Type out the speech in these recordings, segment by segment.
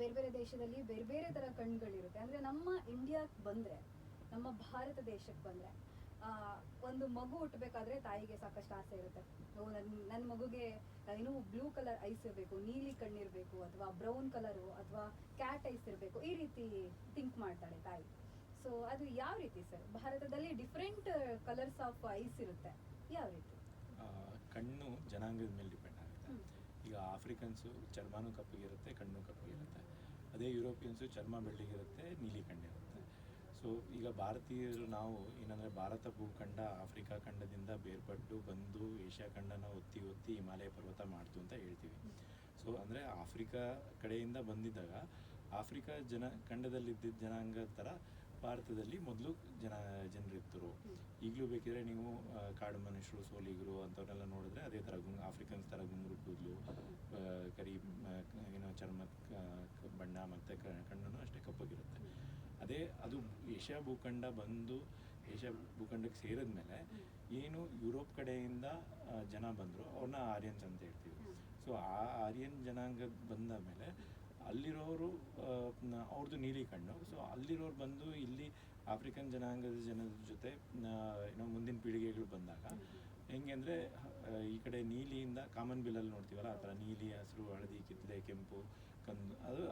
ಬೇರೆ ಬೇರೆ ದೇಶದಲ್ಲಿ ಬೇರೆ ಬೇರೆ ಥರ ಕಣ್ಗಳಿರುತ್ತೆ. ಅಂದರೆ ನಮ್ಮ ಇಂಡಿಯಾಕ್ಕೆ ಬಂದರೆ, ನಮ್ಮ ಭಾರತ ದೇಶಕ್ಕೆ ಬಂದರೆ, ಒಂದು ಮಗು ಹುಟ್ಟಬೇಕಾದ್ರೆ ತಾಯಿಗೆ ಸಾಕಷ್ಟು ಆಸೆ ಇರುತ್ತೆ. ನನ್ನ ಮಗುಗೆ ಏನೋ ಬ್ಲೂ ಕಲರ್ ಐಸ್ ಇರಬೇಕು, ನೀಲಿ ಕಣ್ಣಿರಬೇಕು, ಅಥವಾ ಬ್ರೌನ್ ಕಲರು, ಅಥವಾ ಕ್ಯಾಟ್ ಐಸ್ ಇರಬೇಕು, ಈ ರೀತಿ ಥಿಂಕ್ ಮಾಡ್ತಾಳೆ ತಾಯಿ. ಸೊ ಅದು ಯಾವ ರೀತಿ ಸರ್? ಭಾರತದಲ್ಲಿ ಡಿಫ್ರೆಂಟ್ ಕಲರ್ಸ್ ಆಫ್ ಐಸ್ ಇರುತ್ತೆ, ಯಾವ ರೀತಿ? ಕಣ್ಣು ಜನಾಂಗದ ಮೇಲೆ ಡಿಪೆಂಡ್ ಆಗುತ್ತೆ. ಈಗ ಆಫ್ರಿಕನ್ಸು ಚರ್ಮನೂ ಕಪ್ಪಗಿರುತ್ತೆ, ಕಣ್ಣು ಕಪ್ಪಗಿರುತ್ತೆ. ಅದೇ ಯುರೋಪಿಯನ್ಸು ಚರ್ಮ ಬೆಳ್ಳಗಿರುತ್ತೆ, ನೀಲಿ ಕಣ್ಣಿರುತ್ತೆ. ಸೊ ಈಗ ಭಾರತೀಯರು ನಾವು ಏನಂದರೆ ಭಾರತ ಭೂಖಂಡ ಆಫ್ರಿಕಾ ಖಂಡದಿಂದ ಬೇರ್ಪಟ್ಟು ಬಂದು ಏಷ್ಯಾ ಖಂಡನ ಒತ್ತಿ ಒತ್ತಿ ಹಿಮಾಲಯ ಪರ್ವತ ಮಾಡ್ತು ಅಂತ ಹೇಳ್ತೀವಿ. ಸೊ ಅಂದರೆ ಆಫ್ರಿಕಾ ಕಡೆಯಿಂದ ಬಂದಿದ್ದಾಗ ಆಫ್ರಿಕಾ ಖಂಡದಲ್ಲಿದ್ದ ಜನಾಂಗದ ಥರ ಭಾರತದಲ್ಲಿ ಮೊದಲು ಜನರಿದ್ದರು. ಈಗಲೂ ಬೇಕಿದ್ರೆ ನೀವು ಕಾಡು ಮನುಷ್ಯರು, ಸೋಲಿಗರು ಅಂಥವ್ರನ್ನೆಲ್ಲ ನೋಡಿದ್ರೆ ಅದೇ ಥರ ಆಫ್ರಿಕನ್ಸ್ ಥರ ಗುಂಗುರು ಕೂದಲು, ಕರಿ ಚರ್ಮದ ಬಣ್ಣ ಮತ್ತು ಕಣ್ಣು ಅಷ್ಟೇ ಕಪ್ಪಗಿರುತ್ತೆ. ಅದು ಏಷ್ಯಾ ಭೂಖಂಡ ಬಂದು ಏಷ್ಯಾ ಭೂಖಂಡಕ್ಕೆ ಸೇರಿದ ಮೇಲೆ ಏನು ಯುರೋಪ್ ಕಡೆಯಿಂದ ಜನ ಬಂದರು ಅವ್ರನ್ನ ಆರ್ಯನ್ಸ್ ಅಂತ ಹೇಳ್ತೀವಿ. ಸೊ ಆ ಆರ್ಯನ್ ಜನಾಂಗ ಬಂದ ಮೇಲೆ ಅಲ್ಲಿರೋರು ಅವ್ರದ್ದು ನೀಲಿ ಕಣ್ಣು. ಸೊ ಅಲ್ಲಿರೋರು ಬಂದು ಇಲ್ಲಿ ಆಫ್ರಿಕನ್ ಜನಾಂಗದ ಜನದ ಜೊತೆ ಮುಂದಿನ ಪೀಳಿಗೆಗಳು ಬಂದಾಗ ಹೆಂಗೆ ಅಂದರೆ ಈ ಕಡೆ ನೀಲಿಯಿಂದ ಕಾಮನ್ ಬಿಲ್ಲಲ್ಲಿ ನೋಡ್ತೀವಲ್ಲ ಆ ಥರ ನೀಲಿ, ಹಸಿರು, ಹಳದಿ, ಕಿತ್ತಳೆ, ಕೆಂಪು, ಕಂದು, ಅದು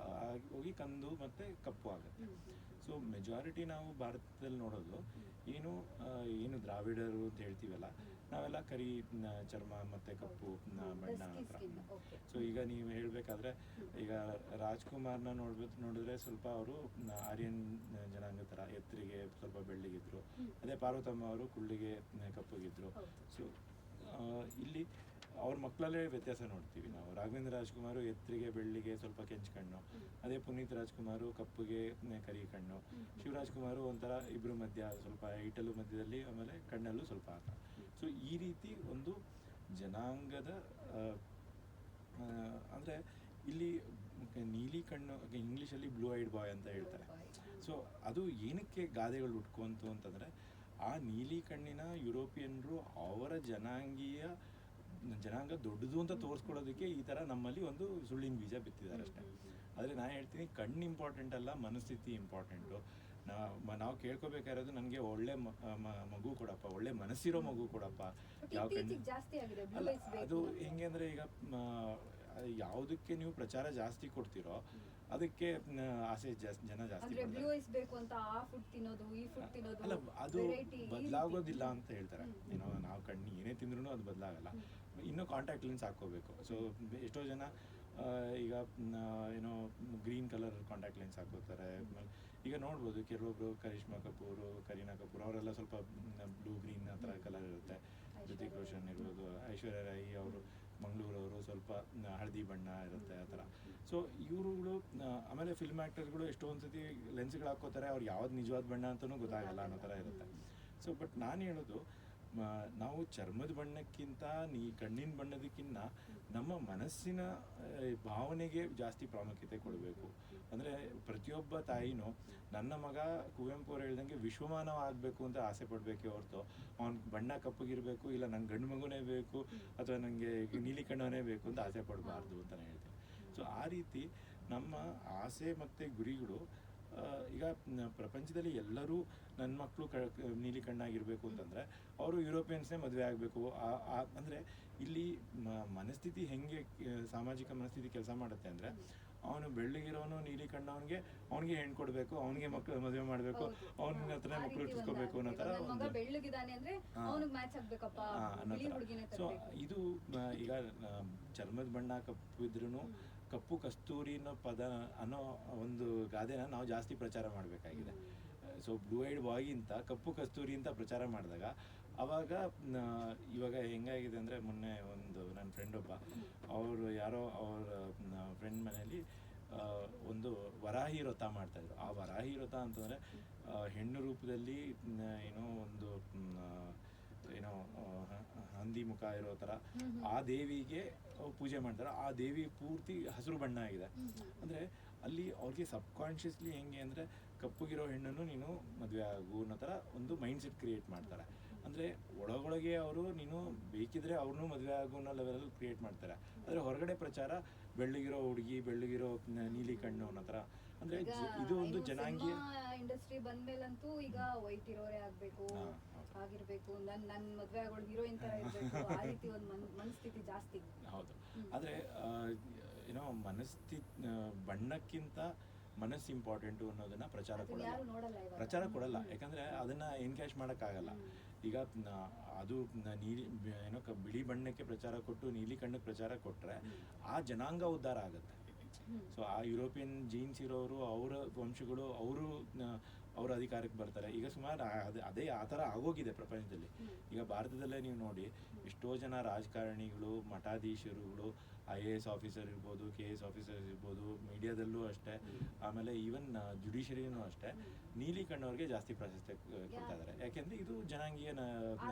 ಹೋಗಿ ಕಂದು ಮತ್ತು ಕಪ್ಪು ಆಗುತ್ತೆ. ಸೊ ಮೆಜಾರಿಟಿ ನಾವು ಭಾರತದಲ್ಲಿ ನೋಡೋದು ಏನು ದ್ರಾವಿಡರು ಅಂತ ಹೇಳ್ತೀವಲ್ಲ, ನಾವೆಲ್ಲ ಕರಿ ಚರ್ಮ ಮತ್ತು ಕಪ್ಪು ಬಣ್ಣ ಹತ್ರ. ಸೊ ಈಗ ನೀವು ಹೇಳಬೇಕಾದ್ರೆ ಈಗ ರಾಜ್ಕುಮಾರ್ನ ನೋಡಿದ್ರೆ ಸ್ವಲ್ಪ ಅವರು ಆರ್ಯನ್ ಜನಾಂಗ ಥರ ಎತ್ತರಿಗೆ ಸ್ವಲ್ಪ ಬೆಳ್ಳಿಗಿದ್ರು. ಅದೇ ಪಾರ್ವತಮ್ಮ ಅವರು ಕುಳ್ಳಿಗೆ ಕಪ್ಪಗಿದ್ರು. ಸೊ ಇಲ್ಲಿ ಅವ್ರ ಮಕ್ಕಳಲ್ಲೇ ವ್ಯತ್ಯಾಸ ನೋಡ್ತೀವಿ ನಾವು. ರಾಘವೇಂದ್ರ ರಾಜ್ಕುಮಾರು ಎತ್ತರಿಗೆ ಬೆಳ್ಳಿಗೆ ಸ್ವಲ್ಪ ಕೆಂಚು ಕಣ್ಣು, ಅದೇ ಪುನೀತ್ ರಾಜ್ಕುಮಾರು ಕಪ್ಪುಗೆ ಕರಿ ಕಣ್ಣು, ಶಿವರಾಜ್ಕುಮಾರು ಒಂಥರ ಇಬ್ಬರು ಮಧ್ಯ ಸ್ವಲ್ಪ ಹೈಟಲ್ಲೂ ಮಧ್ಯದಲ್ಲಿ, ಆಮೇಲೆ ಕಣ್ಣಲ್ಲೂ ಸ್ವಲ್ಪ ಆತ. ಸೊ ಈ ರೀತಿ ಒಂದು ಜನಾಂಗದ ಅಂದರೆ ಇಲ್ಲಿ ನೀಲಿ ಕಣ್ಣು, ಇಂಗ್ಲೀಷಲ್ಲಿ ಬ್ಲೂ ಐಡ್ ಬಾಯ್ ಅಂತ ಹೇಳ್ತಾರೆ. ಸೊ ಅದು ಏನಕ್ಕೆ ಗಾದೆಗಳು ಹುಟ್ಕೊಂತು ಅಂತಂದರೆ ಆ ನೀಲಿ ಕಣ್ಣಿನ ಯುರೋಪಿಯನ್ರು ಅವರ ಜನಾಂಗ ದೊಡ್ಡದು ಅಂತ ತೋರಿಸ್ಕೊಳ್ಳೋದಕ್ಕೆ ಈ ಥರ ನಮ್ಮಲ್ಲಿ ಒಂದು ಸುಳ್ಳಿನ ಬೀಜ ಬಿತ್ತಿದ್ದಾರೆ ಅಷ್ಟೇ. ಆದರೆ ನಾನು ಹೇಳ್ತೀನಿ, ಕಣ್ಣು ಇಂಪಾರ್ಟೆಂಟ್ ಅಲ್ಲ, ಮನಸ್ಥಿತಿ ಇಂಪಾರ್ಟೆಂಟು. ನಾವು ಕೇಳ್ಕೊಬೇಕಾಗಿರೋದು ನನಗೆ ಒಳ್ಳೆ ಮಗು ಕೊಡಪ್ಪ, ಒಳ್ಳೆ ಮನಸ್ಸಿರೋ ಮಗು ಕೊಡಪ್ಪ. ಯಾವ ಕಣ್ಣು ಅಲ್ಲ, ಅದು ಹೆಂಗೆ ಅಂದರೆ ಈಗ ಯಾವುದಕ್ಕೆ ನೀವು ಪ್ರಚಾರ ಜಾಸ್ತಿ ಕೊಡ್ತೀರೋ ಅದಕ್ಕೆ ಆಸೆ ಜನ ಜಾಸ್ತಿ ಅಲ್ಲ, ಅದು ಬದಲಾಗೋದಿಲ್ಲ ಅಂತ ಹೇಳ್ತಾರೆ. ನಾವು ಕಣ್ಣು ಏನೇ ತಿಂದ್ರೂ ಅದು ಬದಲಾಗಲ್ಲ. ಇನ್ನೂ ಕಾಂಟ್ಯಾಕ್ಟ್ ಲೆನ್ಸ್ ಹಾಕ್ಕೋಬೇಕು. ಸೊ ಎಷ್ಟೋ ಜನ ಈಗ ಗ್ರೀನ್ ಕಲರ್ ಕಾಂಟ್ಯಾಕ್ಟ್ ಲೆನ್ಸ್ ಹಾಕೋತಾರೆ. ಈಗ ನೋಡ್ಬೋದು ಕೆಲವೊಬ್ರು ಕರಿಷ್ಮಾ ಕಪೂರು, ಕರೀನಾ ಕಪೂರ್ ಅವರೆಲ್ಲ ಸ್ವಲ್ಪ ಬ್ಲೂ ಗ್ರೀನ್ ಆ ಥರ ಕಲರ್ ಇರುತ್ತೆ. ಋತಿಕ್ ರೋಷನ್ ಇರ್ಬೋದು, ಐಶ್ವರ್ಯ ರೈ ಅವರು ಮಂಗಳೂರವರು ಸ್ವಲ್ಪ ಹಳದಿ ಬಣ್ಣ ಇರುತ್ತೆ ಆ ಥರ. ಸೊ ಇವರುಗಳು ಆಮೇಲೆ ಫಿಲ್ಮ್ ಆ್ಯಕ್ಟರ್ಗಳು ಎಷ್ಟೊಂದು ಸತಿ ಲೆನ್ಸ್ಗಳು ಹಾಕೋತಾರೆ, ಅವ್ರು ಯಾವ್ದು ನಿಜವಾದ ಬಣ್ಣ ಅಂತಲೂ ಗೊತ್ತಾಗಲ್ಲ ಅನ್ನೋ ಥರ ಇರುತ್ತೆ. ಸೊ ಬಟ್ ನಾನು ಹೇಳೋದು, ನಾವು ಚರ್ಮದ ಬಣ್ಣಕ್ಕಿಂತ ಕಣ್ಣಿನ ಬಣ್ಣದಕ್ಕಿಂತ ನಮ್ಮ ಮನಸ್ಸಿನ ಭಾವನೆಗೆ ಜಾಸ್ತಿ ಪ್ರಾಮುಖ್ಯತೆ ಕೊಡಬೇಕು. ಅಂದರೆ ಪ್ರತಿಯೊಬ್ಬ ತಾಯಿನೂ ನನ್ನ ಮಗ ಕುವೆಂಪು ಅವ್ರು ಹೇಳ್ದಂಗೆ ವಿಶ್ವಮಾನವ ಆಗಬೇಕು ಅಂತ ಆಸೆ ಪಡಬೇಕೆ ಹೊರತು ಅವ್ನ ಬಣ್ಣ ಕಪ್ಪಗಿರಬೇಕು, ಇಲ್ಲ ನಂಗೆ ಗಂಡು ಮಗುನೇ ಬೇಕು ಅಥವಾ ನನಗೆ ನೀಲಿ ಕಣ್ಣನೇ ಬೇಕು ಅಂತ ಆಸೆ ಪಡಬಾರ್ದು ಅಂತಲೇ ಹೇಳ್ತೀನಿ. ಸೊ ಆ ರೀತಿ ನಮ್ಮ ಆಸೆ ಮತ್ತು ಗುರಿಗಳು, ಈಗ ಪ್ರಪಂಚದಲ್ಲಿ ಎಲ್ಲರೂ ನನ್ನ ಮಕ್ಕಳು ನೀಲಿ ಕಣ್ಣಾಗಿರಬೇಕು ಅಂತಂದರೆ ಅವರು ಯುರೋಪಿಯನ್ಸ್ನೇ ಮದುವೆ ಆಗಬೇಕು. ಅಂದರೆ ಇಲ್ಲಿ ಮನಸ್ಥಿತಿ ಹೆಂಗೆ ಸಾಮಾಜಿಕ ಮನಸ್ಥಿತಿ ಕೆಲಸ ಮಾಡುತ್ತೆ ಅಂದರೆ, ಅವನು ಬೆಳ್ಳಗಿರೋನು ನೀಲಿ ಕಣ್ಣವನಿಗೆ ಅವನಿಗೆ ಹೆಣ್ಣು ಕೊಡಬೇಕು, ಅವನಿಗೆ ಮಕ್ಕಳು ಮದುವೆ ಮಾಡಬೇಕು, ಅವನ ಹತ್ರನೇ ಮಕ್ಕಳು ಇಟ್ಟಿಸ್ಕೋಬೇಕು ಅನ್ನೋ ಥರ ಅನ್ನೋ ಥರ. ಸೊ ಇದು ಈಗ ಚರ್ಮದ ಬಣ್ಣ ಕಪ್ಪು ಇದ್ರೂ ಕಪ್ಪು ಕಸ್ತೂರಿ ಅನ್ನೋ ಪದ ಅನ್ನೋ ಒಂದು ಗಾದೆನ ನಾವು ಜಾಸ್ತಿ ಪ್ರಚಾರ ಮಾಡಬೇಕಾಗಿದೆ. ಸೊ ಬ್ಲೂ ಐಡ್ ಬಾಯ್ಗಿಂತ ಕಪ್ಪು ಕಸ್ತೂರಿ ಅಂತ ಪ್ರಚಾರ ಮಾಡಿದಾಗ ಇವಾಗ ಹೆಂಗಾಗಿದೆ ಅಂದರೆ, ಮೊನ್ನೆ ನನ್ನ ಫ್ರೆಂಡ್ ಒಬ್ಬ ಅವ್ರ ಫ್ರೆಂಡ್ ಮನೆಯಲ್ಲಿ ಒಂದು ವರಾಹಿ ವ್ರತ ಮಾಡ್ತಾಯಿದ್ರು. ಆ ವರಾಹಿ ವ್ರತ ಅಂತಂದರೆ ಹೆಣ್ಣು ರೂಪದಲ್ಲಿ ಒಂದು ಹಂದಿ ಮುಖ ಇರೋ ಥರ ಆ ದೇವಿಗೆ ಪೂಜೆ ಮಾಡ್ತಾರೆ. ಆ ದೇವಿ ಪೂರ್ತಿ ಹಸಿರು ಬಣ್ಣ ಆಗಿದೆ. ಅಂದರೆ ಅಲ್ಲಿ ಅವ್ರಿಗೆ ಸಬ್ಕಾನ್ಷಿಯಸ್ಲಿ ಹೆಂಗೆ ಅಂದರೆ, ಕಪ್ಪುಗಿರೋ ಹೆಣ್ಣನ್ನು ನೀನು ಮದುವೆ ಆಗು ಅನ್ನೋ ಥರ ಒಂದು ಮೈಂಡ್ ಸೆಟ್ ಕ್ರಿಯೇಟ್ ಮಾಡ್ತಾರೆ. ಅಂದರೆ ಒಳಗೊಳಗೆ ಅವರು ನೀನು ಬೇಕಿದ್ರೆ ಅವ್ರನ್ನೂ ಮದುವೆ ಆಗು ಅನ್ನೋ ಲೆವೆಲಲ್ಲಿ ಕ್ರಿಯೇಟ್ ಮಾಡ್ತಾರೆ. ಆದರೆ ಹೊರಗಡೆ ಪ್ರಚಾರ ಬೆಳ್ಳಗಿರೋ ಹುಡುಗಿ, ಬೆಳ್ಳಗಿರೋ ನೀಲಿ ಕಣ್ಣು ಅನ್ನೋ ಥರ. ಅಂದರೆ ಇದು ಒಂದು ಜನಾಂಗೀಯ ಇಂಡಸ್ಟ್ರಿ ಬಂದ್ಮೇಲಂತೂ ಈಗ ವೈಟ್ ಇರೋರೇ ಆಗ್ಬೇಕು, ಆಗಿರ್ಬೇಕು, ನನ್ ಮದ್ವೆ ಆಗೋಳು ಹೀರೋಯಿನ್ ತರ ಇರ್ಬೇಕು, ಆ ರೀತಿ ಒಂದು ಮನಸ್ಥಿತಿ ಜಾಸ್ತಿ. ಹೌದು. ಆದರೆ ಏನೋ ಬಣ್ಣಕ್ಕಿಂತ ಮನಸ್ಸು ಇಂಪಾರ್ಟೆಂಟು ಅನ್ನೋದನ್ನ ಪ್ರಚಾರ ಕೊಡಲ್ಲ. ಯಾಕಂದರೆ ಅದನ್ನು ಎನ್ಕ್ಯಾಶ್ ಮಾಡೋಕ್ಕಾಗಲ್ಲ. ಈಗ ಅದು ನೀಲಿ ಬಿಳಿ ಬಣ್ಣಕ್ಕೆ ಪ್ರಚಾರ ಕೊಟ್ಟು ನೀಲಿ ಕಣ್ಣಕ್ಕೆ ಪ್ರಚಾರ ಕೊಟ್ಟರೆ ಆ ಜನಾಂಗ ಉದ್ಧಾರ ಆಗುತ್ತೆ. ಸೊ ಆ ಯುರೋಪಿಯನ್ ಜೀನ್ಸ್ ಇರೋರು, ಅವರ ವಂಶಗಳು, ಅವರು ಅಧಿಕಾರಕ್ಕೆ ಬರ್ತಾರೆ. ಈಗ ಸುಮಾರು ಅದೇ ಆ ಥರ ಆಗೋಗಿದೆ ಪ್ರಪಂಚದಲ್ಲಿ. ಈಗ ಭಾರತದಲ್ಲೇ ನೀವು ನೋಡಿ, ಎಷ್ಟೋ ಜನ ರಾಜಕಾರಣಿಗಳು, ಮಠಾಧೀಶರುಗಳು, IAS ಆಫೀಸರ್ ಇರ್ಬೋದು, KS ಆಫೀಸರ್ಸ್ ಇರ್ಬೋದು, ಮೀಡಿಯಾದಲ್ಲೂ ಅಷ್ಟೇ, ಆಮೇಲೆ ಈವನ್ ಜುಡಿಷರಿನೂ ಅಷ್ಟೇ, ನೀಲಿ ಕಣ್ಣವ್ರಿಗೆ ಜಾಸ್ತಿ ಪ್ರಾಶಸ್ತ್ಯ ಕೊಡ್ತಾ ಇದ್ದಾರೆ. ಯಾಕೆಂದರೆ ಇದು ಜನಾಂಗೀಯ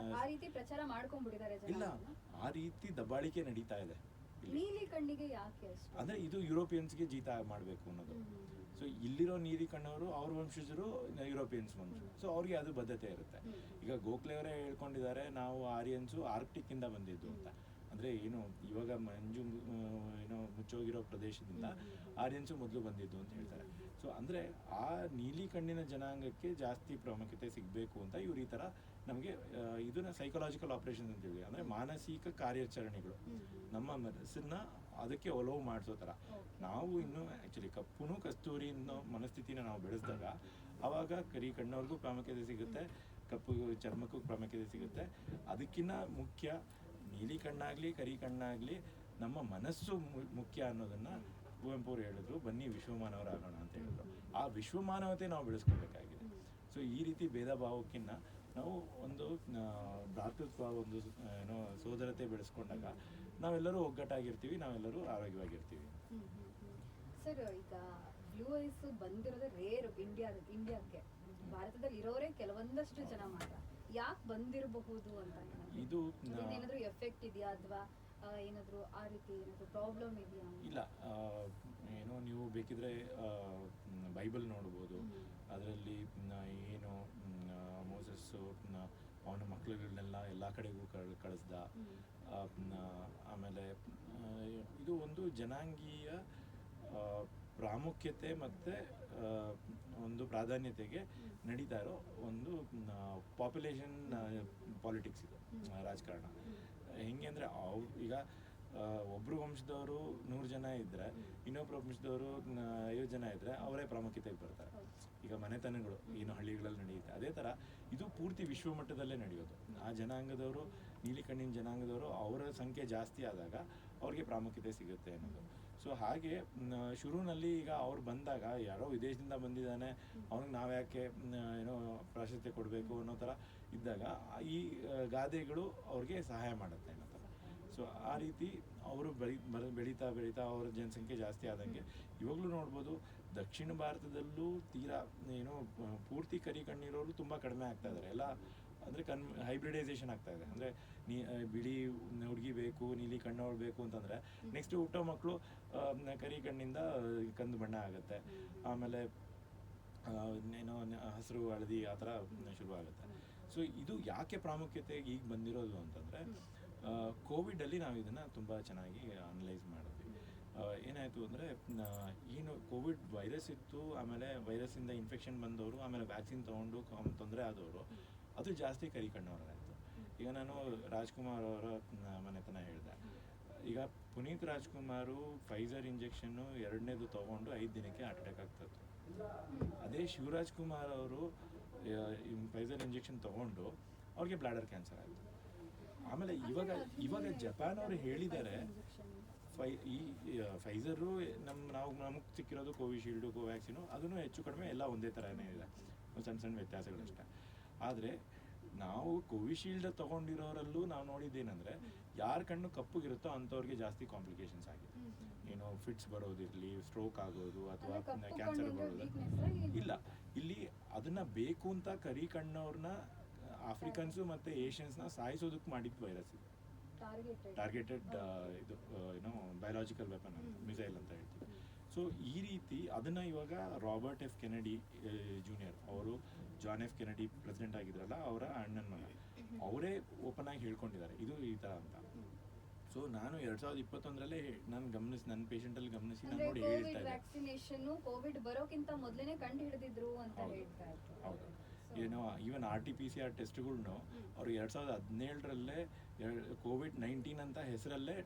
ಪ್ರಚಾರ ಮಾಡ್ಕೊಂಡ್ಬಿಟ್ಟಿದ್ದಾರೆ. ಇಲ್ಲ, ಆ ರೀತಿ ದಬ್ಬಾಳಿಕೆ ನಡೀತಾ ಇದೆ. ನೀಲಿ ಕಣ್ಣಿಗೆ ಯಾಕೆ ಅಂದರೆ ಇದು ಯುರೋಪಿಯನ್ಸ್ಗೆ ಜೀತ ಮಾಡಬೇಕು ಅನ್ನೋದು. ಸೊ ಇಲ್ಲಿರೋ ನೀಲಿ ಕಣ್ಣವರು ಅವ್ರ ವಂಶಜರು ಯುರೋಪಿಯನ್ಸ್ ವಂಶ, ಸೊ ಅವ್ರಿಗೆ ಅದು ಬದ್ಧತೆ ಇರುತ್ತೆ. ಈಗ ಗೋಖಲೆ ಅವರೇ ಹೇಳ್ಕೊಂಡಿದ್ದಾರೆ, ನಾವು ಆರ್ಯನ್ಸು ಆರ್ಕ್ಟಿಕ್ಕಿಂದ ಬಂದಿದ್ದು ಅಂತ. ಅಂದರೆ ಏನು ಇವಾಗ ಮಂಜು ಮುಚ್ಚೋಗಿರೋ ಪ್ರದೇಶದಿಂದ ಆರ್ಯನ್ಸು ಮೊದಲು ಬಂದಿದ್ದು ಅಂತ ಹೇಳ್ತಾರೆ. ಸೊ ಅಂದರೆ ಆ ನೀಲಿ ಕಣ್ಣಿನ ಜನಾಂಗಕ್ಕೆ ಜಾಸ್ತಿ ಪ್ರಾಮುಖ್ಯತೆ ಸಿಗಬೇಕು ಅಂತ ಇವ್ರು ಈ ಥರ ನಮಗೆ ಇದನ್ನ ಸೈಕಲಾಜಿಕಲ್ ಆಪರೇಷನ್ ಅಂತೇಳಿ, ಅಂದರೆ ಮಾನಸಿಕ ಕಾರ್ಯಾಚರಣೆಗಳು, ನಮ್ಮ ಮನಸ್ಸನ್ನ ಅದಕ್ಕೆ ಒಲವು ಮಾಡಿಸೋ ಥರ. ನಾವು ಇನ್ನು ಆ್ಯಕ್ಚುಲಿ ಕಪ್ಪುನು ಕಸ್ತೂರಿ ಅನ್ನೋ ಮನಸ್ಥಿತಿನ ನಾವು ಬೆಳೆಸಿದಾಗ ಆವಾಗ ಕರಿ ಕಣ್ಣವ್ರಿಗೂ ಪ್ರಾಮುಖ್ಯತೆ ಸಿಗುತ್ತೆ, ಕಪ್ಪು ಚರ್ಮಕ್ಕೂ ಪ್ರಾಮುಖ್ಯತೆ ಸಿಗುತ್ತೆ. ಅದಕ್ಕಿಂತ ಮುಖ್ಯ ನೀಲಿ ಕಣ್ಣಾಗಲಿ ಕರಿ ಕಣ್ಣಾಗಲಿ ನಮ್ಮ ಮನಸ್ಸು ಮುಖ್ಯ ಅನ್ನೋದನ್ನು ಕುವೆಂಪು ಅವರು ಹೇಳಿದ್ರು, ಬನ್ನಿ ವಿಶ್ವಮಾನವರಾಗೋಣ ಅಂತ ಹೇಳಿದ್ರು. ಆ ವಿಶ್ವಮಾನವತೆ ನಾವು ಬೆಳೆಸ್ಕೊಳ್ಬೇಕಾಗಿದೆ. ಸೊ ಈ ರೀತಿ ಭೇದ ಭಾವಕ್ಕಿಂತ ನಾವು ಒಂದು ಭ್ರಾತೃತ್ವ, ಒಂದು ಸೋದರತೆ ಬೆಳೆಸ್ಕೊಂಡಾಗ ನಾವೆಲ್ಲರೂ ಒಗ್ಗಟ್ಟಾಗಿರ್ತೀವಿ, ನಾವೆಲ್ಲರೂ ಆರೋಗ್ಯವಾಗಿರ್ತೀವಿ. ಸರ್, ಈಗ ಬ್ಲೂ ಐಸ್ ಬಂದಿರೋದೇ ರೇರ್ ಇಂಡಿಯಾಕ್ಕೆ. ಭಾರತದಲ್ಲಿ ಇರೋರೇ ಕೆಲವೊಂದಷ್ಟು ಜನ ಮಾತ್ರ. ಯಾಕೆ ಬಂದಿರಬಹುದು ಅಂತ ಇದು ಏನಾದರೂ ಎಫೆಕ್ಟ್ ಇದೆಯಾ, ಅಥವಾ ಏನಾದರೂ ಆ ರೀತಿ ಏನಾದರೂ ಪ್ರಾಬ್ಲಮ್ ಇದೆಯಾ? ಇಲ್ಲ, ನೀವು ಬೇಕಿದ್ರೆ ಬೈಬಲ್ ನೋಡ್ಬೋದು. ಅದರಲ್ಲಿ ಏನು ಮೋಸಸ್ಸು ಅವನ ಮಕ್ಕಳುಗಳನ್ನೆಲ್ಲ ಎಲ್ಲ ಕಡೆಗೂ ಕಳಿಸ್ದ. ಆಮೇಲೆ ಇದು ಒಂದು ಜನಾಂಗೀಯ ಪ್ರಾಮುಖ್ಯತೆ ಮತ್ತು ಒಂದು ಪ್ರಾಧಾನ್ಯತೆಗೆ ನಡೀತಾ ಇರೋ ಒಂದು ಪಾಪ್ಯುಲೇಷನ್ ಪಾಲಿಟಿಕ್ಸ್ ಇದು, ರಾಜಕಾರಣ. ಹೆಂಗೆ ಅಂದರೆ ಈಗ ಒಬ್ಬರು ವಂಶದವರು 100 ಜನ ಇದ್ದರೆ, ಇನ್ನೊಬ್ಬರು ವಂಶದವರು 50 ಜನ ಇದ್ದರೆ ಅವರೇ ಪ್ರಾಮುಖ್ಯತೆಗೆ ಬರ್ತಾರೆ. ಈಗ ಮನೆತನಗಳು ಏನು ಹಳ್ಳಿಗಳಲ್ಲಿ ನಡೆಯುತ್ತೆ, ಅದೇ ಥರ ಇದು ಪೂರ್ತಿ ವಿಶ್ವಮಟ್ಟದಲ್ಲೇ ನಡೆಯೋದು. ಆ ಜನಾಂಗದವರು, ನೀಲಿ ಕಣ್ಣಿನ ಜನಾಂಗದವರು, ಅವರ ಸಂಖ್ಯೆ ಜಾಸ್ತಿ ಆದಾಗ ಅವ್ರಿಗೆ ಪ್ರಾಮುಖ್ಯತೆ ಸಿಗುತ್ತೆ ಅನ್ನೋದು. ಸೊ ಹಾಗೆ ಶುರುವಿನಲ್ಲಿ ಈಗ ಅವ್ರು ಬಂದಾಗ ಯಾರೋ ವಿದೇಶದಿಂದ ಬಂದಿದ್ದಾನೆ, ಅವ್ನಿಗೆ ನಾವು ಯಾಕೆ ಪ್ರಾಶಸ್ತ್ಯ ಕೊಡಬೇಕು ಅನ್ನೋ ಥರ ಇದ್ದಾಗ ಈ ಗಾದೆಗಳು ಅವ್ರಿಗೆ ಸಹಾಯ ಮಾಡುತ್ತೆ ಅನ್ನೋ ಥರ. ಸೊ ಆ ರೀತಿ ಅವರು ಬೆಳೀತಾ ಅವ್ರ ಜನಸಂಖ್ಯೆ ಜಾಸ್ತಿ ಆದಂಗೆ ಇವಾಗಲೂ ನೋಡ್ಬೋದು, ದಕ್ಷಿಣ ಭಾರತದಲ್ಲೂ ತೀರಾ ಪೂರ್ತಿ ಕರಿ ಕಣ್ಣಿರೋರು ತುಂಬ ಕಡಿಮೆ ಆಗ್ತಾ ಇದ್ದಾರೆ. ಎಲ್ಲ ಅಂದರೆ ಹೈಬ್ರಿಡೈಸೇಷನ್ ಆಗ್ತಾ ಇದೆ. ಅಂದರೆ ಬಿಳಿ ಹುಡುಗಿ ಬೇಕು, ನೀಲಿ ಕಣ್ಣವಳು ಬೇಕು ಅಂತಂದರೆ ನೆಕ್ಸ್ಟ್ ಹುಟ್ಟೋ ಮಕ್ಕಳು ಕರಿ ಕಣ್ಣಿಂದ ಕಂದು ಬಣ್ಣ ಆಗುತ್ತೆ, ಆಮೇಲೆ ಹಸಿರು ಹಳದಿ ಆ ಥರ ಶುರುವಾಗುತ್ತೆ. ಸೊ ಇದು ಯಾಕೆ ಪ್ರಾಮುಖ್ಯತೆಗೆ ಈಗ ಬಂದಿರೋದು ಅಂತಂದರೆ, ಕೋವಿಡಲ್ಲಿ ನಾವು ಇದನ್ನು ತುಂಬ ಚೆನ್ನಾಗಿ ಅನಲೈಸ್ ಮಾಡಿದ್ವಿ. ಏನಾಯಿತು ಅಂದರೆ, ಏನು ಕೋವಿಡ್ ವೈರಸ್ ಇತ್ತು, ಆಮೇಲೆ ವೈರಸ್ಸಿಂದ ಇನ್ಫೆಕ್ಷನ್ ಬಂದವರು, ಆಮೇಲೆ ವ್ಯಾಕ್ಸಿನ್ ತೊಗೊಂಡು ತೊಂದರೆ ಆದವರು, ಅದು ಜಾಸ್ತಿ ಕರಿ ಕಣ್ಣವರಾಯಿತು. ಈಗ ನಾನು ರಾಜ್ಕುಮಾರ್ ಅವರ ಮನೆತನ ಹೇಳಿದೆ. ಈಗ ಪುನೀತ್ ರಾಜ್ಕುಮಾರು ಫೈಸರ್ ಇಂಜೆಕ್ಷನ್ನು 2ನೇದು ತೊಗೊಂಡು 5 ದಿನಕ್ಕೆ ಹಾರ್ಟ್ ಅಟ್ಯಾಕ್ ಆಗ್ತಾಯಿತ್ತು. ಅದೇ ಶಿವರಾಜ್ ಕುಮಾರ್ ಅವರು ಫೈಸರ್ ಇಂಜೆಕ್ಷನ್ ತೊಗೊಂಡು ಅವ್ರಿಗೆ ಬ್ಲಾಡರ್ ಕ್ಯಾನ್ಸರ್ ಆಯಿತು. ಆಮೇಲೆ ಇವಾಗ ಜಪಾನ್ ಅವರು ಹೇಳಿದ್ದಾರೆ, ಈ ಫೈಸರು ನಮಗೆ ಸಿಕ್ಕಿರೋದು ಕೋವಿಶೀಲ್ಡು, ಕೋವ್ಯಾಕ್ಸಿನು, ಅದನ್ನು ಹೆಚ್ಚು ಕಡಿಮೆ ಎಲ್ಲ ಒಂದೇ ಥರನೇ ಇದೆ, ಸಣ್ಣ ವ್ಯತ್ಯಾಸಗಳಷ್ಟೇ. ಆದರೆ ನಾವು ಕೋವಿಶೀಲ್ಡ್ ತೊಗೊಂಡಿರೋರಲ್ಲೂ ನಾವು ನೋಡಿದ್ದೇನೆಂದರೆ, ಯಾರ ಕಣ್ಣು ಕಪ್ಪುಗಿರುತ್ತೋ ಅಂಥವ್ರಿಗೆ ಜಾಸ್ತಿ ಕಾಂಪ್ಲಿಕೇಶನ್ಸ್ ಆಗಿದೆ. ಫಿಟ್ಸ್ ಬರೋದಿರಲಿ, ಸ್ಟ್ರೋಕ್ ಆಗೋದು, ಅಥವಾ ಕ್ಯಾನ್ಸರ್ ಬರೋದು ಇಲ್ಲ. ಇಲ್ಲಿ ಅದನ್ನು ಬೇಕು ಅಂತ ಕರಿ ಕಣ್ಣವ್ರನ್ನ, ಆಫ್ರಿಕನ್ಸು ಮತ್ತು ಏಷ್ಯನ್ಸ್ನ ಸಾಯಿಸೋದಕ್ಕೆ ಮಾಡಿದ್ದು ವೈರಸ್ ಇದು. ಟಾರ್ಗೆಟೆಡ್ ಇದು ಬಯೋಲಾಜಿಕಲ್ ವೆಪನ್ ಅಂತ, ಮಿಸೈಲ್ ಅಂತ ಹೇಳ್ತೀವಿ. ಸೊ ಈ ರೀತಿ ಅದನ್ನು ಇವಾಗ ರಾಬರ್ಟ್ ಎಫ್ ಕೆನಡಿ ಜೂನಿಯರ್ ಅವರು, ಜಾನ್ ಎಫ್ ಕೆನಡಿ ಪ್ರೆಸಿಡೆಂಟ್ ಆಗಿದ್ರಲ್ಲ, ಅವರ ಅಣ್ಣನ ಮಗ, ಅವರೇ ಓಪನ್ ಆಗಿ ಹೇಳ್ಕೊಂಡಿದ್ದಾರೆ ಇದು ಈ ಥರ ಅಂತ. ಸೊ ಸೊ ನಾನು 2021 ನಾನು ನನ್ನ ಪೇಷಂಟಲ್ಲಿ ಗಮನಿಸಿ ನಾನು ಅಂದ್ರೆ ನೋಡಿ ಕೋವಿಡ್ ಹೇಳ್ತಾ ಇದ್ದೆ. ವ್ಯಾಕ್ಸಿನೇಷನ್ ಕೋವಿಡ್ ಬರೋಕ್ಕಿಂತ ಮೊದಲೇನೆ ಕಂಡು ಹಿಡಿದಿದ್ರು ಅಂತ ಹೌದು. ಹೇಳ್ತಾ ಇದ್ರು. ಹೌದು. So, ಏನೋ ಈವನ್ RT-PCR ಟೆಸ್ಟ್ಗಳ್ನು ಅವರು 2017ರಲ್ಲೇ COVID-19 ಅಂತ ಹೆಸರಲ್ಲೇ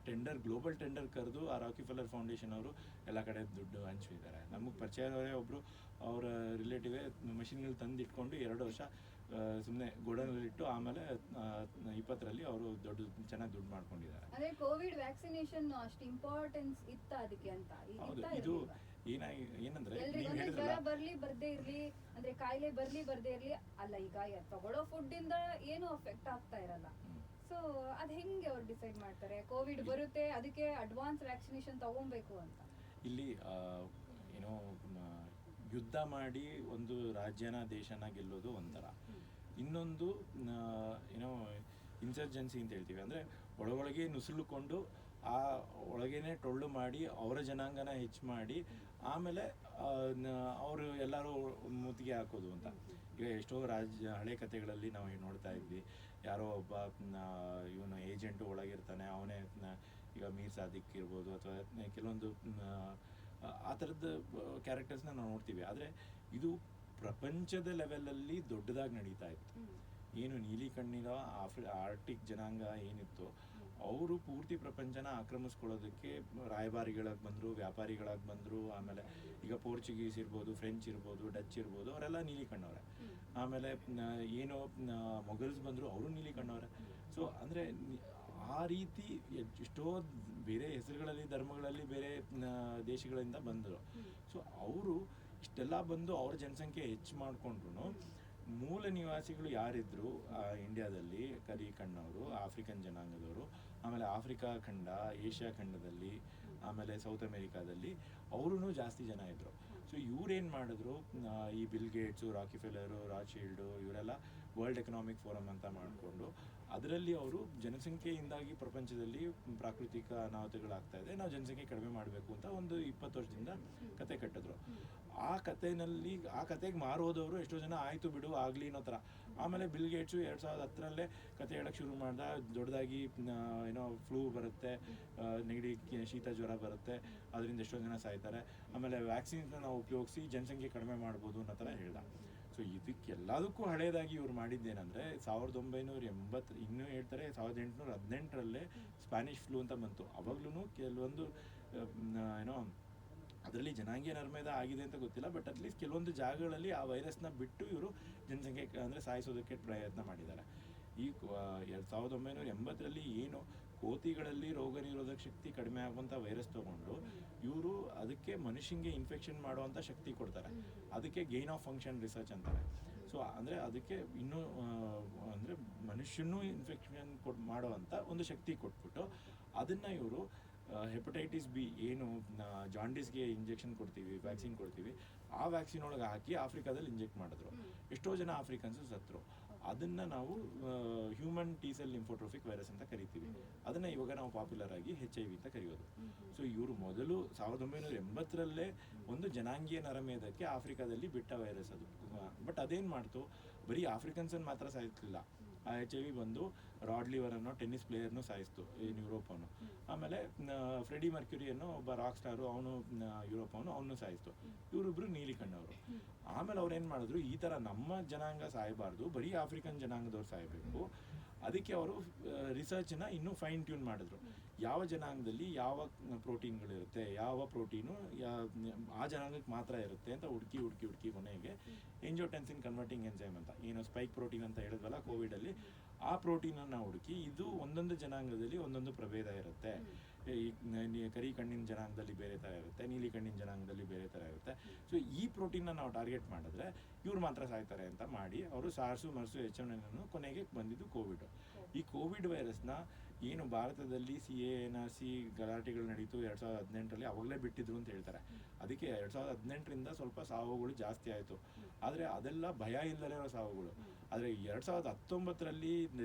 ಗ್ಲೋಬಲ್ ಟೆಂಡರ್ ಕರೆದು ಆ ರಾಕಿಫೆಲ್ಲರ್ ಫೌಂಡೇಶನ್ ಅವರು ಎಲ್ಲ ಕಡೆ ದುಡ್ಡು ಹಂಚಿದ್ದಾರೆ. ನಮಗೆ ಪರಿಚಯದವರೇ ಒಬ್ಬರು ಅವರ ರಿಲೇಟಿವೇ ಮಷಿನ್ಗಳು ತಂದು ಇಟ್ಕೊಂಡು 2 ವರ್ಷ ಸುಮ್ಮನೆ ಗೋಡನಲ್ಲಿಟ್ಟು ಆಮೇಲೆ 20ರಲ್ಲಿ ಅವರು ಚೆನ್ನಾಗಿ ದುಡ್ಡು ಮಾಡ್ಕೊಂಡಿದ್ದಾರೆ. ಅಂದ್ರೆ ಕೋವಿಡ್ ವ್ಯಾಕ್ಸಿನೇಷನ್ ಅಷ್ಟು ಇಂಪಾರ್ಟೆನ್ಸ್ ಇತ್ತ ಅದಕ್ಕೆ ಅಂತ ಹೌದು. ಇತ್ತಾ ಇದು ಇರ್ಲಿಲ್ವಾ? ಏನಂದ್ರೆ ಎಲ್ರಿಗೂ ನೀವು ಅಂದ್ರೆ ಹೇಳಿದ್ರಲ್ಲ, ಜ್ವರ ಬರ್ಲಿ ಬರ್ದೇ ಇರ್ಲಿ ಅಂದ್ರೆ ಕಾಯಿಲೆ ಬರ್ಲಿ ಬರ್ದೇ ಇರ್ಲಿ ಅಲ್ಲ, ಈಗ ತಗೊಳ್ಳೋ ಫುಡ್ ಇಂದ ಏನು ಅಫೆಕ್ಟ್ ಆಗ್ತಾ ಇರಲ್ಲ. ಸೊ ಅದ್ ಹೆಂಗೆ ಅವ್ರು ಡಿಸೈಡ್ ಮಾಡ್ತಾರೆ ಕೋವಿಡ್ ಬರುತ್ತೆ ಅದಕ್ಕೆ ಅಡ್ವಾನ್ಸ್ ವ್ಯಾಕ್ಸಿನೇಷನ್ ತಗೊಬೇಕು ಅಂತ? ಇಲ್ಲಿ ಏನೋ ಯುದ್ಧ ಮಾಡಿ ಒಂದು ರಾಜ್ಯನ ದೇಶನ ಗೆಲ್ಲೋದು ಒಂಥರ, ಇನ್ನೊಂದು ಏನೋ ಇನ್ಸರ್ಜೆನ್ಸಿ ಅಂತ ಹೇಳ್ತೀವಿ. ಅಂದರೆ ಒಳಗೊಳಗೆ ನುಸುಳುಕೊಂಡು ಆ ಒಳಗೇನೆ ಟೊಳ್ಳು ಮಾಡಿ ಅವರ ಜನಾಂಗನ ಹೆಚ್ಚು ಮಾಡಿ ಆಮೇಲೆ ಅವರು ಎಲ್ಲರೂ ಮುತ್ತಿಗೆ ಹಾಕೋದು ಅಂತ. ಈಗ ಎಷ್ಟೋ ಹಳೆ ಕಥೆಗಳಲ್ಲಿ ನಾವು ನೋಡ್ತಾ ಇದ್ವಿ, ಯಾರೋ ಒಬ್ಬ ಇವನು ಏಜೆಂಟು ಒಳಗಿರ್ತಾನೆ, ಅವನೇ ಈಗ ಮೀರ್ ಸಾದಿಕ್ ಇರ್ಬೋದು ಅಥವಾ ಕೆಲವೊಂದು ಆ ಥರದ ಕ್ಯಾರೆಕ್ಟರ್ಸ್ನ ನಾವು ನೋಡ್ತೀವಿ. ಆದರೆ ಇದು ಪ್ರಪಂಚದ ಲೆವೆಲಲ್ಲಿ ದೊಡ್ಡದಾಗಿ ನಡೀತಾ ಇತ್ತು. ಏನು ನೀಲಿ ಕಣ್ಣಿನ ಆರ್ಟಿಕ್ ಜನಾಂಗ ಏನಿತ್ತು, ಅವರು ಪೂರ್ತಿ ಪ್ರಪಂಚನ ಆಕ್ರಮಿಸ್ಕೊಳ್ಳೋದಕ್ಕೆ ರಾಯಭಾರಿಗಳಾಗಿ ಬಂದರು, ವ್ಯಾಪಾರಿಗಳಾಗಿ ಬಂದರು. ಆಮೇಲೆ ಈಗ ಪೋರ್ಚುಗೀಸ್ ಇರ್ಬೋದು, ಫ್ರೆಂಚ್ ಇರ್ಬೋದು, ಡಚ್ ಇರ್ಬೋದು, ಅವರೆಲ್ಲ ನೀಲಿ ಕಣ್ಣವ್ರೆ. ಆಮೇಲೆ ಏನೋ ಮೊಘಲ್ಸ್ ಬಂದರು, ಅವರು ನೀಲಿ ಕಣ್ಣವ್ರೆ. ಸೊ ಅಂದರೆ ಆ ರೀತಿ ಎಷ್ಟೋ ಬೇರೆ ಹೆಸರುಗಳಲ್ಲಿ ಧರ್ಮಗಳಲ್ಲಿ ಬೇರೆ ದೇಶಗಳಿಂದ ಬಂದರು. ಸೊ ಅವರು ಇಷ್ಟೆಲ್ಲ ಬಂದು ಅವ್ರ ಜನಸಂಖ್ಯೆ ಹೆಚ್ಚು ಮಾಡಿಕೊಂಡ್ರು ಮೂಲ ನಿವಾಸಿಗಳು ಯಾರಿದ್ರು ಇಂಡಿಯಾದಲ್ಲಿ, ಕರಿ ಕಣ್ಣವರು, ಆಫ್ರಿಕನ್ ಜನಾಂಗದವರು, ಆಮೇಲೆ ಆಫ್ರಿಕಾ ಖಂಡ, ಏಷ್ಯಾ ಖಂಡದಲ್ಲಿ, ಆಮೇಲೆ ಸೌತ್ ಅಮೇರಿಕಾದಲ್ಲಿ ಅವರೂ ಜಾಸ್ತಿ ಜನ ಇದ್ದರು. ಸೊ ಇವ್ರೇನು ಮಾಡಿದ್ರು, ಈ ಬಿಲ್ ಗೇಟ್ಸು, ರಾಕಿಫೆಲ್ಲರು, ರಾಚ್ಶೀಲ್ಡು ಇವರೆಲ್ಲ ವರ್ಲ್ಡ್ ಎಕನಾಮಿಕ್ ಫೋರಮ್ ಅಂತ ಮಾಡಿಕೊಂಡು ಅದರಲ್ಲಿ ಅವರು ಜನಸಂಖ್ಯೆಯಿಂದಾಗಿ ಪ್ರಪಂಚದಲ್ಲಿ ಪ್ರಾಕೃತಿಕ ಅನಾಹುತಗಳಾಗ್ತಾ ಇದೆ, ನಾವು ಜನಸಂಖ್ಯೆ ಕಡಿಮೆ ಮಾಡಬೇಕು ಅಂತ ಒಂದು 20 ವರ್ಷದಿಂದ ಕತೆ ಕಟ್ಟಿದ್ರು. ಆ ಕತೆಗೆ ಮಾರೋದವರು ಎಷ್ಟೋ ಜನ ಆಯಿತು ಬಿಡು ಆಗಲಿ ಅನ್ನೋ ಥರ. ಆಮೇಲೆ ಬಿಲ್ ಗೇಟ್ಸು 2010ರಲ್ಲೇ ಕತೆ ಹೇಳೋಕ್ಕೆ ಶುರು ಮಾಡ್ದ, ದೊಡ್ಡದಾಗಿ ಏನೋ ಫ್ಲೂ ಬರುತ್ತೆ, ನೆಗಡಿ ಶೀತ ಜ್ವರ ಬರುತ್ತೆ, ಅದರಿಂದ ಎಷ್ಟೋ ಜನ ಸಾಯ್ತಾರೆ, ಆಮೇಲೆ ವ್ಯಾಕ್ಸಿನ್ಸ್ನ ನಾವು ಉಪಯೋಗಿಸಿ ಜನಸಂಖ್ಯೆ ಕಡಿಮೆ ಮಾಡ್ಬೋದು ಅನ್ನೋ ಥರ ಹೇಳ್ದ. ಸೊ ಇದಕ್ಕೆಲ್ಲದಕ್ಕೂ ಹಳೇದಾಗಿ ಇವ್ರು ಮಾಡಿದ್ದೇನೆಂದರೆ 1980 ಇನ್ನೂ ಹೇಳ್ತಾರೆ 1818ರಲ್ಲೇ ಸ್ಪ್ಯಾನಿಷ್ ಫ್ಲೂ ಅಂತ ಬಂತು. ಅವಾಗ್ಲೂ ಕೆಲವೊಂದು ಏನೋ ಅದರಲ್ಲಿ ಜನಾಂಗೀಯ ನರ್ಮೇದ ಆಗಿದೆ ಅಂತ ಗೊತ್ತಿಲ್ಲ, ಬಟ್ ಅಟ್ಲೀಸ್ಟ್ ಕೆಲವೊಂದು ಜಾಗಗಳಲ್ಲಿ ಆ ವೈರಸ್ನ ಬಿಟ್ಟು ಇವರು ಜನಸಂಖ್ಯೆ ಅಂದರೆ ಸಾಯಿಸೋದಕ್ಕೆ ಪ್ರಯತ್ನ ಮಾಡಿದ್ದಾರೆ. ಈ 1980ರಲ್ಲಿ ಏನು ಕೋತಿಗಳಲ್ಲಿ ರೋಗ ನಿರೋಧಕ ಶಕ್ತಿ ಕಡಿಮೆ ಆಗುವಂಥ ವೈರಸ್ ತೊಗೊಂಡು ಇವರು ಅದಕ್ಕೆ ಮನುಷ್ಯನಿಗೆ ಇನ್ಫೆಕ್ಷನ್ ಮಾಡುವಂಥ ಶಕ್ತಿ ಕೊಡ್ತಾರೆ. ಅದಕ್ಕೆ ಗೇನ್ ಆಫ್ ಫಂಕ್ಷನ್ ರಿಸರ್ಚ್ ಅಂತಾರೆ. ಸೊ ಅಂದರೆ ಅದಕ್ಕೆ ಇನ್ನೂ ಅಂದರೆ ಮನುಷ್ಯನೂ ಇನ್ಫೆಕ್ಷನ್ ಮಾಡುವಂಥ ಒಂದು ಶಕ್ತಿ ಕೊಟ್ಬಿಟ್ಟು ಅದನ್ನು ಇವರು ಹೆಪಟೈಟಿಸ್ ಬಿ ಏನು ಜಾಂಡೀಸ್ಗೆ ಇಂಜೆಕ್ಷನ್ ಕೊಡ್ತೀವಿ, ವ್ಯಾಕ್ಸಿನ್ ಕೊಡ್ತೀವಿ, ಆ ವ್ಯಾಕ್ಸಿನ್ ಒಳಗೆ ಹಾಕಿ ಆಫ್ರಿಕಾದಲ್ಲಿ ಇಂಜೆಕ್ಟ್ ಮಾಡಿದ್ರು. ಎಷ್ಟೋ ಜನ ಆಫ್ರಿಕನ್ಸು ಸತ್ರು. ಅದನ್ನು ನಾವು ಹ್ಯೂಮನ್ T-ಸೆಲ್ ಲಿಂಫೋಟ್ರೋಫಿಕ್ ವೈರಸ್ ಅಂತ ಕರಿತೀವಿ. ಅದನ್ನು ಇವಾಗ ನಾವು ಪಾಪ್ಯುಲರ್ ಆಗಿ HIV ಅಂತ ಕರೆಯೋದು. ಸೊ ಇವರು ಮೊದಲು 1980ರಲ್ಲೇ ಒಂದು ಜನಾಂಗೀಯ ನರಮೇಧಕ್ಕೆ ಆಫ್ರಿಕಾದಲ್ಲಿ ಬಿಟ್ಟ ವೈರಸ್ ಅದು. ಬಟ್ ಅದೇನು ಮಾಡ್ತು, ಬರೀ ಆಫ್ರಿಕನ್ಸನ್ನು ಮಾತ್ರ ಸಾಯಿಸಲಿಲ್ಲ. ಆ HIV ಬಂದು ರಾಡ್ ಲಿವರ್ ಅನ್ನೋ ಟೆನ್ನಿಸ್ ಪ್ಲೇಯರ್ನು ಸಾಯಿಸ್ತು, ಯುರೋಪವನು. ಆಮೇಲೆ ಫ್ರೆಡಿ ಮರ್ಕ್ಯುರಿ ಅನ್ನೋ ಒಬ್ಬ ರಾಕ್ ಸ್ಟಾರು, ಅವನು ಯುರೋಪವನು, ಅವನು ಸಾಯಿಸ್ತು. ಇವರಿಬ್ರು ನೀಲಿ ಕಣ್ಣವರು. ಆಮೇಲೆ ಅವ್ರು ಏನು ಮಾಡಿದ್ರು, ಈ ಥರ ನಮ್ಮ ಜನಾಂಗ ಸಾಯಬಾರ್ದು, ಬರೀ ಆಫ್ರಿಕನ್ ಜನಾಂಗದವ್ರು ಸಾಯಬೇಕು. ಅದಕ್ಕೆ ಅವರು ರಿಸರ್ಚನ್ನ ಇನ್ನೂ ಫೈನ್ ಟ್ಯೂನ್ ಮಾಡಿದ್ರು. ಯಾವ ಜನಾಂಗದಲ್ಲಿ ಯಾವ ಪ್ರೋಟೀನ್ಗಳಿರುತ್ತೆ, ಯಾವ ಪ್ರೋಟೀನು ಆ ಜನಾಂಗಕ್ಕೆ ಮಾತ್ರ ಇರುತ್ತೆ ಅಂತ ಹುಡುಕಿ ಕೊನೆಗೆ ಎಂಜಿಯೋಟೆನ್ಸಿನ್ ಕನ್ವರ್ಟಿಂಗ್ ಎನ್ಸೈಮ್ ಅಂತ ಏನು ಸ್ಪೈಕ್ ಪ್ರೋಟೀನ್ ಅಂತ ಹೇಳಿದ್ವಲ್ಲ ಕೋವಿಡಲ್ಲಿ, ಆ ಪ್ರೋಟೀನನ್ನು ಹುಡುಕಿ ಇದು ಒಂದೊಂದು ಜನಾಂಗದಲ್ಲಿ ಒಂದೊಂದು ಪ್ರಭೇದ ಇರುತ್ತೆ. ಈ ಕರಿ ಕಣ್ಣಿನ ಜನಾಂಗದಲ್ಲಿ ಬೇರೆ ಥರ ಇರುತ್ತೆ, ನೀಲಿ ಕಣ್ಣಿನ ಜನಾಂಗದಲ್ಲಿ ಬೇರೆ ಥರ ಇರುತ್ತೆ. ಸೊ ಈ ಪ್ರೋಟೀನ್ನ ನಾವು ಟಾರ್ಗೆಟ್ ಮಾಡಿದ್ರೆ ಇವ್ರು ಮಾತ್ರ ಸಾಯ್ತಾರೆ ಅಂತ ಮಾಡಿ ಅವರು ಸಾರ್ಸು ಮರ್ಸು H1N1 ಕೊನೆಗೆ ಬಂದಿದ್ದು ಕೋವಿಡ್. ಈ ಕೋವಿಡ್ ವೈರಸ್ನ ಏನು ಭಾರತದಲ್ಲಿ CA/NRC ಗಲಾಟೆಗಳು ನಡೀತು 2018ರಲ್ಲಿ, ಅವಾಗಲೇ ಬಿಟ್ಟಿದ್ರು ಅಂತ ಹೇಳ್ತಾರೆ. ಅದಕ್ಕೆ 2018ರಿಂದ ಸ್ವಲ್ಪ ಸಾವುಗಳು ಜಾಸ್ತಿ ಆಯಿತು. ಆದರೆ ಅದೆಲ್ಲ ಭಯ ಇಲ್ಲದೇ ಇರೋ ಸಾವುಗಳು. ಆದರೆ 2019ರಲ್ಲಿ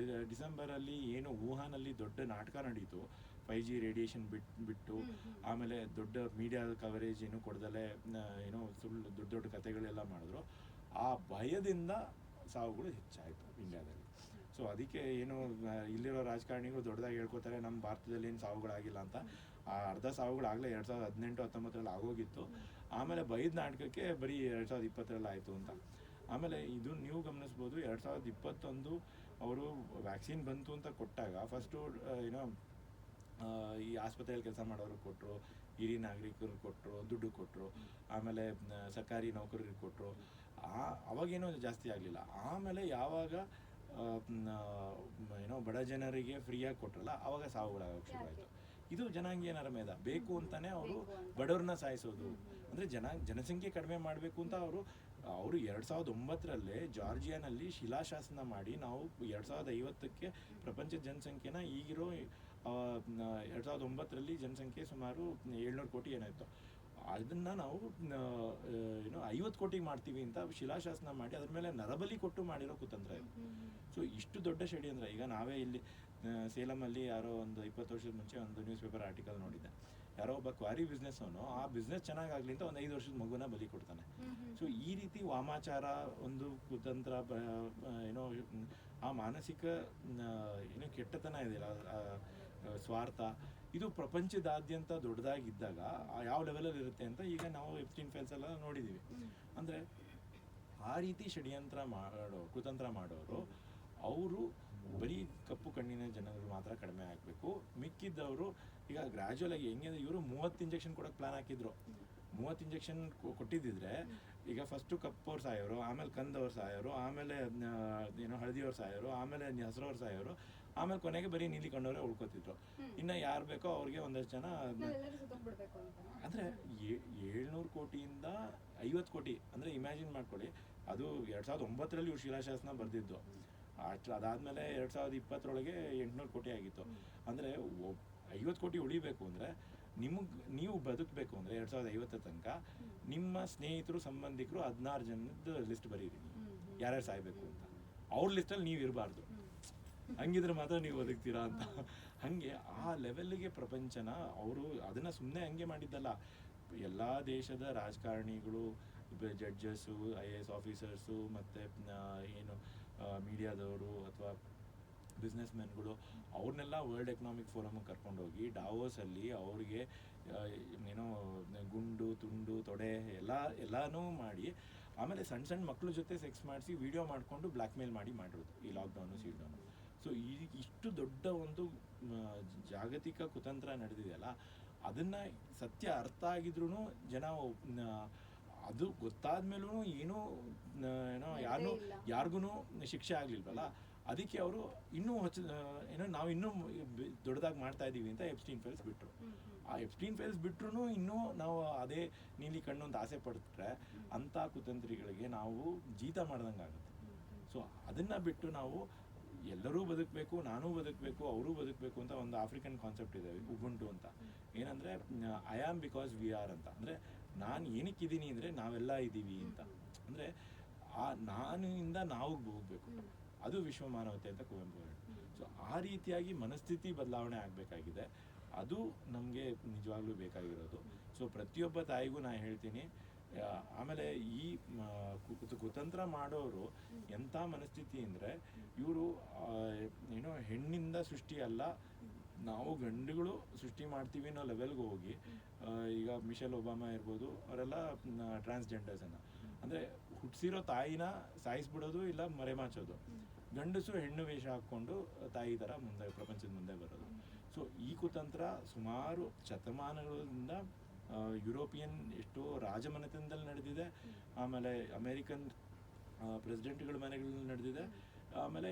ಡಿಸೆಂಬರಲ್ಲಿ ಏನು ವುಹಾನಲ್ಲಿ ದೊಡ್ಡ ನಾಟಕ ನಡೀತು, 5G ರೇಡಿಯೇಷನ್ ಬಿಟ್ಟು ಆಮೇಲೆ ದೊಡ್ಡ ಮೀಡಿಯಾ ಕವರೇಜ್ ಏನು ಕೊಡ್ದಲೇ ಏನೋ ಸುಳ್ಳು ದೊಡ್ಡ ಕಥೆಗಳೆಲ್ಲ ಮಾಡಿದ್ರು. ಆ ಭಯದಿಂದ ಸಾವುಗಳು ಹೆಚ್ಚಾಯಿತು ಇಂಡಿಯಾದಲ್ಲಿ. ಸೊ ಅದಕ್ಕೆ ಏನು ಇಲ್ಲಿರೋ ರಾಜಕಾರಣಿಗಳು ದೊಡ್ಡದಾಗಿ ಹೇಳ್ಕೊತಾರೆ ನಮ್ಮ ಭಾರತದಲ್ಲಿ ಏನು ಸಾವುಗಳಾಗಿಲ್ಲ ಅಂತ. ಆ ಅರ್ಧ ಸಾವುಗಳಾಗಲೇ 2018-19 ಆಗೋಗಿತ್ತು. ಆಮೇಲೆ ಬೈದ್ ನಾಟಕಕ್ಕೆ ಬರೀ 2020 ಆಯಿತು ಅಂತ. ಆಮೇಲೆ ಇದು ನೀವು ಗಮನಿಸ್ಬೋದು, 2021 ಅವರು ವ್ಯಾಕ್ಸಿನ್ ಬಂತು ಅಂತ ಕೊಟ್ಟಾಗ ಫಸ್ಟು ಏನೋ ಈ ಆಸ್ಪತ್ರೆಯಲ್ಲಿ ಕೆಲಸ ಮಾಡೋರು ಕೊಟ್ಟರು, ಹಿರಿಯ ನಾಗರಿಕರು ಕೊಟ್ಟರು, ದುಡ್ಡು ಕೊಟ್ಟರು, ಆಮೇಲೆ ಸರ್ಕಾರಿ ನೌಕರರಿಗೆ ಕೊಟ್ಟರು. ಅವಾಗೇನೋ ಜಾಸ್ತಿ ಆಗಲಿಲ್ಲ. ಆಮೇಲೆ ಯಾವಾಗ ಏನೋ ಬಡ ಜನರಿಗೆ ಫ್ರೀಯಾಗಿ ಕೊಟ್ರಲ್ಲ, ಆವಾಗ ಸಾವುಗಳಾಗೋಕ್ಕೆ ಶುರುವಾಯಿತು. ಇದು ಜನಾಂಗೀಯ ನರಮೇಧ. ಬೇಕು ಅಂತಾನೆ ಅವರು ಬಡವ್ರನ್ನ ಸಾಯಿಸೋದು. ಅಂದರೆ ಜನಸಂಖ್ಯೆ ಕಡಿಮೆ ಮಾಡಬೇಕು ಅಂತ ಅವರು 2009 ಜಾರ್ಜಿಯಾನಲ್ಲಿ ಶಿಲಾಶಾಸನ ಮಾಡಿ ನಾವು 2050ಕ್ಕೆ ಪ್ರಪಂಚದ ಜನಸಂಖ್ಯೆನ ಈಗಿರೋ 2009 ಜನಸಂಖ್ಯೆ ಸುಮಾರು 700 ಕೋಟಿ ಏನಾಯಿತು, ಅದನ್ನು ನಾವು ಏನೋ 50 ಕೋಟಿಗೆ ಮಾಡ್ತೀವಿ ಅಂತ ಶಿಲಾಶಾಸನ ಮಾಡಿ ಅದ್ರ ಮೇಲೆ ನರಬಲಿ ಕೊಟ್ಟು ಮಾಡಿರೋ ಕುತಂತ್ರ ಇದು. ಸೊ ಇಷ್ಟು ದೊಡ್ಡ ಷಡ್ಯಂತ್ರ. ಈಗ ನಾವೇ ಇಲ್ಲಿ ಸೇಲಮಲ್ಲಿ ಯಾರೋ ಒಂದು 20 ವರ್ಷದ ಮುಂಚೆ ಒಂದು ನ್ಯೂಸ್ ಪೇಪರ್ ಆರ್ಟಿಕಲ್ ನೋಡಿದ್ದೆ. ಯಾರೋ ಒಬ್ಬ ಕ್ವಾರಿ ಬಿಸ್ನೆಸ್ ಅವನು ಆ ಬಿಸ್ನೆಸ್ ಚೆನ್ನಾಗಾಗಲಿ ಅಂತ ಒಂದು 5 ವರ್ಷದ ಮಗುನ ಬಲಿ ಕೊಡ್ತಾನೆ. ಸೊ ಈ ರೀತಿ ವಾಮಾಚಾರ, ಒಂದು ಕುತಂತ್ರ, ಏನೋ ಆ ಮಾನಸಿಕ ಏನೋ ಕೆಟ್ಟತನ ಇದೆಯಲ್ಲ, ಸ್ವಾರ್ಥ, ಇದು ಪ್ರಪಂಚದಾದ್ಯಂತ ದೊಡ್ಡದಾಗಿದ್ದಾಗ ಯಾವ ಲೆವೆಲಲ್ಲಿ ಇರುತ್ತೆ ಅಂತ ಈಗ ನಾವು ಎಪ್ಸ್ಟೀನ್ ಫೈಲ್ಸ್ ಎಲ್ಲ ನೋಡಿದ್ದೀವಿ. ಅಂದರೆ ಆ ರೀತಿ ಷಡ್ಯಂತ್ರ ಕುತಂತ್ರ ಮಾಡೋರು ಅವರು ಬರೀ ಕಪ್ಪು ಕಣ್ಣಿನ ಜನರು ಮಾತ್ರ ಕಡಿಮೆ ಆಗಬೇಕು. ಮಿಕ್ಕಿದ್ದವರು ಈಗ ಗ್ರ್ಯಾಜುವಲ್ ಆಗಿ ಹೆಂಗೆ ಇವರು 30 ಇಂಜೆಕ್ಷನ್ ಕೊಡೋಕೆ ಪ್ಲಾನ್ ಹಾಕಿದ್ರು. 30 ಇಂಜೆಕ್ಷನ್ ಕೊಟ್ಟಿದ್ದಿದ್ರೆ ಈಗ ಫಸ್ಟು ಕಪ್ಪವ್ರು ಸಾಯೋರು, ಆಮೇಲೆ ಕಂದವ್ರು ಸಾಯೋರು, ಆಮೇಲೆ ಏನೋ ಹಳದಿಯವ್ರು ಸಾಯೋರು, ಆಮೇಲೆ ಹಸಿರವ್ರು ಸಾಯೋರು, ಆಮೇಲೆ ಕೊನೆಗೆ ಬರೀ ನೀಲಿ ಕಣ್ಣವರೇ ಉಳ್ಕೊತಿದ್ರು. ಇನ್ನು ಯಾರು ಬೇಕೋ ಅವ್ರಿಗೆ ಒಂದಷ್ಟು ಜನ. ಅಂದರೆ 700 ಕೋಟಿಯಿಂದ 50 ಕೋಟಿ ಅಂದರೆ ಇಮ್ಯಾಜಿನ್ ಮಾಡ್ಕೊಳ್ಳಿ. ಅದು 2009 ಇವ್ರು ಶಿಲಾಶಾಸನ ಬರೆದಿದ್ದು. ಅದಾದಮೇಲೆ 2020 800 ಕೋಟಿ ಆಗಿತ್ತು. ಅಂದರೆ 50 ಕೋಟಿ ಉಳಿಬೇಕು ಅಂದರೆ ನೀವು ಬದುಕಬೇಕು ಅಂದರೆ 2050 ತನಕ ನಿಮ್ಮ ಸ್ನೇಹಿತರು, ಸಂಬಂಧಿಕರು 16 ಜನದ ಲಿಸ್ಟ್ ಬರೀರಿ, ಯಾರ್ಯಾರು ಸಾಯ್ಬೇಕು ಅಂತ. ಅವ್ರ ಲಿಸ್ಟಲ್ಲಿ ನೀವು ಇರಬಾರ್ದು, ಹಂಗಿದ್ರೆ ಮಾತ್ರ ನೀವು ಬದುಕ್ತೀರಾ ಅಂತ. ಹಾಗೆ ಆ ಲೆವೆಲ್ಗೆ ಪ್ರಪಂಚನ ಅವರು ಅದನ್ನು ಸುಮ್ಮನೆ ಹಂಗೆ ಮಾಡಿದ್ದಲ್ಲ. ಎಲ್ಲ ದೇಶದ ರಾಜಕಾರಣಿಗಳು, ಜಡ್ಜಸ್ಸು, IAS ಆಫೀಸರ್ಸು, ಮತ್ತು ಏನು ಮೀಡಿಯಾದವರು ಅಥವಾ ಬಿಸ್ನೆಸ್ ಮೆನ್ಗಳು, ಅವ್ರನ್ನೆಲ್ಲ ವರ್ಲ್ಡ್ ಎಕನಾಮಿಕ್ ಫೋರಮ್ಗೆ ಕರ್ಕೊಂಡೋಗಿ ಡಾವೋಸಲ್ಲಿ ಅವ್ರಿಗೆ ಏನೋ ಗುಂಡು ತುಂಡು ತೊಡೆ ಎಲ್ಲನೂ ಮಾಡಿ, ಆಮೇಲೆ ಸಣ್ಣ ಮಕ್ಕಳ ಜೊತೆ ಸೆಕ್ಸ್ ಮಾಡಿಸಿ ವಿಡಿಯೋ ಮಾಡಿಕೊಂಡು ಬ್ಲ್ಯಾಕ್ ಮೇಲ್ ಮಾಡಿರೋದು ಈ ಲಾಕ್ಡೌನು ಸೀಲ್ಡೌನು. ಸೊ ಇಷ್ಟು ದೊಡ್ಡ ಒಂದು ಜಾಗತಿಕ ಕುತಂತ್ರ ನಡೆದಿದೆಯಲ್ಲ, ಅದನ್ನು ಸತ್ಯ ಅರ್ಥ ಆಗಿದ್ರೂ ಜನ ಅದು ಗೊತ್ತಾದ ಮೇಲೂ ಏನೋ ಯಾರಿಗೂ ಶಿಕ್ಷೆ ಆಗಲಿಲ್ವಲ್ಲ, ಅದಕ್ಕೆ ಅವರು ಇನ್ನೂ ನಾವು ಇನ್ನೂ ದೊಡ್ಡದಾಗಿ ಮಾಡ್ತಾ ಇದ್ದೀವಿ ಅಂತ ಎಪ್ಸ್ಟೀನ್ ಫೈಲ್ಸ್ ಬಿಟ್ಟರು. ಆ ಎಪ್ಸ್ಟೀನ್ ಫೈಲ್ಸ್ ಬಿಟ್ಟರು ಇನ್ನೂ ನಾವು ಅದೇ ನೀಲಿ ಕಣ್ಣು ಅಂತ ಆಸೆ ಪಡ್ತಾರೆ. ಅಂಥ ಕುತಂತ್ರಿಗಳಿಗೆ ನಾವು ಜೀತ ಮಾಡ್ದಂಗೆ ಆಗುತ್ತೆ. ಸೊ ಅದನ್ನು ಬಿಟ್ಟು ನಾವು ಎಲ್ಲರೂ ಬದುಕಬೇಕು, ನಾನೂ ಬದುಕಬೇಕು, ಅವರೂ ಬದುಕಬೇಕು ಅಂತ ಒಂದು ಆಫ್ರಿಕನ್ ಕಾನ್ಸೆಪ್ಟ್ ಇದೆ, ಉಬುಂಟು ಅಂತ. ಏನಂದರೆ I am because we are ಅಂತ. ಅಂದರೆ ನಾನು ಏನಕ್ಕಿದ್ದೀನಿ ಅಂದರೆ ನಾವೆಲ್ಲ ಇದ್ದೀವಿ ಅಂತ. ಅಂದರೆ ಆ ನಾನಿಂದ ನಾವು ಹೋಗಬೇಕು, ಅದು ವಿಶ್ವ ಮಾನವತೆ ಅಂತ ಕುವೆಂಪು ಹೇಳಿ. ಸೊ ಆ ರೀತಿಯಾಗಿ ಮನಸ್ಥಿತಿ ಬದಲಾವಣೆ ಆಗಬೇಕಾಗಿದೆ. ಅದು ನಮಗೆ ನಿಜವಾಗ್ಲೂ ಬೇಕಾಗಿರೋದು. ಸೊ ಪ್ರತಿಯೊಬ್ಬ ತಾಯಿಗೂ ನಾನು ಹೇಳ್ತೀನಿ. ಆಮೇಲೆ ಈ ಕುತಂತ್ರ ಮಾಡೋರು ಎಂಥ ಮನಸ್ಥಿತಿ ಅಂದರೆ, ಇವರು ಏನೋ ಹೆಣ್ಣಿಂದ ಸೃಷ್ಟಿ ಅಲ್ಲ, ನಾವು ಗಂಡುಗಳು ಸೃಷ್ಟಿ ಮಾಡ್ತೀವಿ ಅನ್ನೋ ಲೆವೆಲ್ಗೆ ಹೋಗಿ, ಈಗ ಮಿಶೆಲ್ ಒಬಾಮಾ ಇರ್ಬೋದು, ಅವರೆಲ್ಲ ಟ್ರಾನ್ಸ್ಜೆಂಡರ್ಸನ್ನು, ಅಂದರೆ ಹುಟ್ಟಿಸಿರೋ ತಾಯಿನ ಸಾಯಿಸ್ಬಿಡೋದು ಇಲ್ಲ ಮರೆಮಾಚೋದು, ಗಂಡಸು ಹೆಣ್ಣು ವೇಷ ಹಾಕ್ಕೊಂಡು ತಾಯಿ ಥರ ಮುಂದೆ ಪ್ರಪಂಚದ ಮುಂದೆ ಬರೋದು. ಸೊ ಈ ಕುತಂತ್ರ ಸುಮಾರು ಶತಮಾನಗಳಿಂದ ಯುರೋಪಿಯನ್ ಎಷ್ಟೋ ರಾಜಮನೆತನದಲ್ಲಿ ನಡೆದಿದೆ, ಆಮೇಲೆ ಅಮೇರಿಕನ್ ಪ್ರೆಸಿಡೆಂಟ್ಗಳ ಮನೆಗಳಲ್ಲಿ ನಡೆದಿದೆ, ಆಮೇಲೆ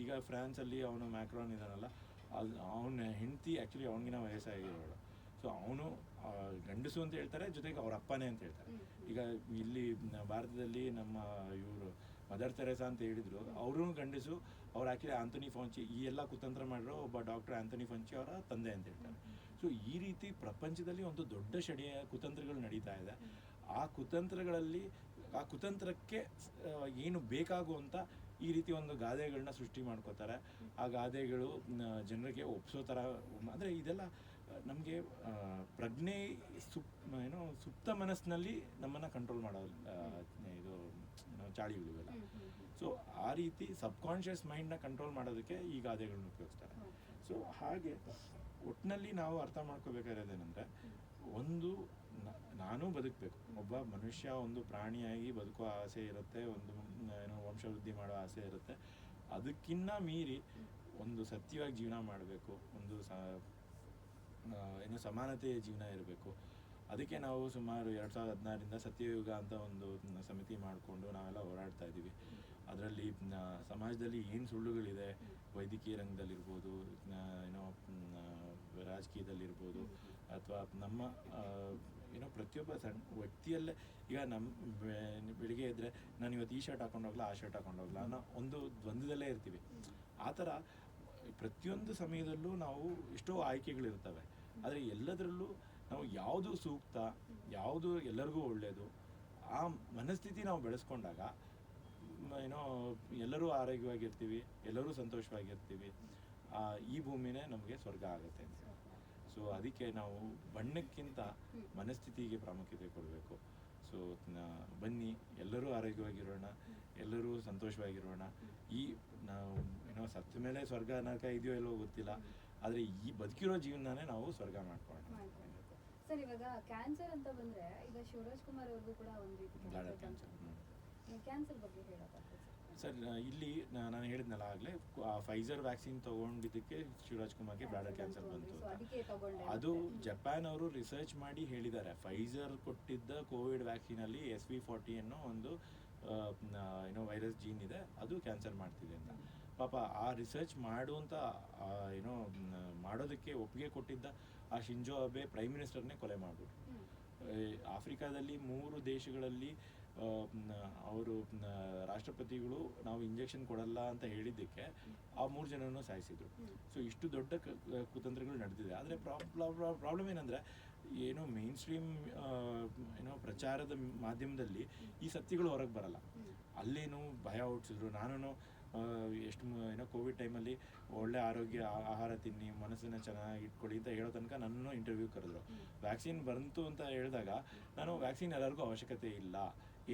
ಈಗ ಫ್ರಾನ್ಸಲ್ಲಿ ಅವನು ಮ್ಯಾಕ್ರಾನ್ ಇದ್ದಾನಲ್ಲ, ಅವನ ಹೆಂಡತಿ ಆ್ಯಕ್ಚುಲಿ ಅವನಿಗಿನ ವಯಸ್ಸಾಗಿರೋಳು. ಸೊ ಅವನು ಗಂಡಸು ಅಂತ ಹೇಳ್ತಾರೆ, ಜೊತೆಗೆ ಅವ್ರ ಅಪ್ಪನೇ ಅಂತ ಹೇಳ್ತಾರೆ. ಈಗ ಇಲ್ಲಿ ಭಾರತದಲ್ಲಿ ನಮ್ಮ ಇವರು ಮದರ್ ತೆರೇಸಾ ಅಂತ ಹೇಳಿದರು, ಅವರು ಗಂಡಸು. ಅವ್ರು ಆ್ಯಕ್ಚುಲಿ ಆಂಥೋನಿ ಫೌಚಿ, ಈ ಎಲ್ಲ ಕುತಂತ್ರ ಮಾಡಿರೋ ಒಬ್ಬ ಡಾಕ್ಟರ್ ಆಂಥೋನಿ ಫೌಚಿ ಅವರ ತಂದೆ ಅಂತ ಹೇಳ್ತಾರೆ. ಸೊ ಈ ರೀತಿ ಪ್ರಪಂಚದಲ್ಲಿ ಒಂದು ದೊಡ್ಡ ಕುತಂತ್ರಗಳು ನಡೀತಾ ಇದೆ. ಆ ಕುತಂತ್ರಕ್ಕೆ ಏನು ಬೇಕಾಗುವಂಥ ಈ ರೀತಿ ಒಂದು ಗಾದೆಗಳನ್ನ ಸೃಷ್ಟಿ ಮಾಡ್ಕೋತಾರೆ. ಆ ಗಾದೆಗಳು ಜನರಿಗೆ ಒಪ್ಸೋ ಥರ, ಅಂದರೆ ಇದೆಲ್ಲ ನಮಗೆ ಪ್ರಜ್ಞೆ ಸುಪ್ತ ಮನಸ್ಸಿನಲ್ಲಿ ನಮ್ಮನ್ನು ಕಂಟ್ರೋಲ್ ಮಾಡೋ ಇದು ಚಾಳಿಗಳಿವೆಲ್ಲ. ಸೊ ಆ ರೀತಿ ಸಬ್ಕಾನ್ಷಿಯಸ್ ಮೈಂಡ್ನ ಕಂಟ್ರೋಲ್ ಮಾಡೋದಕ್ಕೆ ಈ ಗಾದೆಗಳನ್ನ ಉಪಯೋಗಿಸ್ತಾರೆ. ಸೊ ಹಾಗೆ ಒಟ್ಟಿನಲ್ಲಿ ನಾವು ಅರ್ಥ ಮಾಡ್ಕೋಬೇಕಾಗಿರೋದೇನೆಂದರೆ, ಒಂದು ನಾನು ಬದುಕಬೇಕು, ಒಬ್ಬ ಮನುಷ್ಯ ಒಂದು ಪ್ರಾಣಿಯಾಗಿ ಬದುಕುವ ಆಸೆ ಇರುತ್ತೆ, ಒಂದು ವಂಶವೃದ್ಧಿ ಮಾಡೋ ಆಸೆ ಇರುತ್ತೆ. ಅದಕ್ಕಿಂತ ಮೀರಿ ಒಂದು ಸತ್ಯವಾಗಿ ಜೀವನ ಮಾಡಬೇಕು, ಒಂದು ಸಮಾನತೆಯ ಜೀವನ ಇರಬೇಕು. ಅದಕ್ಕೆ ನಾವು ಸುಮಾರು 2016ರಿಂದ ಸತ್ಯಯುಗ ಅಂತ ಒಂದು ಸಮಿತಿ ಮಾಡಿಕೊಂಡು ನಾವೆಲ್ಲ ಹೋರಾಡ್ತಾ ಇದ್ದೀವಿ. ಅದರಲ್ಲಿ ಸಮಾಜದಲ್ಲಿ ಏನು ಸುಳ್ಳುಗಳಿದೆ, ವೈದ್ಯಕೀಯ ರಂಗದಲ್ಲಿರ್ಬೋದು, ರಾಜಕೀಯದಲ್ಲಿರ್ಬೋದು, ಅಥವಾ ನಮ್ಮ ಪ್ರತಿಯೊಬ್ಬ ಸಣ್ಣ ವ್ಯಕ್ತಿಯಲ್ಲೇ, ಈಗ ಬೆಳಿಗ್ಗೆ ಇದ್ದರೆ ನಾನು ಇವತ್ತು ಈ ಶರ್ಟ್ ಹಾಕೊಂಡೋಗ್ಲಾ ಆ ಶರ್ಟ್ ಹಾಕೊಂಡೋಗ್ಲಾ ಅನ್ನೋ ಒಂದು ದ್ವಂದ್ವದಲ್ಲೇ ಇರ್ತೀವಿ. ಆ ಥರ ಪ್ರತಿಯೊಂದು ಸಮಯದಲ್ಲೂ ನಾವು ಎಷ್ಟೋ ಆಯ್ಕೆಗಳಿರ್ತವೆ. ಆದರೆ ಎಲ್ಲದರಲ್ಲೂ ನಾವು ಯಾವುದು ಸೂಕ್ತ, ಯಾವುದು ಎಲ್ಲರಿಗೂ ಒಳ್ಳೆಯದು, ಆ ಮನಸ್ಥಿತಿ ನಾವು ಬೆಳೆಸ್ಕೊಂಡಾಗ ಎಲ್ಲರೂ ಆರೋಗ್ಯವಾಗಿರ್ತೀವಿ, ಎಲ್ಲರೂ ಸಂತೋಷವಾಗಿರ್ತೀವಿ. ಈ ಭೂಮಿನೇ ನಮಗೆ ಸ್ವರ್ಗ ಆಗುತ್ತೆ ಅಂತ. ಸೊ ಅದಕ್ಕೆ ನಾವು ಬಣ್ಣಕ್ಕಿಂತ ಮನಸ್ಥಿತಿಗೆ ಪ್ರಾಮುಖ್ಯತೆ ಕೊಡಬೇಕು. ಸೊ ಬನ್ನಿ, ಎಲ್ಲರೂ ಆರೋಗ್ಯವಾಗಿರೋಣ, ಎಲ್ಲರೂ ಸಂತೋಷವಾಗಿರೋಣ. ಈ ನಾವು ಸತ್ತ ಮೇಲೆ ಸ್ವರ್ಗ ನರಕ ಇದೆಯೋ ಎಲ್ಲೋ ಗೊತ್ತಿಲ್ಲ, ಆದರೆ ಈ ಬದುಕಿರೋ ಜೀವನನೇ ನಾವು ಸ್ವರ್ಗ ಮಾಡ್ಕೊಳ್ಳೋಣ. ಸರ್, ಇವಾಗ ಕ್ಯಾನ್ಸರ್ ಅಂತ ಬಂದ್ರೆ, ಈಗ ಶಿವರಾಜ್ ಕುಮಾರ್ ಅವ್ರಿಗೂ ಕೂಡ ಒಂದು ರೀತಿ ಕ್ಯಾನ್ಸರ್ ಬಗ್ಗೆ ಹೇಳೋದಾದ್ರೆ ಸರ್, ಇಲ್ಲಿ ನಾನು ಹೇಳಿದ್ನಲ್ಲ ಆಗಲೇ, ಫೈಸರ್ ವ್ಯಾಕ್ಸಿನ್ ತಗೊಂಡಿದ್ದಕ್ಕೆ ಶಿವರಾಜ್ ಕುಮಾರ್ಗೆ ಬ್ಲಾಡರ್ ಕ್ಯಾನ್ಸರ್ ಬಂತು. ಅದು ಜಪಾನ್ ಅವರು ರಿಸರ್ಚ್ ಮಾಡಿ ಹೇಳಿದ್ದಾರೆ, ಫೈಸರ್ ಕೊಟ್ಟಿದ್ದ ಕೋವಿಡ್ ವ್ಯಾಕ್ಸಿನಲ್ಲಿ SV40 ಅನ್ನೋ ಒಂದು ವೈರಸ್ ಜೀನ್ ಇದೆ, ಅದು ಕ್ಯಾನ್ಸರ್ ಮಾಡ್ತಿದೆ ಅಂತ. ಪಾಪ ಆ ರಿಸರ್ಚ್ ಮಾಡುವಂಥ ಮಾಡೋದಕ್ಕೆ ಒಪ್ಪಿಗೆ ಕೊಟ್ಟಿದ್ದ ಆ ಶಿಂಜೋ ಅಬೆ ಪ್ರೈಮ್ ಮಿನಿಸ್ಟರ್ನೇ ಕೊಲೆ ಮಾಡಿಬಿಟ್ರು. ಆಫ್ರಿಕಾದಲ್ಲಿ 3 ದೇಶಗಳಲ್ಲಿ ಅವರು ರಾಷ್ಟ್ರಪತಿಗಳು ನಾವು ಇಂಜೆಕ್ಷನ್ ಕೊಡಲ್ಲ ಅಂತ ಹೇಳಿದ್ದಕ್ಕೆ ಆ 3 ಜನರನ್ನು ಸಾಯಿಸಿದ್ರು. ಸೊ ಇಷ್ಟು ದೊಡ್ಡ ಕುತಂತ್ರಗಳು ನಡೆದಿದೆ. ಆದರೆ ಪ್ರಾಬ್ಲಮ್ ಏನಂದರೆ, ಮೇನ್ ಸ್ಟ್ರೀಮ್ ಪ್ರಚಾರದ ಮಾಧ್ಯಮದಲ್ಲಿ ಈ ಸತ್ಯಗಳು ಹೊರಗೆ ಬರಲ್ಲ. ಅಲ್ಲೇನು ಭಯ ಹುಟ್ಟಿಸಿದ್ರು. ನಾನು ಎಷ್ಟು ಕೋವಿಡ್ ಟೈಮಲ್ಲಿ ಒಳ್ಳೆ ಆರೋಗ್ಯ ಆಹಾರ ತಿನ್ನಿ, ಮನಸ್ಸನ್ನು ಚೆನ್ನಾಗಿ ಇಟ್ಕೊಳ್ಳಿ ಅಂತ ಹೇಳೋ ತನಕ ನನ್ನನ್ನು ಇಂಟರ್ವ್ಯೂ ಕರೆದ್ರು. ವ್ಯಾಕ್ಸಿನ್ ಬಂತು ಅಂತ ಹೇಳಿದಾಗ ನಾನು ವ್ಯಾಕ್ಸಿನ್ ಎಲ್ಲರಿಗೂ ಅವಶ್ಯಕತೆ ಇಲ್ಲ,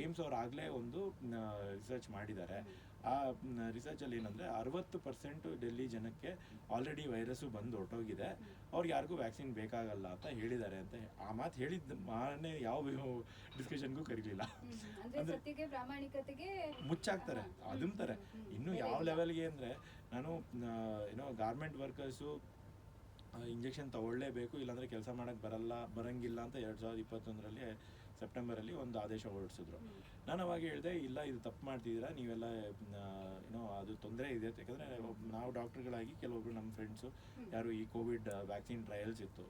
ಏಮ್ಸ್ ಅವ್ರು ಆಗಲೇ ಒಂದು ರಿಸರ್ಚ್ ಮಾಡಿದ್ದಾರೆ. ಆ ರಿಸರ್ಚಲ್ಲಿ ಏನಂದರೆ 60% ಡೆಲ್ಲಿ ಜನಕ್ಕೆ ಆಲ್ರೆಡಿ ವೈರಸ್ಸು ಬಂದು ಹೊರಟೋಗಿದೆ, ಅವ್ರಿಗೆ ಯಾರಿಗೂ ವ್ಯಾಕ್ಸಿನ್ ಬೇಕಾಗಲ್ಲ ಅಂತ ಹೇಳಿದ್ದಾರೆ ಅಂತ. ಆ ಮಾತು ಹೇಳಿದ ಮಾರನೇ ಯಾವ ಡಿಸ್ಕಷನ್ಗೂ ಕರೀಲಿಲ್ಲ. ಪ್ರಾಮಾಣಿಕತೆಗೆ ಮುಚ್ಚಾಕ್ತಾರೆ, ಅದಂತಾರೆ. ಇನ್ನು ಯಾವ ಲೆವೆಲ್ಗೆ ಅಂದರೆ, ನಾನು ಗಾರ್ಮೆಂಟ್ ವರ್ಕರ್ಸು ಇಂಜೆಕ್ಷನ್ ತಗೊಳ್ಳೇಬೇಕು, ಇಲ್ಲಾಂದರೆ ಕೆಲಸ ಮಾಡೋಕ್ಕೆ ಬರಂಗಿಲ್ಲ ಅಂತ 2021ರಲ್ಲಿ ಸೆಪ್ಟೆಂಬರಲ್ಲಿ ಒಂದು ಆದೇಶ ಹೊರಡಿಸಿದ್ರು. ನಾನು ಅವಾಗ ಹೇಳಿದೆ, ಇಲ್ಲ ಇದು ತಪ್ಪು ಮಾಡ್ತಿದ್ದೀರಾ ನೀವೆಲ್ಲ, ಅದು ತೊಂದರೆ ಇದೆ. ಯಾಕಂದರೆ ನಾವು ಡಾಕ್ಟ್ರುಗಳಾಗಿ ಕೆಲವೊಬ್ರು ನಮ್ಮ ಫ್ರೆಂಡ್ಸು ಯಾರು ಈ ಕೋವಿಡ್ ವ್ಯಾಕ್ಸಿನ್ ಟ್ರಯಲ್ಸ್ ಇತ್ತು,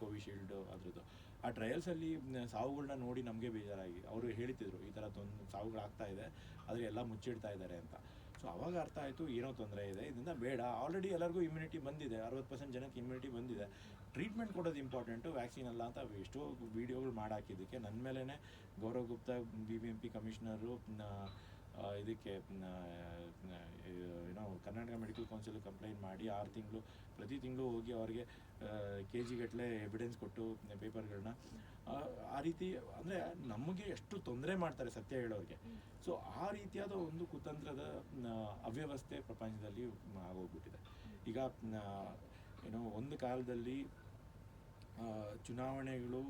ಕೋವಿಶೀಲ್ಡು ಅದ್ರದ್ದು, ಆ ಟ್ರಯಲ್ಸಲ್ಲಿ ಸಾವುಗಳನ್ನ ನೋಡಿ ನಮಗೆ ಬೇಜಾರಾಗಿ ಅವರು ಹೇಳ್ತಿದ್ರು, ಈ ಥರ ಸಾವುಗಳಾಗ್ತಾ ಇದೆ, ಆದರೆ ಎಲ್ಲ ಮುಚ್ಚಿಡ್ತಾ ಇದ್ದಾರೆ ಅಂತ. ಸೊ ಅವಾಗ ಅರ್ಥ ಆಯಿತು, ಏನೋ ತೊಂದರೆ ಇದೆ, ಇದರಿಂದ ಬೇಡ. ಆಲ್ರೆಡಿ ಎಲ್ಲರಿಗೂ ಇಮ್ಯುನಿಟಿ ಬಂದಿದೆ, 60% ಜನಕ್ಕೆ ಇಮ್ಯುನಿಟಿ ಬಂದಿದೆ, ಟ್ರೀಟ್ಮೆಂಟ್ ಕೊಡೋದು ಇಂಪಾರ್ಟೆಂಟು, ವ್ಯಾಕ್ಸಿನ್ ಅಲ್ಲ ಅಂತ ಎಷ್ಟೋ ವೀಡಿಯೋಗಳು ಮಾಡಾಕಿದ್ದಕ್ಕೆ ನನ್ನ ಮೇಲೇ ಗೌರವ್ ಗುಪ್ತಾ BBMP ಕಮಿಷನರು ಇದಕ್ಕೆ ಕರ್ನಾಟಕ ಮೆಡಿಕಲ್ ಕೌನ್ಸಿಲ್ ಕಂಪ್ಲೇಂಟ್ ಮಾಡಿ 6 ತಿಂಗಳು ಪ್ರತಿ ತಿಂಗಳು ಹೋಗಿ ಅವ್ರಿಗೆ KG ಗಟ್ಟಲೆ ಎವಿಡೆನ್ಸ್ ಕೊಟ್ಟು ಪೇಪರ್ಗಳನ್ನ, ಆ ರೀತಿ ಅಂದರೆ ನಮಗೆ ಎಷ್ಟು ತೊಂದರೆ ಮಾಡ್ತಾರೆ ಸತ್ಯ ಹೇಳೋರಿಗೆ. ಸೊ ಆ ರೀತಿಯಾದ ಒಂದು ಕುತಂತ್ರದ ಅವ್ಯವಸ್ಥೆ ಪ್ರಪಂಚದಲ್ಲಿ ಆಗೋಗ್ಬಿಟ್ಟಿದೆ. ಈಗ ಒಂದು ಕಾಲದಲ್ಲಿ ಚುನಾವಣೆಗಳು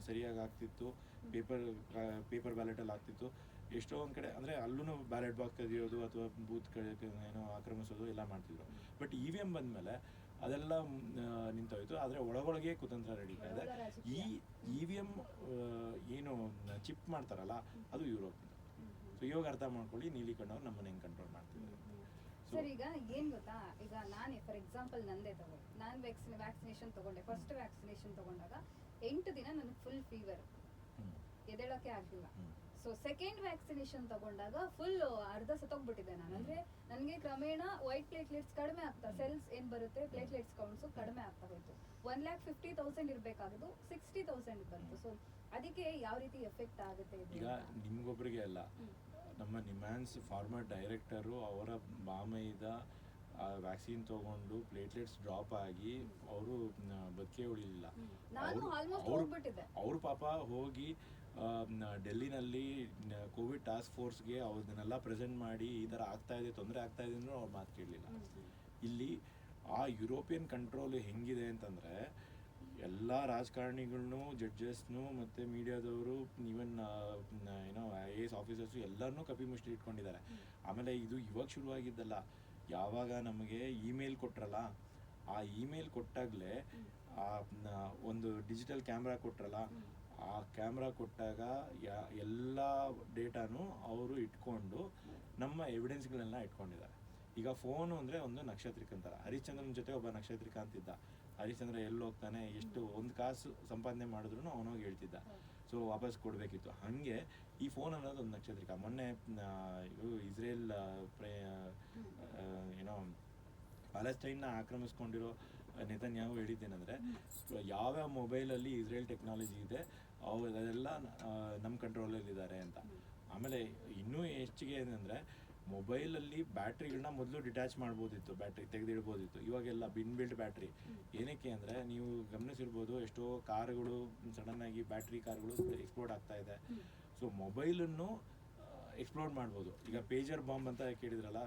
ಸರಿಯಾಗಿ ಆಗ್ತಿತ್ತು, ಪೇಪರ್ ಬ್ಯಾಲೆಟಲ್ಲಿ ಆಗ್ತಿತ್ತು. ಎಷ್ಟೋ ಒಂದು ಕಡೆ ಅಂದರೆ ಅಲ್ಲೂ ಬ್ಯಾಲೆಟ್ ಬಾಕ್ಸ್ ತೆಗೆಯೋದು ಅಥವಾ ಬೂತ್ ಆಕ್ರಮಿಸೋದು ಎಲ್ಲ ಮಾಡ್ತಿದ್ರು. ಬಟ್ EVM ಬಂದಮೇಲೆ ಅದೆಲ್ಲ ನಿಂತೋಯ್ತು. ಆದರೆ ಒಳಗೊಳಗೆ ಕುತಂತ್ರ ನಡೀತಾ ಇದೆ. ಈ EVM ಏನು ಚಿಪ್ ಮಾಡ್ತಾರಲ್ಲ, ಅದು ಯುರೋಪ್. ಸೊ ಇವಾಗ ಅರ್ಥ ಮಾಡ್ಕೊಳ್ಳಿ, ನೀಲಿ ಕಣ್ಣವ್ರು ನಮ್ಮನ್ನ ಹೆಂಗೆ ಕಂಟ್ರೋಲ್ ಮಾಡ್ತಿದ್ದಾರೆ. ಸರ್, ಈಗ ಏನ್ ಗೊತ್ತಾ, ಈಗ ನಾನೇ ಫಾರ್ ಎಕ್ಸಾಂಪಲ್ ನಂದೇ ತಗೊಂಡೆ, ನಾನು ವ್ಯಾಕ್ಸಿನೇಷನ್ ತಗೊಂಡೆ. ಫಸ್ಟ್ ವ್ಯಾಕ್ಸಿನೇಷನ್ ತಗೊಂಡಾಗ 8 ದಿನ ನನಗೆ ಫುಲ್ ಫೀವರ್, ಎದ್ದೇಳಕ್ಕೆ ಆಗಿಲ್ಲ. ಸೊ ಸೆಕೆಂಡ್ ವ್ಯಾಕ್ಸಿನೇಷನ್ ತಗೊಂಡಾಗ ಫುಲ್ ಅರ್ಧ ಸತ್ತೋಗ್ಬಿಟ್ಟಿದೆ ನಾನು. ಅಂದ್ರೆ ನನಗೆ ಕ್ರಮೇಣ ವೈಟ್ ಪ್ಲೇಟ್ಲೆಟ್ಸ್ ಕಡಿಮೆ ಆಗ್ತಾ, ಸೆಲ್ಸ್ ಏನ್ ಬರುತ್ತೆ ಪ್ಲೇಟ್ಲೆಟ್ಸ್ ಕೌಂಟ್ಸ್ ಕಡಿಮೆ ಆಗ್ತಾ ಹೋಯ್ತು. 1,50,000 ಇರ್ಬೇಕಾಗಿದ್ದು 60,000 ಬಂತು. ಸೊ ಅದಕ್ಕೆ ಯಾವ ರೀತಿ ಎಫೆಕ್ಟ್ ಆಗುತ್ತೆ? ಈಗ ನಿಮ್ಗೊಬ್ರಿಗೆ ಅಲ್ಲ, ನಮ್ಮ ನಿಮ್ಯಾನ್ಸ್ ಫಾರ್ಮರ್ ಡೈರೆಕ್ಟರು ಅವರ ಬಾಮೈದ ವ್ಯಾಕ್ಸಿನ್ ತೊಗೊಂಡು ಪ್ಲೇಟ್ಲೆಟ್ಸ್ ಡ್ರಾಪ್ ಆಗಿ ಅವರು ಬದುಕೇ ಉಳಿಲಿಲ್ಲ. ನಾನು ಆಲ್ಮೋಸ್ಟ್ ಅವ್ರು ಹೋಗ್ಬಿಟ್ಟಿದ್ದೆ. ಅವ್ರ ಪಾಪ ಹೋಗಿ ಡೆಲ್ಲಿನಲ್ಲಿ ಕೋವಿಡ್ ಟಾಸ್ಕ್ ಫೋರ್ಸ್ಗೆ ಅದನ್ನೆಲ್ಲ ಪ್ರೆಸೆಂಟ್ ಮಾಡಿ ಈ ಥರ ಆಗ್ತಾ ಇದೆ, ತೊಂದರೆ ಆಗ್ತಾ ಇದೆ ಅಂದ್ರೂ ಅವ್ರು ಮಾತು ಕೇಳಲಿಲ್ಲ. ಇಲ್ಲಿ ಆ ಯುರೋಪಿಯನ್ ಕಂಟ್ರೋಲ್ ಹೆಂಗಿದೆ ಅಂತಂದರೆ ಎಲ್ಲ ರಾಜಕಾರಣಿಗಳ್ನು, ಜಡ್ಜಸ್ನು ಮತ್ತು ಮೀಡಿಯಾದವರು, ಈವನ್ ಏನೋ IAS ಆಫೀಸರ್ಸು ಎಲ್ಲರನ್ನೂ ಕಪಿ ಮುಷ್ಟಿ ಇಟ್ಕೊಂಡಿದ್ದಾರೆ. ಆಮೇಲೆ ಇದು ಇವಾಗ ಶುರುವಾಗಿದ್ದಲ್ಲ, ಯಾವಾಗ ನಮಗೆ ಇಮೇಲ್ ಕೊಟ್ರಲ್ಲ, ಆ ಇಮೇಲ್ ಕೊಟ್ಟಾಗಲೇ ಒಂದು ಡಿಜಿಟಲ್ ಕ್ಯಾಮ್ರಾ ಕೊಟ್ರಲ್ಲ, ಆ ಕ್ಯಾಮ್ರಾ ಕೊಟ್ಟಾಗ ಎಲ್ಲ ಡೇಟಾನು ಅವರು ಇಟ್ಕೊಂಡು ನಮ್ಮ ಎವಿಡೆನ್ಸ್ಗಳನ್ನೆಲ್ಲ ಇಟ್ಕೊಂಡಿದ್ದಾರೆ. ಈಗ ಫೋನು ಅಂದರೆ ಒಂದು ನಕ್ಷತ್ರಿಕ ಅಂತಾರೆ. ಹರಿಶ್ಚಂದ್ರನ ಜೊತೆ ಒಬ್ಬ ನಕ್ಷತ್ರಿಕ ಅಂತಿದ್ದ. ಹರಿಶ್ಚಂದ್ರ ಎಲ್ಲಿ ಹೋಗ್ತಾನೆ, ಎಷ್ಟು ಒಂದು ಕಾಸು ಸಂಪಾದನೆ ಮಾಡಿದ್ರು ಅವನೋಗಿ ಹೇಳ್ತಿದ್ದ, ಸೊ ವಾಪಸ್ ಕೊಡಬೇಕಿತ್ತು. ಹಾಗೆ ಈ ಫೋನ್ ಅನ್ನೋದು ಒಂದು ನಕ್ಷತ್ರಿಕ. ಮೊನ್ನೆ ಇಸ್ರೇಲ್ ಏನೋ ಪ್ಯಾಲೆಸ್ಟೈನ್ನ ಆಕ್ರಮಿಸ್ಕೊಂಡಿರೋ ನೆತನ್ಯಾಹು ಹೇಳಿದ್ದೇನೆಂದರೆ, ಯಾವ್ಯಾವ ಮೊಬೈಲಲ್ಲಿ ಇಸ್ರೇಲ್ ಟೆಕ್ನಾಲಜಿ ಇದೆ ಅದೆಲ್ಲ ನಮ್ಮ ಕಂಟ್ರೋಲಲ್ಲಿದ್ದಾರೆ ಅಂತ. ಆಮೇಲೆ ಇನ್ನೂ ಹೆಚ್ಚಿಗೆ ಏನಂದರೆ, ಮೊಬೈಲಲ್ಲಿ ಬ್ಯಾಟ್ರಿಗಳನ್ನ ಮೊದಲು ಡಿಟ್ಯಾಚ್ ಮಾಡ್ಬೋದಿತ್ತು, ಬ್ಯಾಟ್ರಿ ತೆಗೆದಿಡ್ಬೋದಿತ್ತು. ಇವಾಗೆಲ್ಲ ಇನ್ಬಿಲ್ಟ್ ಬ್ಯಾಟ್ರಿ. ಏನಕ್ಕೆ ಅಂದರೆ, ನೀವು ಗಮನಿಸಿರ್ಬೋದು, ಎಷ್ಟೋ ಕಾರುಗಳು ಸಡನ್ನಾಗಿ ಬ್ಯಾಟ್ರಿ ಕಾರುಗಳು ಎಕ್ಸ್ಪ್ಲೋಡ್ ಆಗ್ತಾ ಇದೆ. ಸೊ ಮೊಬೈಲನ್ನು ಎಕ್ಸ್ಪ್ಲೋರ್ ಮಾಡ್ಬೋದು. ಈಗ ಪೇಜರ್ ಬಾಂಬ್ ಅಂತ ಕೇಳಿದ್ರಲ್ಲ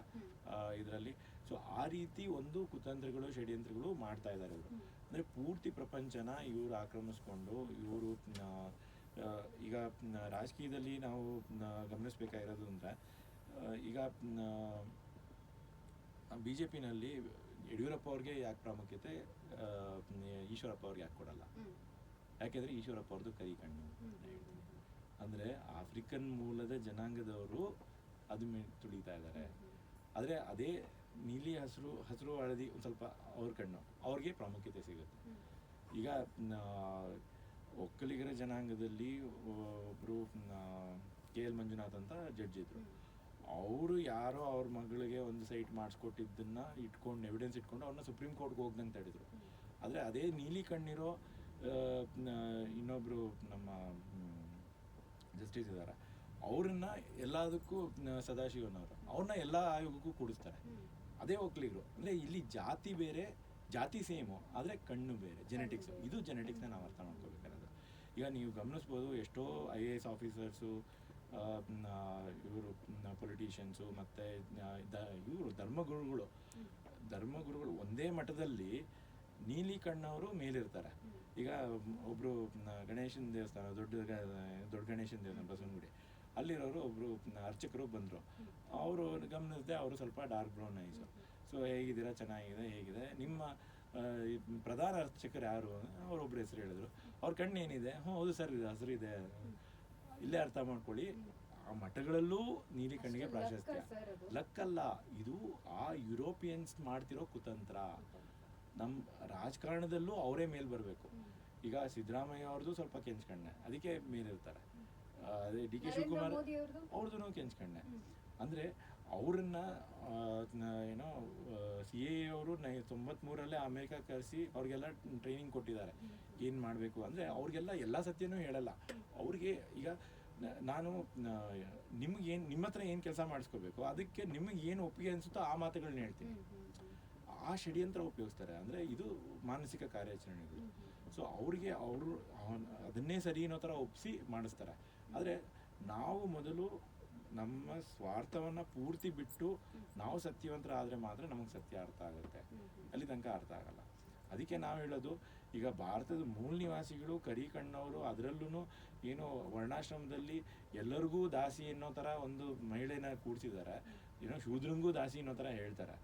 ಇದರಲ್ಲಿ. ಸೊ ಆ ರೀತಿ ಒಂದು ಕುತಂತ್ರಗಳು, ಷಡ್ಯಂತ್ರಗಳು ಮಾಡ್ತಾ ಇದ್ದಾರೆ ಇವರು. ಅಂದರೆ ಪೂರ್ತಿ ಪ್ರಪಂಚನ ಇವರು ಆಕ್ರಮಿಸ್ಕೊಂಡು ಇವರು ಈಗ ರಾಜಕೀಯದಲ್ಲಿ ನಾವು ಗಮನಿಸಬೇಕಾಗಿರೋದು ಅಂದರೆ, ಈಗ BJPನಲ್ಲಿ ಯಡಿಯೂರಪ್ಪ ಅವ್ರಿಗೆ ಯಾಕೆ ಪ್ರಾಮುಖ್ಯತೆ, ಈಶ್ವರಪ್ಪ ಅವ್ರಿಗೆ ಯಾಕೆ ಕೊಡಲ್ಲ? ಯಾಕೆಂದರೆ ಈಶ್ವರಪ್ಪ ಅವ್ರದ್ದು ಕೈ ಕಣ್ಣು. ಅಂದರೆ ಆಫ್ರಿಕನ್ ಮೂಲದ ಜನಾಂಗದವರು ಅದು ತುಳಿತಾ ಇದ್ದಾರೆ. ಆದರೆ ಅದೇ ನೀಲಿ ಹಸಿರು ಹಳದಿ ಒಂದು ಸ್ವಲ್ಪ ಅವ್ರ ಕಣ್ಣು, ಅವ್ರಿಗೆ ಪ್ರಾಮುಖ್ಯತೆ ಸಿಗುತ್ತೆ. ಈಗ ಒಕ್ಕಲಿಗರ ಜನಾಂಗದಲ್ಲಿ ಒಬ್ಬರು KL ಮಂಜುನಾಥ್ ಅಂತ ಜಡ್ಜ್ ಇದ್ರು. ಅವರು ಯಾರೋ ಅವ್ರ ಮಗಳಿಗೆ ಒಂದು ಸೈಟ್ ಮಾಡಿಸ್ಕೊಟ್ಟಿದ್ದನ್ನು ಇಟ್ಕೊಂಡು, ಎವಿಡೆನ್ಸ್ ಇಟ್ಕೊಂಡು ಅವ್ರನ್ನ ಸುಪ್ರೀಂ ಕೋರ್ಟ್ಗೆ ಹೋಗ್ದಂತ ಹೇಳಿದ್ರು. ಆದರೆ ಅದೇ ನೀಲಿ ಕಣ್ಣಿರೋ ಇನ್ನೊಬ್ಬರು ನಮ್ಮ ಜಸ್ಟಿಸ್ ಇದ್ದಾರೆ, ಅವ್ರನ್ನ ಎಲ್ಲದಕ್ಕೂ ಸದಾಶಿವನವರು, ಅವ್ರನ್ನ ಎಲ್ಲ ಆಯೋಗಕ್ಕೂ ಕೂಡಿಸ್ತಾರೆ. ಅದೇ ಒಕ್ಕಲಿಗರು. ಅಂದರೆ ಇಲ್ಲಿ ಜಾತಿ ಬೇರೆ, ಜಾತಿ ಸೇಮು, ಆದರೆ ಕಣ್ಣು ಬೇರೆ, ಜೆನೆಟಿಕ್ಸ್. ಇದು ಜೆನೆಟಿಕ್ಸ್ನ ನಾವು ಅರ್ಥ ಮಾಡ್ಕೋಬೇಕಾದ್ರೆ. ಈಗ ನೀವು ಗಮನಿಸ್ಬೋದು, ಎಷ್ಟೋ IAS ಆಫೀಸರ್ಸು, ಇವರು ಪೊಲಿಟಿಷಿಯನ್ಸು ಮತ್ತು ಇವರು ಧರ್ಮಗುರುಗಳು ಒಂದೇ ಮಠದಲ್ಲಿ ನೀಲಿ ಕಣ್ಣವರು ಮೇಲಿರ್ತಾರೆ. ಈಗ ಒಬ್ಬರು ಗಣೇಶನ ದೇವಸ್ಥಾನ, ದೊಡ್ಡ ಗಣೇಶನ ದೇವಸ್ಥಾನ ಬಸವನಗುಡಿ, ಅಲ್ಲಿರೋರು ಒಬ್ಬರು ಅರ್ಚಕರು ಬಂದರು. ಅವರು ಗಮನಿಸಿದೆ, ಅವರು ಸ್ವಲ್ಪ ಡಾರ್ಕ್ ಬ್ರೌನ್ ಐಸು. ಸೊ ಹೇಗಿದ್ದೀರಾ, ಚೆನ್ನಾಗಿದೆ, ಹೇಗಿದೆ, ನಿಮ್ಮ ಪ್ರಧಾನ ಅರ್ಚಕರು ಯಾರು? ಅವರೊಬ್ಬರು ಹೆಸರು ಹೇಳಿದ್ರು. ಅವ್ರ ಕಣ್ಣು ಏನಿದೆ? ಹೌದು ಸರ್, ಇದು ಹಸಿರಿದೆ. ಇಲ್ಲೇ ಅರ್ಥ ಮಾಡ್ಕೊಳ್ಳಿ, ಆ ಮಠಗಳಲ್ಲೂ ನೀಲಿ ಕಣ್ಣಿಗೆ ಪ್ರಾಶಸ್ತ್ಯ. ಲಕ್ಕಲ್ಲ, ಇದು ಆ ಯುರೋಪಿಯನ್ಸ್ ಮಾಡ್ತಿರೋ ಕುತಂತ್ರ. ನಮ್ಮ ರಾಜಕಾರಣದಲ್ಲೂ ಅವರೇ ಮೇಲೆ ಬರಬೇಕು. ಈಗ ಸಿದ್ದರಾಮಯ್ಯ ಅವ್ರದ್ದು ಸ್ವಲ್ಪ ಕೆಂಚ್ಕಣ್ಣೆ, ಅದಕ್ಕೆ ಮೇಲಿರ್ತಾರೆ. ಅದೇ DK ಶಿವಕುಮಾರ್ ಅವ್ರದ್ದು ಕೆಂಚ್ಕಣ್ಣೆ. ಅಂದರೆ ಅವ್ರನ್ನ ಏನೋ CAA ಅವರು 93ರಲ್ಲೇ ಅಮೇರಿಕ ಕರೆಸಿ ಅವ್ರಿಗೆಲ್ಲ ಟ್ರೈನಿಂಗ್ ಕೊಟ್ಟಿದ್ದಾರೆ, ಏನು ಮಾಡಬೇಕು. ಅಂದರೆ ಅವ್ರಿಗೆಲ್ಲ ಎಲ್ಲ ಸತ್ಯನೂ ಹೇಳಲ್ಲ. ಅವ್ರಿಗೆ ಈಗ ನಾನು ನಿಮ್ಮ ಹತ್ರ ಏನು ಕೆಲಸ ಮಾಡಿಸ್ಕೋಬೇಕು, ಅದಕ್ಕೆ ನಿಮಗೆ ಏನು ಒಪ್ಪಿಗೆ ಅನಿಸುತ್ತೋ ಆ ಮಾತುಗಳನ್ನ ಹೇಳ್ತೀನಿ. ಆ ಷಡ್ಯಂತ್ರ ಉಪಯೋಗಿಸ್ತಾರೆ. ಅಂದರೆ ಇದು ಮಾನಸಿಕ ಕಾರ್ಯಾಚರಣೆಗಳು. ಸೊ ಅವ್ರಿಗೆ ಅವರು ಅದನ್ನೇ ಸರಿ ಅನ್ನೋ ಥರ ಒಪ್ಪಿಸಿ ಮಾಡಿಸ್ತಾರೆ. ಆದರೆ ನಾವು ಮೊದಲು ನಮ್ಮ ಸ್ವಾರ್ಥವನ್ನು ಪೂರ್ತಿ ಬಿಟ್ಟು ನಾವು ಸತ್ಯವಂತರಾದರೆ ಮಾತ್ರ ನಮಗೆ ಸತ್ಯ ಅರ್ಥ ಆಗುತ್ತೆ. ಅಲ್ಲಿ ತನಕ ಅರ್ಥ ಆಗಲ್ಲ. ಅದಕ್ಕೆ ನಾವು ಹೇಳೋದು, ಈಗ ಭಾರತದ ಮೂಲ ನಿವಾಸಿಗಳು ಕರಿ ಕಣ್ಣವರು, ಅದರಲ್ಲೂ ಏನೋ ವರ್ಣಾಶ್ರಮದಲ್ಲಿ ಎಲ್ಲರಿಗೂ ದಾಸಿ ಅನ್ನೋ ಥರ ಒಂದು ಮಹಿಳೆನ ಕೂಡಿಸಿದ್ದಾರೆ, ಏನೋ ಶೂದ್ರಂಗೂ ದಾಸಿ ಅನ್ನೋ ಥರ ಹೇಳ್ತಾರೆ.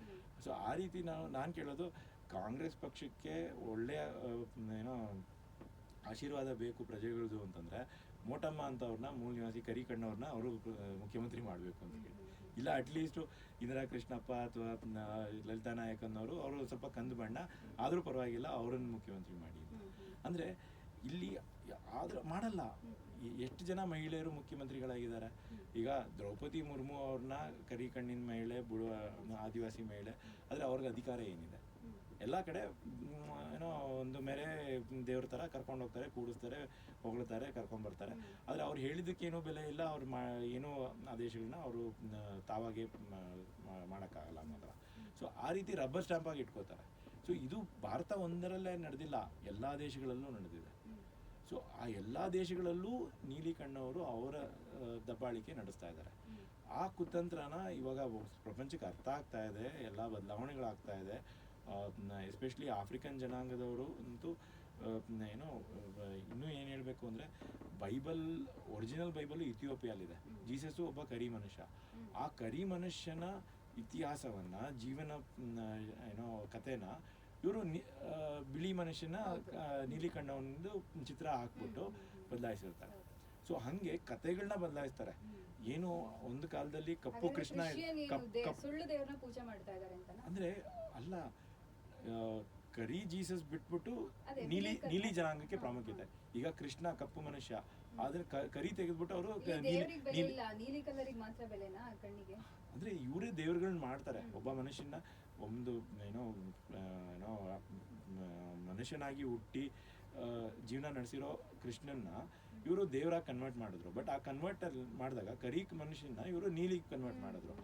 ಸೊ ಆ ರೀತಿ ನಾನು ಕೇಳೋದು, ಕಾಂಗ್ರೆಸ್ ಪಕ್ಷಕ್ಕೆ ಒಳ್ಳೆಯ ಏನೋ ಆಶೀರ್ವಾದ ಬೇಕು ಪ್ರಜೆಗಳದು ಅಂತಂದರೆ, ಮೋಟಮ್ಮ ಅಂತವ್ರನ್ನ, ಮೂಲ ನಿವಾಸಿ ಕರಿ ಕಣ್ಣವ್ರನ್ನ ಅವರು ಮುಖ್ಯಮಂತ್ರಿ ಮಾಡಬೇಕು ಅಂತ ಹೇಳಿ. ಇಲ್ಲ ಅಟ್ಲೀಸ್ಟು ಇಂದಿರಾ ಕೃಷ್ಣಪ್ಪ ಅಥವಾ ಲಲಿತಾ ನಾಯಕ್ ಅನ್ನೋರು, ಅವರು ಸ್ವಲ್ಪ ಕಂದು ಬಣ್ಣ ಆದರೂ ಪರವಾಗಿಲ್ಲ, ಅವರನ್ನು ಮುಖ್ಯಮಂತ್ರಿ ಮಾಡಿ. ಅಂದರೆ ಇಲ್ಲಿ ಆದ್ರೆ ಮಾಡಲ್ಲ. ಎಷ್ಟು ಜನ ಮಹಿಳೆಯರು ಮುಖ್ಯಮಂತ್ರಿಗಳಾಗಿದ್ದಾರೆ? ಈಗ ದ್ರೌಪದಿ ಮುರ್ಮು ಅವ್ರನ್ನ ಕರಿ ಕಣ್ಣಿನ ಮಹಿಳೆ, ಆದಿವಾಸಿ ಮಹಿಳೆ, ಆದರೆ ಅವ್ರಿಗೆ ಅಧಿಕಾರ ಏನಿದೆ? ಎಲ್ಲ ಕಡೆ ಏನೋ ಒಂದು ಮೇರೆ ದೇವ್ರ ಥರ ಕರ್ಕೊಂಡು ಹೋಗ್ತಾರೆ, ಕೂಡಿಸ್ತಾರೆ, ಹೊಗಳ್ತಾರೆ, ಕರ್ಕೊಂಡ್ಬರ್ತಾರೆ. ಆದರೆ ಅವ್ರು ಹೇಳಿದ್ದಕ್ಕೇನೂ ಬೆಲೆ ಇಲ್ಲ, ಅವ್ರು ಏನೋ ಆದೇಶಗಳನ್ನ ಅವರು ತಾವಾಗೆ ಮಾಡೋಕ್ಕಾಗಲ್ಲ ಅನ್ನೋ ಥರ. ಸೊ ಆ ರೀತಿ ರಬ್ಬರ್ ಸ್ಟ್ಯಾಂಪಾಗಿ ಇಟ್ಕೋತಾರೆ. ಸೊ ಇದು ಭಾರತ ಒಂದರಲ್ಲೇ ನಡೆದಿಲ್ಲ, ಎಲ್ಲ ದೇಶಗಳಲ್ಲೂ ನಡೆದಿದೆ. ಸೊ ಆ ಎಲ್ಲ ದೇಶಗಳಲ್ಲೂ ನೀಲಿ ಕಣ್ಣವರು ಅವರ ದಬ್ಬಾಳಿಕೆ ನಡೆಸ್ತಾ ಇದ್ದಾರೆ. ಆ ಕುತಂತ್ರನ ಇವಾಗ ಪ್ರಪಂಚಕ್ಕೆ ಅರ್ಥ ಆಗ್ತಾ ಇದೆ, ಎಲ್ಲ ಬದಲಾವಣೆಗಳಾಗ್ತಾ ಇದೆ. ಎಸ್ಪೆಷಲಿ ಆಫ್ರಿಕನ್ ಜನಾಂಗದವರು ಅಂತೂ ಏನೋ ಇನ್ನೂ ಏನು ಹೇಳಬೇಕು ಅಂದರೆ, ಒರಿಜಿನಲ್ ಬೈಬಲ್ ಇಥಿಯೋಪಿಯಲ್ಲಿದೆ. ಜೀಸಸ್ಸು ಒಬ್ಬ ಕರಿ ಮನುಷ್ಯ. ಆ ಕರಿ ಮನುಷ್ಯನ ಇತಿಹಾಸವನ್ನು, ಜೀವನ ಏನೋ ಕಥೆನ ಇವರು ಬಿಳಿ ಮನುಷ್ಯನ ನೀಲಿ ಕಣ್ಣವೊಂದು ಚಿತ್ರ ಹಾಕ್ಬಿಟ್ಟು ಬದಲಾಯಿಸಿರ್ತಾರೆ. ಸೊ ಹಾಗೆ ಕಥೆಗಳನ್ನ ಬದಲಾಯಿಸ್ತಾರೆ. ಏನು ಒಂದು ಕಾಲದಲ್ಲಿ ಕಪ್ಪು ಕೃಷ್ಣ ಸುಳ್ಳು ದೇವ್ರನ್ನ ಪೂಜೆ ಮಾಡ್ತಾ ಇದ್ದಾರೆ ಅಂತ ಅಂದ್ರೆ ಅಲ್ಲ, ಕರಿ ಜೀಸಸ್ ಬಿಟ್ಬಿಟ್ಟು ನೀಲಿ ಜನಾಂಗಕ್ಕೆ ಪ್ರಾಮುಖ್ಯತೆ. ಈಗ ಕೃಷ್ಣ ಕಪ್ಪು ಮನುಷ್ಯ, ಆದ್ರೆ ಕರಿ ತೆಗೆದ್ಬಿಟ್ಟು ಅವರು ನೀಲಿ ಕಲರಿಗೆ ಮಾತ್ರ ಬೆಲೆನಾ ಕಣ್ಣಿಗೆ? ಅಂದ್ರೆ ಇವರೇ ದೇವ್ರುಗಳನ್ನ ಮಾಡ್ತಾರೆ. ಒಬ್ಬ ಮನುಷ್ಯನ ಒಂದು ಏನೋ ಮನುಷ್ಯನಾಗಿ ಹುಟ್ಟಿ ಜೀವನ ನಡೆಸಿರೋ ಕೃಷ್ಣನ್ನ ಇವರು ದೇವರಾಗಿ ಕನ್ವರ್ಟ್ ಮಾಡಿದ್ರು. ಬಟ್ ಆ ಕನ್ವರ್ಟ್ ಮಾಡಿದಾಗ ಕರಿ ಮನುಷ್ಯನ ಇವರು ನೀಲಿ ಕನ್ವರ್ಟ್ ಮಾಡಿದ್ರು.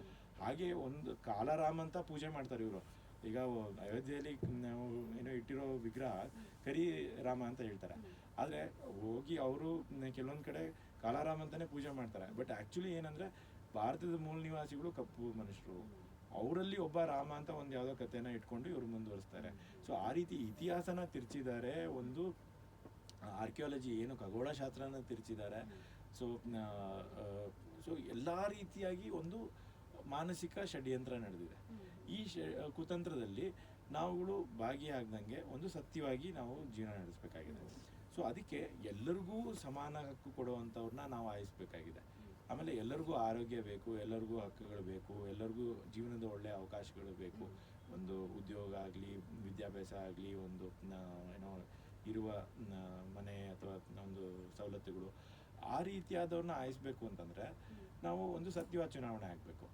ಹಾಗೆ ಒಂದು ಕಾಲರಾಮ್ ಅಂತ ಪೂಜೆ ಮಾಡ್ತಾರೆ ಇವರು. ಈಗ ಅಯೋಧ್ಯೆಯಲ್ಲಿ ನಾವು ಏನೋ ಇಟ್ಟಿರೋ ವಿಗ್ರಹ ಕರಿ ರಾಮ ಅಂತ ಹೇಳ್ತಾರೆ. ಆದರೆ ಹೋಗಿ ಅವರು ಕೆಲವೊಂದು ಕಡೆ ಕಾಲಾರಾಮ್ ಅಂತಾನೆ ಪೂಜೆ ಮಾಡ್ತಾರೆ. ಬಟ್ ಆ್ಯಕ್ಚುಲಿ ಏನಂದರೆ, ಭಾರತದ ಮೂಲ ನಿವಾಸಿಗಳು ಕಪ್ಪು ಮನುಷ್ಯರು, ಅವರಲ್ಲಿ ಒಬ್ಬ ರಾಮ ಅಂತ ಒಂದು ಯಾವುದೋ ಕಥೆನ ಇಟ್ಕೊಂಡು ಇವರು ಮುಂದುವರಿಸ್ತಾರೆ. ಸೊ ಆ ರೀತಿ ಇತಿಹಾಸನ ತಿರ್ಚಿದ್ದಾರೆ, ಒಂದು ಆರ್ಕಿಯಾಲಜಿ ಏನು ಖಗೋಳಶಾಸ್ತ್ರನ ತಿರ್ಚಿದ್ದಾರೆ. ಸೊ ಎಲ್ಲ ರೀತಿಯಾಗಿ ಒಂದು ಮಾನಸಿಕ ಷಡ್ಯಂತ್ರ ನಡೆದಿದೆ. ಈ ಕುತಂತ್ರದಲ್ಲಿ ನಾವುಗಳು ಭಾಗಿಯಾಗ್ದಂಗೆ ಒಂದು ಸತ್ಯವಾಗಿ ನಾವು ಜೀವನ ನಡೆಸಬೇಕಾಗಿದೆ. ಸೊ ಅದಕ್ಕೆ ಎಲ್ಲರಿಗೂ ಸಮಾನ ಹಕ್ಕು ಕೊಡುವಂಥವ್ರನ್ನ ನಾವು ಆಯಿಸ್ಬೇಕಾಗಿದೆ. ಆಮೇಲೆ ಎಲ್ಲರಿಗೂ ಆರೋಗ್ಯ ಬೇಕು, ಎಲ್ಲರಿಗೂ ಹಕ್ಕುಗಳು ಬೇಕು, ಎಲ್ಲರಿಗೂ ಜೀವನದ ಒಳ್ಳೆಯ ಅವಕಾಶಗಳು ಬೇಕು. ಒಂದು ಉದ್ಯೋಗ ಆಗಲಿ, ವಿದ್ಯಾಭ್ಯಾಸ ಆಗಲಿ, ಒಂದು ಏನೋ ಇರುವ ಮನೆ ಅಥವಾ ಒಂದು ಸವಲತ್ತುಗಳು, ಆ ರೀತಿಯಾದವ್ರನ್ನ ಆಯಿಸ್ಬೇಕು ಅಂತಂದರೆ ನಾವು ಒಂದು ಸತ್ಯವಾದ ಚುನಾವಣೆ ಆಗಬೇಕು.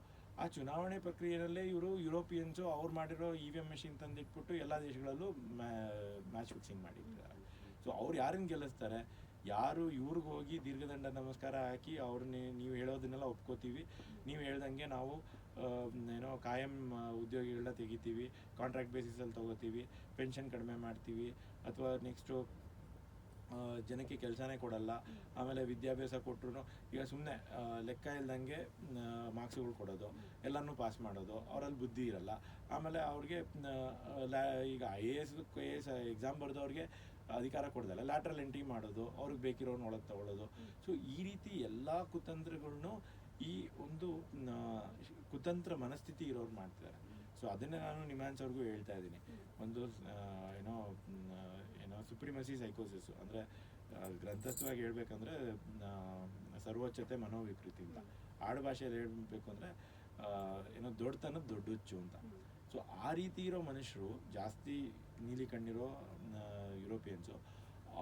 ಆ ಚುನಾವಣೆ ಪ್ರಕ್ರಿಯೆಯಲ್ಲೇ ಇವರು ಯುರೋಪಿಯನ್ಸು ಅವ್ರು ಮಾಡಿರೋ EVM ಮೆಷಿನ್ ತಂದಿಟ್ಬಿಟ್ಟು ಎಲ್ಲ ದೇಶಗಳಲ್ಲೂ ಮ್ಯಾಚ್ ಫಿಕ್ಸಿಂಗ್ ಮಾಡಿರ್ತಾರೆ. ಸೊ ಅವ್ರು ಯಾರನ್ನು ಗೆಲ್ಲಿಸ್ತಾರೆ? ಯಾರು ಇವ್ರಿಗೆ ಹೋಗಿ ದೀರ್ಘದಂಡ ನಮಸ್ಕಾರ ಹಾಕಿ ಅವ್ರನ್ನ ನೀವು ಹೇಳೋದನ್ನೆಲ್ಲ ಒಪ್ಕೋತೀವಿ, ನೀವು ಹೇಳ್ದಂಗೆ ನಾವು ಏನೋ ಕಾಯಂ ಉದ್ಯೋಗಿಗಳನ್ನ ತೆಗಿತೀವಿ, ಕಾಂಟ್ರಾಕ್ಟ್ ಬೇಸಿಸಲ್ಲಿ ತೊಗೋತೀವಿ, ಪೆನ್ಷನ್ ಕಡಿಮೆ ಮಾಡ್ತೀವಿ, ಅಥವಾ ನೆಕ್ಸ್ಟು ಜನಕ್ಕೆ ಕೆಲಸನೇ ಕೊಡಲ್ಲ, ಆಮೇಲೆ ವಿದ್ಯಾಭ್ಯಾಸ ಕೊಟ್ಟರು ಈಗ ಸುಮ್ಮನೆ ಲೆಕ್ಕ ಇಲ್ದಂಗೆ ಮಾರ್ಕ್ಸ್ಗಳು ಕೊಡೋದು, ಎಲ್ಲನೂ ಪಾಸ್ ಮಾಡೋದು, ಅವರಲ್ಲಿ ಬುದ್ಧಿ ಇರಲ್ಲ. ಆಮೇಲೆ ಅವ್ರಿಗೆ ಈಗ IAS KS ಎಕ್ಸಾಮ್ ಬರೆದವ್ರಿಗೆ ಅಧಿಕಾರ ಕೊಡ್ದಲ್ಲ ಲ್ಯಾಟ್ರಲ್ ಎಂಟ್ರಿ ಮಾಡೋದು, ಅವ್ರಿಗೆ ಬೇಕಿರೋನು ಒಳಗೆ ತಗೊಳ್ಳೋದು. ಸೊ ಈ ರೀತಿ ಎಲ್ಲ ಕುತಂತ್ರಗಳನ್ನು ಈ ಒಂದು ಕುತಂತ್ರ ಮನಸ್ಥಿತಿ ಇರೋರು ಮಾಡ್ತಿದ್ದಾರೆ. ಸೊ ಅದನ್ನೇ ನಾನು ನಿಮ್ಯಾನ್ಸ್ ಅವ್ರಿಗೂ ಹೇಳ್ತಾ ಇದ್ದೀನಿ. ಒಂದು ಏನೋ ಸುಪ್ರಿಮಸಿ ಸೈಕೋಸಿಸ್ ಅಂದರೆ ಗ್ರಂಥಸ್ಥವಾಗಿ ಹೇಳ್ಬೇಕಂದ್ರೆ ಸರ್ವೋಚ್ಚತೆ ಮನೋವಿಕೃತಿ ಅಂತ, ಆಡು ಭಾಷೆಯಲ್ಲಿ ಹೇಳಬೇಕು ಅಂದರೆ ಏನೋ ದೊಡ್ಡತನದ ದೊಡ್ಡ ಹುಚ್ಚು ಅಂತ. ಸೊ ಆ ರೀತಿ ಇರೋ ಮನುಷ್ಯರು ಜಾಸ್ತಿ ನೀಲಿ ಕಣ್ಣಿರೋ ಯುರೋಪಿಯನ್ಸು,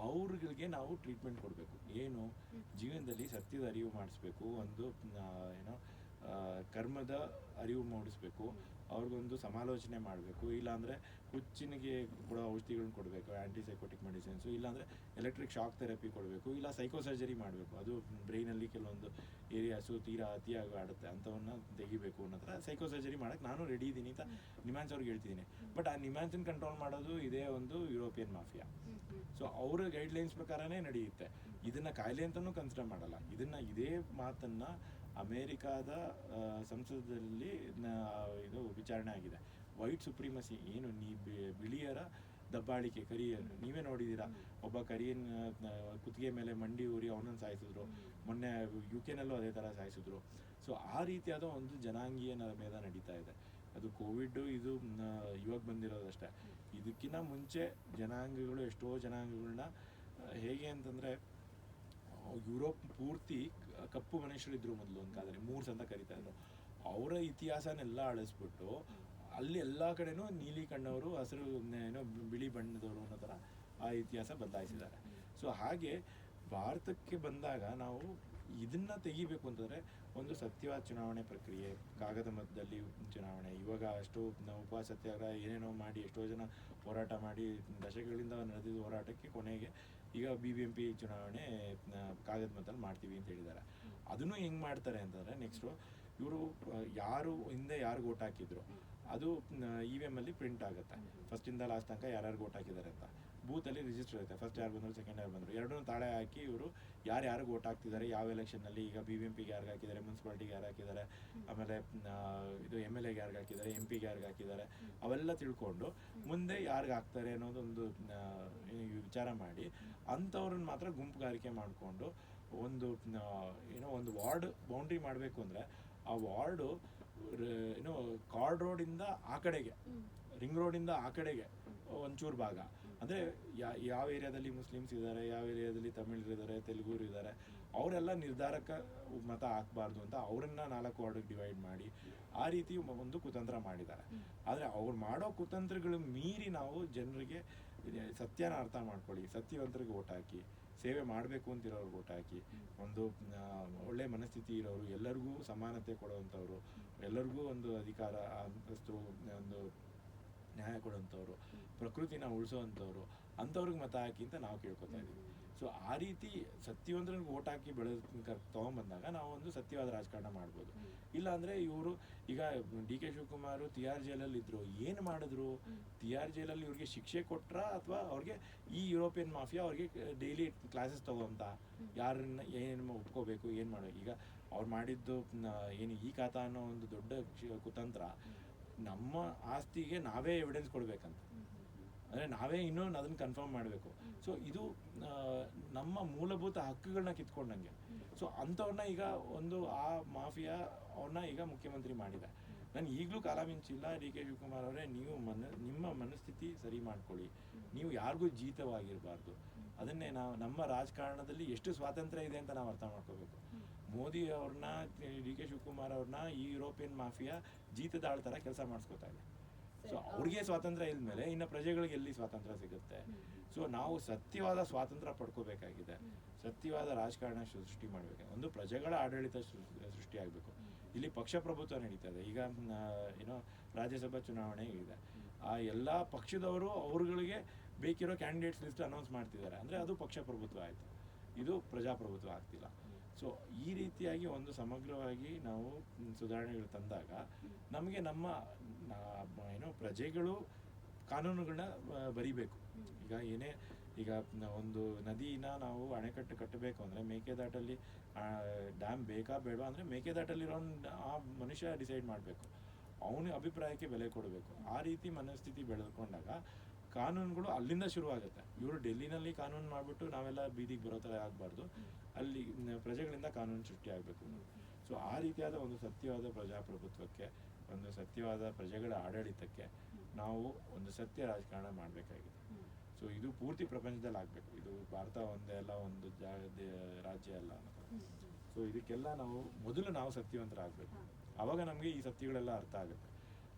ಅವ್ರಿಗೆ ನಾವು ಟ್ರೀಟ್ಮೆಂಟ್ ಕೊಡಬೇಕು. ಏನು ಜೀವನದಲ್ಲಿ ಸತ್ಯದ ಅರಿವು ಮಾಡಿಸ್ಬೇಕು, ಒಂದು ಏನೋ ಕರ್ಮದ ಅರಿವು ಮೂಡಿಸ್ಬೇಕು, ಅವ್ರಿಗೊಂದು ಸಮಾಲೋಚನೆ ಮಾಡಬೇಕು. ಇಲ್ಲಾಂದರೆ ಹುಚ್ಚಿನಿಗೆ ಕೊಡೋ ಔಷಧಿಗಳನ್ನ ಕೊಡಬೇಕು, ಆ್ಯಂಟಿಸೈಕೋಟಿಕ್ ಮೆಡಿಸಿನ್ಸು, ಇಲ್ಲಾಂದರೆ ಎಲೆಕ್ಟ್ರಿಕ್ ಶಾಕ್ ಥೆರಪಿ ಕೊಡಬೇಕು, ಇಲ್ಲ ಸೈಕೋಸರ್ಜರಿ ಮಾಡಬೇಕು. ಅದು ಬ್ರೈನಲ್ಲಿ ಕೆಲವೊಂದು ಏರಿಯಾಸು ತೀರಾ ಅತಿಯಾಗಿ ಆಡುತ್ತೆ, ಅಂಥವನ್ನ ತೆಗಿಬೇಕು ಅನ್ನೋ ಥರ ಸೈಕೋಸರ್ಜರಿ ಮಾಡೋಕ್ಕೆ ನಾನು ರೆಡಿ ಇದ್ದೀನಿ ಅಂತ ನಿಮ್ಯಾನ್ಸ್ ಅವ್ರಿಗೆ ಹೇಳ್ತಿದ್ದೀನಿ. ಬಟ್ ಆ ನಿಮ್ಯಾನ್ಸನ್ನು ಕಂಟ್ರೋಲ್ ಮಾಡೋದು ಇದೇ ಒಂದು ಯುರೋಪಿಯನ್ ಮಾಫಿಯಾ. ಸೊ ಅವರ ಗೈಡ್ಲೈನ್ಸ್ ಪ್ರಕಾರನೇ ನಡೆಯುತ್ತೆ. ಇದನ್ನು ಕಾಯಿಲೆ ಅಂತಲೂ ಕನ್ಸಿಡರ್ ಮಾಡಲ್ಲ. ಇದೇ ಮಾತನ್ನು ಅಮೇರಿಕಾದ ಸಂಸದಲ್ಲಿ ಇದು ವಿಚಾರಣೆ ಆಗಿದೆ. ವೈಟ್ ಸುಪ್ರಿಮಸಿ ಏನು ಬಿಳಿಯರ ದಬ್ಬಾಳಿಕೆ, ಕರಿಯರು ನೀವೇ ನೋಡಿದ್ದೀರಾ. ಒಬ್ಬ ಕರಿಯನ್ ಕುತ್ತಿಗೆ ಮೇಲೆ ಮಂಡಿ ಊರಿ ಅವನನ್ನು ಸಾಯಿಸಿದ್ರು. ಮೊನ್ನೆ UK ಅದೇ ಥರ ಸಾಯಿಸಿದ್ರು. ಸೊ ಆ ರೀತಿಯಾದ ಒಂದು ಜನಾಂಗೀಯ ನರಮೇಧ ನಡೀತಾ ಇದೆ. ಅದು ಕೋವಿಡ್ ಇದು ಇವಾಗ ಬಂದಿರೋದಷ್ಟೇ. ಇದಕ್ಕಿಂತ ಮುಂಚೆ ಜನಾಂಗಗಳು ಎಷ್ಟೋ ಜನಾಂಗಗಳನ್ನ ಹೇಗೆ ಅಂತಂದರೆ, ಯುರೋಪ್ ಪೂರ್ತಿ ಕಪ್ಪು ಮನುಷ್ಯರಿದ್ರು ಮೊದಲು ಒಂದು ಕಾಲದಲ್ಲಿ, ಮೂರ್ಸ್ ಅಂತ ಕರಿತಾ ಇದ್ರು. ಅವರ ಇತಿಹಾಸನೆಲ್ಲ ಅಳಿಸ್ಬಿಟ್ಟು ಅಲ್ಲಿ ಎಲ್ಲ ಕಡೆನೂ ನೀಲಿ ಕಣ್ಣವರು, ಹಸಿರು ಏನೋ ಬಿಳಿ ಬಣ್ಣದವರು ಅನ್ನೋ ಥರ ಆ ಇತಿಹಾಸ ಬದಲಾಯಿಸಿದ್ದಾರೆ. ಸೊ ಹಾಗೆ ಭಾರತಕ್ಕೆ ಬಂದಾಗ ನಾವು ಇದನ್ನು ತೆಗಿಬೇಕು ಅಂತಂದರೆ ಒಂದು ಸತ್ಯವಾದ ಚುನಾವಣೆ ಪ್ರಕ್ರಿಯೆ, ಕಾಗದ ಮತದಲ್ಲಿ ಚುನಾವಣೆ. ಇವಾಗ ಅಷ್ಟು ಉಪವಾಸ ಸತ್ಯಾಗ್ರಹ ಏನೇನೋ ಮಾಡಿ ಎಷ್ಟೋ ಜನ ಹೋರಾಟ ಮಾಡಿ ದಶಕಗಳಿಂದ ನಡೆದಿದ್ದ ಹೋರಾಟಕ್ಕೆ ಕೊನೆಗೆ ಈಗ BBMP ಚುನಾವಣೆ ಕಾಗದ ಮತದಲ್ಲಿ ಮಾಡ್ತೀವಿ ಅಂತ ಹೇಳಿದ್ದಾರೆ. ಅದನ್ನು ಹೆಂಗೆ ಮಾಡ್ತಾರೆ ಅಂತಂದರೆ, ನೆಕ್ಸ್ಟು ಇವರು ಯಾರು ಹಿಂದೆ ಯಾರು ಓಟ್ ಹಾಕಿದ್ರು ಅದು EVM ಅಲ್ಲಿ ಪ್ರಿಂಟ್ ಆಗುತ್ತೆ, ಫಸ್ಟಿಂದ ಲಾಸ್ಟ್ ತನಕ ಯಾರ್ಯಾರು ಓಟ್ ಹಾಕಿದ್ದಾರೆ ಅಂತ. ಬೂತಲ್ಲಿ ರಿಜಿಸ್ಟರ್ ಇರುತ್ತೆ, ಫಸ್ಟ್ ಯಾರು ಬಂದರು ಸೆಕೆಂಡ್ ಯಾರು ಬಂದರು ಎರಡನ್ನೂ ತಾಳೆ ಹಾಕಿ ಇವರು ಯಾರು ಓಟ್ ಹಾಕ್ತಿದ್ದಾರೆ, ಯಾವ ಎಲೆಕ್ಷನ್ನಲ್ಲಿ, ಈಗ BBMPಗೆ ಯಾರಿಗೆ ಹಾಕಿದ್ದಾರೆ, ಮುನ್ಸಿಪಾಲ್ಟಿಗೆ ಯಾರು ಹಾಕಿದ್ದಾರೆ, ಆಮೇಲೆ ಇದು MLAಗೆ ಯಾರಿಗೆ ಹಾಕಿದ್ದಾರೆ, MPಗೆ ಯಾರಿಗೆ ಹಾಕಿದ್ದಾರೆ, ಅವೆಲ್ಲ ತಿಳ್ಕೊಂಡು ಮುಂದೆ ಯಾರಿಗೆ ಹಾಕ್ತಾರೆ ಅನ್ನೋದೊಂದು ವಿಚಾರ ಮಾಡಿ ಅಂಥವ್ರನ್ನ ಮಾತ್ರ ಗುಂಪುಗಾರಿಕೆ ಮಾಡಿಕೊಂಡು ಒಂದು ಒಂದು ವಾರ್ಡ್ ಬೌಂಡ್ರಿ ಮಾಡಬೇಕು ಅಂದರೆ ಆ ವಾರ್ಡು ಕಾರ್ಡ್ ರೋಡಿಂದ ಆ ಕಡೆಗೆ, ರಿಂಗ್ ರೋಡಿಂದ ಆ ಕಡೆಗೆ ಒಂಚೂರು ಭಾಗ, ಅಂದರೆ ಯಾವ ಏರಿಯಾದಲ್ಲಿ ಮುಸ್ಲಿಮ್ಸ್ ಇದ್ದಾರೆ, ಯಾವ ಏರಿಯಾದಲ್ಲಿ ತಮಿಳರು ಇದ್ದಾರೆ, ತೆಲುಗೂರು ಇದ್ದಾರೆ, ಅವರೆಲ್ಲ ನಿರ್ಧಾರಕ ಮತ ಹಾಕಬಾರ್ದು ಅಂತ ಅವರನ್ನ 4 ವಾರ್ಡಿಗೆ ಡಿವೈಡ್ ಮಾಡಿ ಆ ರೀತಿ ಒಂದು ಕುತಂತ್ರ ಮಾಡಿದ್ದಾರೆ. ಆದರೆ ಅವ್ರು ಮಾಡೋ ಕುತಂತ್ರಗಳು ಮೀರಿ ನಾವು ಜನರಿಗೆ ಸತ್ಯನ ಅರ್ಥ ಮಾಡ್ಕೊಳ್ಳಿ, ಸತ್ಯವಂತರಿಗೆ ಓಟ್ ಹಾಕಿ, ಸೇವೆ ಮಾಡಬೇಕು ಅಂತಿರೋರು ಓಟ್ ಹಾಕಿ, ಒಂದು ಒಳ್ಳೆ ಮನಸ್ಥಿತಿ ಇರೋರು, ಎಲ್ಲರಿಗೂ ಸಮಾನತೆ ಕೊಡುವಂಥವ್ರು, ಎಲ್ಲರಿಗೂ ಒಂದು ಅಧಿಕಾರ ಅಂತಸ್ತು, ಒಂದು ನ್ಯಾಯ ಕೊಡುವಂಥವ್ರು, ಪ್ರಕೃತಿನ ಉಳಿಸೋವಂಥವ್ರು, ಅಂಥವ್ರಿಗೆ ಮತ ಹಾಕಿ ಅಂತ ನಾವು ಕೇಳ್ಕೊತಾ ಇದ್ದೀವಿ. ಸೊ ಆ ರೀತಿ ಸತ್ಯವಂತರಿಗೆ ಓಟ್ ಹಾಕಿ ತೊಗೊಂಬಂದಾಗ ನಾವು ಒಂದು ಸತ್ಯವಾದ ರಾಜಕಾರಣ ಮಾಡ್ಬೋದು. ಇಲ್ಲ ಅಂದರೆ ಇವರು ಈಗ DK ಶಿವಕುಮಾರ್ ತಿಹಾರ್ ಜೈಲಲ್ಲಿ ಇದ್ರು, ಏನು ಮಾಡಿದ್ರು? ತಿಹಾರ್ ಜೈಲಲ್ಲಿ ಇವ್ರಿಗೆ ಶಿಕ್ಷೆ ಕೊಟ್ರಾ ಅಥವಾ ಅವ್ರಿಗೆ ಈ ಯುರೋಪಿಯನ್ ಮಾಫಿಯಾ ಅವ್ರಿಗೆ ಡೈಲಿ ಕ್ಲಾಸಸ್ ತಗೋಂತ, ಯಾರನ್ನ ಏನು ಒಪ್ಕೋಬೇಕು, ಏನು ಮಾಡಬೇಕು? ಈಗ ಅವ್ರು ಮಾಡಿದ್ದು ಏನು ಈ ಖಾತಾ ಅನ್ನೋ ಒಂದು ದೊಡ್ಡ ಕುತಂತ್ರ, ನಮ್ಮ ಆಸ್ತಿಗೆ ನಾವೇ ಎವಿಡೆನ್ಸ್ ಕೊಡಬೇಕಂತ, ಅಂದರೆ ನಾವೇ ಇನ್ನೂ ಅದನ್ನು ಕನ್ಫರ್ಮ್ ಮಾಡಬೇಕು. ಸೊ ಇದು ನಮ್ಮ ಮೂಲಭೂತ ಹಕ್ಕುಗಳನ್ನ ಕಿತ್ಕೊಂಡಂಗೆ. ಸೊ ಅಂಥವ್ರನ್ನ ಈಗ ಒಂದು ಆ ಮಾಫಿಯಾ ಅವ್ರನ್ನ ಈಗ ಮುಖ್ಯಮಂತ್ರಿ ಮಾಡಿದೆ. ನಾನು ಈಗಲೂ ಕಾಲ ಮಿಂಚಿಲ್ಲ, DK ಶಿವಕುಮಾರ್ ಅವರೇ, ನೀವು ನಿಮ್ಮ ಮನಸ್ಥಿತಿ ಸರಿ ಮಾಡ್ಕೊಳ್ಳಿ, ನೀವು ಯಾರಿಗೂ ಜೀತವಾಗಿರಬಾರ್ದು. ಅದನ್ನೇ ನಮ್ಮ ರಾಜಕಾರಣದಲ್ಲಿ ಎಷ್ಟು ಸ್ವಾತಂತ್ರ್ಯ ಇದೆ ಅಂತ ನಾವು ಅರ್ಥ ಮಾಡ್ಕೋಬೇಕು. ಮೋದಿ ಅವ್ರನ್ನ, DK ಶಿವಕುಮಾರ್ ಅವ್ರನ್ನ ಈ ಯುರೋಪಿಯನ್ ಮಾಫಿಯಾ ಜೀತದಾಳ ಥರ ಕೆಲಸ ಮಾಡಿಸ್ಕೋತಾ ಇದೆ. ಸೊ ಅವ್ರಿಗೆ ಸ್ವಾತಂತ್ರ್ಯ ಇಲ್ಮೇಲೆ ಇನ್ನು ಪ್ರಜೆಗಳಿಗೆ ಎಲ್ಲಿ ಸ್ವಾತಂತ್ರ್ಯ ಸಿಗುತ್ತೆ? ಸೊ ನಾವು ಸತ್ಯವಾದ ಸ್ವಾತಂತ್ರ್ಯ ಪಡ್ಕೋಬೇಕಾಗಿದೆ, ಸತ್ಯವಾದ ರಾಜಕಾರಣ ಸೃಷ್ಟಿ ಮಾಡಬೇಕು, ಒಂದು ಪ್ರಜೆಗಳ ಆಡಳಿತ ಸೃಷ್ಟಿ ಆಗಬೇಕು. ಇಲ್ಲಿ ಪಕ್ಷ ಪ್ರಭುತ್ವ ನಡೀತಾ ಇದೆ. ಈಗ ರಾಜ್ಯಸಭಾ ಚುನಾವಣೆ ಇದೆ, ಆ ಎಲ್ಲ ಪಕ್ಷದವರು ಅವ್ರಗಳಿಗೆ ಬೇಕಿರೋ ಕ್ಯಾಂಡಿಡೇಟ್ಸ್ ಲಿಸ್ಟ್ ಅನೌನ್ಸ್ ಮಾಡ್ತಿದ್ದಾರೆ, ಅಂದರೆ ಅದು ಪಕ್ಷ ಪ್ರಭುತ್ವ ಆಯಿತು, ಇದು ಪ್ರಜಾಪ್ರಭುತ್ವ ಆಗ್ತಿಲ್ಲ. ಸೊ ಈ ರೀತಿಯಾಗಿ ಒಂದು ಸಮಗ್ರವಾಗಿ ನಾವು ಸುಧಾರಣೆಗಳು ತಂದಾಗ ನಮಗೆ ನಮ್ಮ ಪ್ರಜೆಗಳು ಕಾನೂನುಗಳನ್ನ ಬರಿಬೇಕು. ಈಗ ಒಂದು ನದಿನ ನಾವು ಅಣೆಕಟ್ಟು ಕಟ್ಟಬೇಕು ಅಂದರೆ ಮೇಕೆದಾಟಲ್ಲಿ ಡ್ಯಾಮ್ ಬೇಕಾ ಬೇಡವಾ ಅಂದರೆ ಮೇಕೆದಾಟಲ್ಲಿರೋ ಆ ಮನುಷ್ಯ ಡಿಸೈಡ್ ಮಾಡಬೇಕು, ಅವನ ಅಭಿಪ್ರಾಯಕ್ಕೆ ಬೆಲೆ ಕೊಡಬೇಕು. ಆ ರೀತಿ ಮನಸ್ಥಿತಿ ಬೆಳೆದುಕೊಂಡಾಗ ಕಾನೂನುಗಳು ಅಲ್ಲಿಂದ ಶುರುವಾಗುತ್ತೆ. ಇವರು ಡೆಲ್ಲಿನಲ್ಲಿ ಕಾನೂನು ಮಾಡಿಬಿಟ್ಟು ನಾವೆಲ್ಲ ಬೀದಿಗೆ ಬರೋ ಥರ ಆಗಬಾರ್ದು, ಅಲ್ಲಿ ಪ್ರಜೆಗಳಿಂದ ಕಾನೂನು ಸೃಷ್ಟಿ ಆಗಬೇಕು. ಸೊ ಆ ರೀತಿಯಾದ ಒಂದು ಸತ್ಯವಾದ ಪ್ರಜಾಪ್ರಭುತ್ವಕ್ಕೆ, ಒಂದು ಸತ್ಯವಾದ ಪ್ರಜೆಗಳ ಆಡಳಿತಕ್ಕೆ ನಾವು ಒಂದು ಸತ್ಯ ರಾಜಕಾರಣ ಮಾಡಬೇಕಾಗಿದೆ. ಸೊ ಇದು ಪೂರ್ತಿ ಪ್ರಪಂಚದಲ್ಲಿ ಆಗಬೇಕು, ಇದು ಭಾರತ ಒಂದೇ ಅಲ್ಲ, ಒಂದು ರಾಜ್ಯ ಅಲ್ಲ ಅನ್ನೋದು. ಸೊ ಇದಕ್ಕೆಲ್ಲ ನಾವು ಸತ್ಯವಂತರಾಗಬೇಕು, ಆವಾಗ ನಮಗೆ ಈ ಸತ್ಯಗಳೆಲ್ಲ ಅರ್ಥ ಆಗುತ್ತೆ.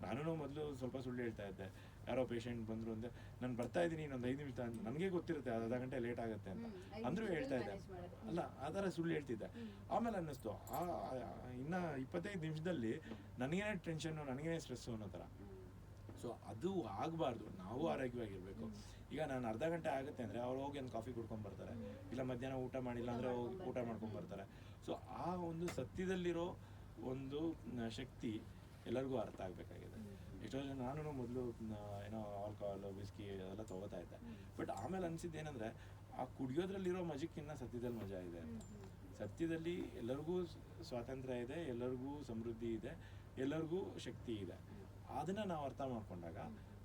ನಾನು ಮೊದಲು ಸ್ವಲ್ಪ ಸುಳ್ಳು ಹೇಳ್ತಾ ಇದ್ದೆ, ಯಾರೋ ಪೇಷಂಟ್ ಬಂದರು ಅಂದರೆ ನಾನು ಬರ್ತಾ ಇದ್ದೀನಿ ಇನ್ನೊಂದು 5 ನಿಮಿಷ ಅಂತ, ನನಗೆ ಗೊತ್ತಿರುತ್ತೆ ಅರ್ಧ ಗಂಟೆ ಲೇಟ್ ಆಗುತ್ತೆ ಅಂತ, ಅಂದರೂ ಹೇಳ್ತಾ ಇದ್ದೆ, ಅಲ್ಲ ಆ ಥರ ಸುಳ್ಳು ಹೇಳ್ತಿದ್ದೆ. ಆಮೇಲೆ ಅನ್ನಿಸ್ತು ಇನ್ನು 25 ನಿಮಿಷದಲ್ಲಿ ನನಗೇನೇ ಟೆನ್ಷನ್ನು, ನನಗೇನೇ ಸ್ಟ್ರೆಸ್ಸು ಅನ್ನೋ ಥರ. ಸೊ ಅದು ಆಗಬಾರ್ದು, ನಾವು ಆರೋಗ್ಯವಾಗಿರಬೇಕು. ಈಗ ನಾನು ಅರ್ಧ ಗಂಟೆ ಆಗುತ್ತೆ ಅಂದರೆ ಅವ್ರು ಹೋಗಿ ಒಂದು ಕಾಫಿ ಕುಡ್ಕೊಂಡು ಬರ್ತಾರೆ, ಇಲ್ಲ ಮಧ್ಯಾಹ್ನ ಊಟ ಮಾಡಿಲ್ಲ ಅಂದರೆ ಹೋಗಿ ಊಟ ಮಾಡ್ಕೊಂಡು ಬರ್ತಾರೆ. ಸೊ ಆ ಒಂದು ಸತ್ಯದಲ್ಲಿರೋ ಒಂದು ಶಕ್ತಿ ಎಲ್ಲರಿಗೂ ಅರ್ಥ ಆಗಬೇಕಾಗಿದೆ. ಎಷ್ಟೋ ಜನ, ನಾನು ಮೊದಲು ಆಲ್ಕೋಹಾಲ್, ವಿಸ್ಕಿ ಅದೆಲ್ಲ ತೊಗೋತಾ ಇದ್ದೆ, ಬಟ್ ಆಮೇಲೆ ಅನಿಸಿದ್ದು ಏನಂದರೆ ಆ ಕುಡಿಯೋದ್ರಲ್ಲಿರೋ ಮಜಕ್ಕಿನ್ನ ಸತ್ಯದಲ್ಲಿ ಮಜಾ ಇದೆ ಅಂತ. ಸತ್ಯದಲ್ಲಿ ಎಲ್ಲರಿಗೂ ಸ್ವಾತಂತ್ರ್ಯ ಇದೆ, ಎಲ್ಲರಿಗೂ ಸಮೃದ್ಧಿ ಇದೆ, ಎಲ್ಲರಿಗೂ ಶಕ್ತಿ ಇದೆ. ಅದನ್ನು ನಾವು ಅರ್ಥ ಮಾಡ್ಕೊಂಡಾಗ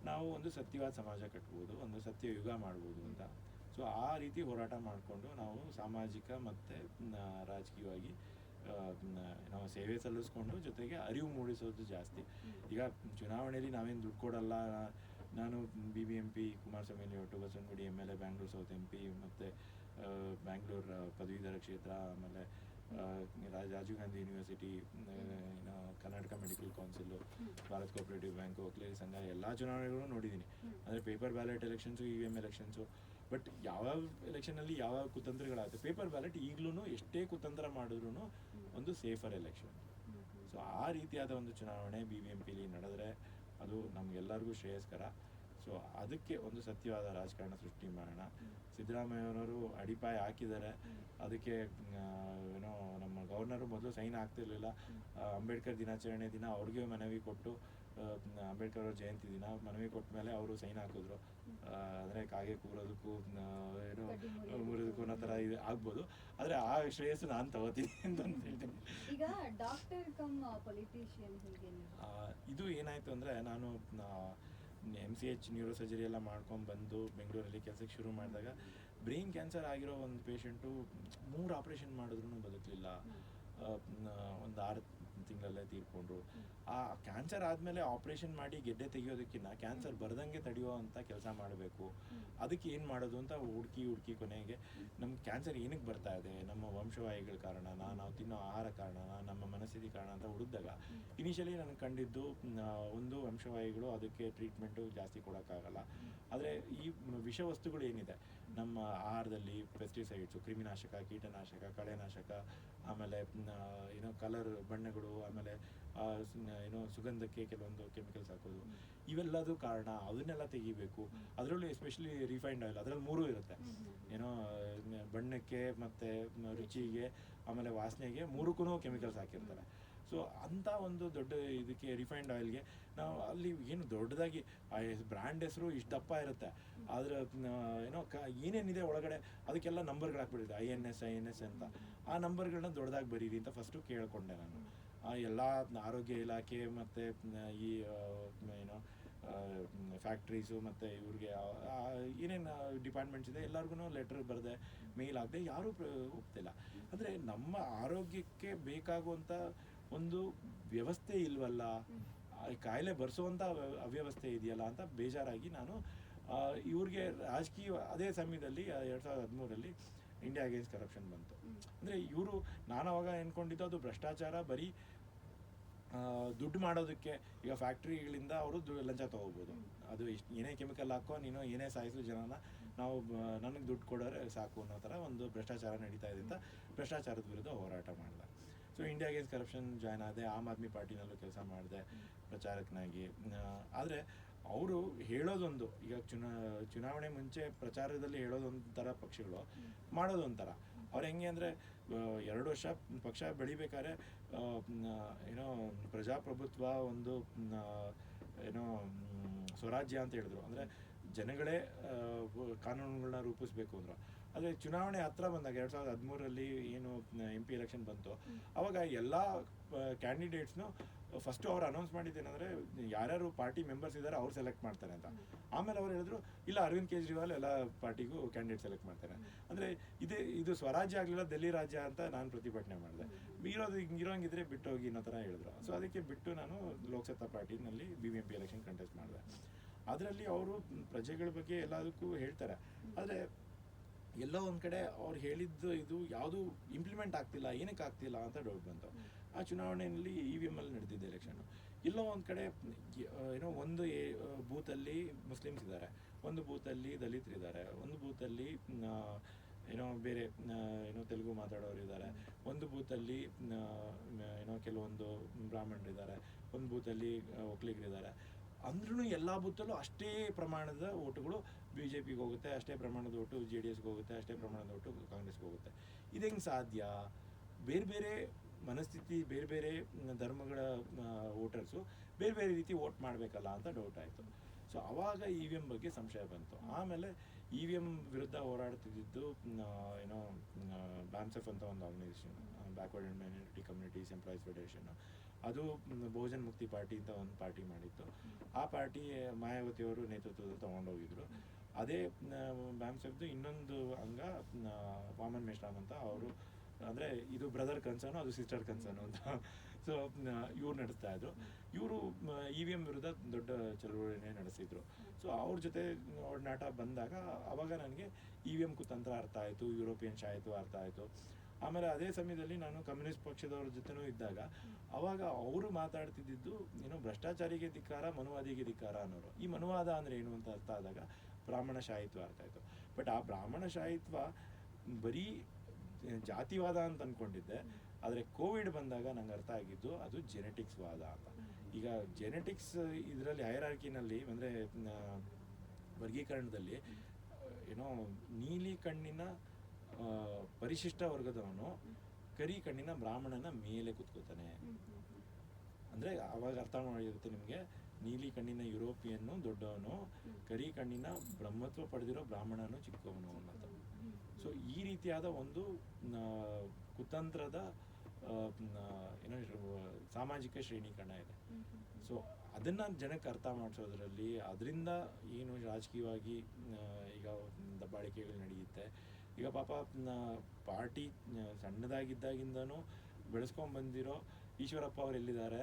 ನಾವು ಒಂದು ಸತ್ಯವಾದ ಸಮಾಜ ಕಟ್ಬೋದು, ಒಂದು ಸತ್ಯ ಯುಗ ಮಾಡ್ಬೋದು ಅಂತ. ಸೊ ಆ ರೀತಿ ಹೋರಾಟ ಮಾಡಿಕೊಂಡು ನಾವು ಸಾಮಾಜಿಕ ಮತ್ತು ರಾಜಕೀಯವಾಗಿ ನಾವು ಸೇವೆ ಸಲ್ಲಿಸ್ಕೊಂಡು ಜೊತೆಗೆ ಅರಿವು ಮೂಡಿಸೋದು ಜಾಸ್ತಿ. ಈಗ ಚುನಾವಣೆಯಲ್ಲಿ ನಾವೇನು ದುಡ್ಡು ಕೊಡಲ್ಲ, ನಾನು BBMP Kumaraswamy layout, Basavanagudi MLA, Bangalore south MP, ಮತ್ತು ಬ್ಯಾಂಗ್ಳೂರು ಪದವೀಧರ ಕ್ಷೇತ್ರ, ಆಮೇಲೆ Rajiv Gandhi university, Karnataka medical council, Bharat cooperative bank, ವಕೀಲರ ಸಂಘ, ಎಲ್ಲ ಚುನಾವಣೆಗಳು ನೋಡಿದ್ದೀನಿ. ಅಂದರೆ paper ballot elections, EVM elections. But ಯಾವ್ಯಾವ ಎಲೆಕ್ಷನಲ್ಲಿ ಯಾವ್ಯಾವ ಕುತಂತ್ರಗಳಾಗುತ್ತೆ. ಪೇಪರ್ ಬ್ಯಾಲೆಟ್ ಈಗಲೂ ಎಷ್ಟೇ ಕುತಂತ್ರ ಮಾಡಿದ್ರೂ ಒಂದು ಸೇಫರ್ ಎಲೆಕ್ಷನ್. ಸೊ ಆ ರೀತಿಯಾದ ಒಂದು ಚುನಾವಣೆ BBMPಲಿ ನಡೆದರೆ ಅದು ನಮಗೆಲ್ಲರಿಗೂ ಶ್ರೇಯಸ್ಕರ. ಸೊ ಅದಕ್ಕೆ ಒಂದು ಸತ್ಯವಾದ ರಾಜಕಾರಣ ಸೃಷ್ಟಿ ಮಾಡೋಣ. ಸಿದ್ದರಾಮಯ್ಯನವರು ಅಡಿಪಾಯ ಹಾಕಿದ್ದಾರೆ, ಅದಕ್ಕೆ ನಮ್ಮ ಗವರ್ನರು ಮೊದಲು ಸೈನ್ ಆಗ್ತಿರ್ಲಿಲ್ಲ. ಅಂಬೇಡ್ಕರ್ ದಿನಾಚರಣೆ ದಿನ ಅವ್ರಿಗೆ ಮನವಿ ಕೊಟ್ಟು, ಅಂಬೇಡ್ಕರ್ ಅವ್ರ ಜಯಂತಿ ದಿನ ಮನವಿ ಕೊಟ್ಟ ಮೇಲೆ ಅವರು ಸೈನ್ ಹಾಕಿದ್ರು. ಅಂದರೆ ಕಾಗೆ ಕೂರೋದಕ್ಕೂ ಏನೋ ಮುರಿದಕ್ಕೂ ಅನ್ನೋ ಥರ ಇದು ಆಗ್ಬೋದು. ಆದರೆ ಆ ಶ್ರೇಯಸ್ಸು ನಾನು ತಗೋತೀನಿ ಅಂತ ಹೇಳ್ತೀನಿ. ಈಗ ಡಾಕ್ಟರ್ ಕಮ್ ಪೊಲಿಟಿಷಿಯನ್ ಹೀಗೆ ಇದು ಏನಾಯಿತು ಅಂದರೆ, ನಾನು MCH ನ್ಯೂರೋ ಸರ್ಜರಿ ಎಲ್ಲ ಮಾಡ್ಕೊಂಡ್ಬಂದು ಬೆಂಗಳೂರಲ್ಲಿ ಕೆಲಸಕ್ಕೆ ಶುರು ಮಾಡಿದಾಗ ಬ್ರೈನ್ ಕ್ಯಾನ್ಸರ್ ಆಗಿರೋ ಒಂದು ಪೇಷಂಟು 3 ಆಪ್ರೇಷನ್ ಮಾಡಿದ್ರು ಬದುಕಲಿಲ್ಲ. ಒಂದು 6 ತಿಂಗಳಲ್ಲೇ ತೀರ್ಕೊಂಡ್ರು. ಆ ಕ್ಯಾನ್ಸರ್ ಆದಮೇಲೆ ಆಪ್ರೇಷನ್ ಮಾಡಿ ಗೆಡ್ಡೆ ತೆಗಿಯೋದಕ್ಕಿಂತ ಕ್ಯಾನ್ಸರ್ ಬರ್ದಂಗೆ ತಡೆಯೋ ಅಂತ ಕೆಲಸ ಮಾಡಬೇಕು. ಅದಕ್ಕೆ ಏನು ಮಾಡೋದು ಅಂತ ಹುಡುಕಿ ಕೊನೆಗೆ ನಮ್ಗೆ ಕ್ಯಾನ್ಸರ್ ಏನಕ್ಕೆ ಬರ್ತಾ ಇದೆ, ನಮ್ಮ ವಂಶವಾಹಿಗಳ ಕಾರಣನಾ, ನಾವು ತಿನ್ನೋ ಆಹಾರ ಕಾರಣನಾ, ನಮ್ಮ ಮನಸ್ಥಿತಿ ಕಾರಣ ಅಂತ ಹುಡುಕಿದಾಗ ಇನಿಷಿಯಲಿ ನನಗೆ ಕಂಡಿದ್ದು ಒಂದು ವಂಶವಾಹಿಗಳು, ಅದಕ್ಕೆ ಟ್ರೀಟ್ಮೆಂಟು ಜಾಸ್ತಿ ಕೊಡೋಕ್ಕಾಗಲ್ಲ. ಆದರೆ ಈ ವಿಷವಸ್ತುಗಳು ಏನಿದೆ ನಮ್ಮ ಆಹಾರದಲ್ಲಿ, ಪೆಸ್ಟಿಸೈಡ್ಸು, ಕ್ರಿಮಿನಾಶಕ, ಕೀಟನಾಶಕ, ಕಳೆನಾಶಕ, ಆಮೇಲೆ ಏನೋ ಕಲರ್ ಬಣ್ಣಗಳು, ಆಮೇಲೆ ಏನೋ ಸುಗಂಧಕ್ಕೆ ಕೆಲವೊಂದು ಕೆಮಿಕಲ್ಸ್ ಹಾಕೋದು, ಇವೆಲ್ಲದು ಕಾರಣ. ಅದನ್ನೆಲ್ಲ ತೆಗಿಬೇಕು. ಅದರಲ್ಲೂ ಎಸ್ಪೆಷಲಿ ರಿಫೈನ್ಡ್ ಆಯಿಲ್, ಅದರಲ್ಲಿ 3 ಇರುತ್ತೆ. ಏನೋ ಬಣ್ಣಕ್ಕೆ ಮತ್ತು ರುಚಿಗೆ ಆಮೇಲೆ ವಾಸನೆಗೆ 3ಕ್ಕೂ ಕೆಮಿಕಲ್ಸ್ ಹಾಕಿರ್ತಾರೆ. ಸೊ ಅಂಥ ಒಂದು ದೊಡ್ಡ ಇದಕ್ಕೆ ರಿಫೈನ್ಡ್ ಆಯಿಲ್ಗೆ ನಾವು ಅಲ್ಲಿ ಏನು ದೊಡ್ಡದಾಗಿ ಬ್ರ್ಯಾಂಡ್ ಹೆಸರು ಇಷ್ಟು ದಪ್ಪ ಇರುತ್ತೆ, ಆದರೆ ಏನೋ ಏನೇನಿದೆ ಒಳಗಡೆ ಅದಕ್ಕೆಲ್ಲ ನಂಬರ್ಗಳು ಹಾಕ್ಬಿಟ್ಟಿದೆ, INS ಅಂತ. ಆ ನಂಬರ್ಗಳನ್ನ ದೊಡ್ಡದಾಗಿ ಬರೀರಿ ಅಂತ ಫಸ್ಟು ಕೇಳಿಕೊಂಡೆ ನಾನು. ಎಲ್ಲ ಆರೋಗ್ಯ ಇಲಾಖೆ ಮತ್ತು ಈ ಏನೋ ಫ್ಯಾಕ್ಟ್ರೀಸು ಮತ್ತು ಇವ್ರಿಗೆ ಏನೇನು ಡಿಪಾರ್ಟ್ಮೆಂಟ್ಸ್ ಇದೆ ಎಲ್ಲರಿಗೂ ಲೆಟ್ರ್ ಬರೆದೆ, ಮೇಲ್ ಆಗದೆ, ಯಾರೂ ಒಪ್ತಿಲ್ಲ. ಅಂದರೆ ನಮ್ಮ ಆರೋಗ್ಯಕ್ಕೆ ಬೇಕಾಗುವಂಥ ಒಂದು ವ್ಯವಸ್ಥೆ ಇಲ್ವಲ್ಲ, ಕಾಯಿಲೆ ಬರ್ಸೋವಂಥ ಅವ್ಯವಸ್ಥೆ ಇದೆಯಲ್ಲ ಅಂತ ಬೇಜಾರಾಗಿ ನಾನು ಇವ್ರಿಗೆ ರಾಜಕೀಯ ಅದೇ ಸಮಯದಲ್ಲಿ 2013 ಇಂಡಿಯಾ ಅಗೇನ್ಸ್ಟ್ ಕರಪ್ಷನ್ ಬಂತು. ಅಂದರೆ ಇವರು, ನಾನು ಅವಾಗ ಅಂದ್ಕೊಂಡಿದ್ದು ಅದು ಭ್ರಷ್ಟಾಚಾರ, ಬರೀ ದುಡ್ಡು ಮಾಡೋದಕ್ಕೆ. ಈಗ ಫ್ಯಾಕ್ಟ್ರಿಗಳಿಂದ ಅವರು ಲಂಚ ತೊಗೋಬೋದು, ಅದು ಏನೇ ಕೆಮಿಕಲ್ ಹಾಕೋ, ನೀನು ಏನೇ ಸಾಯಿಸು ಜನನ, ನಾವು ನನಗೆ ದುಡ್ಡು ಕೊಡೋರೆ ಸಾಕು ಅನ್ನೋ ಥರ ಒಂದು ಭ್ರಷ್ಟಾಚಾರ ನಡೀತಾ ಇದೆ ಅಂತ ಭ್ರಷ್ಟಾಚಾರದ ವಿರುದ್ಧ ಹೋರಾಟ ಮಾಡಿದೆ. So India against corruption join ಆದೆ. ಆಮ್ ಆದ್ಮಿ ಪಾರ್ಟಿನಲ್ಲೂ ಕೆಲಸ ಮಾಡಿದೆ ಪ್ರಚಾರಕನಾಗಿ. ಆದರೆ ಅವರು ಹೇಳೋದೊಂದು, ಈಗ ಚುನಾವಣೆ ಮುಂಚೆ ಪ್ರಚಾರದಲ್ಲಿ ಹೇಳೋದೊಂಥರ ಪಕ್ಷಗಳು, ಮಾಡೋದೊಂಥರ. ಅವ್ರು ಹೆಂಗೆ ಅಂದರೆ 2 ವರ್ಷ ಪಕ್ಷ ಬೆಳಿಬೇಕಾದ್ರೆ ಏನೋ ಪ್ರಜಾಪ್ರಭುತ್ವ, ಒಂದು ಏನೋ ಸ್ವರಾಜ್ಯ ಅಂತ ಹೇಳಿದ್ರು. ಅಂದರೆ ಜನಗಳೇ ಕಾನೂನುಗಳನ್ನ ರೂಪಿಸ್ಬೇಕು ಅಂದರು. ಆದರೆ ಚುನಾವಣೆ ಹತ್ರ ಬಂದಾಗ 2013 ಏನು MP ಎಲೆಕ್ಷನ್ ಬಂತು, ಅವಾಗ ಎಲ್ಲ ಕ್ಯಾಂಡಿಡೇಟ್ಸ್ನು ಫಸ್ಟು ಅವ್ರು ಅನೌನ್ಸ್ ಮಾಡಿದ್ದೇನೆಂದರೆ ಯಾರ್ಯಾರು ಪಾರ್ಟಿ ಮೆಂಬರ್ಸ್ ಇದ್ದಾರೆ ಅವ್ರು ಸೆಲೆಕ್ಟ್ ಮಾಡ್ತಾರೆ ಅಂತ. ಆಮೇಲೆ ಅವ್ರು ಹೇಳಿದ್ರು ಇಲ್ಲ, ಅರವಿಂದ್ ಕೇಜ್ರಿವಾಲ್ ಎಲ್ಲ ಪಾರ್ಟಿಗೂ ಕ್ಯಾಂಡಿಡೇಟ್ ಸೆಲೆಕ್ಟ್ ಮಾಡ್ತಾರೆ. ಅಂದರೆ ಇದು ಸ್ವರಾಜ್ಯ ಆಗಲಿಲ್ಲ, ಡೆಲ್ಲಿ ರಾಜ್ಯ ಅಂತ ನಾನು ಪ್ರತಿಭಟನೆ ಮಾಡಿದೆ. ಹಿಂಗಿರೋಂಗಿದ್ರೆ ಬಿಟ್ಟು ಹೋಗಿ ಅನ್ನೋ ಥರ ಹೇಳಿದ್ರು. ಸೊ ಅದಕ್ಕೆ ಬಿಟ್ಟು ನಾನು ಲೋಕಸತ್ತಾ ಪಾರ್ಟಿನಲ್ಲಿ BBMP ಎಲೆಕ್ಷನ್ ಕಂಟೆಸ್ಟ್ ಮಾಡಿದೆ. ಅದರಲ್ಲಿ ಅವರು ಪ್ರಜೆಗಳ ಬಗ್ಗೆ ಎಲ್ಲದಕ್ಕೂ ಹೇಳ್ತಾರೆ, ಆದರೆ ಎಲ್ಲೋ ಒಂದು ಕಡೆ ಅವ್ರು ಹೇಳಿದ್ದು ಇದು ಯಾವುದೂ ಇಂಪ್ಲಿಮೆಂಟ್ ಆಗ್ತಿಲ್ಲ, ಏನಕ್ಕೆ ಆಗ್ತಿಲ್ಲ ಅಂತ ಡೌಟ್ ಬಂತು. ಆ ಚುನಾವಣೆಯಲ್ಲಿ EVM ಅಲ್ಲಿ ನಡೆದಿದ್ದ ಎಲೆಕ್ಷನ್ನು. ಎಲ್ಲೋ ಒಂದು ಕಡೆ ಏನೋ ಒಂದು ಬೂತಲ್ಲಿ ಮುಸ್ಲಿಮ್ಸ್ ಇದ್ದಾರೆ, ಒಂದು ಬೂತಲ್ಲಿ ದಲಿತರಿದ್ದಾರೆ, ಒಂದು ಬೂತಲ್ಲಿ ಏನೋ ಬೇರೆ ಏನೋ ತೆಲುಗು ಮಾತಾಡೋರು ಇದ್ದಾರೆ, ಒಂದು ಬೂತಲ್ಲಿ ಏನೋ ಕೆಲವೊಂದು ಬ್ರಾಹ್ಮಣರಿದ್ದಾರೆ, ಒಂದು ಬೂತಲ್ಲಿ ಒಕ್ಕಲಿಗರಿದ್ದಾರೆ. ಅಂದ್ರೂ ಎಲ್ಲ ಬೂತಲ್ಲೂ ಅಷ್ಟೇ ಪ್ರಮಾಣದ ಓಟುಗಳು BJPಗೆ ಹೋಗುತ್ತೆ, ಅಷ್ಟೇ ಪ್ರಮಾಣದ ಓಟು JDSಗೆ ಹೋಗುತ್ತೆ, ಅಷ್ಟೇ ಪ್ರಮಾಣದ ಓಟು ಕಾಂಗ್ರೆಸ್ಗೆ ಹೋಗುತ್ತೆ. ಇದು ಹೆಂಗೆ ಸಾಧ್ಯ? ಬೇರೆ ಬೇರೆ ಮನಸ್ಥಿತಿ, ಬೇರೆ ಬೇರೆ ಧರ್ಮಗಳ ವೋಟರ್ಸು ಬೇರೆ ಬೇರೆ ರೀತಿ ವೋಟ್ ಮಾಡಬೇಕಲ್ಲ ಅಂತ ಡೌಟ್ ಆಯಿತು. ಸೊ ಆವಾಗ EVM ಬಗ್ಗೆ ಸಂಶಯ ಬಂತು. ಆಮೇಲೆ EVM ವಿರುದ್ಧ ಹೋರಾಡ್ತಿದ್ದು ಏನೋ BAMSEF ಅಂತ ಒಂದು organisation, backward and minority communities employees federation, ಅದು ಬಹುಜನ್ ಮುಕ್ತಿ ಪಾರ್ಟಿ ಅಂತ ಒಂದು ಪಾರ್ಟಿ ಮಾಡಿತ್ತು. ಆ ಪಾರ್ಟಿ ಮಾಯಾವತಿಯವರು ನೇತೃತ್ವದಲ್ಲಿ ತೊಗೊಂಡೋಗಿದ್ರು. ಅದೇ BAMSEFದು ಇನ್ನೊಂದು ಅಂಗ ವಾಮನ್ ಮೇಶ್ರಾಮ್ ಅಂತ, ಅವರು ಅಂದರೆ ಇದು ಬ್ರದರ್ ಕನ್ಸರ್ನು, ಅದು ಸಿಸ್ಟರ್ ಕನ್ಸರ್ನು ಅಂತ. ಸೊ ಇವ್ರು ನಡೆಸ್ತಾ ಇದ್ರು. ಇವರು EVM ವಿರುದ್ಧ ದೊಡ್ಡ ಚಳವಳಿನೇ ನಡೆಸಿದ್ರು. ಸೊ ಅವ್ರ ಜೊತೆ ಒಡನಾಟ ಬಂದಾಗ ಆವಾಗ ನನಗೆ EVM ಕುತಂತ್ರ ಅರ್ಥ ಆಯಿತು, ಯುರೋಪಿಯನ್ ಶಾಹಿತ್ವ ಅರ್ಥ ಆಯಿತು. ಆಮೇಲೆ ಅದೇ ಸಮಯದಲ್ಲಿ ನಾನು ಕಮ್ಯುನಿಸ್ಟ್ ಪಕ್ಷದವ್ರ ಜೊತೆನೂ ಇದ್ದಾಗ ಅವಾಗ ಅವರು ಮಾತಾಡ್ತಿದ್ದು ಏನೋ ಭ್ರಷ್ಟಾಚಾರಿಗೆ ಧಿಕ್ಕಾರ, ಮನುವಾದಿಗೆ ಧಿಕ್ಕಾರ ಅನ್ನೋರು. ಈ ಮನುವಾದ ಅಂದರೆ ಏನು ಅಂತ ಅರ್ಥ ಆದಾಗ ಬ್ರಾಹ್ಮಣ ಶಾಹಿತ್ವ ಅರ್ಥ ಆಯಿತು. ಬಟ್ ಆ ಬ್ರಾಹ್ಮಣ ಶಾಹಿತ್ವ ಬರೀ ಜಾತಿವಾದ ಅಂತ ಅಂದ್ಕೊಂಡಿದ್ದೆ. ಆದರೆ ಕೋವಿಡ್ ಬಂದಾಗ ನಂಗೆ ಅರ್ಥ ಆಗಿದ್ದು ಅದು ಜೆನೆಟಿಕ್ಸ್ ವಾದ ಅಂತ. ಈಗ ಜೆನೆಟಿಕ್ಸ್ ಇದರಲ್ಲಿ ಹೈರಾರ್ಕಿನಲ್ಲಿ ಅಂದರೆ ವರ್ಗೀಕರಣದಲ್ಲಿ ಏನೋ ನೀಲಿ ಕಣ್ಣಿನ ಪರಿಶಿಷ್ಟ ವರ್ಗದವನು ಕರಿ ಕಣ್ಣಿನ ಬ್ರಾಹ್ಮಣನ ಮೇಲೆ ಕೂತ್ಕೋತಾನೆ. ಅಂದರೆ ಅವಾಗ ಅರ್ಥ ಮಾಡಿರುತ್ತೆ ನಿಮಗೆ, ನೀಲಿ ಕಣ್ಣಿನ ಯುರೋಪಿಯನ್ನು ದೊಡ್ಡವನು, ಕರಿ ಕಣ್ಣಿನ ಬ್ರಹ್ಮತ್ವ ಪಡೆದಿರೋ ಬ್ರಾಹ್ಮಣನು ಚಿಕ್ಕವನು ಅನ್ನೋದು. ಸೊ ಈ ರೀತಿಯಾದ ಒಂದು ಕುತಂತ್ರದ ಏನೋ ಸಾಮಾಜಿಕ ಶ್ರೇಣೀಕರಣ ಇದೆ. ಸೊ ಅದನ್ನು ಜನಕ್ಕೆ ಅರ್ಥ ಮಾಡಿಸೋದ್ರಲ್ಲಿ, ಅದರಿಂದ ಏನು ರಾಜಕೀಯವಾಗಿ ಈಗ ದಬ್ಬಾಳಿಕೆಗಳು ನಡೆಯುತ್ತೆ. ಈಗ ಪಾಪ ಪಾರ್ಟಿ ಸಣ್ಣದಾಗಿದ್ದಾಗಿಂದನೂ ಬೆಳೆಸ್ಕೊಂಡು ಬಂದಿರೋ ಈಶ್ವರಪ್ಪ ಅವ್ರು ಎಲ್ಲಿದ್ದಾರೆ,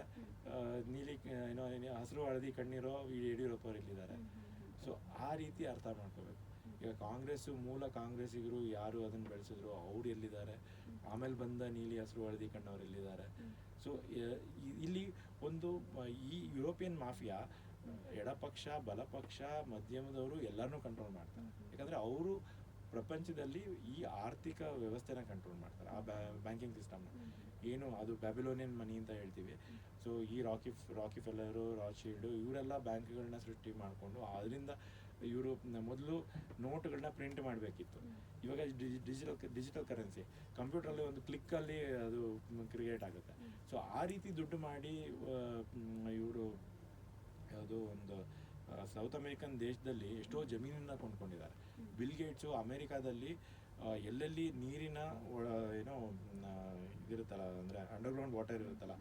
ನೀಲಿ ಏನೋ ಹಸಿರು ಹಳದಿ ಕಣ್ಣಿರೋ ಯಡಿಯೂರಪ್ಪ ಅವ್ರು ಎಲ್ಲಿದ್ದಾರೆ. ಸೊ ಆ ರೀತಿ ಅರ್ಥ ಮಾಡ್ಕೋಬೇಕು. ಈಗ ಕಾಂಗ್ರೆಸ್ಸು, ಮೂಲ ಕಾಂಗ್ರೆಸ್ಸಿಗರು ಯಾರು ಅದನ್ನು ಬೆಳೆಸಿದ್ರು ಅವ್ರು ಎಲ್ಲಿದ್ದಾರೆ, ಆಮೇಲೆ ಬಂದ ನೀಲಿ ಹಸಿರು ಹಳದಿ ಕಣ್ಣವ್ರು ಎಲ್ಲಿದ್ದಾರೆ. ಸೊ ಇಲ್ಲಿ ಒಂದು ಈ ಯುರೋಪಿಯನ್ ಮಾಫಿಯಾ ಎಡಪಕ್ಷ ಬಲಪಕ್ಷ ಮಧ್ಯಮದವರು ಎಲ್ಲರನ್ನೂ ಕಂಟ್ರೋಲ್ ಮಾಡ್ತಾರೆ. ಯಾಕಂದರೆ ಅವರು ಪ್ರಪಂಚದಲ್ಲಿ ಈ ಆರ್ಥಿಕ ವ್ಯವಸ್ಥೆನ ಕಂಟ್ರೋಲ್ ಮಾಡ್ತಾರೆ, ಆ ಬ್ಯಾಂಕಿಂಗ್ ಸಿಸ್ಟಮ್ನ. ಏನು ಅದು ಬ್ಯಾಬಿಲೋನಿಯನ್ ಮನಿ ಅಂತ ಹೇಳ್ತೀವಿ. ಸೊ ಈ ರಾಕಿ ಫೆಲ್ಲರು, ರಾಚ್ಶೀಲ್ಡು ಇವರೆಲ್ಲ ಬ್ಯಾಂಕ್ಗಳನ್ನ ಸೃಷ್ಟಿ ಮಾಡಿಕೊಂಡು ಅದರಿಂದ ಇವರು ಮೊದಲು ನೋಟುಗಳನ್ನ ಪ್ರಿಂಟ್ ಮಾಡಬೇಕಿತ್ತು. ಇವಾಗ ಡಿಜಿಟಲ್ ಕರೆನ್ಸಿ ಕಂಪ್ಯೂಟ್ರಲ್ಲಿ ಒಂದು ಕ್ಲಿಕ್ಕಲ್ಲಿ ಅದು ಕ್ರಿಯೇಟ್ ಆಗುತ್ತೆ. ಸೊ ಆ ರೀತಿ ದುಡ್ಡು ಮಾಡಿ ಇವರು ಯಾವುದೋ ಒಂದು ಸೌತ್ ಅಮೇರಿಕನ್ ದೇಶದಲ್ಲಿ ಎಷ್ಟೋ ಜಮೀನನ್ನ ಕೊಂಡ್ಕೊಂಡಿದ್ದಾರೆ. ಬಿಲ್ ಗೇಟ್ಸು ಅಮೇರಿಕಾದಲ್ಲಿ ಎಲ್ಲೆಲ್ಲಿ ನೀರಿನ ಏನೋ ಇದಿರುತ್ತಲ್ಲ, ಅಂದರೆ ಅಂಡರ್ಗ್ರೌಂಡ್ ವಾಟರ್ ಇರುತ್ತಲ್ಲ,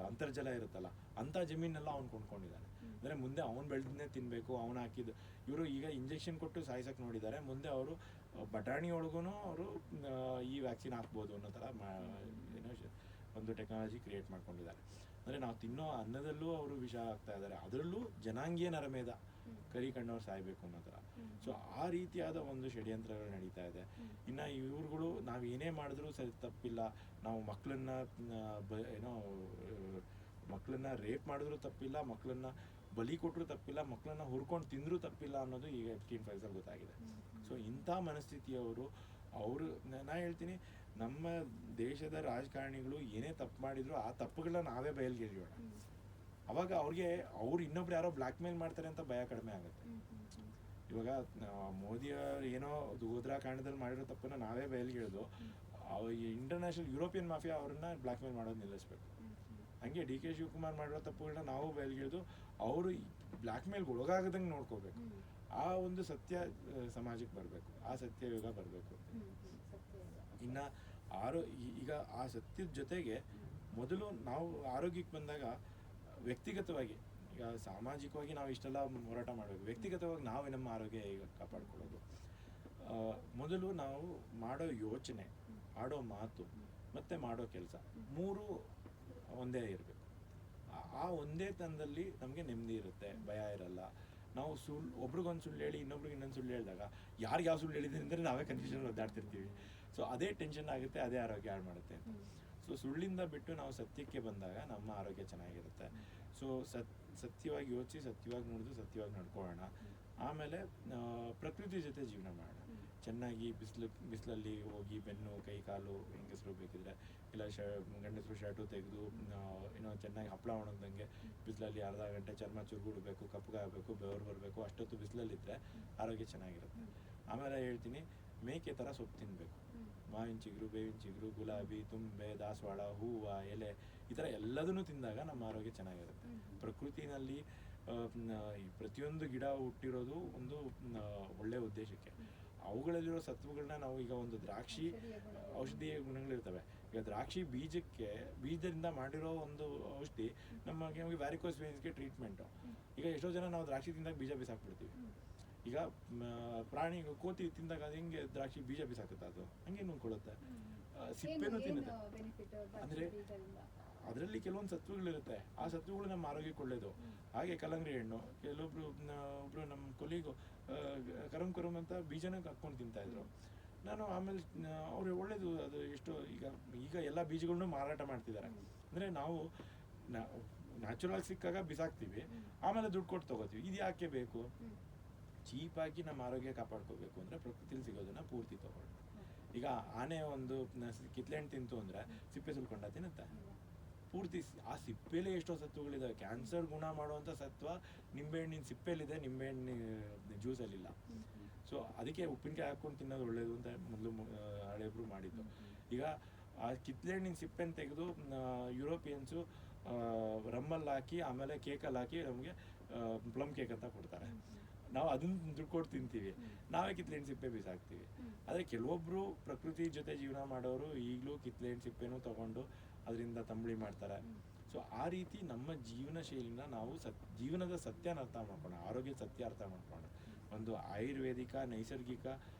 ಅಂತರ್ಜಲ ಇರುತ್ತಲ್ಲ, ಅಂಥ ಜಮೀನೆಲ್ಲ ಅವ್ನು ಕೊಂಡ್ಕೊಂಡಿದ್ದಾನೆ. ಅಂದರೆ ಮುಂದೆ ಅವ್ನು ಬೆಳೆದನ್ನೇ ತಿನ್ನಬೇಕು, ಅವ್ನು ಹಾಕಿದ್ದು. ಇವರು ಈಗ ಇಂಜೆಕ್ಷನ್ ಕೊಟ್ಟು ಸಾಯಿಸೋಕೆ ನೋಡಿದ್ದಾರೆ, ಮುಂದೆ ಅವರು ಬಟಾಣಿ ಒಳಗೂ ಅವರು ಈ ವ್ಯಾಕ್ಸಿನ್ ಹಾಕ್ಬೋದು ಅನ್ನೋ ಥರ ಏನೋ ಒಂದು ಟೆಕ್ನಾಲಜಿ ಕ್ರಿಯೇಟ್ ಮಾಡ್ಕೊಂಡಿದ್ದಾರೆ. ಅಂದರೆ ನಾವು ತಿನ್ನೋ ಅನ್ನದಲ್ಲೂ ಅವರು ವಿಷ ಹಾಕ್ತಾ ಇದ್ದಾರೆ, ಅದರಲ್ಲೂ ಜನಾಂಗೀಯ ನರಮೇಧ, ಕರಿ ಕಣ್ಣವ್ರು ಸಾಯಬೇಕು ಅನ್ನೋ ಥರ. ಸೊ ಆ ರೀತಿಯಾದ ಒಂದು ಷಡ್ಯಂತ್ರಗಳು ನಡೀತಾ ಇದೆ. ಇನ್ನು ಇವ್ರುಗಳು ನಾವು ಏನೇ ಮಾಡಿದ್ರೂ ಸರಿ ತಪ್ಪಿಲ್ಲ, ನಾವು ಮಕ್ಕಳನ್ನ ರೇಪ್ ಮಾಡಿದ್ರೂ ತಪ್ಪಿಲ್ಲ, ಮಕ್ಕಳನ್ನ ಬಲಿ ಕೊಟ್ಟರು ತಪ್ಪಿಲ್ಲ, ಮಕ್ಕಳನ್ನ ಹುರ್ಕೊಂಡು ತಿಂದರೂ ತಪ್ಪಿಲ್ಲ ಅನ್ನೋದು ಈಗ ಎಪ್ಸ್ಟೀನ್ ಫೈಲ್ಸಲ್ಲಿ ಗೊತ್ತಾಗಿದೆ. ಸೊ ಇಂಥ ಮನಸ್ಥಿತಿಯವರು ನಾ ಹೇಳ್ತೀನಿ, ನಮ್ಮ ದೇಶದ ರಾಜಕಾರಣಿಗಳು ಏನೇ ತಪ್ಪು ಮಾಡಿದ್ರು ಆ ತಪ್ಪುಗಳನ್ನ ನಾವೇ ಬಯಲಿಗೆ ಎಳೆಯೋಣ. ಅವಾಗ ಅವ್ರು ಇನ್ನೊಬ್ರು ಯಾರೋ ಬ್ಲ್ಯಾಕ್ ಮೇಲ್ ಮಾಡ್ತಾರೆ ಅಂತ ಭಯ ಕಡಿಮೆ ಆಗುತ್ತೆ. ಇವಾಗ ಮೋದಿಯವ್ರು ಏನೋ ಗೋಧ್ರಾ ಕಾಂಡದಲ್ಲಿ ಮಾಡಿರೋ ತಪ್ಪನ್ನ ನಾವೇ ಬಯಲಿಗೆ ಎಳೆದು ಇಂಟರ್ನ್ಯಾಷನಲ್ ಯುರೋಪಿಯನ್ ಮಾಫಿಯಾ ಅವ್ರನ್ನ ಬ್ಲ್ಯಾಕ್ ಮೇಲ್ ಮಾಡೋದು ನಿಲ್ಲಿಸ್ಬೇಕು. ಹಂಗೆ ಡಿ ಕೆ ಶಿವಕುಮಾರ್ ಮಾಡಿರೋ ತಪ್ಪುಗಳನ್ನ ನಾವು ಬಯಲಿಗೆ ಎಳೆದು ಅವರು ಬ್ಲ್ಯಾಕ್ ಮೇಲ್ಗೆ ಒಳಗಾಗದಂಗೆ ನೋಡ್ಕೋಬೇಕು. ಆ ಒಂದು ಸತ್ಯ ಸಮಾಜಕ್ಕೆ ಬರಬೇಕು, ಆ ಸತ್ಯಯುಗ ಬರಬೇಕು. ಇನ್ನು ಈಗ ಆ ಸತ್ಯದ ಜೊತೆಗೆ ಮೊದಲು ನಾವು ಆರೋಗ್ಯಕ್ಕೆ ಬಂದಾಗ ವ್ಯಕ್ತಿಗತವಾಗಿ, ಈಗ ಸಾಮಾಜಿಕವಾಗಿ ನಾವು ಇಷ್ಟೆಲ್ಲ ಹೋರಾಟ ಮಾಡಬೇಕು, ವ್ಯಕ್ತಿಗತವಾಗಿ ನಾವೇ ನಮ್ಮ ಆರೋಗ್ಯ ಈಗ ಕಾಪಾಡ್ಕೊಳ್ಳೋದು. ಮೊದಲು ನಾವು ಮಾಡೋ ಯೋಚನೆ, ಆಡೋ ಮಾತು ಮತ್ತು ಮಾಡೋ ಕೆಲಸ ಮೂರು ಒಂದೇ ಇರಬೇಕು. ಆ ಒಂದೇ ತನದಲ್ಲಿ ನಮಗೆ ನೆಮ್ಮದಿ ಇರುತ್ತೆ, ಭಯ ಇರಲ್ಲ. ನಾವು ಒಬ್ರಿಗೊಂದು ಸುಳ್ಳು ಹೇಳಿ ಇನ್ನೊಬ್ರಿಗೆ ಇನ್ನೊಂದು ಸುಳ್ಳು ಹೇಳಿದಾಗ ಯಾರಿಗೆ ಯಾವ ಸುಳ್ಳು ಹೇಳಿದೆ ಅಂದರೆ ನಾವೇ ಕನ್ಫ್ಯೂಷನ್ ಒದ್ದಾಡ್ತಿರ್ತೀವಿ. ಸೊ ಅದೇ ಟೆನ್ಷನ್ ಆಗುತ್ತೆ, ಅದೇ ಆರೋಗ್ಯ ಹಾಳು ಮಾಡುತ್ತೆ ಅಂತ. ಸೊ ಸುಳ್ಳಿಂದ ಬಿಟ್ಟು ನಾವು ಸತ್ಯಕ್ಕೆ ಬಂದಾಗ ನಮ್ಮ ಆರೋಗ್ಯ ಚೆನ್ನಾಗಿರುತ್ತೆ. ಸೊ ಸತ್ಯವಾಗಿ ಯೋಚಿಸಿ, ಸತ್ಯವಾಗಿ ನೋಡಿದು, ಸತ್ಯವಾಗಿ ನಡ್ಕೊಳ್ಳೋಣ. ಆಮೇಲೆ ಪ್ರಕೃತಿ ಜೊತೆ ಜೀವನ ಮಾಡೋಣ. ಚೆನ್ನಾಗಿ ಬಿಸಿಲಲ್ಲಿ ಹೋಗಿ ಬೆನ್ನು ಕೈ ಕಾಲು ಹೆಂಗಸರು ಬೇಕಿದ್ರೆ ಇಲ್ಲ ಗಂಡಸರು ಶರ್ಟು ತೆಗೆದು ಏನೋ ಚೆನ್ನಾಗಿ ಹಪ್ಪಳ ಒಣಗ್ದಂಗೆ ಬಿಸಿಲಲ್ಲಿ ಅರ್ಧ ಗಂಟೆ ಚರ್ಮ ಚುರುಗುಡಬೇಕು, ಕಪ್ಪಗಾಗಬೇಕು, ಬೆವರು ಬರಬೇಕು. ಅಷ್ಟೊತ್ತು ಬಿಸಿಲಲ್ಲಿದ್ದರೆ ಆರೋಗ್ಯ ಚೆನ್ನಾಗಿರುತ್ತೆ. ಆಮೇಲೆ ಹೇಳ್ತೀನಿ, ಮೇಕೆ ಥರ ಸೊಪ್ಪು ತಿನ್ನಬೇಕು. ಮಾವಿನ ಚಿಗುರು, ಬೇವಿನ ಚಿಗುರು, ಗುಲಾಬಿ, ತುಂಬೆ, ದಾಸವಾಳ, ಹೂವು, ಎಲೆ, ಈ ಥರ ಎಲ್ಲದನ್ನೂ ತಿಂದಾಗ ನಮ್ಮ ಆರೋಗ್ಯ ಚೆನ್ನಾಗಿರುತ್ತೆ. ಪ್ರಕೃತಿನಲ್ಲಿ ಪ್ರತಿಯೊಂದು ಗಿಡ ಹುಟ್ಟಿರೋದು ಒಂದು ಒಳ್ಳೆಯ ಉದ್ದೇಶಕ್ಕೆ. ಅವುಗಳಲ್ಲಿರೋ ಸತ್ವಗಳನ್ನ ನಾವು ಈಗ ಒಂದು ದ್ರಾಕ್ಷಿ ಔಷಧೀಯ ಗುಣಗಳಿರ್ತವೆ. ಈಗ ದ್ರಾಕ್ಷಿ ಬೀಜದಿಂದ ಮಾಡಿರೋ ಒಂದು ಔಷಧಿ ನಮಗೆ ವ್ಯಾರಿಕೋಸ್ ವೇನ್ಸ್ಗೆ ಟ್ರೀಟ್ಮೆಂಟು. ಈಗ ಎಷ್ಟೋ ಜನ ನಾವು ದ್ರಾಕ್ಷಿ ತಿಂದಾಗ ಬೀಜ ಬಿಸಾಕ್ಬಿಡ್ತೀವಿ. ಈಗ ಪ್ರಾಣಿ ಕೋತಿ ತಿಂದಾಗ ಅದು ಹೆಂಗೆ ದ್ರಾಕ್ಷಿ ಬೀಜ ಬಿಸಾಕುತ್ತೆ, ಅದು ಹಂಗೆ ನುಂಗ್ಕೊಳ್ಳುತ್ತೆ, ಸಿಪ್ಪೆನೂ ತಿನ್ನುತ್ತೆ. ಅಂದರೆ ಅದರಲ್ಲಿ ಕೆಲವೊಂದು ಸತ್ವಗಳಿರುತ್ತೆ, ಆ ಸತ್ವಗಳು ನಮ್ಮ ಆರೋಗ್ಯಕ್ಕೆ ಒಳ್ಳೆಯದು. ಹಾಗೆ ಕಲ್ಲಂಗಡಿ ಹಣ್ಣು, ಒಬ್ಬರು ನಮ್ಮ ಕೊಲಿಗೂ ಕರಂ ಅಂತ ಬೀಜನ ಹಾಕ್ಕೊಂಡು ತಿಂತಾಯಿದ್ರು. ನಾನು ಆಮೇಲೆ ಅವ್ರು ಒಳ್ಳೇದು ಅದು ಎಷ್ಟೋ ಈಗ ಎಲ್ಲ ಬೀಜಗಳನ್ನೂ ಮಾರಾಟ ಮಾಡ್ತಿದ್ದಾರೆ. ಅಂದರೆ ನಾವು ನ್ಯಾಚುರಲ್ ಸಿಕ್ಕಾಗ ಬಿಸಾಕ್ತೀವಿ, ಆಮೇಲೆ ದುಡ್ಡು ಕೊಟ್ಟು ತೊಗೋತೀವಿ. ಇದು ಯಾಕೆ ಬೇಕು? ಚೀಪಾಗಿ ನಮ್ಮ ಆರೋಗ್ಯ ಕಾಪಾಡ್ಕೋಬೇಕು ಅಂದರೆ ಪ್ರಕೃತಿಲಿ ಸಿಗೋದನ್ನು ಪೂರ್ತಿ ತೊಗೊಳ್ಳಿ. ಈಗ ಆನೆ ಒಂದು ಕಿತ್ಲೆಹಣ್ಣು ತಿಂತು ಅಂದರೆ ಸಿಪ್ಪೆ ಸುಲ್ಕೊಂಡ ತಿನ್ನುತ್ತೆ. ಪೂರ್ತಿ ಆ ಸಿಪ್ಪೆಲೇ ಎಷ್ಟೋ ಸತ್ವಗಳಿದ್ದಾವೆ. ಕ್ಯಾನ್ಸರ್ ಗುಣ ಮಾಡುವಂಥ ಸತ್ವ ನಿಂಬೆಹಣ್ಣಿನ ಸಿಪ್ಪೆಲಿದೆ, ನಿಂಬೆಹಣ್ಣಿನ ಜ್ಯೂಸಲ್ಲಿಲ್ಲ. ಸೊ ಅದಕ್ಕೆ ಉಪ್ಪಿನಕಾಯಿ ಹಾಕ್ಕೊಂಡು ತಿನ್ನೋದು ಒಳ್ಳೆಯದು ಅಂತ ಮೊದಲು ಹಳೆಯಬ್ರು ಮಾಡಿದ್ದು. ಈಗ ಆ ಕಿತ್ತಳೆ ಹಣ್ಣಿನ ಸಿಪ್ಪೆನ ತೆಗೆದು ಯುರೋಪಿಯನ್ಸು ರಮ್ಮಲ್ಲಿ ಹಾಕಿ ಆಮೇಲೆ ಕೇಕಲ್ಲಿ ಹಾಕಿ ನಮಗೆ ಪ್ಲಮ್ ಕೇಕ್ ಅಂತ ಕೊಡ್ತಾರೆ. ನಾವು ಅದನ್ನ ದುಡ್ಡು ಕೊಟ್ಟು ತಿಂತೀವಿ, ನಾವೇ ಕಿತ್ತಳೆ ಹಣ್ಣು ಸಿಪ್ಪೆ ಬೀಸಾಕ್ತೀವಿ. ಆದರೆ ಕೆಲವೊಬ್ಬರು ಪ್ರಕೃತಿ ಜೊತೆ ಜೀವನ ಮಾಡೋರು ಈಗಲೂ ಕಿತ್ತಳೆ ಹಣ್ಣು ಸಿಪ್ಪೆನೂ ತೊಗೊಂಡು ಅದರಿಂದ ತಂಬಳಿ ಮಾಡ್ತಾರೆ. ಸೊ ಆ ರೀತಿ ನಮ್ಮ ಜೀವನ ಶೈಲಿನ ನಾವು ಜೀವನದ ಸತ್ಯನ ಅರ್ಥ ಮಾಡ್ಕೊಂಡು, ಆರೋಗ್ಯದ ಸತ್ಯ ಅರ್ಥ ಮಾಡ್ಕೊಂಡು, ಒಂದು ಆಯುರ್ವೇದಿಕ ನೈಸರ್ಗಿಕ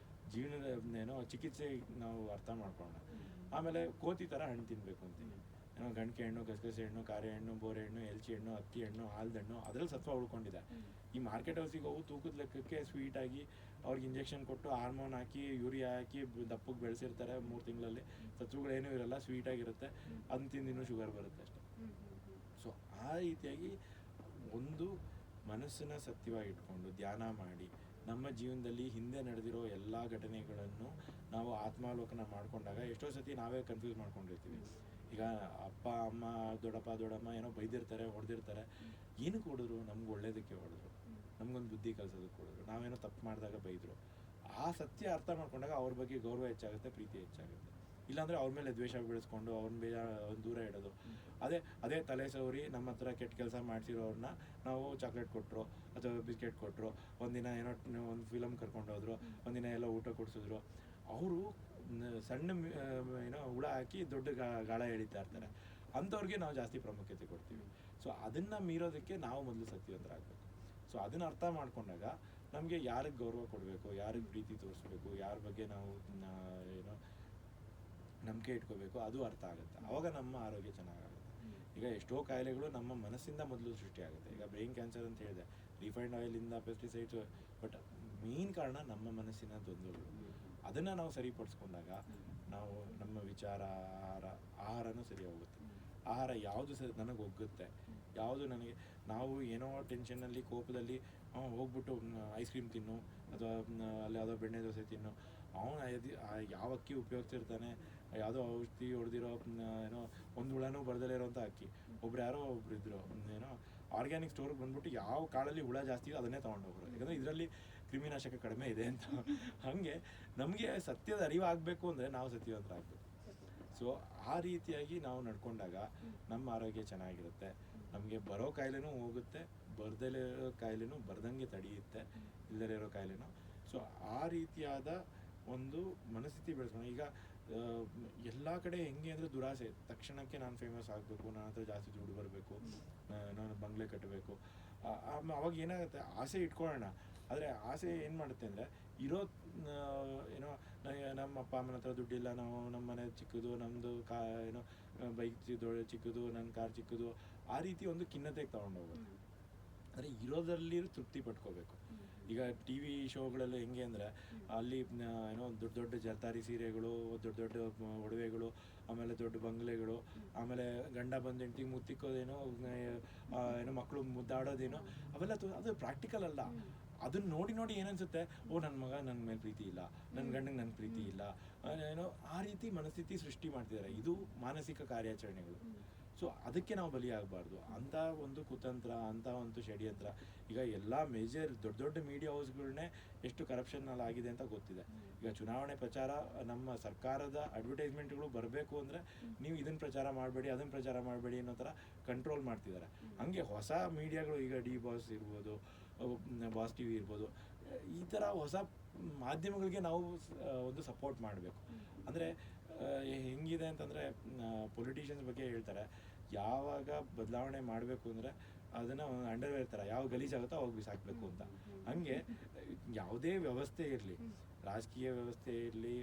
ಜೀವನದ ಏನೋ ಚಿಕಿತ್ಸೆ ನಾವು ಅರ್ಥ ಮಾಡ್ಕೊಂಡು, ಆಮೇಲೆ ಕೋತಿ ಥರ ಹಣ್ಣು ತಿನ್ನಬೇಕು ಅಂತೀನಿ. ಏನೋ ಗಂಟೆ ಹಣ್ಣು, ಗಸಗಸೆ ಹಣ್ಣು, ಕಾರೆ ಹಣ್ಣು, ಬೋರೆ ಹಣ್ಣು, ಎಲ್ಚಿ ಹಣ್ಣು, ಅಕ್ಕಿ ಹಣ್ಣು, ಆಲ್ದ ಹಣ್ಣು, ಅದರಲ್ಲಿ ಸತ್ವ ಉಳ್ಕೊಂಡಿದೆ. ಈ ಮಾರ್ಕೆಟ್ ಹೌಸಿಗೆ ಹೋಗಿ ತೂಕದ ಲೆಕ್ಕಕ್ಕೆ ಸ್ವೀಟಾಗಿ ಅವ್ರಿಗೆ ಇಂಜೆಕ್ಷನ್ ಕೊಟ್ಟು ಹಾರ್ಮೋನ್ ಹಾಕಿ ಯೂರಿಯಾ ಹಾಕಿ ದಪ್ಪಕ್ಕೆ ಬೆಳೆಸಿರ್ತಾರೆ. 3 ತಿಂಗಳಲ್ಲಿ ಸತ್ವಗಳೇನೂ ಇರಲ್ಲ, ಸ್ವೀಟಾಗಿರುತ್ತೆ. ಅದನ್ನ ತಿಂದಿನೂ ಶುಗರ್ ಬರುತ್ತೆ ಅಷ್ಟೇ. ಸೊ ಆ ರೀತಿಯಾಗಿ ಒಂದು ಮನಸ್ಸನ್ನ ಸತ್ಯವಾಗಿ ಇಟ್ಕೊಂಡು ಧ್ಯಾನ ಮಾಡಿ ನಮ್ಮ ಜೀವನದಲ್ಲಿ ಹಿಂದೆ ನಡೆದಿರೋ ಎಲ್ಲ ಘಟನೆಗಳನ್ನು ನಾವು ಆತ್ಮಾವಲೋಕನ ಮಾಡ್ಕೊಂಡಾಗ ಎಷ್ಟೋ ಸತಿ ನಾವೇ ಕನ್ಫ್ಯೂಸ್ ಮಾಡ್ಕೊಂಡಿರ್ತೀವಿ. ಈಗ ಅಪ್ಪ ಅಮ್ಮ ದೊಡ್ಡಪ್ಪ ದೊಡ್ಡಮ್ಮ ಏನೋ ಬೈದಿರ್ತಾರೆ, ಹೊಡೆದಿರ್ತಾರೆ. ಏನಕ್ಕೆ ಹೊಡೆದ್ರು? ನಮ್ಗೆ ಒಳ್ಳೇದಕ್ಕೆ ಹೊಡೆದ್ರು, ನಮ್ಗೊಂದು ಬುದ್ಧಿ ಕಲಿಸೋದಕ್ಕೆ ಹೊಡೆದ್ರು, ನಾವೇನೋ ತಪ್ಪು ಮಾಡಿದಾಗ ಬೈದರು. ಆ ಸತ್ಯ ಅರ್ಥ ಮಾಡ್ಕೊಂಡಾಗ ಅವ್ರ ಬಗ್ಗೆ ಗೌರವ ಹೆಚ್ಚಾಗುತ್ತೆ, ಪ್ರೀತಿ ಹೆಚ್ಚಾಗುತ್ತೆ. ಇಲ್ಲಾಂದರೆ ಅವ್ರ ಮೇಲೆ ದ್ವೇಷ ಬೆಳೆಸ್ಕೊಂಡು ಅವ್ರನ್ನ ದೂರ ಇಡೋದು. ಅದೇ ತಲೆ ಸವರಿ ನಮ್ಮ ಹತ್ರ ಕೆಟ್ಟ ಕೆಲಸ ಮಾಡಿಸಿರೋರನ್ನ ನಾವು ಚಾಕ್ಲೇಟ್ ಕೊಟ್ಟರು ಅಥವಾ ಬಿಸ್ಕೆಟ್ ಕೊಟ್ಟರು, ಒಂದಿನ ಏನೋ ಒಂದು ಫಿಲಮ್ ಕರ್ಕೊಂಡೋದ್ರು, ಒಂದಿನ ಎಲ್ಲ ಊಟ ಕೊಡಿಸಿದ್ರು, ಅವರು ಸಣ್ಣ ಏನೋ ಹುಳ ಹಾಕಿ ದೊಡ್ಡ ಗಾಳ ಎಳಿತಾ ಇರ್ತಾರೆ. ಅಂಥವ್ರಿಗೆ ನಾವು ಜಾಸ್ತಿ ಪ್ರಾಮುಖ್ಯತೆ ಕೊಡ್ತೀವಿ. ಸೊ ಅದನ್ನು ಮೀರೋದಕ್ಕೆ ನಾವು ಮೊದಲು ಸತ್ಯವಂತರಾಗಬೇಕು. ಸೊ ಅದನ್ನು ಅರ್ಥ ಮಾಡ್ಕೊಂಡಾಗ ನಮಗೆ ಯಾರಿಗೆ ಗೌರವ ಕೊಡಬೇಕು, ಯಾರಿಗೆ ಪ್ರೀತಿ ತೋರಿಸ್ಬೇಕು, ಯಾರ ಬಗ್ಗೆ ನಾವು ಏನೋ ನಂಬಿಕೆ ಇಟ್ಕೋಬೇಕು, ಅದು ಅರ್ಥ ಆಗುತ್ತೆ. ಆವಾಗ ನಮ್ಮ ಆರೋಗ್ಯ ಚೆನ್ನಾಗಾಗುತ್ತೆ. ಈಗ ಎಷ್ಟೋ ಕಾಯಿಲೆಗಳು ನಮ್ಮ ಮನಸ್ಸಿಂದ ಮೊದಲು ಸೃಷ್ಟಿಯಾಗುತ್ತೆ. ಈಗ ಬ್ರೈನ್ ಕ್ಯಾನ್ಸರ್ ಅಂತ ಹೇಳಿದೆ, ರಿಫೈನ್ಡ್ ಆಯಿಲಿಂದ ಪೆಸ್ಟಿಸೈಡ್ಸ್, ಬಟ್ ಮೇನ್ ಕಾರಣ ನಮ್ಮ ಮನಸ್ಸಿನ ಗೊಂದಲಗಳು. ಅದನ್ನು ನಾವು ಸರಿಪಡಿಸ್ಕೊಂಡಾಗ ನಾವು ನಮ್ಮ ವಿಚಾರ, ಆಹಾರನೂ ಸರಿ ಹೋಗುತ್ತೆ. ಆಹಾರ ಯಾವುದು ನನಗೆ ಒಗ್ಗುತ್ತೆ, ಯಾವುದು ನನಗೆ, ನಾವು ಏನೋ ಟೆನ್ಷನ್ನಲ್ಲಿ ಕೋಪದಲ್ಲಿ ಹೋಗ್ಬಿಟ್ಟು ಐಸ್ ಕ್ರೀಮ್ ತಿನ್ನು ಅಥವಾ ಅಲ್ಲಿ ಯಾವುದೋ ಬೆಣ್ಣೆ ದೋಸೆ ತಿನ್ನು, ಅವನು ಯಾವ ಅಕ್ಕಿ ಉಪಯೋಗಿಸಿರ್ತಾನೆ, ಯಾವುದೋ ಔಷಧಿ ಹೊಡೆದಿರೋ ಏನೋ ಒಂದು ಹುಳನೂ ಬರ್ದಲೇ ಇರೋಂಥ ಅಕ್ಕಿ. ಯಾರೋ ಒಬ್ರು ಇದ್ರು, ಏನೋ ಆರ್ಗ್ಯಾನಿಕ್ ಸ್ಟೋರ್ಗೆ ಬಂದ್ಬಿಟ್ಟು ಯಾವ ಕಾಳಲ್ಲಿ ಹುಳ ಜಾಸ್ತಿ ಇದೆ ಅದನ್ನೇ ತೊಗೊಂಡೋಗ್ರು, ಯಾಕಂದರೆ ಇದರಲ್ಲಿ ಕ್ರಿಮಿನಾಶಕ ಕಡಿಮೆ ಇದೆ ಅಂತ. ಹಾಗೆ ನಮಗೆ ಸತ್ಯದ ಅರಿವಾಗಬೇಕು ಅಂದರೆ ನಾವು ಸತ್ಯವಂತರಾಗಬೇಕು. ಸೊ ಆ ರೀತಿಯಾಗಿ ನಾವು ನಡ್ಕೊಂಡಾಗ ನಮ್ಮ ಆರೋಗ್ಯ ಚೆನ್ನಾಗಿರುತ್ತೆ. ನಮಗೆ ಬರೋ ಕಾಯಿಲೆನೂ ಹೋಗುತ್ತೆ, ಬರ್ದಲೇ ಇರೋ ಕಾಯಿಲೆನೂ ಬರ್ದಂಗೆ ತಡೆಯುತ್ತೆ, ಇಲ್ಲದೇ ಇರೋ ಕಾಯಿಲೆನೂ. ಸೊ ಆ ರೀತಿಯಾದ ಒಂದು ಮನಸ್ಥಿತಿ ಬೆಳೆಸೋಣ. ಈಗ ಎಲ್ಲ ಕಡೆ ಹೆಂಗೆ ಅಂದರೆ ದುರಾಸೆ, ತಕ್ಷಣಕ್ಕೆ ನಾನು ಫೇಮಸ್ ಆಗಬೇಕು, ನನ್ನ ಹತ್ರ ಜಾಸ್ತಿ ದುಡ್ಡು ಬರಬೇಕು, ನಾನು ಬಂಗ್ಲೆ ಕಟ್ಟಬೇಕು. ಅವಾಗ ಏನಾಗುತ್ತೆ, ಆಸೆ ಇಟ್ಕೊಳ್ಳೋಣ. ಆದರೆ ಆಸೆ ಏನು ಮಾಡುತ್ತೆ ಅಂದರೆ ಇರೋ ಏನೋ ನಮ್ಮ ಅಪ್ಪ ಅಮ್ಮನ ಹತ್ರ ದುಡ್ಡಿಲ್ಲ, ನಮ್ಮ ಮನೆ ಚಿಕ್ಕದು, ನಮ್ಮದು ಏನೋ ಬೈಕ್ ಚಿಕ್ಕದು, ನನ್ನ ಕಾರ್ ಚಿಕ್ಕದು, ಆ ರೀತಿ ಒಂದು ಖಿನ್ನತೆಗೆ ತೊಗೊಂಡೋಗುತ್ತೆ. ಅಂದರೆ ಇರೋದ್ರಲ್ಲಿ ತೃಪ್ತಿ ಪಟ್ಕೋಬೇಕು. ಈಗ ಟಿ ವಿ ಶೋಗಳೆಲ್ಲ ಹೆಂಗೆ ಅಂದರೆ ಅಲ್ಲಿ ಏನೋ ದೊಡ್ಡ ದೊಡ್ಡ ಜರ್ತಾರಿ ಸೀರೆಗಳು, ದೊಡ್ಡ ದೊಡ್ಡ ಒಡವೆಗಳು, ಆಮೇಲೆ ದೊಡ್ಡ ಬಂಗ್ಲೆಗಳು, ಆಮೇಲೆ ಗಂಡ ಬಂದು ಹೆಂಡ್ತಿಗೆ ಮುತ್ತಿಕ್ಕೋದೇನೋ, ಏನೋ ಮಕ್ಕಳು ಮುದ್ದಾಡೋದೇನೋ, ಅವೆಲ್ಲ ಅದು ಪ್ರಾಕ್ಟಿಕಲ್ ಅಲ್ಲ. ಅದನ್ನ ನೋಡಿ ಏನನ್ಸುತ್ತೆ, ನನ್ನ ಮಗ ನನ್ನ ಮೇಲೆ ಪ್ರೀತಿ ಇಲ್ಲ, ನನ್ನ ಗಂಡಂಗೆ ನನ್ನ ಪ್ರೀತಿ ಇಲ್ಲ, ಏನೋ ಆ ರೀತಿ ಮನಸ್ಥಿತಿ ಸೃಷ್ಟಿ ಮಾಡ್ತಿದ್ದಾರೆ. ಇದು ಮಾನಸಿಕ ಕಾರ್ಯಾಚರಣೆಗಳು. ಸೊ ಅದಕ್ಕೆ ನಾವು ಬಲಿಯಾಗಬಾರ್ದು. ಅಂಥ ಒಂದು ಕುತಂತ್ರ, ಅಂಥ ಒಂದು ಷಡ್ಯಂತ್ರ. ಈಗ ಎಲ್ಲ ಮೇಜರ್ ದೊಡ್ಡ ಮೀಡಿಯಾ ಹೌಸ್ಗಳನ್ನೇ ಎಷ್ಟು ಕರಪ್ಷನ್ನಲ್ಲಿ ಆಗಿದೆ ಅಂತ ಗೊತ್ತಿದೆ. ಈಗ ಚುನಾವಣೆ ಪ್ರಚಾರ, ನಮ್ಮ ಸರ್ಕಾರದ ಅಡ್ವರ್ಟೈಸ್ಮೆಂಟ್ಗಳು ಬರಬೇಕು ಅಂದರೆ ನೀವು ಇದನ್ನು ಪ್ರಚಾರ ಮಾಡಬೇಡಿ, ಅದನ್ನು ಪ್ರಚಾರ ಮಾಡಬೇಡಿ ಅನ್ನೋ ಥರ ಕಂಟ್ರೋಲ್ ಮಾಡ್ತಿದ್ದಾರೆ. ಹಾಗೆ ಹೊಸ ಮೀಡಿಯಾಗಳು, ಈಗ ಡಿ ಬಾಸ್ ಇರ್ಬೋದು, ಬಾಸ್ ಟಿ ವಿ ಇರ್ಬೋದು, ಈ ಥರ ಹೊಸ ಮಾಧ್ಯಮಗಳಿಗೆ ನಾವು ಒಂದು ಸಪೋರ್ಟ್ ಮಾಡಬೇಕು. ಅಂದರೆ ಹೆಂಗಿದೆ ಅಂತಂದರೆ ಪೊಲಿಟಿಷಿಯನ್ಸ್ ಬಗ್ಗೆ ಹೇಳ್ತಾರೆ, ಯಾವಾಗ ಬದಲಾವಣೆ ಮಾಡಬೇಕು ಅಂದರೆ ಅದನ್ನು ಅಂಡರ್ವೇರ್ ಥರ ಯಾವ ಗಲೀಜಾಗುತ್ತೋ ಅವಾಗ ಬಿಸಾಕಬೇಕು ಅಂತ. ಹಾಗೆ ಯಾವುದೇ ವ್ಯವಸ್ಥೆ ಇರಲಿ, ರಾಜಕೀಯ ವ್ಯವಸ್ಥೆ ಇರಲಿ,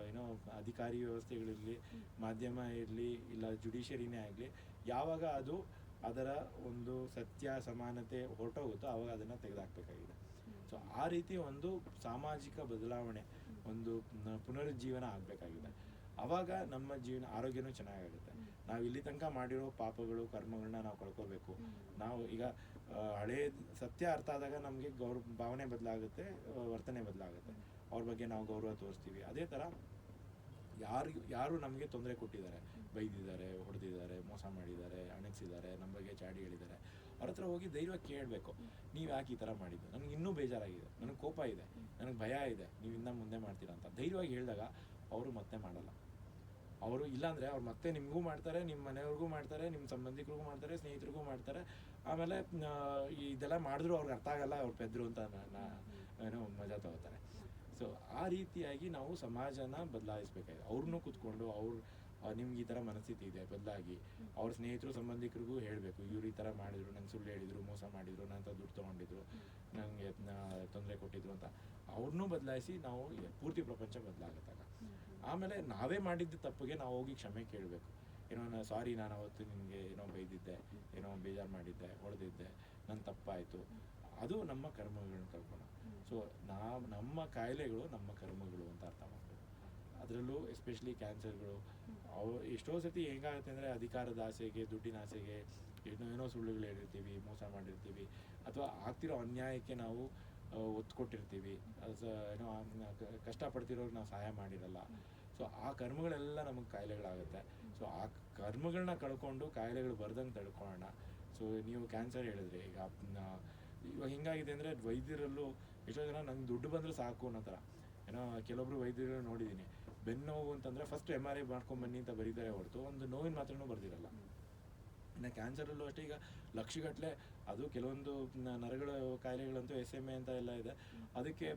ಏನೋ ಅಧಿಕಾರಿ ವ್ಯವಸ್ಥೆಗಳಿರಲಿ, ಮಾಧ್ಯಮ ಇರಲಿ, ಇಲ್ಲ ಜುಡಿಷಿಯರಿನೇ ಆಗಲಿ, ಯಾವಾಗ ಅದು ಅದರ ಒಂದು ಸತ್ಯ ಸಮಾನತೆ ಹೊರಟೋಗುತ್ತೋ ಆವಾಗ ಅದನ್ನು ತೆಗೆದುಹಾಕಬೇಕಾಗಿದೆ. ಸೊ ಆ ರೀತಿ ಒಂದು ಸಾಮಾಜಿಕ ಬದಲಾವಣೆ, ಒಂದು ಪುನರುಜ್ಜೀವನ ಆಗಬೇಕಾಗಿದೆ. ಆವಾಗ ನಮ್ಮ ಜೀವನ ಆರೋಗ್ಯನೂ ಚೆನ್ನಾಗಾಗುತ್ತೆ. ನಾವು ಇಲ್ಲಿ ತನಕ ಮಾಡಿರೋ ಪಾಪಗಳು, ಕರ್ಮಗಳನ್ನ ನಾವು ಕಳ್ಕೋಬೇಕು. ನಾವು ಈಗ ಹಳೇ ಸತ್ಯ ಅರ್ಥ ಆದಾಗ ನಮಗೆ ಭಾವನೆ ಬದಲಾಗುತ್ತೆ, ವರ್ತನೆ ಬದಲಾಗುತ್ತೆ. ಅವ್ರ ಬಗ್ಗೆ ನಾವು ಗೌರವ ತೋರಿಸ್ತೀವಿ. ಅದೇ ಥರ ಯಾರು ನಮಗೆ ತೊಂದರೆ ಕೊಟ್ಟಿದ್ದಾರೆ, ಬೈದಿದ್ದಾರೆ, ಹೊಡೆದಿದ್ದಾರೆ, ಮೋಸ ಮಾಡಿದ್ದಾರೆ, ಅಣಗಿಸಿದ್ದಾರೆ, ನಮ್ಮ ಬಗ್ಗೆ ಚಾಡಿ ಹೇಳಿದ್ದಾರೆ, ಅವ್ರ ಹತ್ರ ಹೋಗಿ ಧೈರ್ಯವಾಗಿ ಕೇಳಬೇಕು. ನೀವು ಯಾಕೆ ಈ ಥರ ಮಾಡಿದ್ದು, ನನಗೆ ಇನ್ನೂ ಬೇಜಾರಾಗಿದೆ, ನನಗೆ ಕೋಪ ಇದೆ, ನನಗೆ ಭಯ ಇದೆ, ನೀವು ಇನ್ನೂ ಮುಂದೆ ಮಾಡ್ತೀರಾ ಅಂತ ಧೈರ್ಯವಾಗಿ ಹೇಳಿದಾಗ ಅವರು ಮತ್ತೆ ಮಾಡಲ್ಲ. ಅವರು ಇಲ್ಲಾಂದರೆ ಅವ್ರು ಮತ್ತೆ ನಿಮಗೂ ಮಾಡ್ತಾರೆ, ನಿಮ್ಮ ಮನೆಯವ್ರಿಗೂ ಮಾಡ್ತಾರೆ, ನಿಮ್ಮ ಸಂಬಂಧಿಕರಿಗೂ ಮಾಡ್ತಾರೆ, ಸ್ನೇಹಿತರಿಗೂ ಮಾಡ್ತಾರೆ. ಆಮೇಲೆ ಇದೆಲ್ಲ ಮಾಡಿದ್ರು ಅವ್ರಿಗೆ ಅರ್ಥ ಆಗಲ್ಲ, ಅವ್ರು ಪೆದ್ರು ಅಂತ ಏನೋ ಮಜಾ ತಗೋತಾರೆ. ಸೊ ಆ ರೀತಿಯಾಗಿ ನಾವು ಸಮಾಜನ ಬದಲಾಯಿಸ್ಬೇಕಾಗಿದೆ. ಅವ್ರನ್ನೂ ಕೂತ್ಕೊಂಡು ನಿಮ್ಗೆ ಈ ಥರ ಮನಸ್ಥಿತಿ ಇದೆ, ಬದಲಾಗಿ ಅವ್ರ ಸ್ನೇಹಿತರು ಸಂಬಂಧಿಕರಿಗೂ ಹೇಳಬೇಕು, ಇವ್ರು ಈ ಥರ ಮಾಡಿದ್ರು, ನಂಗೆ ಸುಳ್ಳು ಹೇಳಿದರು, ಮೋಸ ಮಾಡಿದರು, ನನ್ನ ಹತ್ರ ದುಡ್ಡು ತೊಗೊಂಡಿದ್ರು, ನನಗೆ ತೊಂದರೆ ಕೊಟ್ಟಿದ್ರು ಅಂತ ಅವ್ರನ್ನೂ ಬದಲಾಯಿಸಿ ನಾವು ಪೂರ್ತಿ ಪ್ರಪಂಚ ಬದಲಾಗುತ್ತಾಗ. ಆಮೇಲೆ ನಾವೇ ಮಾಡಿದ್ದ ತಪ್ಪಿಗೆ ನಾವು ಹೋಗಿ ಕ್ಷಮೆ ಕೇಳಬೇಕು. ಏನೋ ಸಾರಿ, ನಾನು ಅವತ್ತು ನಿನಗೆ ಏನೋ ಬೈದಿದ್ದೆ, ಏನೋ ಬೇಜಾರು ಮಾಡಿದ್ದೆ, ಹೊಡೆದಿದ್ದೆ, ನನ್ನ ತಪ್ಪಾಯಿತು. ಅದು ನಮ್ಮ ಕರ್ಮಗಳನ್ನ ಕಳ್ಕೊಳ್ಳೋ. ಸೊ ನಮ್ಮ ಕಾಯಿಲೆಗಳು ನಮ್ಮ ಕರ್ಮಗಳು ಅಂತ ಅರ್ಥ ಮಾಡಬೇಕು. ಅದರಲ್ಲೂ ಎಸ್ಪೆಷಲಿ ಕ್ಯಾನ್ಸರ್ಗಳು ಎಷ್ಟೋ ಸತಿ ಹೆಂಗಾಗುತ್ತೆ ಅಂದರೆ ಅಧಿಕಾರದ ಆಸೆಗೆ, ದುಡ್ಡಿನ ಆಸೆಗೆ ಏನೋ ಸುಳ್ಳುಗಳು ಹೇಳಿರ್ತೀವಿ, ಮೋಸ ಮಾಡಿರ್ತೀವಿ, ಅಥವಾ ಆಗ್ತಿರೋ ಅನ್ಯಾಯಕ್ಕೆ ನಾವು ಒತ್ತು ಕೊಟ್ಟಿರ್ತೀವಿ, ಏನೋ ಕಷ್ಟಪಡ್ತಿರೋರು ನಾವು ಸಹಾಯ ಮಾಡಿರಲ್ಲ. ಸೊ ಆ ಕರ್ಮಗಳೆಲ್ಲ ನಮಗೆ ಕಾಯಿಲೆಗಳಾಗುತ್ತೆ. ಸೊ ಆ ಕರ್ಮಗಳನ್ನ ಕಳ್ಕೊಂಡು ಕಾಯಿಲೆಗಳು ಬರ್ದಂಗೆ ತಡ್ಕೊಳ್ಳೋಣ. ಸೊ ನೀವು ಕ್ಯಾನ್ಸರ್ ಹೇಳಿದ್ರಿ, ಇವಾಗ ಹಿಂಗಾಗಿದೆ ಅಂದರೆ ವೈದ್ಯರಲ್ಲೂ ಎಷ್ಟೋ ಜನ ನಂಗೆ ದುಡ್ಡು ಬಂದರೆ ಸಾಕು ಅನ್ನೋ ಥರ. ಏನೋ ಕೆಲವೊಬ್ರು ವೈದ್ಯರು ನೋಡಿದ್ದೀನಿ, ಬೆನ್ನು ನೋವು ಅಂತಂದರೆ ಫಸ್ಟ್ MRI ಮಾಡ್ಕೊಂಬನ್ನಿ ಅಂತ ಬರೀತಾರೆ ಹೊರತು ಒಂದು ನೋವಿನ ಮಾತ್ರನೂ ಬರ್ದಿರಲ್ಲ. ಇನ್ನು ಕ್ಯಾನ್ಸರಲ್ಲೂ ಅಷ್ಟೇ, ಈಗ ಲಕ್ಷಗಟ್ಟಲೆ, ಅದು ಕೆಲವೊಂದು ನರಗಳ ಕಾಯಿಲೆಗಳಂತೂ SMA ಅಂತ ಎಲ್ಲ ಇದೆ, ಅದಕ್ಕೆ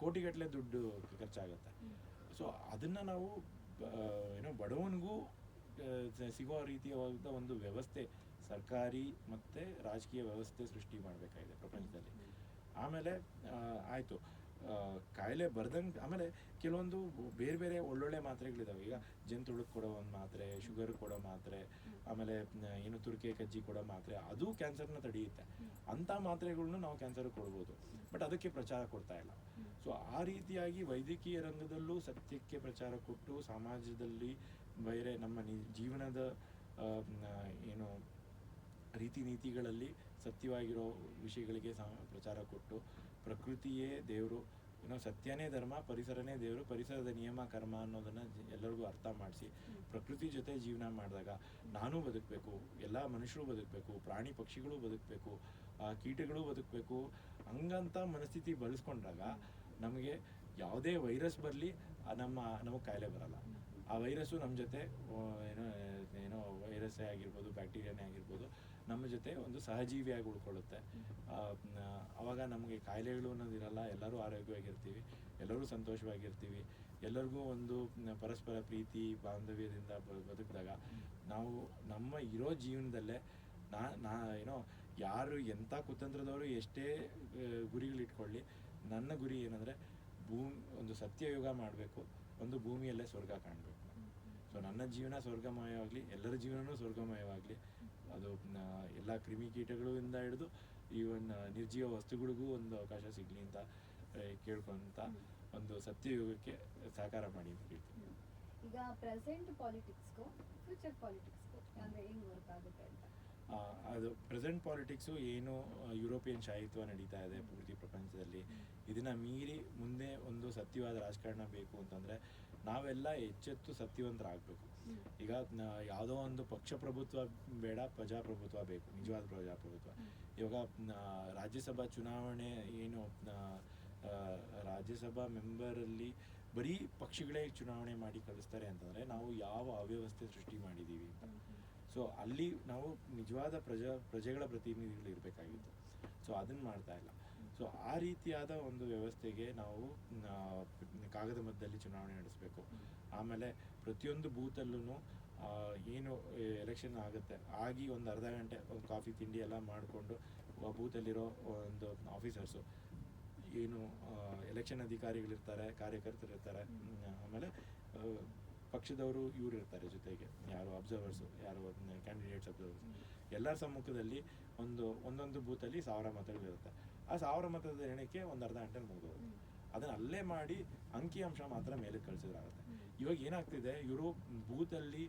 ಕೋಟಿಗಟ್ಟಲೆ ದುಡ್ಡು ಖರ್ಚಾಗುತ್ತೆ. ಸೊ ಅದನ್ನು ನಾವು ಏನೋ ಬಡವನಿಗೂ ಸಿಗೋ ರೀತಿಯಾದ ಒಂದು ವ್ಯವಸ್ಥೆ, ಸರ್ಕಾರಿ ಮತ್ತು ರಾಜಕೀಯ ವ್ಯವಸ್ಥೆ ಸೃಷ್ಟಿ ಮಾಡಬೇಕಾಗಿದೆ ಪ್ರಪಂಚದಲ್ಲಿ. ಆಮೇಲೆ ಆಯಿತು, ಕಾಯಿಲೆ ಬರ್ದಂಗೆ ಆಮೇಲೆ ಕೆಲವೊಂದು ಬೇರೆ ಬೇರೆ ಒಳ್ಳೊಳ್ಳೆ ಮಾತ್ರೆಗಳಿದ್ದಾವೆ. ಈಗ ಜಂತುಳಕ್ಕೆ ಕೊಡೋ ಒಂದು ಮಾತ್ರೆ, ಶುಗರ್ ಕೊಡೋ ಮಾತ್ರೆ, ಆಮೇಲೆ ಏನು ತುರಿಕೆ ಕಜ್ಜಿ ಕೊಡೋ ಮಾತ್ರೆ, ಅದು ಕ್ಯಾನ್ಸರ್ನ ತಡೆಯುತ್ತೆ. ಅಂಥ ಮಾತ್ರೆಗಳ್ನು ನಾವು ಕ್ಯಾನ್ಸರ್ಗೆ ಕೊಡ್ಬೋದು, ಬಟ್ ಅದಕ್ಕೆ ಪ್ರಚಾರ ಕೊಡ್ತಾ ಇಲ್ಲ. ಸೊ ಆ ರೀತಿಯಾಗಿ ವೈದ್ಯಕೀಯ ರಂಗದಲ್ಲೂ ಸತ್ಯಕ್ಕೆ ಪ್ರಚಾರ ಕೊಟ್ಟು, ಸಮಾಜದಲ್ಲಿ ಬೇರೆ ನಮ್ಮ ಜೀವನದ ಏನು ರೀತಿ ನೀತಿಗಳಲ್ಲಿ ಸತ್ಯವಾಗಿರೋ ವಿಷಯಗಳಿಗೆ ಪ್ರಚಾರ ಕೊಟ್ಟು, ಪ್ರಕೃತಿಯೇ ದೇವರು, ಸತ್ಯನೇ ಧರ್ಮ, ಪರಿಸರನೇ ದೇವರು, ಪರಿಸರದ ನಿಯಮ ಕರ್ಮ ಅನ್ನೋದನ್ನು ಎಲ್ಲರಿಗೂ ಅರ್ಥ ಮಾಡಿಸಿ, ಪ್ರಕೃತಿ ಜೊತೆ ಜೀವನ ಮಾಡಿದಾಗ ನಾನೂ ಬದುಕಬೇಕು, ಎಲ್ಲ ಮನುಷ್ಯರು ಬದುಕಬೇಕು, ಪ್ರಾಣಿ ಪಕ್ಷಿಗಳು ಬದುಕಬೇಕು, ಕೀಟಗಳು ಬದುಕಬೇಕು, ಹಂಗಂತ ಮನಸ್ಥಿತಿ ಬೆಳೆಸ್ಕೊಂಡಾಗ ನಮಗೆ ಯಾವುದೇ ವೈರಸ್ ಬರಲಿ ನಮಗೆ ಕಾಯಿಲೆ ಬರಲ್ಲ. ಆ ವೈರಸ್ಸು ನಮ್ಮ ಜೊತೆ ಏನೋ ವೈರಸ್ಸೇ ಆಗಿರ್ಬೋದು, ಬ್ಯಾಕ್ಟೀರಿಯಾನೇ ಆಗಿರ್ಬೋದು, ನಮ್ಮ ಜೊತೆ ಒಂದು ಸಹಜೀವಿಯಾಗಿ ಉಳ್ಕೊಳ್ಳುತ್ತೆ. ಆವಾಗ ನಮಗೆ ಕಾಯಿಲೆಗಳು ಅನ್ನೋದಿರಲ್ಲ, ಎಲ್ಲರೂ ಆರೋಗ್ಯವಾಗಿರ್ತೀವಿ, ಎಲ್ಲರೂ ಸಂತೋಷವಾಗಿರ್ತೀವಿ, ಎಲ್ಲರಿಗೂ ಒಂದು ಪರಸ್ಪರ ಪ್ರೀತಿ ಬಾಂಧವ್ಯದಿಂದ ಬದುಕಿದಾಗ ನಾವು ನಮ್ಮ ಇರೋ ಜೀವನದಲ್ಲೇ ಏನೋ ಯಾರು ಎಂಥ ಕುತಂತ್ರದವರು ಎಷ್ಟೇ ಗುರಿಗಳಿಟ್ಕೊಳ್ಳಿ, ನನ್ನ ಗುರಿ ಏನಂದರೆ ಒಂದು ಸತ್ಯಯುಗ ಮಾಡಬೇಕು, ಒಂದು ಭೂಮಿಯಲ್ಲೇ ಸ್ವರ್ಗ ಕಾಣಬೇಕು. ಸೊ ನನ್ನ ಜೀವನ ಸ್ವರ್ಗಮಯವಾಗಲಿ, ಎಲ್ಲರ ಜೀವನವೂ ಸ್ವರ್ಗಮಯವಾಗಲಿ. ಅದು ಎಲ್ಲ ಕ್ರಿಮಿಕೀಟಗಳಿಂದ ಹಿಡಿದು ಈವನ್ ನಿರ್ಜೀವ ವಸ್ತುಗಳಿಗೂ ಒಂದು ಅವಕಾಶ ಸಿಗಲಿ ಅಂತ ಕೇಳ್ಕೊಂತ ಒಂದು ಸತ್ಯಯುಗಕ್ಕೆ ಸಹಕಾರ ಮಾಡಿ ಅಂತ ಹೇಳ್ತೀನಿ. ಈಗ ಪ್ರೆಸೆಂಟ್ ಪಾಲಿಟಿಕ್ಸ್ಗೂ ಫ್ಯೂಚರ್ ಪಾಲಿಟಿಕ್ಸ್ಗೂ ಅಂದರೆ ಹೆಂಗೆ ವರ್ಕ್ ಆಗುತ್ತೆ ಅಂತ? ಅದು ಪ್ರೆಸೆಂಟ್ ಪಾಲಿಟಿಕ್ಸು ಏನು ಯುರೋಪಿಯನ್ ಶಾಹಿತ್ವ ನಡೀತಾ ಇದೆ ಪೂರ್ತಿ ಪ್ರಪಂಚದಲ್ಲಿ, ಇದನ್ನು ಮೀರಿ ಮುಂದೆ ಒಂದು ಸತ್ಯವಾದ ರಾಜಕಾರಣ ಬೇಕು ಅಂತಂದರೆ ನಾವೆಲ್ಲ ಎಚ್ಚೆತ್ತು ಸತ್ಯವಂತರಾಗಬೇಕು. ಈಗ ಯಾವುದೋ ಒಂದು ಪಕ್ಷಪ್ರಭುತ್ವ ಬೇಡ, ಪ್ರಜಾಪ್ರಭುತ್ವ ಬೇಕು, ನಿಜವಾದ ಪ್ರಜಾಪ್ರಭುತ್ವ. ಇವಾಗ ರಾಜ್ಯಸಭಾ ಚುನಾವಣೆ ಏನು ರಾಜ್ಯಸಭಾ ಮೆಂಬರಲ್ಲಿ ಬರೀ ಪಕ್ಷಗಳೇ ಚುನಾವಣೆ ಮಾಡಿ ಕಳಿಸ್ತಾರೆ ಅಂತಂದರೆ ನಾವು ಯಾವ ಅವ್ಯವಸ್ಥೆ ಸೃಷ್ಟಿ ಮಾಡಿದ್ದೀವಿ ಅಂತ. ಸೊ ಅಲ್ಲಿ ನಾವು ನಿಜವಾದ ಪ್ರಜೆಗಳ ಪ್ರತಿನಿಧಿಗಳು ಇರಬೇಕಾಗಿತ್ತು. ಸೊ ಅದನ್ನು ಮಾಡ್ತಾ ಇಲ್ಲ. ಸೊ ಆ ರೀತಿಯಾದ ಒಂದು ವ್ಯವಸ್ಥೆಗೆ ನಾವು ಕಾಗದ ಮಧ್ಯದಲ್ಲಿ ಚುನಾವಣೆ ನಡೆಸಬೇಕು. ಆಮೇಲೆ ಪ್ರತಿಯೊಂದು ಬೂತಲ್ಲೂ ಏನು ಎಲೆಕ್ಷನ್ ಆಗುತ್ತೆ ಆಗಿ ಒಂದು ಅರ್ಧ ಗಂಟೆ ಒಂದು ಕಾಫಿ ತಿಂಡಿ ಎಲ್ಲ ಮಾಡಿಕೊಂಡು ಬೂತಲ್ಲಿರೋ ಒಂದು ಆಫೀಸರ್ಸು ಏನು ಎಲೆಕ್ಷನ್ ಅಧಿಕಾರಿಗಳಿರ್ತಾರೆ, ಕಾರ್ಯಕರ್ತರಿರ್ತಾರೆ, ಆಮೇಲೆ ಪಕ್ಷದವರು ಇವರು ಇರ್ತಾರೆ ಜೊತೆಗೆ, ಯಾರು ಅಬ್ಸರ್ವರ್ಸು, ಯಾರು ಕ್ಯಾಂಡಿಡೇಟ್ಸ್ ಅಬ್ಸರ್ವರ್ಸ್, ಎಲ್ಲರ ಸಮ್ಮುಖದಲ್ಲಿ ಒಂದೊಂದು ಬೂತಲ್ಲಿ 1000 ಮತಗಳಿರುತ್ತೆ. ಆ 1000 ಮತದ ಎಣಿಕೆ ಒಂದು ಅರ್ಧ ಗಂಟೆ ಮುಗಿದೋಗುತ್ತೆ. ಅದನ್ನು ಅಲ್ಲೇ ಮಾಡಿ ಅಂಕಿಅಂಶ ಮಾತ್ರ ಮೇಲೆ ಕಳಿಸಿದ್ರಾಗುತ್ತೆ. ಇವಾಗ ಏನಾಗ್ತಿದೆ, ಇವರು ಬೂತಲ್ಲಿ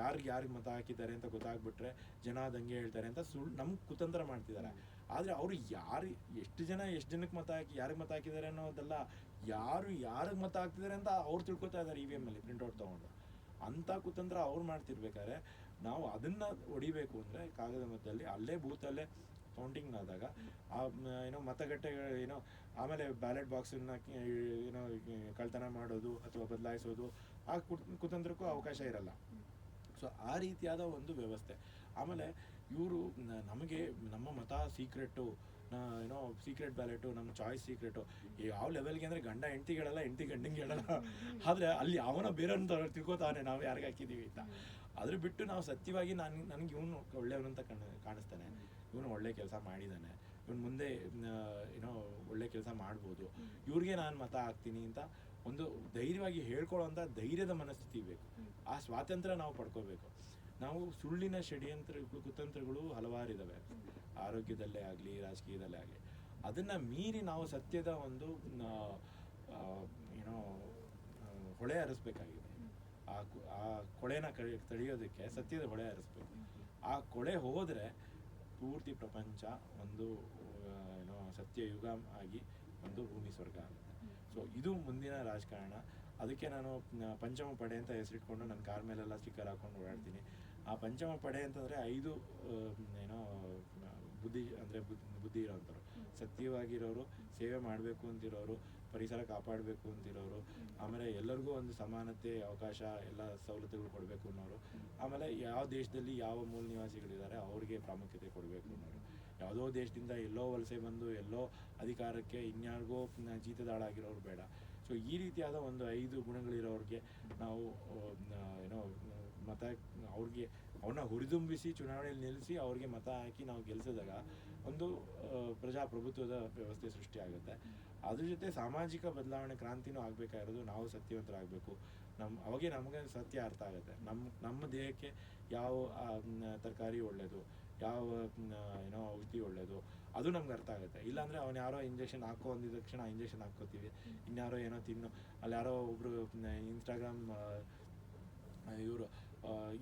ಯಾರಿಗೆ ಮತ ಹಾಕಿದ್ದಾರೆ ಅಂತ ಗೊತ್ತಾಗ್ಬಿಟ್ರೆ ಜನ ದಂಗೆ ಹೇಳ್ತಾರೆ ಅಂತ ನಮ್ಗೆ ಕುತಂತ್ರ ಮಾಡ್ತಿದ್ದಾರೆ. ಆದರೆ ಅವರು ಎಷ್ಟು ಜನಕ್ಕೆ ಮತ ಹಾಕಿ ಯಾರಿಗೆ ಮತ ಹಾಕಿದ್ದಾರೆ ಅನ್ನೋದಲ್ಲ, ಯಾರಿಗೆ ಮತ ಹಾಕ್ತಿದ್ದಾರೆ ಅಂತ ಅವ್ರು ತಿಳ್ಕೊತಾ ಇದ್ದಾರೆ EVM ಅಲ್ಲಿ ಪ್ರಿಂಟ್ಔಟ್ ತೊಗೊಂಡು. ಅಂಥ ಕುತಂತ್ರ ಅವ್ರು ಮಾಡ್ತಿರ್ಬೇಕಾದ್ರೆ ನಾವು ಅದನ್ನು ಹೊಡಿಬೇಕು ಅಂದರೆ ಕಾಗದ ಮತದಲ್ಲಿ ಅಲ್ಲೇ ಬೂತಲ್ಲೇ ಕೌಂಟಿಂಗ್ ಆದಾಗ ಮತಗಟ್ಟೆಗಳು ಆಮೇಲೆ ಬ್ಯಾಲೆಟ್ ಬಾಕ್ಸನ್ನು ಕಳ್ತನ ಮಾಡೋದು ಅಥವಾ ಬದಲಾಯಿಸೋದು ಆ ಕುತಂತ್ರಕ್ಕೂ ಅವಕಾಶ ಇರಲ್ಲ. ಸೊ ಆ ರೀತಿಯಾದ ಒಂದು ವ್ಯವಸ್ಥೆ. ಆಮೇಲೆ ಇವರು ನಮಗೆ ನಮ್ಮ ಮತ ಸೀಕ್ರೆಟು, ಏನೋ ಸೀಕ್ರೆಟ್ ಬ್ಯಾಲೆಟು, ನಮ್ಮ ಚಾಯ್ಸ್ ಸೀಕ್ರೆಟು ಯಾವ ಲೆವೆಲ್ಗೆ ಅಂದರೆ ಗಂಡ ಹೆಂಡ್ತಿಗೆ ಹೇಳಲ್ಲ, ಹೆಂಡ್ತಿ ಗಂಡಂಗೆ ಹೇಳಲ್ಲ. ಆದರೆ ಅಲ್ಲಿ ಅವನ ಬೇರೆ ತಿಳ್ಕೊತಾನೆ ನಾವು ಯಾರಿಗೆ ಹಾಕಿದ್ದೀವಿ ಅಂತ. ಅದ್ರ ಬಿಟ್ಟು ನಾವು ಸತ್ಯವಾಗಿ ನನಗೆ ಇವನು ಒಳ್ಳೆಯವನು ಅಂತ ಕಾಣಿಸ್ತಾನೆ, ಇವನು ಒಳ್ಳೆ ಕೆಲಸ ಮಾಡಿದ್ದಾನೆ, ಇವನು ಮುಂದೆ ಏನೋ ಒಳ್ಳೆ ಕೆಲಸ ಮಾಡ್ಬೋದು, ಇವ್ರಿಗೆ ನಾನು ಮತ ಹಾಕ್ತೀನಿ ಅಂತ ಒಂದು ಧೈರ್ಯವಾಗಿ ಹೇಳ್ಕೊಳ್ಳೋಂಥ ಧೈರ್ಯದ ಮನಸ್ಥಿತಿ ಬೇಕು. ಆ ಸ್ವಾತಂತ್ರ್ಯ ನಾವು ಪಡ್ಕೋಬೇಕು. ನಾವು ಸುಳ್ಳಿನ ಕುತಂತ್ರಗಳು ಹಲವಾರಿದ್ದಾವೆ, ಆರೋಗ್ಯದಲ್ಲೇ ಆಗಲಿ ರಾಜಕೀಯದಲ್ಲೇ ಆಗಲಿ. ಅದನ್ನು ಮೀರಿ ನಾವು ಸತ್ಯದ ಒಂದು ಏನೋ ಹೊಳೆ ಹರಿಸ್ಬೇಕಾಗಿದೆ. ಆ ಕೊಳೆನ ತಡೆಯೋದಕ್ಕೆ ಸತ್ಯದ ಹೊಳೆ ಹರಿಸ್ಬೇಕು. ಆ ಕೊಳೆ ಹೋದರೆ ಪೂರ್ತಿ ಪ್ರಪಂಚ ಒಂದು ಏನೋ ಸತ್ಯಯುಗ ಆಗಿ ಒಂದು ಭೂಮಿ ಸ್ವರ್ಗ ಆಗುತ್ತೆ. ಸೊ ಇದು ಮುಂದಿನ ರಾಜಕಾರಣ. ಅದಕ್ಕೆ ನಾನು ಪಂಚಮ ಪಡೆ ಅಂತ ಹೆಸರಿಟ್ಕೊಂಡು ನನ್ನ ಕಾರ್ ಮೇಲೆಲ್ಲ ಸ್ಟಿಕ್ಕರ್ ಹಾಕೊಂಡು ಓಡಾಡ್ತೀನಿ. ಆ ಪಂಚಮ ಪಡೆ ಅಂತಂದರೆ 5 ಏನೋ ಬುದ್ಧಿ ಇರೋಂಥವ್ರು, ಸತ್ಯವಾಗಿರೋರು, ಸೇವೆ ಮಾಡಬೇಕು ಅಂತಿರೋರು, ಪರಿಸರ ಕಾಪಾಡಬೇಕು ಅಂತಿರೋರು, ಆಮೇಲೆ ಎಲ್ಲರಿಗೂ ಒಂದು ಸಮಾನತೆ, ಅವಕಾಶ, ಎಲ್ಲ ಸವಲತ್ತುಗಳು ಕೊಡಬೇಕು ಅನ್ನೋರು, ಆಮೇಲೆ ಯಾವ ದೇಶದಲ್ಲಿ ಯಾವ ಮೂಲ ನಿವಾಸಿಗಳಿದ್ದಾರೆ ಅವ್ರಿಗೆ ಪ್ರಾಮುಖ್ಯತೆ ಕೊಡಬೇಕು ಅನ್ನೋರು, ಯಾವುದೋ ದೇಶದಿಂದ ಎಲ್ಲೋ ವಲಸೆ ಬಂದು ಎಲ್ಲೋ ಅಧಿಕಾರಕ್ಕೆ ಇನ್ಯಾರಿಗೋ ಜೀತದಾಳಾಗಿರೋರು ಬೇಡ. ಸೊ ಈ ರೀತಿಯಾದ ಒಂದು 5 ಗುಣಗಳಿರೋರಿಗೆ ನಾವು ಏನೋ ಮತ ಅವ್ರಿಗೆ ಅವ್ರನ್ನ ಹುರಿದುಂಬಿಸಿ ಚುನಾವಣೆಯಲ್ಲಿ ನಿಲ್ಲಿಸಿ ಅವ್ರಿಗೆ ಮತ ಹಾಕಿ ನಾವು ಗೆಲ್ಲಿಸಿದಾಗ ಒಂದು ಪ್ರಜಾಪ್ರಭುತ್ವದ ವ್ಯವಸ್ಥೆ ಸೃಷ್ಟಿಯಾಗುತ್ತೆ. ಅದ್ರ ಜೊತೆ ಸಾಮಾಜಿಕ ಬದಲಾವಣೆ ಕ್ರಾಂತಿನೂ ಆಗಬೇಕಾಗಿರೋದು ನಾವು ಸತ್ಯವಂತರಾಗಬೇಕು. ಅವಾಗೆ ನಮಗೆ ಸತ್ಯ ಅರ್ಥ ಆಗುತ್ತೆ. ನಮ್ಮ ದೇಹಕ್ಕೆ ಯಾವ ತರಕಾರಿ ಒಳ್ಳೆಯದು, ಯಾವ ಏನೋ ಔಷಧಿ ಒಳ್ಳೆಯದು, ಅದು ನಮ್ಗೆ ಅರ್ಥ ಆಗುತ್ತೆ. ಇಲ್ಲಾಂದರೆ ಅವ್ನು ಯಾರೋ ಇಂಜೆಕ್ಷನ್ ಹಾಕೋ ಅಂದಿದ ತಕ್ಷಣ ಇಂಜೆಕ್ಷನ್ ಹಾಕ್ಕೋತೀವಿ. ಇನ್ಯಾರೋ ಏನೋ ತಿನ್ನು, ಅಲ್ಲಿ ಯಾರೋ ಒಬ್ಬರು ಇನ್ಸ್ಟಾಗ್ರಾಮ್ ಇವರು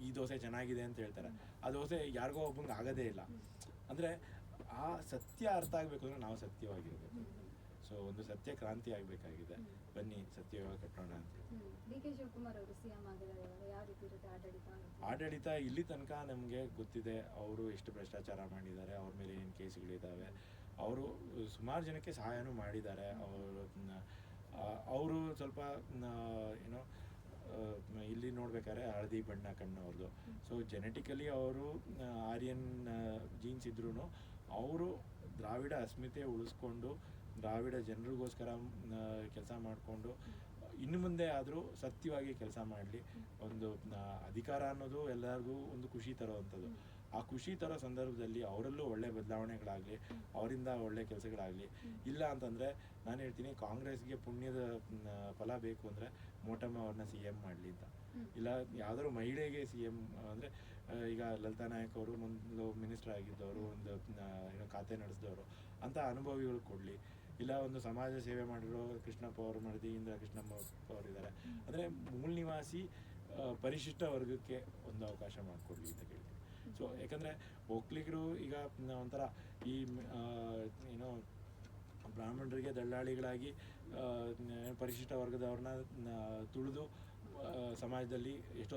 ಈ ದೋಸೆ ಚೆನ್ನಾಗಿದೆ ಅಂತ ಹೇಳ್ತಾರೆ, ಆ ದೋಸೆ ಯಾರಿಗೋ ಒಬ್ಬಂಗೆ ಆಗೋದೇ ಇಲ್ಲ. ಅಂದರೆ ಆ ಸತ್ಯ ಅರ್ಥ ಆಗಬೇಕು ಅಂದರೆ ನಾವು ಸತ್ಯವಾಗಿರಬೇಕು. ಸೊ ಒಂದು ಸತ್ಯ ಕ್ರಾಂತಿ ಆಗಬೇಕಾಗಿದೆ. ಬನ್ನಿ ಸತ್ಯವಾಗಿ ಕಟ್ಟೋಣ ಅಂತ. ಡಿ.ಕೆ. ಶಿವಕುಮಾರ್ ಅವರು ಸಿಎಂ ಆಗಿದ್ದಾರೆ, ಯಾವ ರೀತಿ ಇರುತ್ತೆ ಆಡಳಿತ? ಇಲ್ಲಿ ತನಕ ನಮಗೆ ಗೊತ್ತಿದೆ ಅವರು ಎಷ್ಟು ಭ್ರಷ್ಟಾಚಾರ ಮಾಡಿದ್ದಾರೆ, ಅವ್ರ ಮೇಲೆ ಏನು ಕೇಸುಗಳಿದ್ದಾವೆ. ಅವರು ಸುಮಾರು ಜನಕ್ಕೆ ಸಹಾಯನೂ ಮಾಡಿದ್ದಾರೆ. ಅವರು ಸ್ವಲ್ಪ ಏನೋ ಇಲ್ಲಿ ನೋಡ್ಬೇಕಾದ್ರೆ ಹಳದಿ ಬಣ್ಣ ಕಣ್ಣು ಅವ್ರದ್ದು. ಸೊ ಜೆನೆಟಿಕಲಿ ಅವರು ಆರ್ಯನ್ ಜೀನ್ಸ್ ಇದ್ರೂ ಅವರು ದ್ರಾವಿಡ ಅಸ್ಮಿತೆ ಉಳಿಸ್ಕೊಂಡು ದ್ರಾವಿಡ ಜನರಿಗೋಸ್ಕರ ಕೆಲಸ ಮಾಡಿಕೊಂಡು ಇನ್ನು ಮುಂದೆ ಆದರೂ ಸತ್ಯವಾಗಿ ಕೆಲಸ ಮಾಡಲಿ. ಒಂದು ಅಧಿಕಾರ ಅನ್ನೋದು ಎಲ್ಲರಿಗೂ ಒಂದು ಖುಷಿ ತರೋವಂಥದ್ದು. ಆ ಖುಷಿ ತರೋ ಸಂದರ್ಭದಲ್ಲಿ ಅವರಲ್ಲೂ ಒಳ್ಳೆ ಬದಲಾವಣೆಗಳಾಗಲಿ, ಅವರಿಂದ ಒಳ್ಳೆ ಕೆಲಸಗಳಾಗಲಿ. ಇಲ್ಲ ಅಂತಂದರೆ ನಾನು ಹೇಳ್ತೀನಿ, ಕಾಂಗ್ರೆಸ್ಗೆ ಪುಣ್ಯದ ಫಲ ಬೇಕು ಅಂದರೆ ಮೋಟಮ್ಮ ಅವ್ರನ್ನ CM ಮಾಡಲಿ ಅಂತ. ಇಲ್ಲ ಯಾವುದಾದ್ರು ಮಹಿಳೆಗೆ CM ಅಂದರೆ ಈಗ ಲಲಿತಾ ನಾಯಕ್ ಅವರು ಮೊದಲು ಮಿನಿಸ್ಟರ್ ಆಗಿದ್ದವರು, ಒಂದು ಏನೋ ಖಾತೆ ನಡೆಸಿದವರು, ಅಂಥ ಅನುಭವಿಗಳು ಕೊಡಲಿ. ಇಲ್ಲ ಒಂದು ಸಮಾಜ ಸೇವೆ ಮಾಡಿರೋ ಕೃಷ್ಣಪ್ಪ ಅವರು ಮಾಡಿದ ಇಂದ್ರ ಕೃಷ್ಣಪ್ಪ ಅವರಿದ್ದಾರೆ ಅಂದರೆ ಮೂಲ ನಿವಾಸಿ ಪರಿಶಿಷ್ಟ ವರ್ಗಕ್ಕೆ ಒಂದು ಅವಕಾಶ ಮಾಡಿಕೊಡ್ಲಿ ಅಂತ ಕೇಳ್ತೀನಿ. ಸೊ ಯಾಕಂದರೆ ಒಕ್ಕಲಿಗರು ಈಗ ಒಂಥರ ಈ ಏನೋ ಬ್ರಾಹ್ಮಣರಿಗೆ ದಳ್ಳಾಳಿಗಳಾಗಿ ಪರಿಶಿಷ್ಟ ವರ್ಗದವ್ರನ್ನ ತುಳಿದು ಸಮಾಜದಲ್ಲಿ ಎಷ್ಟೋ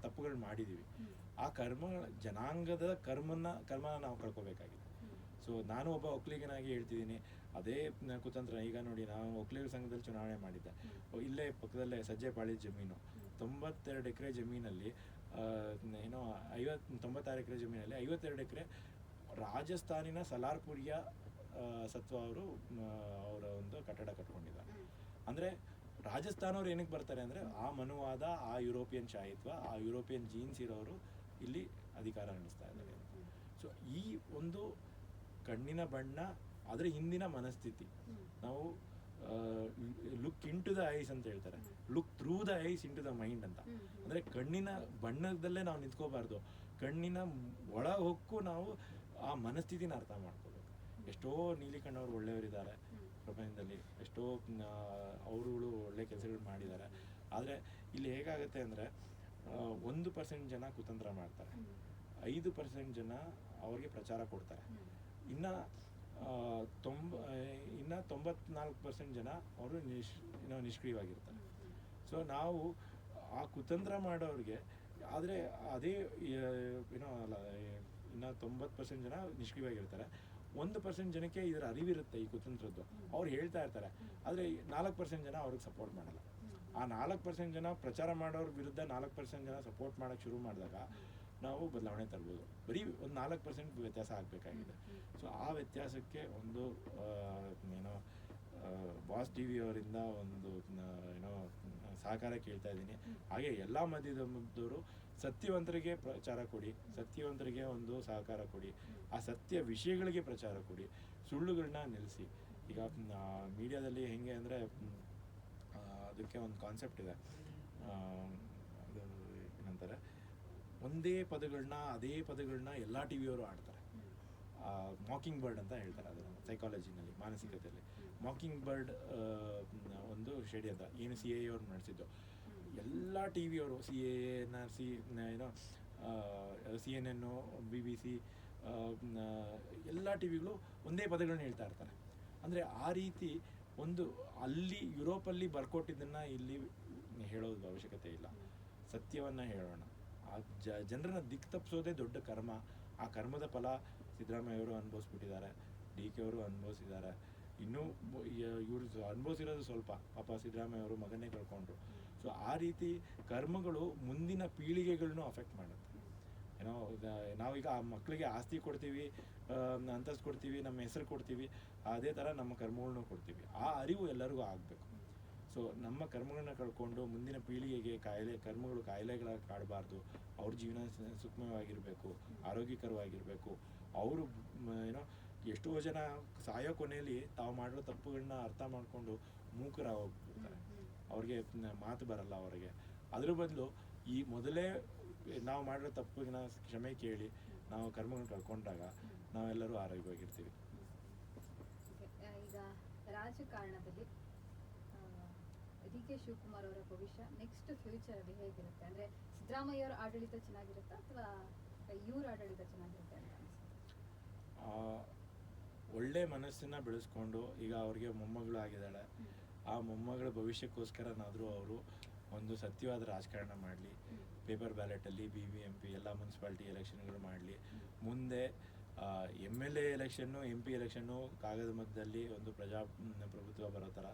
ತಪ್ಪುಗಳು ಮಾಡಿದ್ದೀವಿ. ಆ ಜನಾಂಗದ ಕರ್ಮನ ನಾವು ಕಳ್ಕೊಬೇಕಾಗಿದೆ. ಸೊ ನಾನು ಒಬ್ಬ ಒಕ್ಕಲಿಗನಾಗಿ ಹೇಳ್ತಿದ್ದೀನಿ, ಅದೇ ಕುತಂತ್ರ. ಈಗ ನೋಡಿ, ನಾನು ಒಕ್ಕಲಿಗರ ಸಂಘದಲ್ಲಿ ಚುನಾವಣೆ ಮಾಡಿದ್ದೆ. ಇಲ್ಲೇ ಪಕ್ಕದಲ್ಲೇ ಸಜ್ಜೆಪಾಳಿ ಜಮೀನು, 92 ಎಕರೆ ಜಮೀನಲ್ಲಿ ಏನೋ 96 ಎಕರೆ ಜಮೀನಲ್ಲಿ 52 ಎಕರೆ ರಾಜಸ್ಥಾನಿನ ಸಲಾರ್ಪುರಿಯ ಸತ್ವ ಅವರು ಅವರ ಒಂದು ಕಟ್ಟಡ ಕಟ್ಕೊಂಡಿದ್ದಾರೆ. ಅಂದರೆ ರಾಜಸ್ಥಾನವ್ರು ಏನಕ್ಕೆ ಬರ್ತಾರೆ ಅಂದರೆ ಆ ಮನುವಾದ, ಆ ಯುರೋಪಿಯನ್ ಶಾಹಿತ್ವ, ಆ ಯುರೋಪಿಯನ್ ಜೀನ್ಸ್ ಇರೋರು ಇಲ್ಲಿ ಅಧಿಕಾರ ನಡೆಸ್ತಾ ಇದ್ದಾರೆ. ಸೊ ಈ ಒಂದು ಕಣ್ಣಿನ ಬಣ್ಣ, ಅದರ ಹಿಂದಿನ ಮನಸ್ಥಿತಿ, ನಾವು look into the eyes ಅಂತ ಹೇಳ್ತಾರೆ, look through the eyes into the mind ಅಂತ. ಅಂದರೆ ಕಣ್ಣಿನ ಬಣ್ಣದಲ್ಲೇ ನಾವು ನಿಂತ್ಕೋಬಾರ್ದು, ಕಣ್ಣಿನ ಒಳ ಹೊಕ್ಕು ನಾವು ಆ ಮನಸ್ಥಿತಿನ ಅರ್ಥ ಮಾಡ್ಕೋಬೇಕು. ಎಷ್ಟೋ ನೀಲಿ ಕಣ್ಣವ್ರು ಒಳ್ಳೆಯವರಿದ್ದಾರೆ ಪ್ರಪಂಚದಲ್ಲಿ, ಎಷ್ಟೋ ಅವರುಗಳು ಒಳ್ಳೆ ಕೆಲಸಗಳು ಮಾಡಿದ್ದಾರೆ. ಆದರೆ ಇಲ್ಲಿ ಹೇಗಾಗುತ್ತೆ ಅಂದರೆ 1% ಜನ ಕುತಂತ್ರ ಮಾಡ್ತಾರೆ, 5% ಜನ ಅವ್ರಿಗೆ ಪ್ರಚಾರ ಕೊಡ್ತಾರೆ, ಇನ್ನು 94% ಜನ ಅವರು ನಿಷ್ಕ್ರಿಯವಾಗಿರ್ತಾರೆ. ಸೊ ನಾವು ಆ ಕುತಂತ್ರ ಮಾಡೋರಿಗೆ, ಆದರೆ ಅದೇ ಏನೋ ಅಲ್ಲ, ಇನ್ನು 90% ಜನ ನಿಷ್ಕ್ರಿಯವಾಗಿರ್ತಾರೆ. 1% ಜನಕ್ಕೆ ಇದರ ಅರಿವಿರುತ್ತೆ ಈ ಕುತಂತ್ರದ್ದು, ಅವ್ರು ಹೇಳ್ತಾ ಇರ್ತಾರೆ. ಆದರೆ 4% ಜನ ಅವ್ರಿಗೆ ಸಪೋರ್ಟ್ ಮಾಡಲ್ಲ. ಆ 4% ಜನ ಪ್ರಚಾರ ಮಾಡೋರ ವಿರುದ್ಧ 4% ಜನ ಸಪೋರ್ಟ್ ಮಾಡೋಕ್ಕೆ ಶುರು ಮಾಡಿದಾಗ ನಾವು ಬದಲಾವಣೆ ತರ್ಬೋದು. ಬರೀ ಒಂದು 4% ವ್ಯತ್ಯಾಸ ಆಗಬೇಕಾಗಿದೆ. ಸೊ ಆ ವ್ಯತ್ಯಾಸಕ್ಕೆ ಒಂದು ಏನೋ ಬಾಸ್ ಟಿ ವಿ ಅವರಿಂದ ಒಂದು ಏನೋ ಸಹಕಾರ ಕೇಳ್ತಾ ಇದ್ದೀನಿ. ಹಾಗೆ ಎಲ್ಲ ಮಾಧ್ಯಮದವರು ಸತ್ಯವಂತರಿಗೆ ಪ್ರಚಾರ ಕೊಡಿ, ಸತ್ಯವಂತರಿಗೆ ಒಂದು ಸಹಕಾರ ಕೊಡಿ, ಆ ಸತ್ಯ ವಿಷಯಗಳಿಗೆ ಪ್ರಚಾರ ಕೊಡಿ, ಸುಳ್ಳುಗಳನ್ನ ನಿಲ್ಲಿಸಿ. ಈಗ ಮೀಡಿಯಾದಲ್ಲಿ ಹೆಂಗೆ ಅಂದರೆ ಅದಕ್ಕೆ ಒಂದು ಕಾನ್ಸೆಪ್ಟ್ ಇದೆ, ಅದು ಏನಂತಾರೆ, ಒಂದೇ ಪದಗಳನ್ನ ಅದೇ ಪದಗಳನ್ನ ಎಲ್ಲ ಟಿ ವಿಯವರು ಆಡ್ತಾರೆ. ಮಾಕಿಂಗ್ ಬರ್ಡ್ ಅಂತ ಹೇಳ್ತಾರೆ ಅದನ್ನು ಸೈಕಾಲಜಿನಲ್ಲಿ, ಮಾನಸಿಕತೆಯಲ್ಲಿ. ಮಾಕಿಂಗ್ ಬರ್ಡ್ ಒಂದು ಷಡ್ಯಂತ್ರ, ಏನು ಸಿ ಎ ಅವ್ರು ನಡೆಸಿದ್ದು. ಎಲ್ಲ ಟಿ ವಿಯವರು CNN, CNN, BBC, ಎಲ್ಲ ಟಿ ವಿಗಳು ಒಂದೇ ಪದಗಳನ್ನ ಹೇಳ್ತಾ ಇರ್ತಾರೆ. ಅಂದರೆ ಆ ರೀತಿ ಒಂದು ಅಲ್ಲಿ ಯುರೋಪಲ್ಲಿ ಬರ್ಕೊಟ್ಟಿದ್ದನ್ನು ಇಲ್ಲಿ ಹೇಳೋದು ಅವಶ್ಯಕತೆ ಇಲ್ಲ. ಸತ್ಯವನ್ನು ಹೇಳೋಣ. ಆ ಜನರನ್ನ ದಿಕ್ಕು ತಪ್ಪಿಸೋದೇ ದೊಡ್ಡ ಕರ್ಮ. ಆ ಕರ್ಮದ ಫಲ ಸಿದ್ದರಾಮಯ್ಯವರು ಅನುಭವಿಸ್ಬಿಟ್ಟಿದ್ದಾರೆ, ಡಿ ಕೆ ಅವರು ಅನುಭವಿಸಿದ್ದಾರೆ. ಇನ್ನೂ ಇವರು ಅನುಭವಿಸಿರೋದು ಸ್ವಲ್ಪ, ಪಾಪ ಸಿದ್ದರಾಮಯ್ಯವರು ಮಗನ್ನೇ ಕಳ್ಕೊಂಡ್ರು. ಸೊ ಆ ರೀತಿ ಕರ್ಮಗಳು ಮುಂದಿನ ಪೀಳಿಗೆಗಳನ್ನೂ ಅಫೆಕ್ಟ್ ಮಾಡುತ್ತೆ. ಏನೋ ನಾವೀಗ ಆ ಮಕ್ಕಳಿಗೆ ಆಸ್ತಿ ಕೊಡ್ತೀವಿ, ಅಂತಸ್ತು ಕೊಡ್ತೀವಿ, ನಮ್ಮ ಹೆಸರು ಕೊಡ್ತೀವಿ, ಅದೇ ಥರ ನಮ್ಮ ಕರ್ಮಗಳನ್ನೂ ಕೊಡ್ತೀವಿ. ಆ ಅರಿವು ಎಲ್ಲರಿಗೂ ಆಗಬೇಕು. ಸೊ ನಮ್ಮ ಕರ್ಮಗಳನ್ನ ಕಳ್ಕೊಂಡು ಮುಂದಿನ ಪೀಳಿಗೆಗೆ ಕರ್ಮಗಳು ಕಾಯಿಲೆಗಳಾಗಿ ಕಾಡಬಾರ್ದು. ಅವ್ರ ಜೀವನ ಸುಖಮವಾಗಿರಬೇಕು, ಆರೋಗ್ಯಕರವಾಗಿರಬೇಕು. ಅವರು ಏನೋ ಎಷ್ಟೋ ಜನ ಸಾಯೋ ಕೊನೆಯಲ್ಲಿ ತಾವು ಮಾಡಿರೋ ತಪ್ಪುಗಳನ್ನ ಅರ್ಥ ಮಾಡಿಕೊಂಡು ಮೂಕರಾಗೋಗ್ಬಿಡ್ತಾರೆ. ಅವ್ರಿಗೆ ಮಾತು ಬರಲ್ಲ ಅವರಿಗೆ. ಅದ್ರ ಬದಲು ಈ ಮೊದಲೇ ನಾವು ಮಾಡಿರೋ ತಪ್ಪಿನ ಕ್ಷಮೆ ಕೇಳಿ ನಾವು ಕರ್ಮಗಳನ್ನ ಕಳ್ಕೊಂಡಾಗ ನಾವೆಲ್ಲರೂ ಆರೋಗ್ಯವಾಗಿರ್ತೀವಿ. ಈಗ ರಾಜಕಾರಣದಲ್ಲಿ ಡಿ ಕೆ ಶಿವಕುಮಾರ್ ಅವರ ಭವಿಷ್ಯ ನೆಕ್ಸ್ಟ್ ಫ್ಯೂಚರಲ್ಲಿ ಹೇಗಿರುತ್ತೆ? ಅಂದರೆ ಸಿದ್ದರಾಮಯ್ಯ ಅವರ ಆಡಳಿತ ಚೆನ್ನಾಗಿರುತ್ತಾ ಅಥವಾ ಇವ್ರ ಆಡಳಿತ ಚೆನ್ನಾಗಿರುತ್ತೆ ಅಂತ ಒಳ್ಳೆ ಮನಸ್ಸನ್ನ ಬೆಳೆಸ್ಕೊಂಡು, ಈಗ ಅವ್ರಿಗೆ ಮೊಮ್ಮಗಳು ಆಗಿದ್ದಾಳೆ, ಆ ಮೊಮ್ಮಗಳ ಭವಿಷ್ಯಕ್ಕೋಸ್ಕರನಾದರೂ ಅವರು ಒಂದು ಸತ್ಯವಾದ ರಾಜಕಾರಣ ಮಾಡಲಿ. ಪೇಪರ್ ಬ್ಯಾಲೆಟಲ್ಲಿ BBMP ಎಲ್ಲ ಮುನ್ಸಿಪಾಲ್ಟಿ ಎಲೆಕ್ಷನ್ಗಳು ಮಾಡಲಿ. ಮುಂದೆ MLA ಎಲೆಕ್ಷನ್ನು, MP ಎಲೆಕ್ಷನ್ನು ಕಾಗದ ಮಧ್ಯದಲ್ಲಿ ಒಂದು ಪ್ರಭುತ್ವ ಬರೋ ಥರ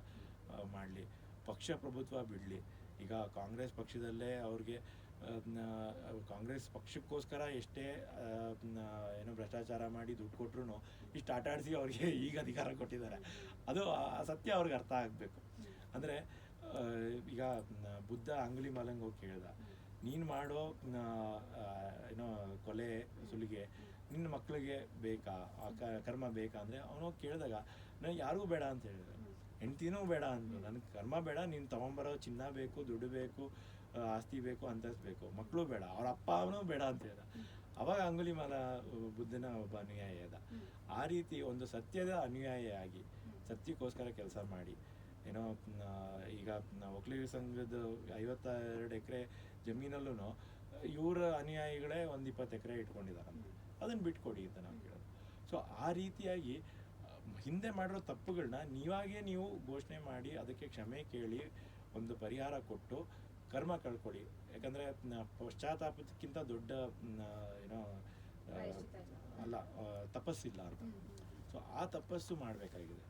ಮಾಡಲಿ. ಪಕ್ಷ ಪ್ರಭುತ್ವ ಬಿಡಲಿ. ಈಗ ಕಾಂಗ್ರೆಸ್ ಪಕ್ಷದಲ್ಲೇ ಅವ್ರಿಗೆ ಕಾಂಗ್ರೆಸ್ ಪಕ್ಷಕ್ಕೋಸ್ಕರ ಎಷ್ಟೇ ಏನೋ ಭ್ರಷ್ಟಾಚಾರ ಮಾಡಿ ದುಡ್ಡು ಕೊಟ್ಟರು ಇಷ್ಟು ಆಟ ಆಡಿಸಿ ಅವ್ರಿಗೆ ಈಗ ಅಧಿಕಾರ ಕೊಟ್ಟಿದ್ದಾರೆ. ಅದು ಆ ಸತ್ಯ ಅವ್ರಿಗೆ ಅರ್ಥ ಆಗಬೇಕು. ಅಂದರೆ ಈಗ ಬುದ್ಧ ಅಂಗುಲಿ ಮಾಲಂಗೆ ಹೋಗಿ ಕೇಳ್ದ, ನೀನು ಮಾಡೋ ಏನೋ ಕೊಲೆ ಸುಲಿಗೆ ನಿನ್ನ ಮಕ್ಕಳಿಗೆ ಬೇಕಾ, ಕರ್ಮ ಬೇಕಾ ಅಂದರೆ ಅವನು ಹೋಗಿ ಕೇಳಿದಾಗ ನನಗೆ ಯಾರಿಗೂ ಬೇಡ ಅಂತ ಹೇಳಿದ್ರು, ಹೆಂಡ್ತಿನೂ ಬೇಡ ಅಂದರು. ನನಗೆ ಕರ್ಮ ಬೇಡ, ನೀನು ತೊಗೊಂಬರೋ ಚಿನ್ನ ಬೇಕು, ದುಡ್ಡು ಬೇಕು, ಆಸ್ತಿ ಬೇಕು, ಅಂತಸ್ತು ಬೇಕು, ಮಕ್ಕಳು ಬೇಡ, ಅವ್ರ ಅಪ್ಪ ಅವನು ಬೇಡ ಅಂತ ಹೇಳ್ದ. ಅವಾಗ ಅಂಗುಲಿ ಮಾಲ ಬುದ್ಧನ ಒಬ್ಬ ಅನುಯಾಯಿ ಅದ. ಆ ರೀತಿ ಒಂದು ಸತ್ಯದ ಅನುಯಾಯಿಯಾಗಿ ಸತ್ಯಕ್ಕೋಸ್ಕರ ಕೆಲಸ ಮಾಡಿ. ಏನೋ ಈಗ ಒಕ್ಕಲಿಗರ ಸಂಘದ 52 ಎಕರೆ ಜಮೀನಲ್ಲೂ ಇವರ ಅನುಯಾಯಿಗಳೇ ಒಂದು 20 ಎಕರೆ ಇಟ್ಕೊಂಡಿದ್ದಾರೆ. ಅದನ್ನು ಬಿಟ್ಕೊಡಿ ಅಂತ ನಾವು ಕೇಳೋದು. ಸೊ ಆ ರೀತಿಯಾಗಿ ಹಿಂದೆ ಮಾಡಿರೋ ತಪ್ಪುಗಳನ್ನ ನೀವು ಘೋಷಣೆ ಮಾಡಿ ಅದಕ್ಕೆ ಕ್ಷಮೆ ಕೇಳಿ ಒಂದು ಪರಿಹಾರ ಕೊಟ್ಟು ಕರ್ಮ ಕಳ್ಕೊಳ್ಳಿ. ಯಾಕಂದರೆ ಪಶ್ಚಾತ್ತಾಪಕ್ಕಿಂತ ದೊಡ್ಡ ಏನೋ ಅಲ್ಲ ತಪಸ್ಸಿಲ್ಲ ಅಂತ. ಸೊ ಆ ತಪಸ್ಸು ಮಾಡಬೇಕಾಗಿದೆ.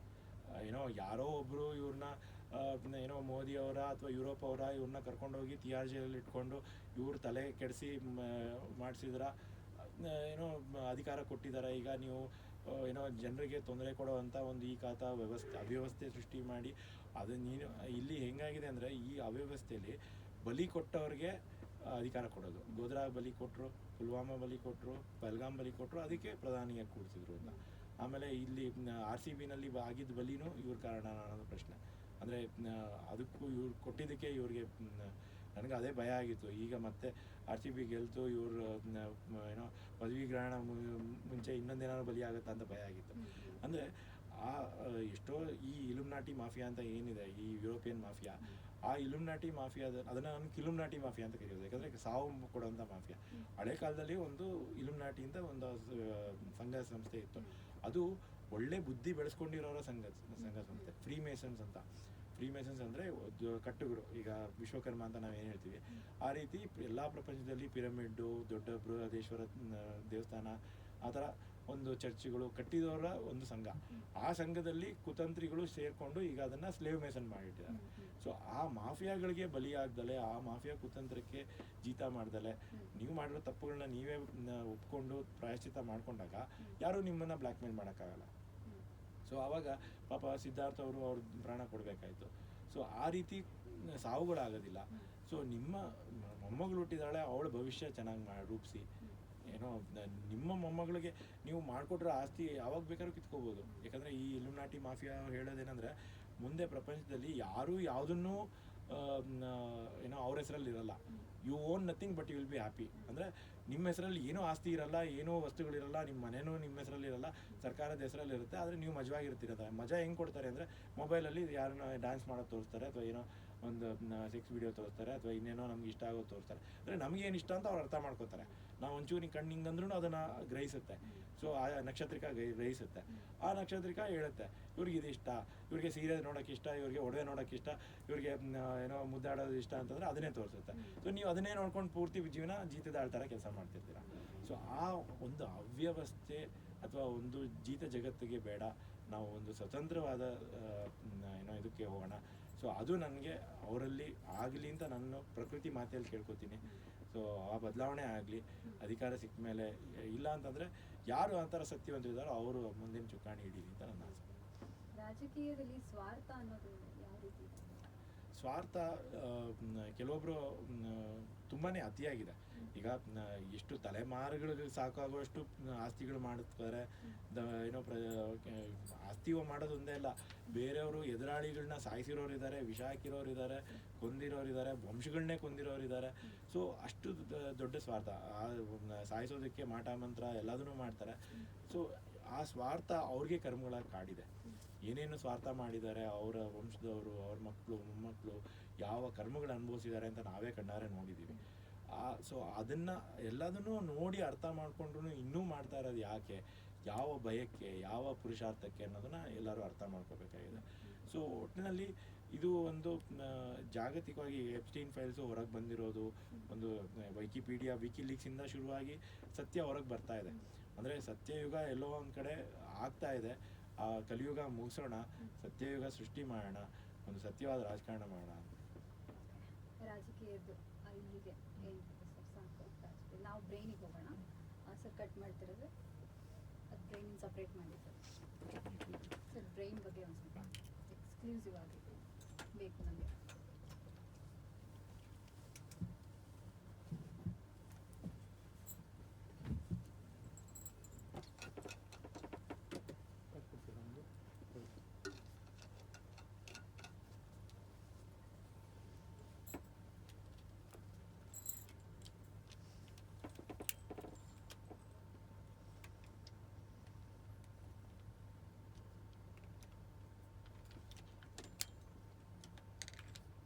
ಏನೋ ಯಾರೋ ಒಬ್ಬರು ಇವ್ರನ್ನ ಏನೋ ಮೋದಿ ಅವರ ಅಥವಾ ಯುರೋಪ್ ಅವರ ಇವ್ರನ್ನ ಕರ್ಕೊಂಡೋಗಿ TR ಜೈಲಲ್ಲಿ ಇಟ್ಕೊಂಡು ಇವ್ರ ತಲೆ ಕೆಡಿಸಿ ಮಾಡಿಸಿದ್ರ ಏನೋ ಅಧಿಕಾರ ಕೊಟ್ಟಿದ್ದಾರೆ. ಈಗ ನೀವು ಏನೋ ಜನರಿಗೆ ತೊಂದರೆ ಕೊಡೋವಂಥ ಒಂದು ಈ ಖಾತ ಅವ್ಯವಸ್ಥೆ ಸೃಷ್ಟಿ ಮಾಡಿ ಅದು ನೀನು ಇಲ್ಲಿ ಹೆಂಗಾಗಿದೆ ಅಂದರೆ ಈ ಅವ್ಯವಸ್ಥೆಯಲ್ಲಿ ಬಲಿ ಕೊಟ್ಟವ್ರಿಗೆ ಅಧಿಕಾರ ಕೊಡೋದು. ಗೋಧ್ರಾ ಬಲಿ ಕೊಟ್ಟರು, ಪುಲ್ವಾಮಾ ಬಲಿ ಕೊಟ್ಟರು, ಪಹಲ್ಗಾಮ್ ಬಲಿ ಕೊಟ್ಟರು, ಅದಕ್ಕೆ ಪ್ರಧಾನಿಯಾಗಿ ಕೂರಿಸಿದ್ರು ಅಂತ. ಆಮೇಲೆ ಇಲ್ಲಿ RCBನಲ್ಲಿ ಆಗಿದ್ದ ಬಲಿನೂ ಇವ್ರ ಕಾರಣ ಅನ್ನೋದು ಪ್ರಶ್ನೆ. ಅಂದರೆ ಅದಕ್ಕೂ ಇವ್ರು ಕೊಟ್ಟಿದ್ದಕ್ಕೆ ಇವ್ರಿಗೆ ನನಗೆ ಅದೇ ಭಯ ಆಗಿತ್ತು. ಈಗ ಮತ್ತೆ RCB ಗೆಲ್ತು, ಇವರು ಏನೋ ಪದವಿ ಗ್ರಹಣ ಮುಂಚೆ ಇನ್ನೊಂದೇನಾದ್ರು ಬಲಿ ಆಗುತ್ತಾ ಅಂತ ಭಯ ಆಗಿತ್ತು. ಅಂದರೆ ಎಷ್ಟೋ ಈ ಇಲುಮಿನಾಟಿ ಮಾಫಿಯಾ ಅಂತ ಏನಿದೆ, ಈ ಯುರೋಪಿಯನ್ ಮಾಫಿಯಾ, ಆ ಇಲುಮಿನಾಟಿ ಮಾಫಿಯಾದ ಅದನ್ನು ನಾನು ಕಿಲುಮಿನಾಟಿ ಮಾಫಿಯಾ ಅಂತ ಕರೆಯೋದು. ಯಾಕಂದರೆ ಸಾವು ಕೊಡುವಂಥ ಮಾಫಿಯಾ. ಹಳೆ ಕಾಲದಲ್ಲಿ ಒಂದು ಇಲುಮಿನಾಟಿ ಅಂತ ಒಂದು ಸಂಘ ಸಂಸ್ಥೆ ಇತ್ತು. ಅದು ಒಳ್ಳೆ ಬುದ್ಧಿ ಬೆಳೆಸ್ಕೊಂಡಿರೋರ ಸಂಘ ಸಂಸ್ಥೆ, ಫ್ರೀ ಮೇಸನ್ಸ್ ಅಂತ. ಫ್ರೀ ಮೇಸನ್ಸ್ ಅಂದರೆ ಕಟ್ಟುಗರು. ಈಗ ವಿಶ್ವಕರ್ಮ ಅಂತ ನಾವೇನು ಹೇಳ್ತೀವಿ, ಆ ರೀತಿ ಎಲ್ಲ ಪ್ರಪಂಚದಲ್ಲಿ ಪಿರಮಿಡ್ಡು, ದೊಡ್ಡ ಬೃಹದೇಶ್ವರ ದೇವಸ್ಥಾನ, ಆ ಥರ ಒಂದು ಚರ್ಚ್ಗಳು ಕಟ್ಟಿದವರ ಒಂದು ಸಂಘ. ಆ ಸಂಘದಲ್ಲಿ ಕುತಂತ್ರಿಗಳು ಸೇರಿಕೊಂಡು ಈಗ ಅದನ್ನು ಸ್ಲೇವ್ ಮೇಸನ್ ಮಾಡಿಟ್ಟಿದ್ದಾರೆ. ಸೊ ಆ ಮಾಫಿಯಾಗಳಿಗೆ ಬಲಿಯಾಗ್ದಲೆ, ಆ ಮಾಫಿಯಾ ಕುತಂತ್ರಕ್ಕೆ ಜೀತ ಮಾಡ್ದಲೆ, ನೀವು ಮಾಡಿರೋ ತಪ್ಪುಗಳನ್ನ ನೀವೇ ಒಪ್ಕೊಂಡು ಪ್ರಾಯಶ್ಚಿತ್ತ ಮಾಡ್ಕೊಂಡಾಗ ಯಾರೂ ನಿಮ್ಮನ್ನು ಬ್ಲ್ಯಾಕ್ ಮೇಲ್ ಮಾಡೋಕ್ಕಾಗಲ್ಲ. ಸೊ ಆವಾಗ ಪಾಪ ಸಿದ್ಧಾರ್ಥ ಅವರು ಅವ್ರ ಪ್ರಾಣ ಕೊಡಬೇಕಾಯ್ತು. ಸೊ ಆ ರೀತಿ ಸಾವುಗಳಾಗೋದಿಲ್ಲ. ಸೊ ನಿಮ್ಮ ಮೊಮ್ಮಗಳು ಹುಟ್ಟಿದಾಳೆ, ಅವಳ ಭವಿಷ್ಯ ಚೆನ್ನಾಗಿ ರೂಪಿಸಿ, ಏನೋ ನಿಮ್ಮ ಮೊಮ್ಮಗಳಿಗೆ ನೀವು ಮಾಡಿಕೊಟ್ರೆ ಆಸ್ತಿ ಯಾವಾಗ ಬೇಕಾದ್ರೂ ಕಿತ್ಕೋಬೋದು. ಯಾಕಂದರೆ ಈ ಇಲ್ಯುಮಿನಾಟಿ ಮಾಫಿಯಾ ಹೇಳೋದೇನೆಂದರೆ, ಮುಂದೆ ಪ್ರಪಂಚದಲ್ಲಿ ಯಾರೂ ಯಾವುದನ್ನೂ ಏನೋ ಅವ್ರ ಹೆಸರಲ್ಲಿ ಇರಲ್ಲ. You own nothing but you will be happy. ಅಂದರೆ ನಿಮ್ಮ ಹೆಸರಲ್ಲಿ ಏನೂ ಆಸ್ತಿ ಇರಲ್ಲ, ಏನೂ ವಸ್ತುಗಳಿರಲ್ಲ, ನಿಮ್ಮ ಮನೆಯೂ ನಿಮ್ಮ ಹೆಸರಲ್ಲಿ ಇರಲ್ಲ, ಸರ್ಕಾರದ ಹೆಸರಲ್ಲಿ ಇರುತ್ತೆ. ಆದರೆ ನೀವು ಮಜವಾಗಿರ್ತೀರ. ಮಜಾ ಹೆಂಗೆ ಕೊಡ್ತಾರೆ ಅಂದರೆ, ಮೊಬೈಲಲ್ಲಿ ಯಾರನ್ನ ಡ್ಯಾನ್ಸ್ ಮಾಡೋದು ತೋರಿಸ್ತಾರೆ, ಅಥವಾ ಏನೋ ಒಂದು ಸೆಕ್ಸ್ ವಿಡಿಯೋ ತೋರಿಸ್ತಾರೆ, ಅಥವಾ ಇನ್ನೇನೋ ನಮ್ಗೆ ಇಷ್ಟ ಆಗೋದು ತೋರಿಸ್ತಾರೆ. ಅಂದರೆ ನಮಗೇನು ಇಷ್ಟ ಅಂತ ಅವ್ರು ಅರ್ಥ ಮಾಡ್ಕೋತಾರೆ. ನಾವು ಒಂಚೂರು ಕಣ್ಣು ಹಿಂಗಂದ್ರೂ ಅದನ್ನು ಗ್ರಹಿಸುತ್ತೆ. ಸೊ ಆ ನಕ್ಷತ್ರಿಕ ಗ್ರಹಿಸುತ್ತೆ. ಆ ನಕ್ಷತ್ರಿಕ ಹೇಳುತ್ತೆ, ಇವ್ರಿಗೆ ಇದು ಇಷ್ಟ, ಇವ್ರಿಗೆ ಸೀರೆ ನೋಡೋಕ್ಕೆ ಇಷ್ಟ, ಇವ್ರಿಗೆ ಒಡವೆ ನೋಡೋಕ್ಕೆ ಇಷ್ಟ, ಇವ್ರಿಗೆ ಏನೋ ಮುದ್ದಾಡೋದು ಇಷ್ಟ ಅಂತಂದರೆ ಅದನ್ನೇ ತೋರಿಸುತ್ತೆ. ಸೊ ನೀವು ಅದನ್ನೇ ನೋಡ್ಕೊಂಡು ಪೂರ್ತಿ ಜೀವನ ಜೀತದಾಳ್ತಾರ ಕೆಲಸ ಮಾಡ್ತಿರ್ತೀರ. ಸೊ ಆ ಒಂದು ಅವ್ಯವಸ್ಥೆ ಅಥವಾ ಒಂದು ಜೀತ ಜಗತ್ತಿಗೆ ಬೇಡ, ನಾವು ಒಂದು ಸ್ವತಂತ್ರವಾದ ಏನೋ ಇದಕ್ಕೆ ಹೋಗೋಣ. ಸೊ ಅದು ನನಗೆ ಅವರಲ್ಲಿ ಆಗಲಿ ಅಂತ ನಾನು ಪ್ರಕೃತಿ ಮಾತೆಯಲ್ಲಿ ಕೇಳ್ಕೊತೀನಿ. ಸೊ ಆ ಬದಲಾವಣೆ ಆಗಲಿ ಅಧಿಕಾರ ಸಿಕ್ಕ ಮೇಲೆ. ಇಲ್ಲ ಅಂತಂದರೆ ಯಾರು ಆ ಥರ ಸತ್ಯವಂತರಿದ್ದಾರೋ ಅವರು ಮುಂದಿನ ಚುಕ್ಕಾಣಿ ಹಿಡೀಲಿ ಅಂತ ನನ್ನ ಆಸೆ. ರಾಜಕೀಯದಲ್ಲಿ ಸ್ವಾರ್ಥ ಅನ್ನೋದು ಯಾವ ರೀತಿ ಇದೆ? ಸ್ವಾರ್ಥ ಕೆಲವೊಬ್ಬರು ತುಂಬಾ ಅತಿಯಾಗಿದೆ. ಈಗ ಎಷ್ಟು ತಲೆಮಾರುಗಳಿಗೆ ಸಾಕಾಗುವಷ್ಟು ಆಸ್ತಿಗಳು ಮಾಡ್ತಾರೆ. ಏನೋ ಆಸ್ತಿ ಮಾಡೋದು ಒಂದೇ ಅಲ್ಲ, ಬೇರೆಯವರು ಎದುರಾಳಿಗಳನ್ನ ಸಾಯಿಸಿರೋರು ಇದ್ದಾರೆ, ವಿಷ ಹಾಕಿರೋರು ಇದ್ದಾರೆ, ಕೊಂದಿರೋರು ಇದ್ದಾರೆ, ವಂಶಗಳನ್ನೇ ಕೊಂದಿರೋರು ಇದ್ದಾರೆ. ಸೊ ಅಷ್ಟು ದೊಡ್ಡ ಸ್ವಾರ್ಥ. ಸಾಯಿಸೋದಕ್ಕೆ ಮಾಟ ಮಂತ್ರ ಎಲ್ಲದನ್ನೂ ಮಾಡ್ತಾರೆ. ಸೊ ಆ ಸ್ವಾರ್ಥ ಅವ್ರಿಗೆ ಕರ್ಮಗಳಾಗಿ ಕಾಡಿದೆ. ಏನೇನು ಸ್ವಾರ್ಥ ಮಾಡಿದ್ದಾರೆ ಅವರ ವಂಶದವರು, ಅವ್ರ ಮಕ್ಕಳು ಮೊಮ್ಮಕ್ಕಳು ಯಾವ ಕರ್ಮಗಳು ಅನುಭವಿಸಿದ್ದಾರೆ ಅಂತ ನಾವೇ ಕಣ್ಣಾರೆ ನೋಡಿದ್ದೀವಿ. ಸೊ ಅದನ್ನು ಎಲ್ಲದನ್ನೂ ನೋಡಿ ಅರ್ಥ ಮಾಡಿಕೊಂಡ್ರು ಇನ್ನೂ ಮಾಡ್ತಾ ಇರೋದು ಯಾಕೆ, ಯಾವ ಭಯಕ್ಕೆ, ಯಾವ ಪುರುಷಾರ್ಥಕ್ಕೆ ಅನ್ನೋದನ್ನು ಎಲ್ಲರೂ ಅರ್ಥ ಮಾಡ್ಕೋಬೇಕಾಗಿದೆ. ಸೊ ಒಟ್ಟಿನಲ್ಲಿ ಇದು ಒಂದು ಜಾಗತಿಕವಾಗಿ ಎಪ್ಸ್ಟೈನ್ ಫೈಲ್ಸು ಹೊರಗೆ ಬಂದಿರೋದು, ಒಂದು ವಿಕಿಪೀಡಿಯಾ ವಿಕಿಲೀಕ್ಸಿಂದ ಶುರುವಾಗಿ ಸತ್ಯ ಹೊರಗೆ ಬರ್ತಾ ಇದೆ. ಅಂದರೆ ಸತ್ಯಯುಗ ಎಲ್ಲೋ ಒಂದು ಕಡೆ ಆಗ್ತಾ ಇದೆ. ಆ ಕಲಿಯುಗ ಮುಗಿಸೋಣ, ಸತ್ಯಯುಗ ಸೃಷ್ಟಿ ಮಾಡೋಣ, ಒಂದು ಸತ್ಯವಾದ ರಾಜಕಾರಣ ಮಾಡೋಣ. ರಾಜಕೀಯದ್ದು ಇಲ್ಲಿಗೆ ಏನಿದೆ ಸರ್, ಸಾಕು ರಾಜಕೀಯ. ನಾವು ಬ್ರೈನಿಗೆ ಹೋಗೋಣ. ಸರ್ ಕಟ್ ಮಾಡ್ತಿರೋದು ಅದು ಬ್ರೈನಿಂದ ಸಪ್ರೇಟ್ ಮಾಡಿದ್ದು ಸರ್. ಬ್ರೈನ್ ಬಗ್ಗೆ ಒಂದು ಸ್ವಲ್ಪ ಎಕ್ಸ್ಕ್ಲೂಸಿವ್ ಆಗಿ ಬೇಕು ನಮಗೆ.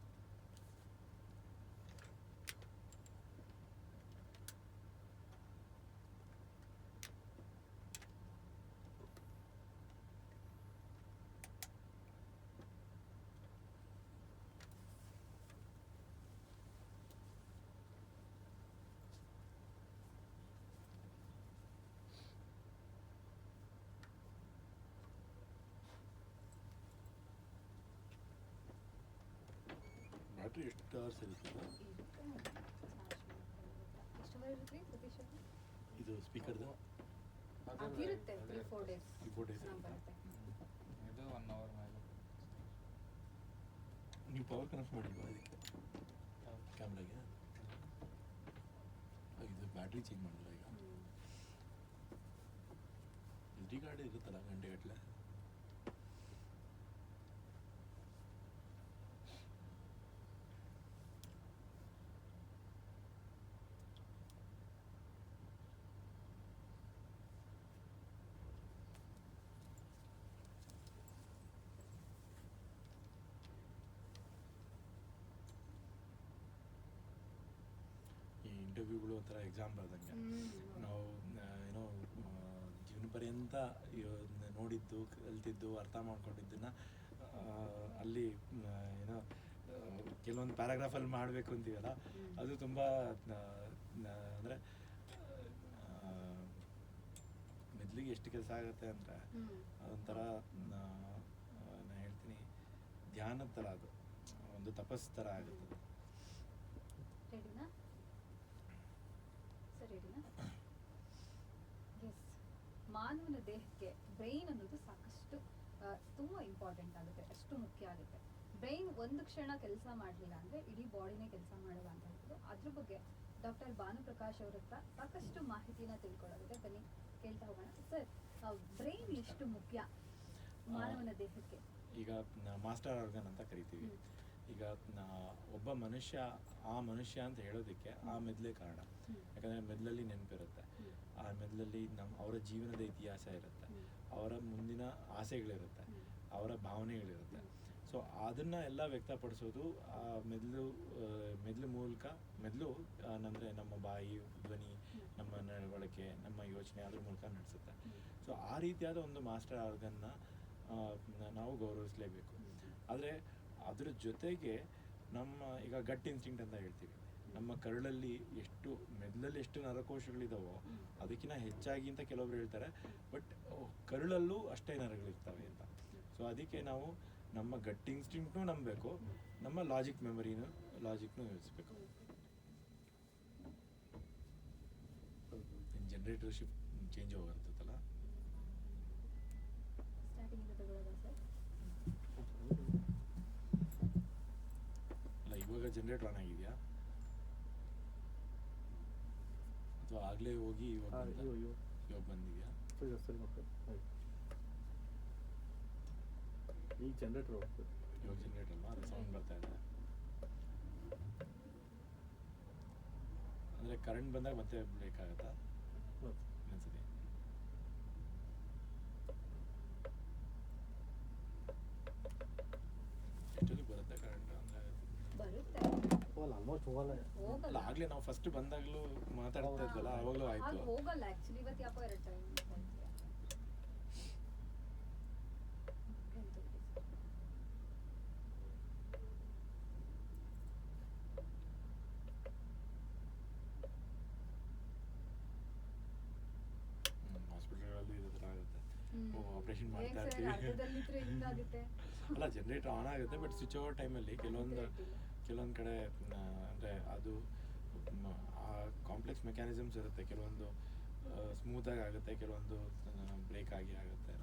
ಬ್ಯಾಟ್ರಿ ಎಷ್ಟು ಅವರ್ಸ್ ಇರುತ್ತೆ? ಇದು ಸ್ಪೀಕರ್ದು ಆಗಿರುತ್ತೆ 3-4 ಡೇಸ್. 3-4 ಡೇಸ್ ಬರುತ್ತೆ. ಇದು 1 ಅವರ್ ಮೇಲೆ. ನೀವು ಪವರ್ ಕನೆಕ್ಟ್ ಮಾಡಿಲ್ವಾ ಇದಕ್ಕೆ ಕ್ಯಾಮ್ರಾಗೆ? ಇದು ಬ್ಯಾಟ್ರಿ ಚೇಂಜ್ ಮಾಡಿಲ್ಲ ಈಗ? ಎಸ್ ಡಿ ಕಾರ್ಡ್ ಇರುತ್ತಲ್ಲ ಗಂಟೆಗಟ್ಟಲೆ. ಇಂಟರ್ವ್ಯೂಗಳು ಒಂಥರ ಎಕ್ಸಾಮ್ ಬರ್ದಂಗೆ. ನಾವು ಏನೋ ಜೀವನ ಪರ್ಯಂತ ನೋಡಿದ್ದು, ಕಲ್ತಿದ್ದು, ಅರ್ಥ ಮಾಡ್ಕೊಂಡಿದ್ದನ್ನು ಅಲ್ಲಿ ಏನೋ ಕೆಲವೊಂದು ಪ್ಯಾರಾಗ್ರಾಫಲ್ಲಿ ಮಾಡಬೇಕು ಅಂತೀವಲ್ಲ, ಅದು ತುಂಬ ಅಂದರೆ ಮೆದ್ಲಿಗೆ ಎಷ್ಟು ಕೆಲಸ ಆಗುತ್ತೆ ಅಂದರೆ ಅದೊಂಥರ ನಾನು ಹೇಳ್ತೀನಿ ಧ್ಯಾನದ ಥರ. ಅದು ಒಂದು ತಪಸ್ ಥರ ಆಗುತ್ತೆ. ರೆಡಿನಾ ಸರ್? ರೆಡಿನಾ? ಎಸ್. ಮಾನವನ ದೇಹಕ್ಕೆ ಬ್ರೈನ್ ಅನ್ನೋದು ಸಾಕಷ್ಟು ತುಂಬ ಇಂಪಾರ್ಟೆಂಟ್ ಆಗುತ್ತೆ, ಅಷ್ಟು ಮುಖ್ಯ ಆಗುತ್ತೆ. ಬ್ರೈನ್ ಒಂದು ಕ್ಷಣ ಕೆಲಸ ಮಾಡಲಿಲ್ಲ ಅಂದರೆ ಇಡೀ ಬಾಡಿನೇ ಕೆಲಸ ಮಾಡಲ್ಲ ಅಂತ ಹೇಳ್ಬೋದು. ಅದ್ರ ಬಗ್ಗೆ ಡಾಕ್ಟರ್ ಭಾನುಪ್ರಕಾಶ್ ಅವ್ರ ಹತ್ರ ಸಾಕಷ್ಟು ಮಾಹಿತಿನ ತಿಳ್ಕೊಳ್ಳೋದಿದೆ. ಬನ್ನಿ ಕೇಳ್ತಾ ಹೋಗೋಣ. ಸರ್, ಬ್ರೈನ್ ಎಷ್ಟು ಮುಖ್ಯ ಮಾನವನ ದೇಹಕ್ಕೆ? ಈಗ ಮಾಸ್ಟರ್ ಆರ್ಗನ್ ಅಂತ ಕರಿತೀವಿ. ಈಗ ಒಬ್ಬ ಮನುಷ್ಯ ಆ ಮನುಷ್ಯ ಅಂತ ಹೇಳೋದಕ್ಕೆ ಆ ಮೆದುಳೇ ಕಾರಣ. ಯಾಕಂದರೆ ಮೆದುಳಲ್ಲಿ ನೆನಪಿರುತ್ತೆ, ಆ ಮೆದುಳಲ್ಲಿ ಅವರ ಜೀವನದ ಇತಿಹಾಸ ಇರುತ್ತೆ, ಅವರ ಮುಂದಿನ ಆಸೆಗಳಿರುತ್ತೆ, ಅವರ ಭಾವನೆಗಳಿರುತ್ತೆ. ಸೊ ಅದನ್ನು ಎಲ್ಲ ವ್ಯಕ್ತಪಡಿಸೋದು ಆ ಮೆದುಳು ಮೂಲಕ. ಮೆದುಳು ಅಂದರೆ ನಮ್ಮ ಬಾಯಿ, ಧ್ವನಿ, ನಮ್ಮ ನಡವಳಿಕೆ, ನಮ್ಮ ಯೋಚನೆ ಅದ್ರ ಮೂಲಕ ನಡೆಸುತ್ತೆ. ಸೊ ಆ ರೀತಿಯಾದ ಒಂದು ಮಾಸ್ಟರ್ ಆರ್ಗನ್ನ ನಾವು ಗೌರವಿಸಲೇಬೇಕು. ಆದರೆ ಅದ್ರ ಜೊತೆಗೆ ನಮ್ಮ ಈಗ ಗಟ್ ಇನ್ಸ್ಟಿಂಕ್ಟ್ ಅಂತ ಹೇಳ್ತೀವಿ, ನಮ್ಮ ಕರುಳಲ್ಲಿ ಮೆದುಳಲ್ಲಿ ಎಷ್ಟು ನರಕೋಶಗಳಿದಾವೋ ಅದಕ್ಕಿಂತ ಹೆಚ್ಚಾಗಿ ಅಂತ ಕೆಲವೊಬ್ರು ಹೇಳ್ತಾರೆ. ಬಟ್ ಕರುಳಲ್ಲೂ ಅಷ್ಟೇ ನರಗಳಿರ್ತವೆ ಅಂತ. ಸೊ ಅದಕ್ಕೆ ನಾವು ನಮ್ಮ ಗಟ್ ಇನ್ಸ್ಟಿಂಕ್ಟ್ನೂ ನಂಬಬೇಕು, ನಮ್ಮ ಲಾಜಿಕ್ನೂ ಯೋಚಿಸ್ಬೇಕು. ಜನರೇಟರ್ ಶಿಫ್ಟ್ ಚೇಂಜ್ ಹೋಗಿರ್ತದಲ್ಲ, ಸ್ಟಾರ್ಟಿಂಗಿಂದ ತಗೊಳ್ಳೋದಾ ಸರ್? ಅಲ್ಲ ಇವಾಗ ಜನರೇಟರ್ ಆನ್ ಆಗಿದೆಯಾ ಅಥವಾ ಆಗಲೇ ಹೋಗಿ ಇವಾಗ ಬಂದಿದೆಯಾ? ಈಗ ಜನರೇಟರ್ ಹೋಗ್ತದೆ. ಇವಾಗ ಜನರೇಟರ್ ಅಲ್ವಾ, ಅದು ಸೌಂಡ್ ಬರ್ತಾ ಇದೆ. ಅಂದರೆ ಕರೆಂಟ್ ಬಂದಾಗ ಮತ್ತೆ ಬ್ರೇಕ್ ಆಗುತ್ತಾ ಇನ್ನೊಂದ್ಸತಿ? ಎಷ್ಟೊತ್ತಿಗೆ ಬರುತ್ತೆ ಕರೆಂಟ್? ಅಂದರೆ ಬರುತ್ತೆ, ಆಲ್ಮೋಸ್ಟ್ ಹೋಗಲ್ಲ. ಹೋಗಲ್ಲ. ಆಗಲೇ ನಾವು ಫಸ್ಟ್ ಬಂದಾಗಲೂ ಮಾತಾಡ್ತಾ ಇದ್ವಲ್ಲ, ಆವಾಗಲೂ ಆಗ ಆಯಿತು. ಹೋಗಲ್ಲ ಆ್ಯಕ್ಚುಲಿ. ಇವತ್ತು ಯಾಕೋ 2 ಟೈಮ್ ಹಾಸ್ಪಿಟಲ್ಗಳಲ್ಲಿ ಇದೇ ಥರ ಆಗುತ್ತೆ. ಆಪ್ರೇಷನ್ ಮಾಡ್ತಾ ಇರ್ತೀವಿ. ಅರ್ಧದಲ್ಲಿದ್ರೆ ಹಿಂಗಾಗುತ್ತೆ. ಅಲ್ಲ, ಜನರೇಟರ್ ಆನ್ ಆಗುತ್ತೆ, ಬಟ್ ಸ್ವಿಚ್ ಓವರ್ ಟೈಮಲ್ಲಿ ಕೆಲವೊಂದು ಕಡೆ ಅಂದರೆ ಅದು ಆ ಕಾಂಪ್ಲೆಕ್ಸ್ ಮೆಕ್ಯಾನಿಸಮ್ಸ್ ಇರುತ್ತೆ. ಕೆಲವೊಂದು ಸ್ಮೂತಾಗಿ ಆಗುತ್ತೆ, ಕೆಲವೊಂದು ಬ್ರೇಕ್ ಆಗಿ ಆಗುತ್ತೆ.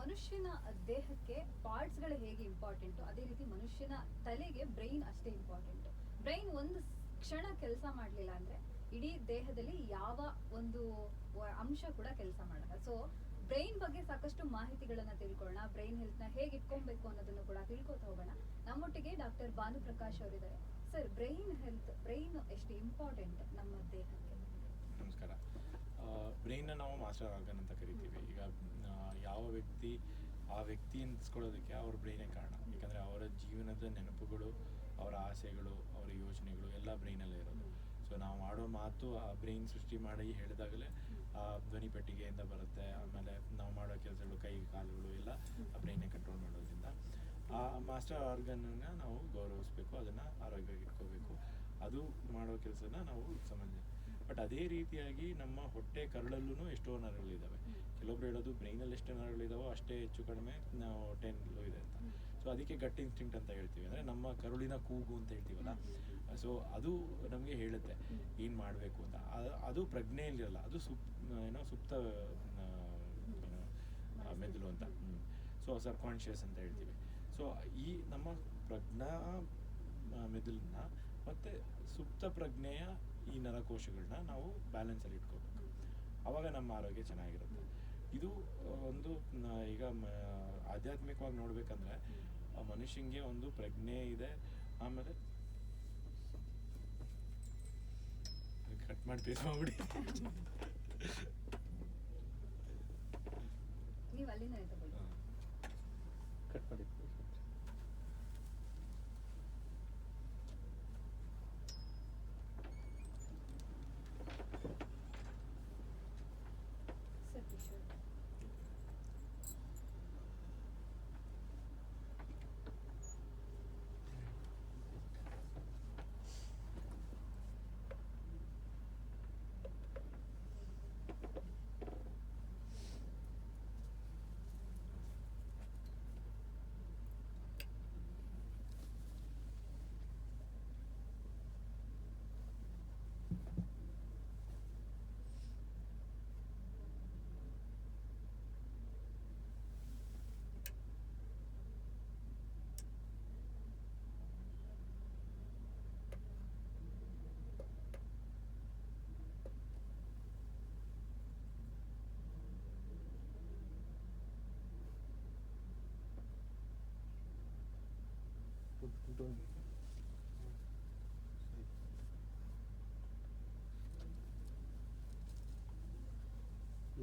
ಮನುಷ್ಯನ ದೇಹಕ್ಕೆ ಪಾರ್ಟ್ಸ್ಗಳು ಹೇಗೆ ಇಂಪಾರ್ಟೆಂಟು, ಅದೇ ರೀತಿ ಮನುಷ್ಯನ ತಲೆಗೆ ಬ್ರೈನ್ ಅಷ್ಟೇ ಇಂಪಾರ್ಟೆಂಟು. ಬ್ರೈನ್ ಒಂದು ಕ್ಷಣ ಕೆಲಸ ಮಾಡಲಿಲ್ಲ ಅಂದರೆ ಇಡೀ ದೇಹದಲ್ಲಿ ಯಾವ ಒಂದು ಅಂಶ ಕೂಡ ಕೆಲಸ ಮಾಡಲ್ಲ. ಸೊ ಬ್ರೈನ್ ಬಗ್ಗೆ ಸಾಕಷ್ಟು ಮಾಹಿತಿಗಳನ್ನು ತಿಳ್ಕೊಳ್ಳೋಣ. ಬ್ರೈನ್ ಹೆಲ್ತ್ನ ಹೇಗೆ ಇಟ್ಕೊಬೇಕು ಅನ್ನೋದನ್ನು ಕೂಡ ತಿಳ್ಕೊತಾ ಹೋಗೋಣ. ನಮ್ಮೊಟ್ಟಿಗೆ ಡಾಕ್ಟರ್ ಭಾನುಪ್ರಕಾಶ್ ಅವರಿದ್ದಾರೆ. ಸರ್, ಬ್ರೈನ್ ಎಷ್ಟು ಇಂಪಾರ್ಟೆಂಟ್ ನಮ್ಮ ದೇಹಕ್ಕೆ? ನಮಸ್ಕಾರ. ಬ್ರೈನ್ನ ನಾವು ಮಾಸ್ಟರ್ ಆರ್ಗನ್ ಅಂತ ಕರಿತೀವಿ. ಈಗ ಯಾವ ವ್ಯಕ್ತಿ ಆ ವ್ಯಕ್ತಿ ಅನ್ಸ್ಕೊಳ್ಳೋದಕ್ಕೆ ಅವ್ರ ಬ್ರೈನೇ ಕಾರಣ. ಯಾಕಂದರೆ ಅವರ ಜೀವನದ ನೆನಪುಗಳು, ಅವರ ಆಸೆಗಳು, ಅವರ ಯೋಚನೆಗಳು ಎಲ್ಲ ಬ್ರೈನಲ್ಲೇ ಇರೋದು. ಸೊ ನಾವು ಆಡೋ ಮಾತು ಆ ಬ್ರೈನ್ ಸೃಷ್ಟಿ ಮಾಡಿ ಹೇಳಿದಾಗಲೇ ಆ ಧ್ವನಿ ಪೆಟ್ಟಿಗೆಯಿಂದ ಬರುತ್ತೆ. ಆಮೇಲೆ ನಾವು ಮಾಡೋ ಕೆಲಸಗಳು, ಕೈ ಕಾಲುಗಳು ಎಲ್ಲ ಆ ಬ್ರೈನೇ ಕಂಟ್ರೋಲ್ ಮಾಡೋದ್ರಿಂದ ಆ ಮಾಸ್ಟರ್ ಆರ್ಗನ್ನ ನಾವು ಗೌರವಿಸಬೇಕು, ಅದನ್ನು ಆರೋಗ್ಯವಾಗಿ ಇಟ್ಕೋಬೇಕು. ಅದು ಮಾಡೋ ಕೆಲಸನ ನಾವು ಬಟ್ ಅದೇ ರೀತಿಯಾಗಿ ನಮ್ಮ ಹೊಟ್ಟೆ ಕರಳಲ್ಲೂ ಎಷ್ಟೋ ನರಗಳಿದ್ದಾವೆ. ಕೆಲವೊಬ್ರು ಹೇಳೋದು ಬ್ರೈನಲ್ಲಿ ಎಷ್ಟು ನರಗಳಿದಾವೋ ಅಷ್ಟೇ ಹೆಚ್ಚು ಕಡಿಮೆ ನಾವು ಹೊಟ್ಟೆನಲ್ಲೂ ಇದೆ ಅಂತ. ಸೊ ಅದಕ್ಕೆ ಗಟ್ ಇನ್ಸ್ಟಿಂಕ್ಟ್ ಅಂತ ಹೇಳ್ತೀವಿ, ಅಂದರೆ ನಮ್ಮ ಕರುಳಿನ ಕೂಗು ಅಂತ ಹೇಳ್ತೀವಲ್ಲ. ಸೊ ಅದು ನಮಗೆ ಹೇಳುತ್ತೆ ಏನು ಮಾಡಬೇಕು ಅಂತ. ಅದು ಪ್ರಜ್ಞೆಯಲ್ಲಿರಲ್ಲ, ಅದು ಸುಪ್ತ ಮೆದುಳು ಅಂತ. ಸೊ ಸಬ್ ಕಾನ್ಷಿಯಸ್ ಅಂತ ಹೇಳ್ತೀವಿ. ಸೊ ಈ ನಮ್ಮ ಪ್ರಜ್ಞಾ ಮೆದುಳನ್ನ ಮತ್ತು ಸುಪ್ತ ಪ್ರಜ್ಞೆಯ ಈ ನರಕೋಶಗಳನ್ನ ನಾವು ಬ್ಯಾಲೆನ್ಸಲ್ಲಿ ಇಟ್ಕೋಬೇಕು. ಆವಾಗ ನಮ್ಮ ಆರೋಗ್ಯ ಚೆನ್ನಾಗಿರುತ್ತೆ. ಇದು ಒಂದು ಈಗ ಆಧ್ಯಾತ್ಮಿಕವಾಗಿ ನೋಡ್ಬೇಕಂದ್ರೆ ಮನುಷ್ಯನಿಗೆ ಒಂದು ಪ್ರಜ್ಞೆ ಇದೆ. ಆಮೇಲೆ ಕಟ್ ಮಾಡಿ ಪೇಸ್ ಮಾಡ್ಬಿಡಿ. ನೀವು ಅಲ್ಲಿಂದ ತಗೊಳ್ಳಿ. ಕಟ್ ಮಾಡಿ. ಸರ್, ಕಿಶೋರ್.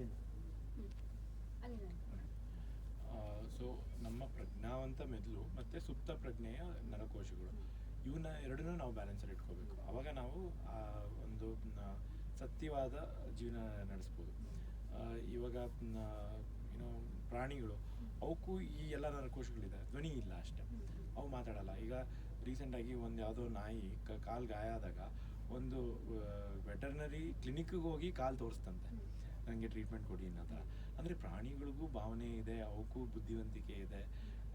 ಏನು ಅಲ್ಲಿ ನಾನು ಸೊ ನಮ್ಮ ಪ್ರಜ್ಞಾವಂತ ಮೆದುಳು ಮತ್ತು ಸುಪ್ತ ಪ್ರಜ್ಞೆಯ ನರಕೋಶಗಳು ಇವನ್ನ ಎರಡನ್ನೂ ನಾವು ಬ್ಯಾಲೆನ್ಸಲ್ಲಿ ಇಟ್ಕೋಬೇಕು. ಆವಾಗ ನಾವು ಒಂದು ಸತ್ಯವಾದ ಜೀವನ ನಡೆಸ್ಬೋದು. ಇವಾಗ ಏನೋ ಪ್ರಾಣಿಗಳು ಅವಕ್ಕೂ ಈ ಎಲ್ಲ ನರಕೋಶಗಳಿದೆ, ಧ್ವನಿ ಇಲ್ಲ ಅಷ್ಟೇ, ಅವು ಮಾತಾಡಲ್ಲ. ಈಗ ರೀಸೆಂಟಾಗಿ ಒಂದು ಯಾವುದೋ ನಾಯಿ ಕಾಲು ಗಾಯ ಆದಾಗ ಒಂದು ವೆಟರ್ನರಿ ಕ್ಲಿನಿಕ್ಕಿಗೆ ಹೋಗಿ ಕಾಲು ತೋರಿಸ್ತಂತೆ, ನನಗೆ ಟ್ರೀಟ್ಮೆಂಟ್ ಕೊಡಿ ಅನ್ನೋ ಥರ. ಅಂದರೆ ಪ್ರಾಣಿಗಳಿಗೂ ಭಾವನೆ ಇದೆ, ಅವಕ್ಕೂ ಬುದ್ಧಿವಂತಿಕೆ ಇದೆ,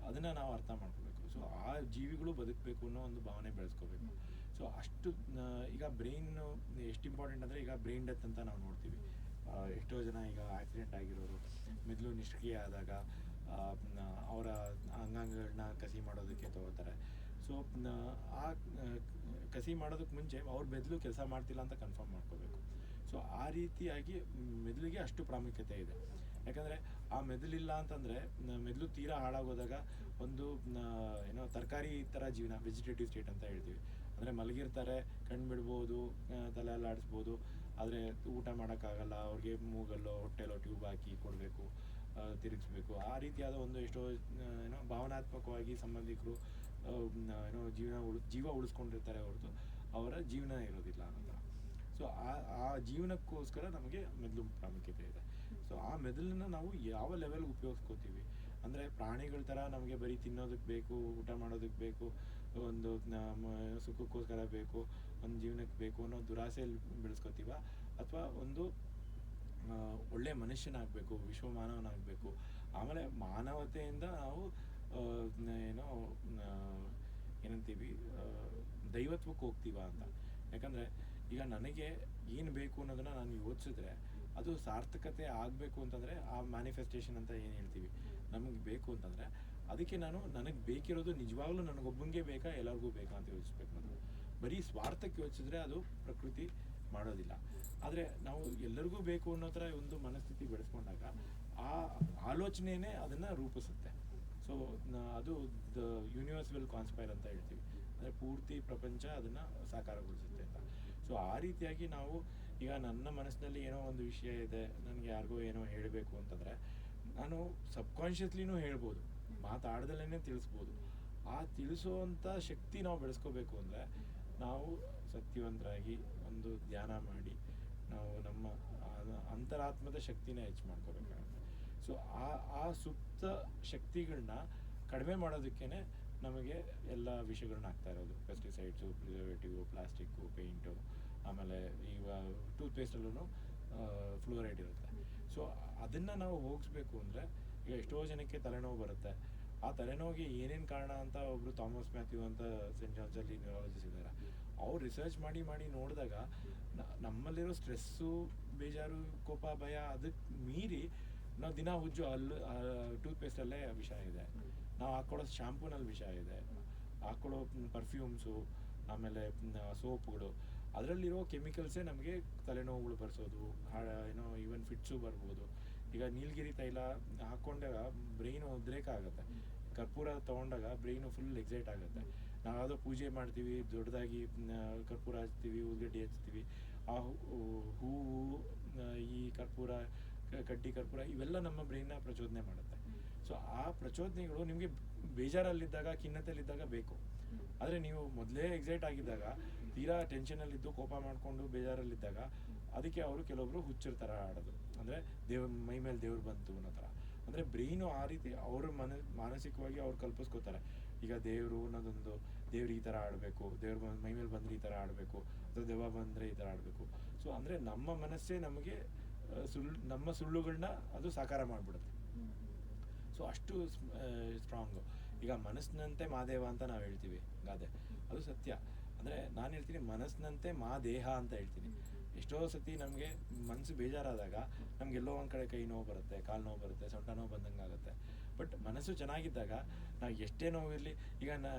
ಅದನ್ನು ನಾವು ಅರ್ಥ ಮಾಡ್ಕೋಬೇಕು. ಸೊ ಆ ಜೀವಿಗಳು ಬದುಕಬೇಕು ಅನ್ನೋ ಒಂದು ಭಾವನೆ ಬೆಳೆಸ್ಕೋಬೇಕು. ಸೊ ಅಷ್ಟು ಈಗ ಬ್ರೈನ್ ಎಷ್ಟು ಇಂಪಾರ್ಟೆಂಟ್ ಅಂದರೆ, ಈಗ ಬ್ರೈನ್ ಡೆತ್ ಅಂತ ನಾವು ನೋಡ್ತೀವಿ. ಎಷ್ಟೋ ಜನ ಈಗ ಆಕ್ಸಿಡೆಂಟ್ ಆಗಿರೋರು, ಮೆದುಳು ನಿಷ್ಕ್ರಿಯ ಆದಾಗ ಅವರ ಅಂಗಾಂಗಗಳನ್ನ ಕಸಿ ಮಾಡೋದಕ್ಕೆ ತಗೋತಾರೆ. ಸೊ ಆ ಕಸಿ ಮಾಡೋದಕ್ಕೆ ಮುಂಚೆ ಅವ್ರ ಮೆದುಳು ಕೆಲಸ ಮಾಡ್ತಿಲ್ಲ ಅಂತ ಕನ್ಫರ್ಮ್ ಮಾಡ್ಕೋಬೇಕು. ಸೊ ಆ ರೀತಿಯಾಗಿ ಮೆದುಳಿಗೆ ಅಷ್ಟು ಪ್ರಾಮುಖ್ಯತೆ ಇದೆ. ಯಾಕಂದರೆ ಆ ಮೆದುಳಿಲ್ಲ ಅಂತಂದರೆ ಮೆದುಳು ತೀರಾ ಹಾಳಾಗೋದಾಗ ಒಂದು ಏನೋ ತರಕಾರಿ ಥರ ಜೀವನ, ವೆಜಿಟೇಟಿವ್ ಸ್ಟೇಟ್ ಅಂತ ಹೇಳ್ತೀವಿ. ಅಂದರೆ ಮಲಗಿರ್ತಾರೆ, ಕಣ್ಣು ಬಿಡ್ಬೋದು, ತಲೆ ಎಲ್ಲ ಆಡಿಸ್ಬೋದು, ಆದರೆ ಊಟ ಮಾಡೋಕ್ಕಾಗಲ್ಲ. ಅವ್ರಿಗೆ ಮೂಗಲ್ಲೋ ಹೊಟ್ಟೆಲೋ ಟ್ಯೂಬ್ ಹಾಕಿ ಕೊಡಬೇಕು, ತಿರುಗಿಸ್ಬೇಕು. ಆ ರೀತಿಯಾದ ಒಂದು ಎಷ್ಟೋ ಏನೋ ಭಾವನಾತ್ಮಕವಾಗಿ ಸಂಬಂಧಿಕರು ಏನೋ ಜೀವ ಉಳಿಸ್ಕೊಂಡಿರ್ತಾರೆ ಹೊರತು ಅವರ ಜೀವನ ಇರೋದಿಲ್ಲ ಅಂತ. ಸೊ ಆ ಜೀವನಕ್ಕೋಸ್ಕರ ನಮಗೆ ಮೆದುಳು ಪ್ರಾಮುಖ್ಯತೆ ಇದೆ. ಸೊ ಆ ಮೆದುಳನ್ನ ನಾವು ಯಾವ ಲೆವೆಲ್ಗೆ ಉಪಯೋಗಿಸ್ಕೋತೀವಿ ಅಂದರೆ, ಪ್ರಾಣಿಗಳ ಥರ ನಮಗೆ ಬರೀ ತಿನ್ನೋದಕ್ಕೆ ಬೇಕು, ಊಟ ಮಾಡೋದಕ್ಕೆ ಬೇಕು, ಒಂದು ಸುಖಕ್ಕೋಸ್ಕರ ಬೇಕು, ಒಂದು ಜೀವನಕ್ಕೆ ಬೇಕು ಅನ್ನೋ ದುರಾಸೆಯಲ್ಲಿ ಬೆಳೆಸ್ಕೋತೀವ, ಅಥವಾ ಒಂದು ಒಳ್ಳೆಯ ಮನುಷ್ಯನಾಗಬೇಕು, ವಿಶ್ವಮಾನವನಾಗಬೇಕು, ಆಮೇಲೆ ಮಾನವತೆಯಿಂದ ನಾವು ಏನೋ ಏನಂತೀವಿ ದೈವತ್ವಕ್ಕೆ ಹೋಗ್ತೀವ ಅಂತ. ಯಾಕಂದರೆ ಈಗ ನನಗೆ ಏನು ಬೇಕು ಅನ್ನೋದನ್ನು ನಾನು ಯೋಚಿಸಿದ್ರೆ ಅದು ಸಾರ್ಥಕತೆ ಆಗಬೇಕು ಅಂತಂದರೆ, ಆ ಮ್ಯಾನಿಫೆಸ್ಟೇಷನ್ ಅಂತ ಏನು ಹೇಳ್ತೀವಿ, ನಮಗೆ ಬೇಕು ಅಂತಂದರೆ ಅದಕ್ಕೆ ನನಗೆ ಬೇಕಿರೋದು ನಿಜವಾಗ್ಲೂ ನನಗೊಬ್ಬಂಗೆ ಬೇಕಾ ಎಲ್ಲರಿಗೂ ಬೇಕಾ ಅಂತ ಯೋಚಿಸ್ಬೇಕು. ನಾವು ಬರೀ ಸ್ವಾರ್ಥಕ್ಕೆ ಯೋಚಿಸಿದ್ರೆ ಅದು ಪ್ರಕೃತಿ ಮಾಡೋದಿಲ್ಲ. ಆದರೆ ನಾವು ಎಲ್ಲರಿಗೂ ಬೇಕು ಅನ್ನೋ ಥರ ಒಂದು ಮನಸ್ಥಿತಿ ಬೆಳೆಸ್ಕೊಂಡಾಗ ಆ ಆಲೋಚನೆಯೇ ಅದನ್ನು ರೂಪಿಸುತ್ತೆ. ಸೊ ಅದು ದ ಯೂನಿವರ್ಸ್ ವಿಲ್ ಕಾನ್ಸ್ಪೈರ್ ಅಂತ ಹೇಳ್ತೀವಿ, ಅಂದರೆ ಪೂರ್ತಿ ಪ್ರಪಂಚ ಅದನ್ನು ಸಾಕಾರಗೊಳಿಸುತ್ತೆ ಅಂತ. ಸೊ ಆ ರೀತಿಯಾಗಿ ನಾವು ಈಗ ನನ್ನ ಮನಸ್ಸಿನಲ್ಲಿ ಏನೋ ಒಂದು ವಿಷಯ ಇದೆ, ನನಗೆ ಯಾರಿಗೋ ಏನೋ ಹೇಳಬೇಕು ಅಂತಂದರೆ ನಾನು ಸಬ್ಕಾನ್ಷಿಯಸ್ಲಿನೂ ಹೇಳ್ಬೋದು, ಮಾತಾಡ್ದಲ್ಲೇ ತಿಳಿಸ್ಬೋದು. ಆ ತಿಳಿಸೋವಂಥ ಶಕ್ತಿ ನಾವು ಬೆಳೆಸ್ಕೋಬೇಕು ಅಂದರೆ ನಾವು ಸತ್ಯವಂತರಾಗಿ ಒಂದು ಧ್ಯಾನ ಮಾಡಿ ನಾವು ನಮ್ಮ ಅಂತರಾತ್ಮದ ಶಕ್ತಿನ ಹೆಚ್ಚು ಮಾಡ್ಕೋಬೇಕಾಗುತ್ತೆ. ಸೊ ಆ ಸುಪ್ತ ಶಕ್ತಿಗಳನ್ನ ಕಡಿಮೆ ಮಾಡೋದಕ್ಕೇ ನಮಗೆ ಎಲ್ಲ ವಿಷಯಗಳನ್ನ ಆಗ್ತಾ ಇರೋದು. ಪೆಸ್ಟಿಸೈಡ್ಸು, ಪ್ರಿಸರ್ವೇಟಿವ್, ಪ್ಲಾಸ್ಟಿಕ್ಕು, ಪೇಂಟು, ಆಮೇಲೆ ಈಗ ಟೂತ್ಪೇಸ್ಟಲ್ಲೂ ಫ್ಲೋರೈಡ್ ಇರುತ್ತೆ. ಸೊ ಅದನ್ನು ನಾವು ಹೋಗಿಸ್ಬೇಕು ಅಂದರೆ, ಈಗ ಎಷ್ಟೋ ಜನಕ್ಕೆ ತಲೆನೋವು ಬರುತ್ತೆ. ಆ ತಲೆನೋವಿಗೆ ಏನೇನು ಕಾರಣ ಅಂತ ಒಬ್ಬರು ಥಾಮಸ್ ಮ್ಯಾಥ್ಯೂ ಅಂತ ಸೆಂಟ್ ಜಾನ್ಸಲ್ಲಿ ನ್ಯೂರಾಲಜಿಸ್ಟ್ ಇದ್ದಾರೆ, ಅವ್ರು ರಿಸರ್ಚ್ ಮಾಡಿ ನೋಡಿದಾಗ ನಮ್ಮಲ್ಲಿರೋ ಸ್ಟ್ರೆಸ್ಸು, ಬೇಜಾರು, ಕೋಪ, ಭಯ ಅದಕ್ಕೆ ಮೀರಿ ನಾವು ದಿನ ಉಜ್ಜು ಟೂತ್ಪೇಸ್ಟಲ್ಲೇ ವಿಷ ಇದೆ, ನಾವು ಹಾಕ್ಕೊಳ್ಳೋ ಶಾಂಪೂನಲ್ಲಿ ವಿಷ ಇದೆ, ಹಾಕ್ಕೊಳ್ಳೋ ಪರ್ಫ್ಯೂಮ್ಸು, ಆಮೇಲೆ ಸೋಪ್ಗಳು, ಅದರಲ್ಲಿರೋ ಕೆಮಿಕಲ್ಸೇ ನಮಗೆ ತಲೆನೋವುಗಳು ಬರ್ಸೋದು, ಏನೋ ಈವನ್ ಫಿಟ್ಸು ಬರ್ಬೋದು. ಈಗ ನೀಲಗಿರಿ ತೈಲ ಹಾಕ್ಕೊಂಡಾಗ ಬ್ರೈನು ಉದ್ರೇಕ ಆಗುತ್ತೆ, ಕರ್ಪೂರ ತೊಗೊಂಡಾಗ ಬ್ರೈನು ಫುಲ್ ಎಕ್ಸೈಟ್ ಆಗುತ್ತೆ. ನಾವು ಯಾವುದೋ ಪೂಜೆ ಮಾಡ್ತೀವಿ, ದೊಡ್ಡದಾಗಿ ಕರ್ಪೂರ ಹಚ್ತೀವಿ, ಉದ್ಗಡ್ಡಿ ಹಚ್ತೀವಿ, ಆ ಹೂವು, ಈ ಕರ್ಪೂರ, ಕಡ್ಡಿ ಕರ್ಪೂರ, ಇವೆಲ್ಲ ನಮ್ಮ ಬ್ರೈನ್ನ ಪ್ರಚೋದನೆ ಮಾಡುತ್ತೆ. ಸೊ ಆ ಪ್ರಚೋದನೆಗಳು ನಿಮಗೆ ಬೇಜಾರಲ್ಲಿದ್ದಾಗ, ಖಿನ್ನತೆಯಲ್ಲಿದ್ದಾಗ ಬೇಕು. ಆದರೆ ನೀವು ಮೊದಲೇ ಎಕ್ಸೈಟ್ ಆಗಿದ್ದಾಗ, ತೀರಾ ಟೆನ್ಷನಲ್ಲಿದ್ದು ಕೋಪ ಮಾಡಿಕೊಂಡು ಬೇಜಾರಲ್ಲಿದ್ದಾಗ, ಅದಕ್ಕೆ ಅವರು ಕೆಲವೊಬ್ರು ಹುಚ್ಚರ ಥರ ಆಡೋದು, ಅಂದರೆ ಮೈ ಮೇಲೆ ದೇವ್ರು ಬಂತು ಅನ್ನೋ ಥರ. ಅಂದರೆ ಬ್ರೈನು ಆ ರೀತಿ ಅವರು ಮಾನಸಿಕವಾಗಿ ಅವ್ರು ಕಲ್ಪಿಸ್ಕೋತಾರೆ. ಈಗ ದೇವರು ಅನ್ನೋದೊಂದು, ದೇವ್ರು ಈ ಥರ ಆಡಬೇಕು, ದೇವ್ರ ಮೈ ಮೇಲೆ ಬಂದರೆ ಈ ಥರ ಆಡಬೇಕು, ಅಥವಾ ದೆವ್ವ ಬಂದರೆ ಈ ಥರ ಆಡಬೇಕು. ಸೊ ಅಂದರೆ ನಮ್ಮ ಮನಸ್ಸೇ ನಮಗೆ ನಮ್ಮ ಸುಳ್ಳುಗಳನ್ನ ಅದು ಸಾಕಾರ ಮಾಡಿಬಿಡುತ್ತೆ. ಸೊ ಅಷ್ಟು ಸ್ಟ್ರಾಂಗು. ಈಗ ಮನಸ್ಸಿನಂತೆ ಮಾದೇವ ಅಂತ ನಾವು ಹೇಳ್ತೀವಿ ಗಾದೆ, ಅದು ಸತ್ಯ. ಅಂದರೆ ನಾನು ಹೇಳ್ತೀನಿ ಮನಸ್ಸಿನಂತೆ ದೇಹ ಅಂತ ಹೇಳ್ತೀನಿ. ಎಷ್ಟೋ ಸತಿ ನಮಗೆ ಮನಸ್ಸು ಬೇಜಾರಾದಾಗ ನಮಗೆಲ್ಲೋ ಒಂದು ಕಡೆ ಕೈ ನೋವು ಬರುತ್ತೆ, ಕಾಲು ನೋವು ಬರುತ್ತೆ, ಸೊಂಟ ನೋವು ಬಂದಂಗೆ ಆಗುತ್ತೆ. ಬಟ್ ಮನಸ್ಸು ಚೆನ್ನಾಗಿದ್ದಾಗ ನಾವು ಎಷ್ಟೇ ನೋವಿರಲಿ, ಈಗ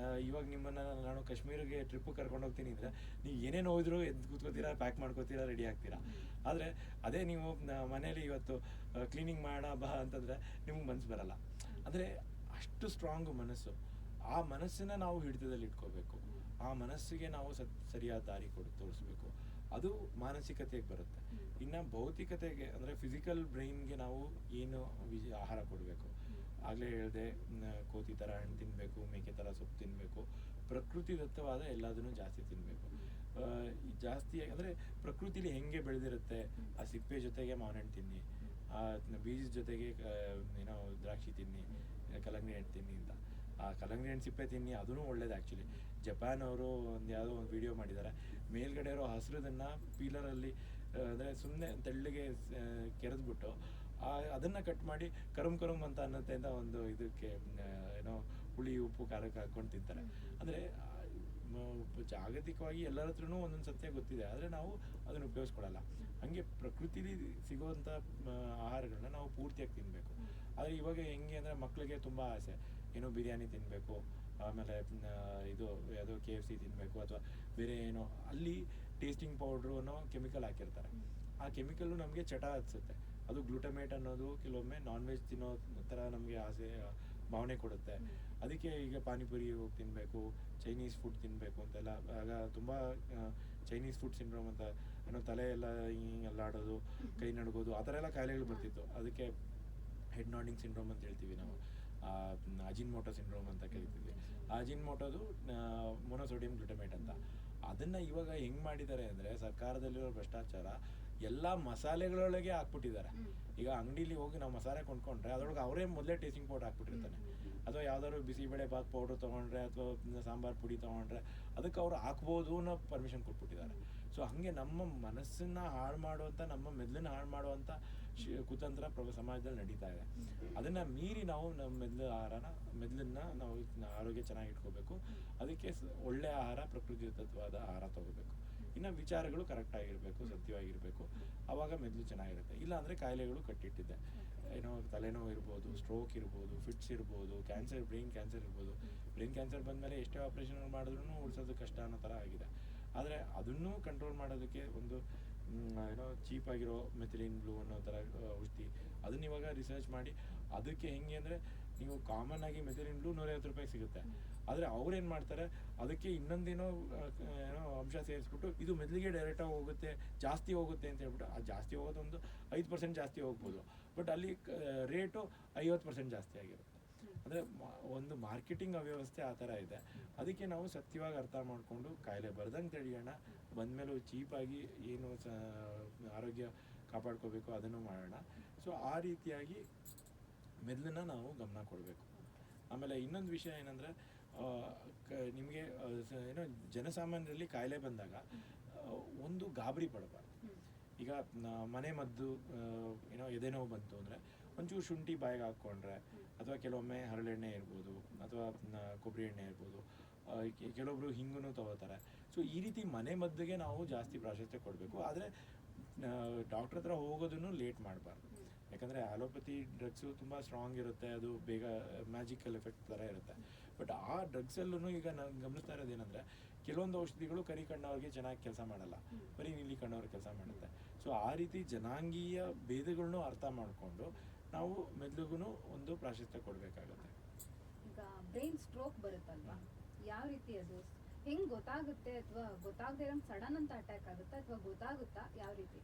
ಇವಾಗ ನಿಮ್ಮನ್ನು ನಾನು ಕಾಶ್ಮೀರಿಗೆ ಟ್ರಿಪ್ಪಿಗೆ ಕರ್ಕೊಂಡು ಹೋಗ್ತೀನಿ ಅಂದರೆ ನೀವು ಏನೇ ನೋವಿದ್ರೂ ಎದ್ದು ಕೂತ್ಕೋತೀರಾ, ಪ್ಯಾಕ್ ಮಾಡ್ಕೋತೀರಾ, ರೆಡಿ ಆಗ್ತೀರಾ. ಆದರೆ ಅದೇ ನೀವು ಮನೇಲಿ ಇವತ್ತು ಕ್ಲೀನಿಂಗ್ ಬಾ ಅಂತಂದರೆ ನಿಮ್ಗೆ ಮನಸ್ಸು ಬರಲ್ಲ. ಅಂದರೆ ಅಷ್ಟು ಸ್ಟ್ರಾಂಗು ಮನಸ್ಸು. ಆ ಮನಸ್ಸನ್ನ ನಾವು ಹಿಡಿತದಲ್ಲಿ ಇಟ್ಕೋಬೇಕು, ಆ ಮನಸ್ಸಿಗೆ ನಾವು ಸರಿಯಾದ ದಾರಿ ತೋರಿಸ್ಬೇಕು, ಅದು ಮಾನಸಿಕತೆಗೆ ಬರುತ್ತೆ. ಇನ್ನು ಭೌತಿಕತೆಗೆ ಅಂದರೆ ಫಿಸಿಕಲ್ ಬ್ರೈನ್ಗೆ ನಾವು ಏನು ಆಹಾರ ಕೊಡಬೇಕು, ಆಗಲೇ ಹೇಳಿದೆ, ಕೋತಿ ಥರ ಹಣ್ಣು ತಿನ್ನಬೇಕು, ಮೇಕೆ ಥರ ಸೊಪ್ಪು ತಿನ್ನಬೇಕು, ಪ್ರಕೃತಿದತ್ತವಾದ ಎಲ್ಲದನ್ನು ಜಾಸ್ತಿ ತಿನ್ನಬೇಕು. ಜಾಸ್ತಿ ಅಂದರೆ ಪ್ರಕೃತಿಲಿ ಹೆಂಗೆ ಬೆಳೆದಿರುತ್ತೆ, ಆ ಸಿಪ್ಪೆ ಜೊತೆಗೆ ಮಾವಿನ ಹಣ್ಣು ತಿನ್ನಿ, ಆ ಬೀಜದ ಜೊತೆಗೆ ಏನೋ ದ್ರಾಕ್ಷಿ ತಿನ್ನಿ, ಕಲ್ಲಂಗಡಿ ಹಣ್ಣು ತಿನ್ನಿ ಅಂತ. ಆ ಕಲ್ಲಂಗಡಿ ಹಣ್ಣು ಸಿಪ್ಪೆ ತಿನ್ನಿ, ಅದೂ ಒಳ್ಳೇದು ಆ್ಯಕ್ಚುಲಿ. ಜಪಾನ್ ಅವರು ಯಾವುದೋ ಒಂದು ವಿಡಿಯೋ ಮಾಡಿದ್ದಾರೆ, ಮೇಲ್ಗಡೆ ಇರೋ ಹಸಿರದನ್ನು ಪೀಲರಲ್ಲಿ ಅಂದರೆ ಸುಮ್ಮನೆ ತೆಳ್ಳಗೆ ಕೆರೆದ್ಬಿಟ್ಟು ಅದನ್ನು ಕಟ್ ಮಾಡಿ ಕರುಮ್ ಅಂತ ಅನ್ನತ್ತೆ ಅಂತ ಒಂದು ಇದಕ್ಕೆ ಏನೋ ಹುಳಿ ಉಪ್ಪು ಖಾರಕ್ಕೆ ಹಾಕ್ಕೊಂಡು ತಿಂತಾರೆ. ಅಂದರೆ ಜಾಗತಿಕವಾಗಿ ಎಲ್ಲರ ಹತ್ರನೂ ಒಂದೊಂದು ಸತ್ಯ ಗೊತ್ತಿದೆ, ಆದರೆ ನಾವು ಅದನ್ನು ಉಪಯೋಗಿಸ್ಕೊಳ್ಳಲ್ಲ. ಹಾಗೆ ಪ್ರಕೃತಿಲಿ ಸಿಗುವಂಥ ಆಹಾರಗಳನ್ನ ನಾವು ಪೂರ್ತಿಯಾಗಿ ತಿನ್ನಬೇಕು. ಆದರೆ ಇವಾಗ ಹೆಂಗೆ ಅಂದರೆ ಮಕ್ಕಳಿಗೆ ತುಂಬ ಆಸೆ, ಏನೋ ಬಿರಿಯಾನಿ ತಿನ್ನಬೇಕು, ಆಮೇಲೆ ಇದು ಯಾವುದೋ KFC ತಿನ್ನಬೇಕು, ಅಥವಾ ಬೇರೆ ಏನೋ ಅಲ್ಲಿ ಟೇಸ್ಟಿಂಗ್ ಪೌಡ್ರು ಅನ್ನೋ ಕೆಮಿಕಲ್ ಹಾಕಿರ್ತಾರೆ. ಆ ಕೆಮಿಕಲ್ಲು ನಮಗೆ ಚಟ ಹತ್ಸುತ್ತೆ. ಅದು ಗ್ಲೂಟಮೇಟ್ ಅನ್ನೋದು ಕೆಲವೊಮ್ಮೆ ನಾನ್ ವೆಜ್ ತಿನ್ನೋ ಥರ ನಮಗೆ ಆಸೆ ಭಾವನೆ ಕೊಡುತ್ತೆ. ಅದಕ್ಕೆ ಈಗ ಪಾನಿಪುರಿ ಹೋಗಿ ತಿನ್ನಬೇಕು, ಚೈನೀಸ್ ಫುಡ್ ತಿನ್ನಬೇಕು ಅಂತೆಲ್ಲ. ಆಗ ತುಂಬ ಚೈನೀಸ್ ಫುಡ್ ಸಿಂಡ್ರೋಮ್ ಅಂತ ಏನೋ ತಲೆ ಎಲ್ಲ ಹಿಂಗೆ ಅಲ್ಲಾಡೋದು, ಕೈ ನಡ್ಗೋದು, ಆ ಥರ ಎಲ್ಲ ಕಾಯಿಲೆಗಳು ಬರ್ತಿತ್ತು. ಅದಕ್ಕೆ ಹೆಡ್ ನಾಡಿಂಗ್ ಸಿಂಡ್ರೋಮ್ ಅಂತ ಹೇಳ್ತೀವಿ ನಾವು, ಅಜಿನ್ಮೋಟೋ ಸಿಂಡ್ರೋಮ್ ಅಂತ ಕರಿತೀವಿ. ಅಜಿನ್ಮೋಟೋದು ಮೊನೋಸೋಡಿಯಂ ಗ್ಲೂಟಮೇಟ್ ಅಂತ. ಅದನ್ನು ಇವಾಗ ಹೆಂಗೆ ಮಾಡಿದ್ದಾರೆ ಅಂದರೆ, ಸರ್ಕಾರದಲ್ಲಿರೋ ಭ್ರಷ್ಟಾಚಾರ ಎಲ್ಲ ಮಸಾಲೆಗಳೊಳಗೆ ಹಾಕ್ಬಿಟ್ಟಿದ್ದಾರೆ. ಈಗ ಅಂಗಡಿಲಿ ಹೋಗಿ ನಾವು ಮಸಾಲೆ ಕೊಂಡ್ಕೊಂಡ್ರೆ ಅದರೊಳಗೆ ಅವರೇ ಮೊದಲೇ ಟೇಸ್ಟಿಂಗ್ ಪೌಡರ್ ಹಾಕ್ಬಿಟ್ಟಿರ್ತಾನೆ. ಅಥವಾ ಯಾವ್ದಾದ್ರು ಬಿಸಿಬೇಳೆ ಬಾತ್ ಪೌಡ್ರ್ ತೊಗೊಂಡ್ರೆ ಅಥವಾ ಸಾಂಬಾರು ಪುಡಿ ತೊಗೊಂಡ್ರೆ ಅದಕ್ಕೆ ಅವರು ಹಾಕ್ಬೋದು ಅನ್ನೋ ಪರ್ಮಿಷನ್ ಕೊಟ್ಬಿಟ್ಟಿದ್ದಾರೆ. ಸೊ ಹಾಗೆ ನಮ್ಮ ಮನಸ್ಸನ್ನು ಹಾಳು ಮಾಡುವಂಥ, ನಮ್ಮ ಮೆದುಳನ್ನ ಹಾಳು ಮಾಡುವಂಥ ಕುತಂತ್ರ ಸಮಾಜದಲ್ಲಿ ನಡೀತಾ ಇದೆ. ಅದನ್ನು ಮೀರಿ ನಾವು ನಮ್ಮ ಮೆದುಳನ್ನ ನಾವು ಆರೋಗ್ಯ ಚೆನ್ನಾಗಿ ಇಟ್ಕೋಬೇಕು. ಅದಕ್ಕೆ ಒಳ್ಳೆಯ ಆಹಾರ, ಪ್ರಕೃತಿದತ್ತವಾದ ಆಹಾರ ತಗೋಬೇಕು. ಇನ್ನು ವಿಚಾರಗಳು ಕರೆಕ್ಟಾಗಿರಬೇಕು, ಸತ್ಯವಾಗಿರಬೇಕು, ಆವಾಗ ಮೆದುಳು ಚೆನ್ನಾಗಿರುತ್ತೆ. ಇಲ್ಲ ಅಂದರೆ ಕಾಯಿಲೆಗಳು ಕಟ್ಟಿಟ್ಟಿದೆ. ಏನೋ ತಲೆನೋವು ಇರ್ಬೋದು, ಸ್ಟ್ರೋಕ್ ಇರ್ಬೋದು, ಫಿಟ್ಸ್ ಇರ್ಬೋದು, ಕ್ಯಾನ್ಸರ್, ಬ್ರೈನ್ ಕ್ಯಾನ್ಸರ್ ಇರ್ಬೋದು. ಬ್ರೈನ್ ಕ್ಯಾನ್ಸರ್ ಬಂದಮೇಲೆ ಎಷ್ಟೇ ಆಪ್ರೇಷನ್ ಮಾಡಿದ್ರೂ ಉಳಿಸೋದು ಕಷ್ಟ ಅನ್ನೋ ಥರ ಆಗಿದೆ. ಆದರೆ ಅದನ್ನು ಕಂಟ್ರೋಲ್ ಮಾಡೋದಕ್ಕೆ ಒಂದು ಏನೋ ಚೀಪಾಗಿರೋ ಮೆಥಿಲಿನ್ ಬ್ಲೂ ಅನ್ನೋ ಥರ ಔಷಧಿ, ಅದನ್ನ ಇವಾಗ ರಿಸರ್ಚ್ ಮಾಡಿ ಅದಕ್ಕೆ ಹೆಂಗೆ ಅಂದರೆ, ನೀವು ಕಾಮನ್ ಆಗಿ ಮೆಥಿಲಿನ್ ಬ್ಲೂ 150 ರೂಪಾಯಿಗೆ ಸಿಗುತ್ತೆ. ಆದರೆ ಅವ್ರೇನು ಮಾಡ್ತಾರೆ, ಅದಕ್ಕೆ ಇನ್ನೊಂದೇನೋ ಏನೋ ಅಂಶ ಸೇರಿಸ್ಬಿಟ್ಟು ಇದು ಮೆದುಳಿಗೆ ಡೈರೆಕ್ಟಾಗಿ ಹೋಗುತ್ತೆ, ಜಾಸ್ತಿ ಹೋಗುತ್ತೆ ಅಂತ ಹೇಳ್ಬಿಟ್ಟು, ಆ ಜಾಸ್ತಿ ಹೋಗೋದೊಂದು 5% ಜಾಸ್ತಿ ಹೋಗ್ಬೋದು, ಬಟ್ ಅಲ್ಲಿ ರೇಟು 50% ಜಾಸ್ತಿ ಆಗಿರುತ್ತೆ. ಅಂದರೆ ಒಂದು ಮಾರ್ಕೆಟಿಂಗ್ ಅವ್ಯವಸ್ಥೆ ಆ ಥರ ಇದೆ. ಅದಕ್ಕೆ ನಾವು ಸತ್ಯವಾಗಿ ಅರ್ಥ ಮಾಡಿಕೊಂಡು ಕಾಯಿಲೆ ಬರ್ದಂಗೆ ತಡೆಯೋಣ, ಬಂದಮೇಲೂ ಚೀಪಾಗಿ ಏನು ಆರೋಗ್ಯ ಕಾಪಾಡ್ಕೋಬೇಕು ಅದನ್ನು ಮಾಡೋಣ. ಸೊ ಆ ರೀತಿಯಾಗಿ ಮೆದುಳನ್ನ ನಾವು ಗಮನ ಕೊಡಬೇಕು. ಆಮೇಲೆ ಇನ್ನೊಂದು ವಿಷಯ ಏನಂದರೆ, ನಿಮಗೆ ಏನೋ ಜನಸಾಮಾನ್ಯರಲ್ಲಿ ಕಾಯಿಲೆ ಬಂದಾಗ ಒಂದು ಗಾಬರಿ ಪಡಬಾರ್ದು. ಈಗ ಮನೆ ಮದ್ದು ಏನೋ ಎದೆನೋವು ಬಂತು ಅಂದರೆ ಒಂಚೂರು ಶುಂಠಿ ಬಾಯಿಗೆ ಹಾಕ್ಕೊಂಡ್ರೆ, ಅಥವಾ ಕೆಲವೊಮ್ಮೆ ಹರಳೆಣ್ಣೆ ಇರ್ಬೋದು, ಅಥವಾ ಕೊಬ್ಬರಿ ಎಣ್ಣೆ ಇರ್ಬೋದು, ಕೆಲವೊಬ್ರು ಹಿಂಗು ತಗೋತಾರೆ. ಸೊ ಈ ರೀತಿ ಮನೆ ಮದ್ದಿಗೆ ನಾವು ಜಾಸ್ತಿ ಪ್ರಾಶಸ್ತ್ಯ ಕೊಡಬೇಕು. ಆದರೆ ಡಾಕ್ಟ್ರ್ ಹತ್ರ ಹೋಗೋದನ್ನು ಲೇಟ್ ಮಾಡಬಾರ್ದು. ಯಾಕಂದರೆ ಆಲೋಪತಿ ಡ್ರಗ್ಸು ತುಂಬ ಸ್ಟ್ರಾಂಗ್ ಇರುತ್ತೆ, ಅದು ಬೇಗ ಮ್ಯಾಜಿಕಲ್ ಎಫೆಕ್ಟ್ ಥರ ಇರುತ್ತೆ. ಬಟ್ ಆ ಡ್ರಗ್ಸಲ್ಲೂ ಈಗ ನಾನು ಗಮನಿಸ್ತಾ ಇರೋದೇನೆಂದರೆ, ಕೆಲವೊಂದು ಔಷಧಿಗಳು ಕರಿ ಕಣ್ಣವ್ರಿಗೆ ಚೆನ್ನಾಗಿ ಕೆಲಸ ಮಾಡಲ್ಲ, ಬರೀ ನೀಲಿ ಕಣ್ಣವ್ರಿಗೆ ಕೆಲಸ ಮಾಡುತ್ತೆ. ಸೊ ಆ ರೀತಿ ಜನಾಂಗೀಯ ಭೇದಗಳನ್ನೂ ಅರ್ಥ ಮಾಡಿಕೊಂಡು ನಾವು ಮೆದುಳಿಗೂ ಒಂದು ಪ್ರಾಶಸ್ತ್ಯ ಕೊಡಬೇಕಾಗತ್ತೆ. ಈಗ ಬ್ರೈನ್ ಸ್ಟ್ರೋಕ್ ಬರುತ್ತಲ್ವಾ, ಯಾವ ರೀತಿ ಅದು ಹೆಂಗ್ ಗೊತ್ತಾಗುತ್ತೆ, ಅಥವಾ ಗೊತ್ತಾಗದೆ ಇರೋ ಸಡನ್ ಅಂತ ಅಟ್ಯಾಕ್ ಆಗುತ್ತಾ, ಅಥವಾ ಗೊತ್ತಾಗುತ್ತಾ, ಯಾವ ರೀತಿ?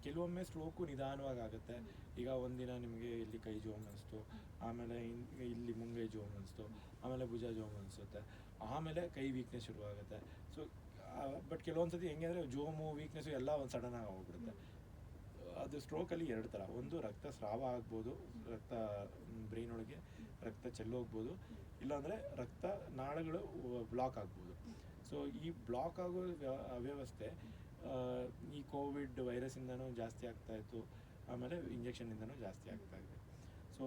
ಕೆಲವೊಮ್ಮೆ ಸ್ಟ್ರೋಕು ನಿಧಾನವಾಗಿ ಆಗುತ್ತೆ. ಈಗ ಒಂದಿನ ನಿಮಗೆ ಇಲ್ಲಿ ಕೈ ಜೋಮ್ ಅನಿಸ್ತು, ಆಮೇಲೆ ಇಲ್ಲಿ ಮುಂಗೈ ಜೋಮ್ ಅನಿಸ್ತು, ಆಮೇಲೆ ಭುಜ ಜೋಮ್ ಅನಿಸುತ್ತೆ, ಆಮೇಲೆ ಕೈ ವೀಕ್ನೆಸ್ ಶುರುವಾಗುತ್ತೆ. ಸೊ ಬಟ್ ಕೆಲವೊಂದು ಸತಿ ಹೆಂಗೆ ಅಂದರೆ ಜೋಮು ವೀಕ್ನೆಸ್ಸು ಎಲ್ಲ ಒಂದು ಸಡನ್ನಾಗಿ ಹೋಗ್ಬಿಡುತ್ತೆ. ಅದು ಸ್ಟ್ರೋಕಲ್ಲಿ 2 ಥರ, ಒಂದು ರಕ್ತಸ್ರಾವ ಆಗ್ಬೋದು, ರಕ್ತ ಬ್ರೈನ್ ಒಳಗೆ ರಕ್ತ ಚೆಲ್ಲೋಗ್ಬೋದು, ಇಲ್ಲಾಂದರೆ ರಕ್ತ ನಾಳಗಳು ಬ್ಲಾಕ್ ಆಗ್ಬೋದು. ಸೊ ಈ ಬ್ಲಾಕ್ ಆಗೋ ಅವ್ಯವಸ್ಥೆ ಈ ಕೋವಿಡ್ ವೈರಸ್ಸಿಂದನೂ ಜಾಸ್ತಿ ಆಗ್ತಾಯಿತ್ತು, ಆಮೇಲೆ ಇಂಜೆಕ್ಷನ್ನಿಂದನೂ ಜಾಸ್ತಿ ಆಗ್ತಾಯಿದೆ. ಸೊ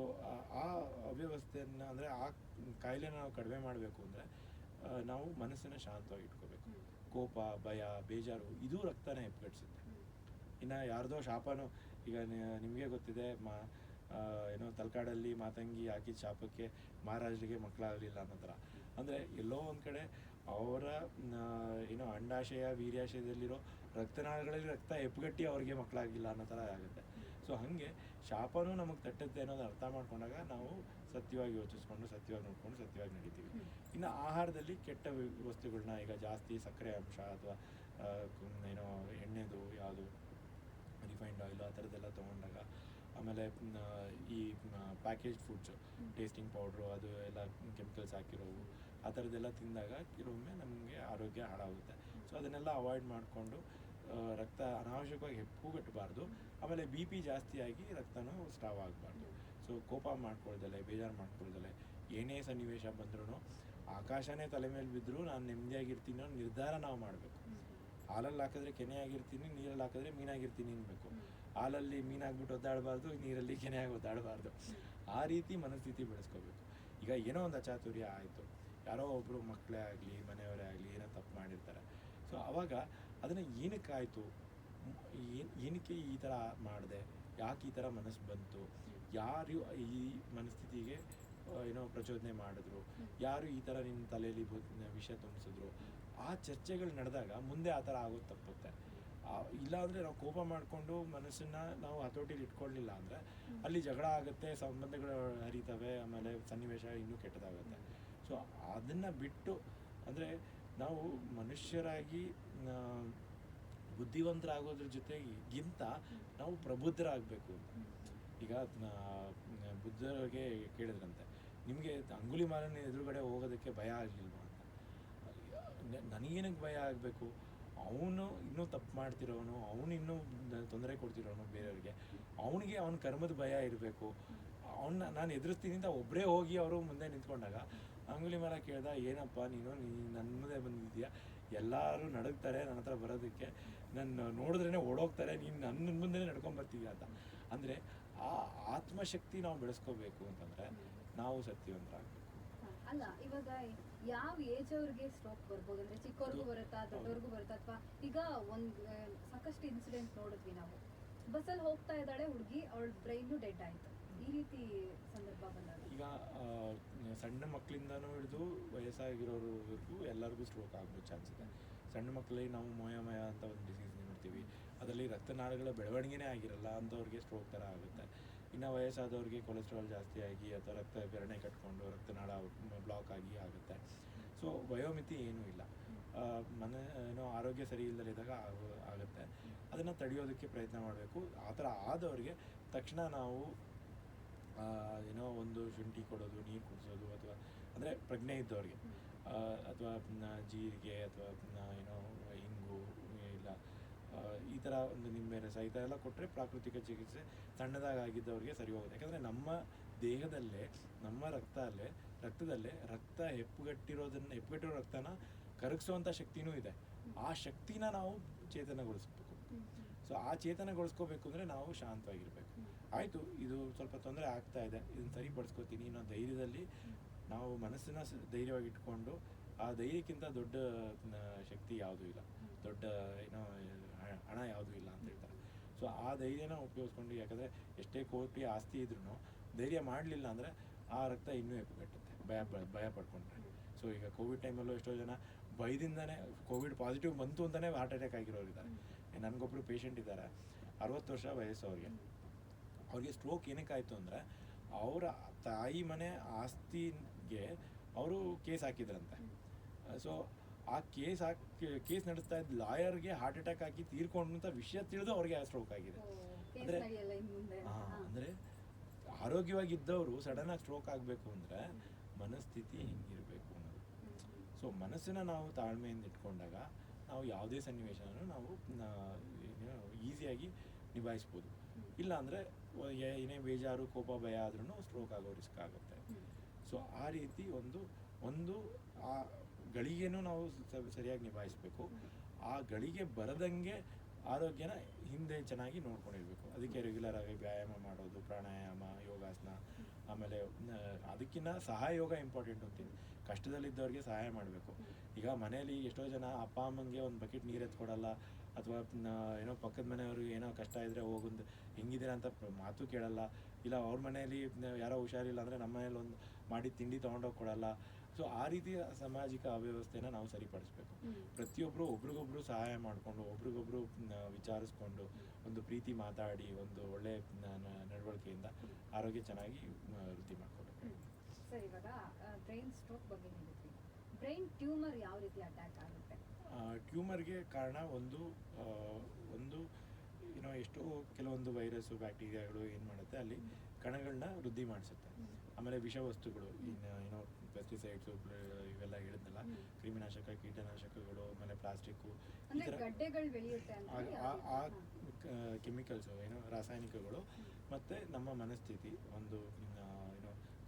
ಆ ಅವ್ಯವಸ್ಥೆಯನ್ನು ಅಂದರೆ ಆ ಕಾಯಿಲೆನ ನಾವು ಕಡಿಮೆ ಮಾಡಬೇಕು ಅಂದರೆ ನಾವು ಮನಸ್ಸನ್ನು ಶಾಂತವಾಗಿ ಇಟ್ಕೋಬೇಕು. ಕೋಪ, ಭಯ, ಬೇಜಾರು ಇದು ರಕ್ತನ ಹೆಪ್ಪುಗಟ್ಟಿಸುತ್ತೆ. ಇನ್ನು ಯಾರ್ದೋ ಶಾಪನೂ, ಈಗ ನಿಮಗೆ ಗೊತ್ತಿದೆ, ಏನೋ ತಲಕಾಡಲ್ಲಿ ಮಾತಂಗಿ ಹಾಕಿದ ಶಾಪಕ್ಕೆ ಮಹಾರಾಜರಿಗೆ ಮಕ್ಕಳಾಗಲಿಲ್ಲ ಅನ್ನೋ ಥರ. ಅಂದರೆ ಎಲ್ಲೋ ಒಂದು ಕಡೆ ಅವರ ಏನೋ ಅಂಡಾಶಯ ವೀರ್ಯಾಶಯದಲ್ಲಿರೋ ರಕ್ತನಾಳಗಳಲ್ಲಿ ರಕ್ತ ಹೆಪ್ಪುಗಟ್ಟಿ ಅವ್ರಿಗೆ ಮಕ್ಕಳಾಗಿಲ್ಲ ಅನ್ನೋ ಥರ ಆಗುತ್ತೆ. ಸೊ ಸೊ ಹಾಗೆ ಶಾಪನೂ ನಮಗೆ ತಟ್ಟುತ್ತೆ ಅನ್ನೋದು ಅರ್ಥ ಮಾಡ್ಕೊಂಡಾಗ ನಾವು ಸತ್ಯವಾಗಿ ಯೋಚಿಸ್ಕೊಂಡು ಸತ್ಯವಾಗಿ ನೋಡ್ಕೊಂಡು ಸತ್ಯವಾಗಿ ನಡೀತೀವಿ. ಇನ್ನು ಆಹಾರದಲ್ಲಿ ಕೆಟ್ಟ ವಸ್ತುಗಳನ್ನ, ಈಗ ಜಾಸ್ತಿ ಸಕ್ಕರೆ ಅಂಶ ಅಥವಾ ಏನೋ ಎಣ್ಣೆದು ಯಾವುದು ರಿಫೈನ್ಡ್ ಆಯಿಲ್ ಆ ಥರದ್ದೆಲ್ಲ ತೊಗೊಂಡಾಗ, ಆಮೇಲೆ ಈ ಪ್ಯಾಕೇಜ್ ಫುಡ್ಸು, ಟೇಸ್ಟಿಂಗ್ ಪೌಡ್ರು, ಅದು ಎಲ್ಲ ಕೆಮಿಕಲ್ಸ್ ಹಾಕಿರೋವು, ಆ ಥರದ್ದೆಲ್ಲ ತಿಂದಾಗ ಕೆಲವೊಮ್ಮೆ ನಮಗೆ ಆರೋಗ್ಯ ಹಾಳಾಗುತ್ತೆ. ಸೊ ಅದನ್ನೆಲ್ಲ ಅವಾಯ್ಡ್ ಮಾಡಿಕೊಂಡು ರಕ್ತ ಅನಾವಶ್ಯಕವಾಗಿ ಹೆಪ್ಪುಗಟ್ಟಬಾರ್ದು. ಆಮೇಲೆ ಬಿ ಪಿ ಜಾಸ್ತಿಯಾಗಿ ರಕ್ತನೂ ಸ್ಟಾವ್ ಆಗಬಾರ್ದು. ಸೊ ಕೋಪ ಮಾಡ್ಕೊಳ್ದಲೆ, ಬೇಜಾರು ಮಾಡ್ಕೊಳ್ದಲೆ, ಏನೇ ಸನ್ನಿವೇಶ ಬಂದ್ರೂ ಆಕಾಶನೇ ತಲೆ ಮೇಲೆ ಬಿದ್ದರೂ ನಾನು ನೆಮ್ಮದಿಯಾಗಿರ್ತೀನಿ ಅನ್ನೋ ನಿರ್ಧಾರ ನಾವು ಮಾಡಬೇಕು. ಹಾಲಲ್ಲಿ ಹಾಕಿದ್ರೆ ಕೆನೆಯಾಗಿರ್ತೀನಿ, ನೀರಲ್ಲಿ ಹಾಕಿದ್ರೆ ಮೀನಾಗಿರ್ತೀನಿ ಅನ್ಬೇಕು. ಹಾಲಲ್ಲಿ ಮೀನಾಗ್ಬಿಟ್ಟು ಒದ್ದಾಡಬಾರ್ದು, ನೀರಲ್ಲಿ ಕೆನೆಯಾಗಿ ಒದ್ದಾಡಬಾರ್ದು. ಆ ರೀತಿ ಮನಸ್ಥಿತಿ ಬೆಳೆಸ್ಕೋಬೇಕು. ಈಗ ಏನೋ ಒಂದು ಅಚಾತುರ್ಯ ಆಯಿತು, ಯಾರೋ ಒಬ್ಬರು ಮಕ್ಕಳೇ ಆಗಲಿ ಮನೆಯವರೇ ಆಗಲಿ ಏನೋ ತಪ್ಪು ಮಾಡಿರ್ತಾರೆ. ಸೊ ಆವಾಗ ಅದನ್ನು ಏನಕ್ಕಾಯಿತು, ಏನಕ್ಕೆ ಈ ಥರ ಮಾಡಿದೆ, ಯಾಕೆ ಈ ಥರ ಮನಸ್ಸು ಬಂತು, ಯಾರು ಈ ಮನಸ್ಥಿತಿಗೆ ಏನೋ ಪ್ರಚೋದನೆ ಮಾಡಿದ್ರು, ಯಾರು ಈ ಥರ ನಿನ್ನ ತಲೆಯಲ್ಲಿ ವಿಷಯ ತುಂಬಿಸಿದ್ರು, ಆ ಚರ್ಚೆಗಳು ನಡೆದಾಗ ಮುಂದೆ ಆ ಥರ ಆಗೋದು ತಪ್ಪುತ್ತೆ. ಇಲ್ಲಾಂದರೆ ನಾವು ಕೋಪ ಮಾಡಿಕೊಂಡು ಮನಸ್ಸನ್ನು ನಾವು ಹತೋಟಿಲಿ ಇಟ್ಕೊಳ್ಳಿಲ್ಲ ಅಂದರೆ ಅಲ್ಲಿ ಜಗಳ ಆಗುತ್ತೆ, ಸಂಬಂಧಗಳು ಹರಿತವೆ, ಆಮೇಲೆ ಸನ್ನಿವೇಶ ಇನ್ನೂ ಕೆಟ್ಟದಾಗುತ್ತೆ. ಸೊ ಅದನ್ನು ಬಿಟ್ಟು ಅಂದರೆ ನಾವು ಮನುಷ್ಯರಾಗಿ ಬುದ್ಧಿವಂತರಾಗೋದ್ರ ಜೊತೆಗಿಂತ ನಾವು ಪ್ರಬುದ್ಧರಾಗಬೇಕು. ಈಗ ಬುದ್ಧರಿಗೆ ಕೇಳಿದ್ರಂತೆ, ನಿಮಗೆ ಅಂಗುಲಿಮಾಲನ ಎದುರುಗಡೆ ಹೋಗೋದಕ್ಕೆ ಭಯ ಆಗಲಿಲ್ವಾ ಅಂತ. ನನಗೇನಕ್ಕೆ ಭಯ ಆಗಬೇಕು, ಅವನು ಇನ್ನೂ ತಪ್ಪು ಮಾಡ್ತಿರೋನು, ಅವನು ಇನ್ನೂ ತೊಂದರೆ ಕೊಡ್ತಿರೋನು ಬೇರೆಯವ್ರಿಗೆ, ಅವನಿಗೆ ಅವನ ಕರ್ಮದ ಭಯ ಇರಬೇಕು. ಅವನ್ನ ನಾನು ಎದುರಿಸ್ತೀನಿ ಅಂತ ಒಬ್ಬರೇ ಹೋಗಿ ಅವರು ಮುಂದೆ ನಿಂತ್ಕೊಂಡಾಗ ಅಂಗುಲಿಮಾಲ ಕೇಳ್ದ, ಏನಪ್ಪ ನೀನು ನನ್ನ ಮುಂದೆ ಬಂದಿದ್ದೀಯಾ, ಎಲ್ಲರೂ ನಡುಗ್ತಾರೆ ನನ್ನ ಹತ್ರ ಬರೋದಕ್ಕೆ, ನನ್ನ ನೋಡಿದ್ರೇ ಓಡೋಗ್ತಾರೆ, ನೀನು ನನ್ನ ಮುಂದೆ ನಡ್ಕೊಂಬರ್ತೀಯ ಅಂತ. ಅಂದರೆ ಆ ಆತ್ಮಶಕ್ತಿ ನಾವು ಬೆಳೆಸ್ಕೋಬೇಕು ಅಂತಂದರೆ ನಾವು ಸತ್ಯವಂತರಾಗಬೇಕು. ಅಲ್ಲ, ಇವಾಗ ಯಾವ ಏಜ್ ಅವ್ರಿಗೆ ಸ್ಟ್ರೋಕ್ ಬರ್ಬೋದು ಅಂದ್ರೆ ಚಿಕ್ಕವ್ರಿಗೂ ಬರುತ್ತಾ, ದೊಡ್ಡವ್ರಿಗೂ ಬರುತ್ತಾ, ಅಥವಾ ಈಗ ಸಾಕಷ್ಟು ಇನ್ಸಿಡೆಂಟ್ ನೋಡಿದ್ವಿ ನಾವು. ಬಸ್ಸಲ್ಲಿ ಹೋಗ್ತಾ ಇದ್ದಾಳೆ ಹುಡುಗಿ, ಅವಳ ಬ್ರೈನು ಡೆಡ್ ಆಯ್ತು. ಈ ರೀತಿ ಸಂದರ್ಭ ಬಂದಾಗ ಈಗ ಸಣ್ಣ ಮಕ್ಕಳಿಂದನೂ ಹಿಡಿದು ವಯಸ್ಸಾಗಿರೋರ್ವರೆಗೂ ಎಲ್ಲರಿಗೂ ಸ್ಟ್ರೋಕ್ ಆಗೋ ಚಾನ್ಸ್ ಇದೆ. ಸಣ್ಣ ಮಕ್ಕಳಲ್ಲಿ ನಾವು ಮೋಯಮಯ ಅಂತ ಒಂದು ಡಿಸೀಸ್ ನೋಡ್ತೀವಿ, ಅದರಲ್ಲಿ ರಕ್ತನಾಳಗಳ ಬೆಳವಣಿಗೆನೇ ಆಗಿರಲ್ಲ ಅಂಥವ್ರಿಗೆ ಸ್ಟ್ರೋಕ್ ಥರ ಆಗುತ್ತೆ. ಇನ್ನು ವಯಸ್ಸಾದವ್ರಿಗೆ ಕೊಲೆಸ್ಟ್ರಾಲ್ ಜಾಸ್ತಿ ಆಗಿ ಅಥವಾ ರಕ್ತ ಬೆರಣೆ ಕಟ್ಕೊಂಡು ರಕ್ತನಾಳ ಬ್ಲಾಕ್ ಆಗುತ್ತೆ. ಸೊ ವಯೋಮಿತಿ ಏನೂ ಇಲ್ಲ. ಏನೋ ಆರೋಗ್ಯ ಸರಿ ಇಲ್ಲದಿದ್ದಾಗ ಆಗುತ್ತೆ. ಅದನ್ನು ತಡೆಯೋದಕ್ಕೆ ಪ್ರಯತ್ನ ಮಾಡಬೇಕು. ಆ ಥರ ಆದವ್ರಿಗೆ ತಕ್ಷಣ ನಾವು ಏನೋ ಒಂದು ಶುಂಠಿ ಕೊಡೋದು, ನೀರು ಕುಡಿಸೋದು, ಅಥವಾ ಅಂದರೆ ಪ್ರಜ್ಞೆ ಇದ್ದವ್ರಿಗೆ, ಅಥವಾ ಜೀರಿಗೆ ಅಥವಾ ಏನೋ ಇಂಗು ಇಲ್ಲ ಈ ಥರ ಒಂದು ನಿಂಬೆ ರಸ ಈ ಥರ ಎಲ್ಲ ಕೊಟ್ಟರೆ ಪ್ರಾಕೃತಿಕ ಚಿಕಿತ್ಸೆ ಸಣ್ಣದಾಗಿದ್ದವ್ರಿಗೆ ಸರಿ ಹೋಗುತ್ತೆ. ಯಾಕಂದರೆ ನಮ್ಮ ದೇಹದಲ್ಲೇ, ನಮ್ಮ ರಕ್ತದಲ್ಲೇ ರಕ್ತ ಹೆಪ್ಪುಗಟ್ಟಿರೋ ರಕ್ತನ ಕರಗಿಸುವಂಥ ಶಕ್ತಿನೂ ಇದೆ. ಆ ಶಕ್ತಿನ ನಾವು ಚೇತನಗೊಳಿಸ್ಬೇಕು. ಸೊ ಆ ಚೇತನಗೊಳಿಸ್ಕೋಬೇಕು ಅಂದರೆ ನಾವು ಶಾಂತವಾಗಿರಬೇಕು. ಆಯಿತು, ಇದು ಸ್ವಲ್ಪ ತೊಂದರೆ ಆಗ್ತಾ ಇದೆ, ಇದನ್ನು ಸರಿಪಡಿಸ್ಕೋತೀನಿ ಅನ್ನೋ ಧೈರ್ಯದಲ್ಲಿ ನಾವು ಮನಸ್ಸನ್ನ ಧೈರ್ಯವಾಗಿ ಇಟ್ಕೊಂಡು, ಆ ಧೈರ್ಯಕ್ಕಿಂತ ದೊಡ್ಡ ಶಕ್ತಿ ಯಾವುದೂ ಇಲ್ಲ, ದೊಡ್ಡ ಏನೋ ಹಣ ಯಾವುದೂ ಇಲ್ಲ ಅಂತ ಹೇಳ್ತಾರೆ. ಸೊ ಆ ಧೈರ್ಯನ ಉಪಯೋಗಿಸ್ಕೊಂಡು, ಯಾಕಂದರೆ ಎಷ್ಟೇ ಕೋಟಿ ಆಸ್ತಿ ಇದ್ರೂ ಧೈರ್ಯ ಮಾಡಲಿಲ್ಲ ಅಂದರೆ ಆ ರಕ್ತ ಇನ್ನೂ ಹೆಪ್ಪುಗಟ್ಟುತ್ತೆ, ಭಯ ಪಡ್ಕೊಂಡ್ರೆ. ಸೊ ಈಗ ಕೋವಿಡ್ ಟೈಮಲ್ಲೂ ಎಷ್ಟೋ ಜನ ಭಯದಿಂದನೇ ಕೋವಿಡ್ ಪಾಸಿಟಿವ್ ಬಂತು ಅಂತಲೇ ಹಾರ್ಟ್ ಅಟ್ಯಾಕ್ ಆಗಿರೋರು ಇದ್ದಾರೆ. ನನಗೊಬ್ಬರು ಪೇಷಂಟ್ ಇದ್ದಾರೆ, 60 ವರ್ಷ ವಯಸ್ಸು ಅವ್ರಿಗೆ ಸ್ಟ್ರೋಕ್ ಏನಕ್ಕಾಯಿತು ಅಂದರೆ ಅವರ ತಾಯಿ ಮನೆ ಆಸ್ತಿಗೆ ಅವರು ಕೇಸ್ ಹಾಕಿದ್ರಂತೆ. ಸೊ ಆ ಕೇಸ್ ನಡೆಸ್ತಾ ಇದ್ದ ಲಾಯರ್ಗೆ ಹಾರ್ಟ್ ಅಟ್ಯಾಕ್ ಆಗಿ ತೀರ್ಕೊಂಡು ಅಂತ ವಿಷಯ ತಿಳಿದು ಅವ್ರಿಗೆ ಸ್ಟ್ರೋಕ್ ಆಗಿದೆ. ಅಂದರೆ ಆರೋಗ್ಯವಾಗಿದ್ದವರು ಸಡನ್ನಾಗಿ ಸ್ಟ್ರೋಕ್ ಆಗಬೇಕು ಅಂದರೆ ಮನಸ್ಥಿತಿ ಹೆಂಗಿರಬೇಕು ಅನ್ನೋದು. ಸೊ ಮನಸ್ಸನ್ನು ನಾವು ತಾಳ್ಮೆಯಿಂದ ಇಟ್ಕೊಂಡಾಗ ನಾವು ಯಾವುದೇ ಸನ್ನಿವೇಶನೂ ನಾವು ಈಸಿಯಾಗಿ ನಿಭಾಯಿಸ್ಬೋದು. ಇಲ್ಲ ಅಂದರೆ ಏನೇ ಬೇಜಾರು, ಕೋಪ, ಭಯ ಆದ್ರೂ ಸ್ಟ್ರೋಕ್ ಆಗೋ ರಿಸ್ಕ್ ಆಗುತ್ತೆ. ಸೊ ಆ ರೀತಿ ಒಂದು ಆ ಗಳಿಗೆನೂ ನಾವು ಸರಿಯಾಗಿ ನಿಭಾಯಿಸಬೇಕು. ಆ ಗಳಿಗೆ ಬರದಂಗೆ ಆರೋಗ್ಯನ ಹಿಂದೆ ಚೆನ್ನಾಗಿ ನೋಡ್ಕೊಂಡಿರ್ಬೇಕು. ಅದಕ್ಕೆ ರೆಗ್ಯುಲರ್ ಆಗಿ ವ್ಯಾಯಾಮ ಮಾಡೋದು, ಪ್ರಾಣಾಯಾಮ, ಯೋಗಾಸನ, ಆಮೇಲೆ ಅದಕ್ಕಿಂತ ಸಹಯೋಗ ಇಂಪಾರ್ಟೆಂಟ್ ಅಂತೀನಿ. ಕಷ್ಟದಲ್ಲಿದ್ದವ್ರಿಗೆ ಸಹಾಯ ಮಾಡಬೇಕು. ಈಗ ಮನೆಯಲ್ಲಿ ಎಷ್ಟೋ ಜನ ಅಪ್ಪ ಅಮ್ಮಂಗೆ ಒಂದು ಬಕೆಟ್ ನೀರು ಎತ್ಕೊಡಲ್ಲ, ಅಥವಾ ಏನೋ ಪಕ್ಕದ ಮನೆಯವ್ರಿಗೆ ಏನೋ ಕಷ್ಟ ಇದ್ದರೆ ಹೋಗೊಂದು ಹೆಂಗಿದ್ದೀರಾ ಅಂತ ಮಾತು ಕೇಳಲ್ಲ. ಇಲ್ಲ ಅವ್ರ ಮನೆಯಲ್ಲಿ ಯಾರೋ ಹುಷಾರಿಲ್ಲ ಅಂದರೆ ನಮ್ಮ ಮನೇಲಿ ಒಂದು ಮಾಡಿ ತಿಂಡಿ ತೊಗೊಂಡೋಗಿ ಕೊಡಲ್ಲ. ಸೊ ಸೊ ಆ ರೀತಿಯ ಸಾಮಾಜಿಕ ಅವ್ಯವಸ್ಥೆನ ನಾವು ಸರಿಪಡಿಸ್ಬೇಕು. ಪ್ರತಿಯೊಬ್ಬರು ಒಬ್ರಿಗೊಬ್ರು ಸಹಾಯ ಮಾಡಿಕೊಂಡು ಒಬ್ರಿಗೊಬ್ರು ವಿಚಾರಿಸ್ಕೊಂಡು ಒಂದು ಪ್ರೀತಿ ಮಾತಾಡಿ ಒಂದು ಒಳ್ಳೆ ನಡವಳಿಕೆಯಿಂದ ಆರೋಗ್ಯ ಚೆನ್ನಾಗಿ ವೃದ್ಧಿ ಮಾಡ್ಕೋಬೇಕು. ಸರ್, ಇವಾಗ ಬ್ರೈನ್ ಸ್ಟ್ರೋಕ್ ಬಗ್ಗೆ ಹೇಳಿದ್ವಿ. ಬ್ರೈನ್ ಟ್ಯೂಮರ್ ಯಾವ ರೀತಿ ಅಟ್ಯಾಕ್ ಆಗುತ್ತೆ? ಟ್ಯೂಮರ್ಗೆ ಕಾರಣ ಒಂದು ಎಷ್ಟೋ ಕೆಲವೊಂದು ವೈರಸ್ಸು ಬ್ಯಾಕ್ಟೀರಿಯಾಗಳು ಏನು ಮಾಡುತ್ತೆ ಅಲ್ಲಿ ಕಣಗಳನ್ನ ವೃದ್ಧಿ ಮಾಡಿಸುತ್ತೆ. ಆಮೇಲೆ ವಿಷವಸ್ತುಗಳು ಪೆಸ್ಟಿಸೈಡ್ಸು ಇವೆಲ್ಲ ಹೇಳಿದ್ನಲ್ಲ, ಕ್ರಿಮಿನಾಶಕ, ಕೀಟನಾಶಕಗಳು, ಆಮೇಲೆ ಪ್ಲಾಸ್ಟಿಕ್ಕು, ಈ ಥರ ಗಡ್ಡೆಗಳು ಬೆಳೆಯುತ್ತೆ ಆ ಕೆಮಿಕಲ್ಸು ರಾಸಾಯನಿಕಗಳು ಮತ್ತು ನಮ್ಮ ಮನಸ್ಥಿತಿ ಒಂದು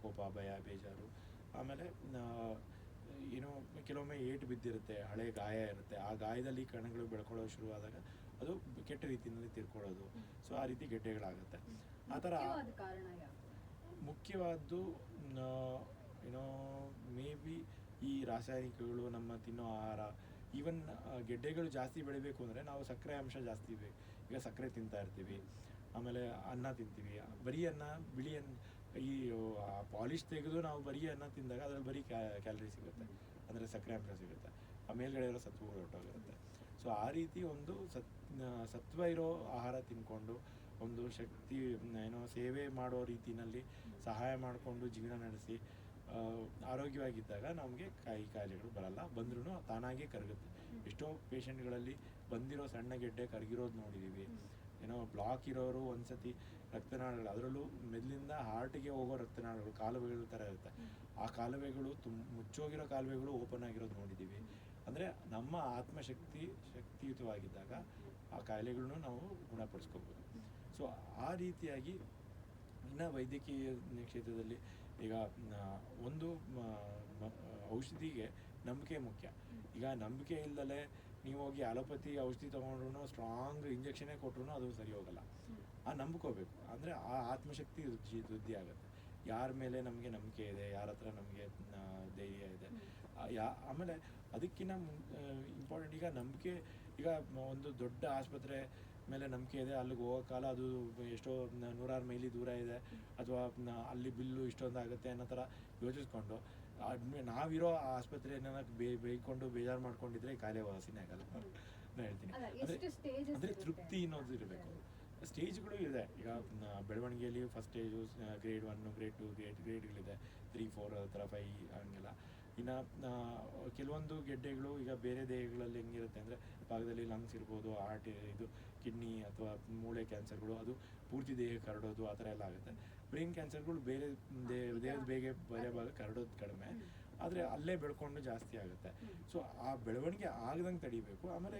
ಕೋಪ, ಭಯ, ಬೇಜಾರು, ಆಮೇಲೆ ಕೆಲವೊಮ್ಮೆ ಏಟು ಬಿದ್ದಿರುತ್ತೆ, ಹಳೆ ಗಾಯ ಇರುತ್ತೆ, ಆ ಗಾಯದಲ್ಲಿ ಕಣಗಳು ಬೆಳ್ಕೊಳ್ಳೋ ಶುರುವಾದಾಗ ಅದು ಕೆಟ್ಟ ರೀತಿಯಲ್ಲಿ ತಿರ್ಕೊಳ್ಳೋದು. ಸೊ ಆ ರೀತಿ ಗೆಡ್ಡೆಗಳಾಗುತ್ತೆ. ಆ ಥರ ಕಾರಣ ಯಾವುದು? ಮುಖ್ಯವಾದ್ದು ಮೇ ಬಿ ಈ ರಾಸಾಯನಿಕಗಳು, ನಮ್ಮ ತಿನ್ನೋ ಆಹಾರ, ಈವನ್ ಗೆಡ್ಡೆಗಳು ಜಾಸ್ತಿ ಬೆಳಿಬೇಕು ಅಂದರೆ ನಾವು ಸಕ್ಕರೆ ಅಂಶ ಜಾಸ್ತಿ ಬೇಕು. ಈಗ ಸಕ್ಕರೆ ತಿಂತಾ ಇರ್ತೀವಿ, ಆಮೇಲೆ ಅನ್ನ ತಿಂತೀವಿ, ಬರೀ ಅನ್ನ, ಬಿಳಿ ಅನ್ನ, ಈ ಪಾಲಿಶ್ ತೆಗೆದು ನಾವು ಬರೀ ಅನ್ನ ತಿಂದಾಗ ಅದರಲ್ಲಿ ಬರೀ ಕ್ಯಾಲರಿ ಸಿಗುತ್ತೆ, ಅಂದರೆ ಸಕ್ಕರೆ ಅಂಶ ಸಿಗುತ್ತೆ, ಆ ಮೇಲ್ಗಡೆ ಇರೋ ಸತ್ವಗಳು ಹೊರಟೋಗಿರುತ್ತೆ. ಸೊ ಆ ರೀತಿ ಒಂದು ಸತ್ವ ಇರೋ ಆಹಾರ ತಿನ್ಕೊಂಡು ಒಂದು ಶಕ್ತಿ ಸೇವೆ ಮಾಡೋ ರೀತಿಯಲ್ಲಿ ಸಹಾಯ ಮಾಡಿಕೊಂಡು ಜೀವನ ನಡೆಸಿ ಆರೋಗ್ಯವಾಗಿದ್ದಾಗ ನಮಗೆ ಕಾಯಿಲೆಗಳು ಬರಲ್ಲ. ಬಂದ್ರೂ ತಾನಾಗೇ ಕರಗುತ್ತೆ. ಎಷ್ಟೋ ಪೇಷಂಟ್ಗಳಲ್ಲಿ ಬಂದಿರೋ ಸಣ್ಣ ಗೆಡ್ಡೆ ಕರಗಿರೋದು ನೋಡಿದ್ದೀವಿ. ಬ್ಲಾಕ್ ಇರೋರು ಒಂದ್ಸತಿ ರಕ್ತನಾಳಗಳು, ಅದರಲ್ಲೂ ಮೆದಳಿಂದ ಹಾರ್ಟಿಗೆ ಹೋಗೋ ರಕ್ತನಾಳಗಳು ಕಾಲುವೆಗಳ ಥರ ಇರುತ್ತೆ, ಆ ಕಾಲುವೆಗಳು ಮುಚ್ಚೋಗಿರೋ ಕಾಲುವೆಗಳು ಓಪನ್ ಆಗಿರೋದು ನೋಡಿದ್ದೀವಿ. ಅಂದರೆ ನಮ್ಮ ಶಕ್ತಿಯುತವಾಗಿದ್ದಾಗ ಆ ಕಾಯಿಲೆಗಳನ್ನು ನಾವು ಗುಣಪಡಿಸ್ಕೋಬೋದು. ಸೊ ಆ ರೀತಿಯಾಗಿ ಇನ್ನು ವೈದ್ಯಕೀಯ ಕ್ಷೇತ್ರದಲ್ಲಿ ಈಗ ಒಂದು ಔಷಧಿಗೆ ನಂಬಿಕೆ ಮುಖ್ಯ. ಈಗ ನಂಬಿಕೆ ಇಲ್ಲದಲೇ ನೀವು ಹೋಗಿ ಅಲೋಪತಿ ಔಷಧಿ ತೊಗೊಂಡ್ರು, ಸ್ಟ್ರಾಂಗ್ ಇಂಜೆಕ್ಷನೇ ಕೊಟ್ಟರು ಅದು ಸರಿ ಹೋಗಲ್ಲ. ಆ ನಂಬ್ಕೋಬೇಕು, ಅಂದರೆ ಆ ಆತ್ಮಶಕ್ತಿ ವೃದ್ಧಿ ಆಗುತ್ತೆ. ಯಾರ ಮೇಲೆ ನಮಗೆ ನಂಬಿಕೆ ಇದೆ, ಯಾರ ಹತ್ರ ನಮಗೆ ಧೈರ್ಯ ಇದೆ. ಆಮೇಲೆ ಅದಕ್ಕಿಂತ ಇಂಪಾರ್ಟೆಂಟ್, ಈಗ ನಂಬಿಕೆ, ಈಗ ಒಂದು ದೊಡ್ಡ ಆಸ್ಪತ್ರೆ ಮೇಲೆ ನಂಬಿಕೆ ಇದೆ, ಅಲ್ಲಿಗೆ ಹೋಗೋ ಕಾಲ ಅದು ಎಷ್ಟೋ 100 ಮೈಲಿ ದೂರ ಇದೆ, ಅಥವಾ ಅಲ್ಲಿ ಬಿಲ್ಲು ಇಷ್ಟೊಂದು ಆಗುತ್ತೆ ಅನ್ನೋ ಥರ ಯೋಚಿಸ್ಕೊಂಡು ನಾವಿರೋ ಆ ಆಸ್ಪತ್ರೆಯನ್ನು ಬೈಕೊಂಡು ಬೇಜಾರು ಮಾಡ್ಕೊಂಡಿದ್ರೆ ಕಾಯಿಲೆ ವಾಸಿನೇ ಆಗಲ್ಲ. ನಾನು ಹೇಳ್ತೀನಿ, ಅಂದರೆ ತೃಪ್ತಿ ಅನ್ನೋದು ಇರಬೇಕು. ಸ್ಟೇಜ್ಗಳು ಇದೆ. ಈಗ ಬೆಳವಣಿಗೆಯಲ್ಲಿ ಫಸ್ಟ್ ಸ್ಟೇಜು, ಗ್ರೇಡ್ 1, ಗ್ರೇಡ್ 2, ಗ್ರೇಡ್ಗಳಿದೆ, 3, 4 ಆ ಥರ 5 ಹಂಗೆಲ್ಲ. ಇನ್ನು ಕೆಲವೊಂದು ಗೆಡ್ಡೆಗಳು ಈಗ ಬೇರೆ ದೇಹಗಳಲ್ಲಿ ಹೆಂಗಿರುತ್ತೆ ಅಂದರೆ, ಭಾಗದಲ್ಲಿ ಲಂಗ್ಸ್ ಇರ್ಬೋದು, ಹಾರ್ಟ್, ಇದು ಕಿಡ್ನಿ ಅಥವಾ ಮೂಳೆ ಕ್ಯಾನ್ಸರ್ಗಳು, ಅದು ಪೂರ್ತಿ ದೇಹಕ್ಕೆ ಹರಡೋದು, ಆ ಥರ ಎಲ್ಲ ಆಗುತ್ತೆ. ಬ್ರೈನ್ ಕ್ಯಾನ್ಸರ್ಗಳು ಬೇರೆ ದೇಹದ ಬೇರೆ ಭಾಗ ಹರಡೋದು ಕಡಿಮೆ, ಆದರೆ ಅಲ್ಲೇ ಬೆಳ್ಕೊಂಡು ಜಾಸ್ತಿ ಆಗುತ್ತೆ. ಸೊ ಆ ಬೆಳವಣಿಗೆ ಆಗದಂಗೆ ತಡಿಬೇಕು. ಆಮೇಲೆ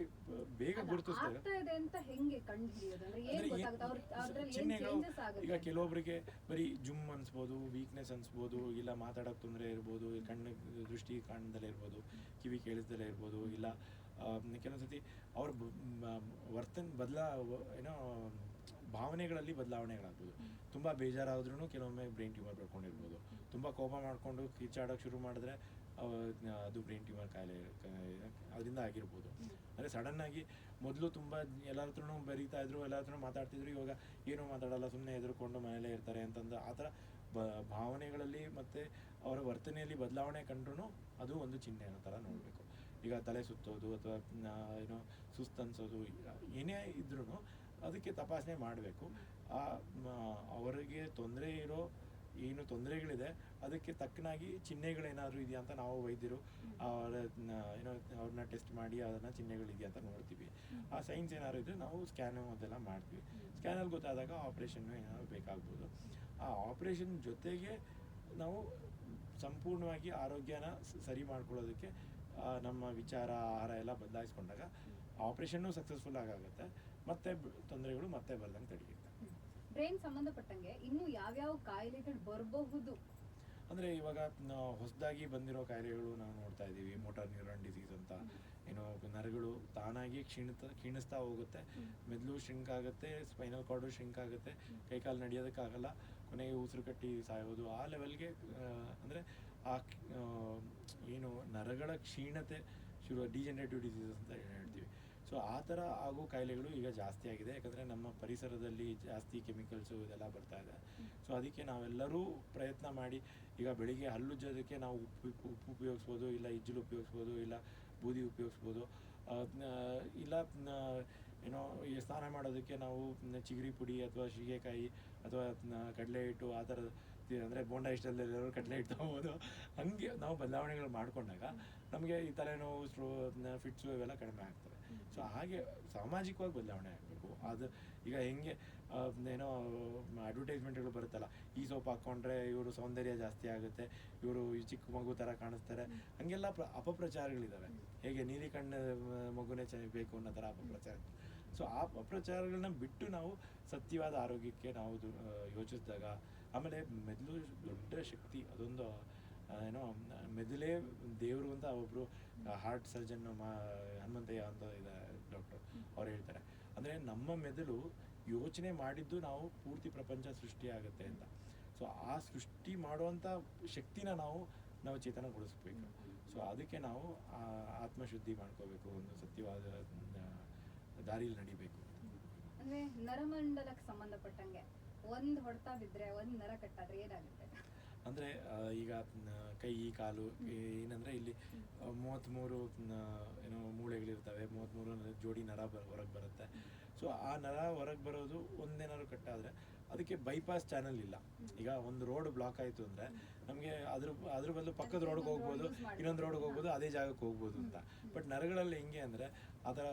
ಬೇಗ ಗುರುತಿಸ್ತಾರೆ ಚಿಹ್ನೆಗಳು. ಈಗ ಕೆಲವೊಬ್ಬರಿಗೆ ಬರೀ ಜುಮ್ ಅನ್ಸ್ಬೋದು, ವೀಕ್ನೆಸ್ ಅನ್ಸ್ಬೋದು, ಇಲ್ಲ ಮಾತಾಡೋಕೆ ತೊಂದರೆ ಇರ್ಬೋದು, ಕಣ್ಣು ದೃಷ್ಟಿ ಕಾಣ್ದಲೇ ಇರ್ಬೋದು, ಕಿವಿ ಕೇಳಿಸ್ದಲೇ ಇರ್ಬೋದು, ಇಲ್ಲ ಕೆಲವೊಂದ್ಸತಿ ಅವ್ರ ಭಾವನೆಗಳಲ್ಲಿ ಬದಲಾವಣೆಗಳಾಗ್ಬೋದು. ತುಂಬ ಬೇಜಾರಾದ್ರೂ ಕೆಲವೊಮ್ಮೆ ಬ್ರೈನ್ ಟ್ಯೂಮರ್ ಬೆಳ್ಕೊಂಡಿರ್ಬೋದು. ತುಂಬ ಕೋಪ ಮಾಡಿಕೊಂಡು ಕಿಚ್ಚಾಡೋಕೆ ಶುರು ಮಾಡಿದ್ರೆ ಅದು ಬ್ರೈನ್ ಟ್ಯೂಮರ್ ಕಾಯಿಲೆ ಅದರಿಂದ ಆಗಿರ್ಬೋದು. ಅಂದರೆ ಸಡನ್ನಾಗಿ ಮೊದಲು ತುಂಬ ಎಲ್ಲರ ಹತ್ರನೂ ಬರೀತಾ ಇದ್ರು, ಎಲ್ಲರ ಹತ್ರನೂ ಮಾತಾಡ್ತಿದ್ರು, ಇವಾಗ ಏನೂ ಮಾತಾಡಲ್ಲ, ಸುಮ್ಮನೆ ಎದುರ್ಕೊಂಡು ಮನೇಲೇ ಇರ್ತಾರೆ ಅಂತಂದು ಆ ಥರ ಭಾವನೆಗಳಲ್ಲಿ ಮತ್ತು ಅವರ ವರ್ತನೆಯಲ್ಲಿ ಬದಲಾವಣೆ ಕಂಡ್ರೂ ಅದು ಒಂದು ಚಿಹ್ನೆ ಅನ್ನೋ ಥರ ನೋಡಬೇಕು. ಈಗ ತಲೆ ಸುತ್ತೋದು ಅಥವಾ ಸುಸ್ತು ಅನ್ಸೋದು ಏನೇ ಇದ್ರೂ ಅದಕ್ಕೆ ತಪಾಸಣೆ ಮಾಡಬೇಕು. ಅವರಿಗೆ ಏನು ತೊಂದರೆಗಳಿದೆ ಅದಕ್ಕೆ ತಕ್ಕನಾಗಿ ಚಿಹ್ನೆಗಳೇನಾದರೂ ಇದೆಯಾ ಅಂತ ನಾವು ವೈದ್ಯರು ಅವ್ರನ್ನ ಟೆಸ್ಟ್ ಮಾಡಿ ಅದನ್ನು ಚಿಹ್ನೆಗಳಿದೆಯಾ ಅಂತ ನೋಡ್ತೀವಿ. ಆ ಸೈನ್ಸ್ ಏನಾದ್ರು ಇದ್ದರೆ ನಾವು ಸ್ಕ್ಯಾನು ಅದೆಲ್ಲ ಮಾಡ್ತೀವಿ. ಸ್ಕ್ಯಾನಲ್ಲಿ ಗೊತ್ತಾದಾಗ ಆಪ್ರೇಷನ್ನು ಏನಾದರೂ ಬೇಕಾಗ್ಬೋದು. ಆ ಆಪ್ರೇಷನ್ ಜೊತೆಗೆ ನಾವು ಸಂಪೂರ್ಣವಾಗಿ ಆರೋಗ್ಯನ ಸರಿ ಮಾಡ್ಕೊಳ್ಳೋದಕ್ಕೆ ನಮ್ಮ ವಿಚಾರ, ಆಹಾರ ಎಲ್ಲ ಬದಲಾಯಿಸ್ಕೊಂಡಾಗ ಆಪ್ರೇಷನ್ನು ಸಕ್ಸಸ್ಫುಲ್ ಆಗುತ್ತೆ, ಮತ್ತೆ ತೊಂದರೆಗಳು ಮತ್ತೆ ಬರ್ದಂಗೆ ತಡೆಯುತ್ತೆ. ಬ್ರೈನ್ ಸಂಬಂಧಪಟ್ಟಂಗೆ ಇನ್ನು ಯಾವ್ಯಾವ ಕಾಯಿಲೆಗಳು ಬರಬಹುದು ಅಂದರೆ ಇವಾಗ ಹೊಸದಾಗಿ ಬಂದಿರೋ ಕಾಯಿಲೆಗಳು ನಾವು ನೋಡ್ತಾ ಇದ್ದೀವಿ. ಮೋಟಾರ್ ನ್ಯೂರಾನ್ ಡಿಸೀಸ್ ಅಂತ, ನರಗಳು ತಾನಾಗಿ ಕ್ಷೀಣಿಸ್ತಾ ಹೋಗುತ್ತೆ, ಮೆದುಳು ಶ್ರಿಂಕ್ ಆಗುತ್ತೆ, ಸ್ಪೈನಲ್ ಕಾರ್ಡು ಶ್ರಿಂಕ್ ಆಗುತ್ತೆ, ಕೈಕಾಲು ನಡೆಯೋದಕ್ಕಾಗಲ್ಲ, ಕೊನೆಗೆ ಉಸಿರು ಕಟ್ಟಿ ಸಾಯೋದು, ಆ ಲೆವೆಲ್ಗೆ ಅಂದರೆ ಆ ನರಗಳ ಕ್ಷೀಣತೆ ಡಿಜೆನರೇಟಿವ್ ಡಿಸೀಸಸ್ ಅಂತ ಹೇಳ್ತೀವಿ. ಸೊ ಸೊ ಆ ಥರ ಆಗೋ ಕಾಯಿಲೆಗಳು ಈಗ ಜಾಸ್ತಿ ಆಗಿದೆ, ಯಾಕಂದರೆ ನಮ್ಮ ಪರಿಸರದಲ್ಲಿ ಜಾಸ್ತಿ ಕೆಮಿಕಲ್ಸು ಇದೆಲ್ಲ ಬರ್ತಾ ಇದೆ. ಸೊ ಅದಕ್ಕೆ ನಾವೆಲ್ಲರೂ ಪ್ರಯತ್ನ ಮಾಡಿ, ಈಗ ಬೆಳಿಗ್ಗೆ ಹಲ್ಲುಜ್ಜೋದಕ್ಕೆ ನಾವು ಉಪ್ಪು ಉಪಯೋಗಿಸ್ಬೋದು, ಇಲ್ಲ ಇಜ್ಜಲು ಉಪಯೋಗಿಸ್ಬೋದು, ಇಲ್ಲ ಬೂದಿ ಉಪಯೋಗಿಸ್ಬೋದು, ಇಲ್ಲ ಏನೋ ಈ ಸ್ನಾನ ಮಾಡೋದಕ್ಕೆ ನಾವು ಚಿಗರಿ ಪುಡಿ ಅಥವಾ ಶೀಗೆಕಾಯಿ ಅಥವಾ ಕಡಲೆ ಹಿಟ್ಟು ಆ ಥರ, ಅಂದರೆ ಬೋಂಡ ಇಷ್ಟಲ್ಲದೆಲ್ಲರೂ ಕಡಲೆ ಹಿಟ್ಟು ತೊಗೊಬೋದು. ಹಾಗೆ ನಾವು ಬದಲಾವಣೆಗಳು ಮಾಡಿಕೊಂಡಾಗ ನಮಗೆ ಈ ತಲೆನೋವು, ಫಿಟ್ಸು ಇವೆಲ್ಲ ಕಡಿಮೆ ಆಗ್ತವೆ. ಸೊ ಹಾಗೆ ಸಾಮಾಜಿಕವಾಗಿ ಬದಲಾವಣೆ ಆಗಬೇಕು. ಅದು ಈಗ ಹೆಂಗೆ ಏನೋ ಅಡ್ವರ್ಟೈಸ್ಮೆಂಟ್ಗಳು ಬರುತ್ತಲ್ಲ, ಈ ಸೋಪ್ ಹಾಕ್ಕೊಂಡ್ರೆ ಇವರು ಸೌಂದರ್ಯ ಜಾಸ್ತಿ ಆಗುತ್ತೆ, ಇವರು ಈ ಚಿಕ್ಕ ಮಗು ಥರ ಕಾಣಿಸ್ತಾರೆ, ಹಾಗೆಲ್ಲ ಅಪಪ್ರಚಾರಗಳಿದ್ದಾವೆ. ಹೇಗೆ ನೀಲಿ ಕಣ್ಣು ಮಗುನೇ ಬೇಕು ಅನ್ನೋ ಥರ ಅಪಪ್ರಚಾರ. ಸೊ ಆ ಅಪಪ್ರಚಾರಗಳನ್ನ ಬಿಟ್ಟು ನಾವು ಸತ್ಯವಾದ ಆರೋಗ್ಯಕ್ಕೆ ನಾವು ಯೋಚಿಸಿದಾಗ, ಆಮೇಲೆ ಮೆದುಳು ದೊಡ್ಡ ಶಕ್ತಿ, ಅದೊಂದು ಏನೋ ಮೆದುಳೇ ದೇವರು ಅಂತ ಒಬ್ಬರು ಹಾರ್ಟ್ ಸರ್ಜನ್ ಹನುಮಂತಯ್ಯ ಅಂತ ಇದ್ದಾರೆ ಡಾಕ್ಟರ್, ಅವ್ರು ಹೇಳ್ತಾರೆ. ಅಂದರೆ ನಮ್ಮ ಮೆದುಳು ಯೋಚನೆ ಮಾಡಿದ್ದು ನಾವು ಪೂರ್ತಿ ಪ್ರಪಂಚ ಸೃಷ್ಟಿ ಆಗುತ್ತೆ ಅಂತ. ಸೊ ಆ ಸೃಷ್ಟಿ ಮಾಡುವಂಥ ಶಕ್ತಿನ ನಾವು ಚೇತನಗೊಳಿಸ್ಬೇಕು. ಸೊ ಅದಕ್ಕೆ ನಾವು ಆತ್ಮಶುದ್ಧಿ ಮಾಡ್ಕೋಬೇಕು, ಒಂದು ಸತ್ಯವಾದ ದಾರಿಯಲ್ಲಿ ನಡಿಬೇಕು. ಅಂದ್ರೆ ನರಮಂಡಲಕ್ಕೆ ಸಂಬಂಧಪಟ್ಟಂಗೆ ಒಂದು ಹೊಡೆತ ಬಿದ್ದರೆ ಒಂದು ನರ ಕಟ್ಟಾದ್ರೆ ಏನಾಗುತ್ತೆ? ಅಂದರೆ ಈಗ ಕೈ ಕಾಲು ಏನಂದರೆ ಇಲ್ಲಿ 33 ಏನೋ ಮೂಳೆಗಳಿರ್ತವೆ, 33 ಜೋಡಿ ನರ ಹೊರಗೆ ಬರುತ್ತೆ. ಸೊ ಆ ನರ ಹೊರಗೆ ಬರೋದು ಒಂದೇನಾದ್ರು ಕಟ್ಟಾದರೆ ಅದಕ್ಕೆ ಬೈಪಾಸ್ ಚಾನಲ್ ಇಲ್ಲ. ಈಗ ಒಂದು ರೋಡ್ ಬ್ಲಾಕ್ ಆಯಿತು ಅಂದರೆ ನಮಗೆ ಅದ್ರ ಬದಲು ಪಕ್ಕದ ರೋಡ್ಗೆ ಹೋಗ್ಬೋದು, ಇನ್ನೊಂದು ರೋಡ್ಗೆ ಹೋಗ್ಬೋದು, ಅದೇ ಜಾಗಕ್ಕೆ ಹೋಗ್ಬೋದು ಅಂತ. ಬಟ್ ನರಗಳಲ್ಲಿ ಹೆಂಗೆ ಅಂದರೆ ಆ ಥರ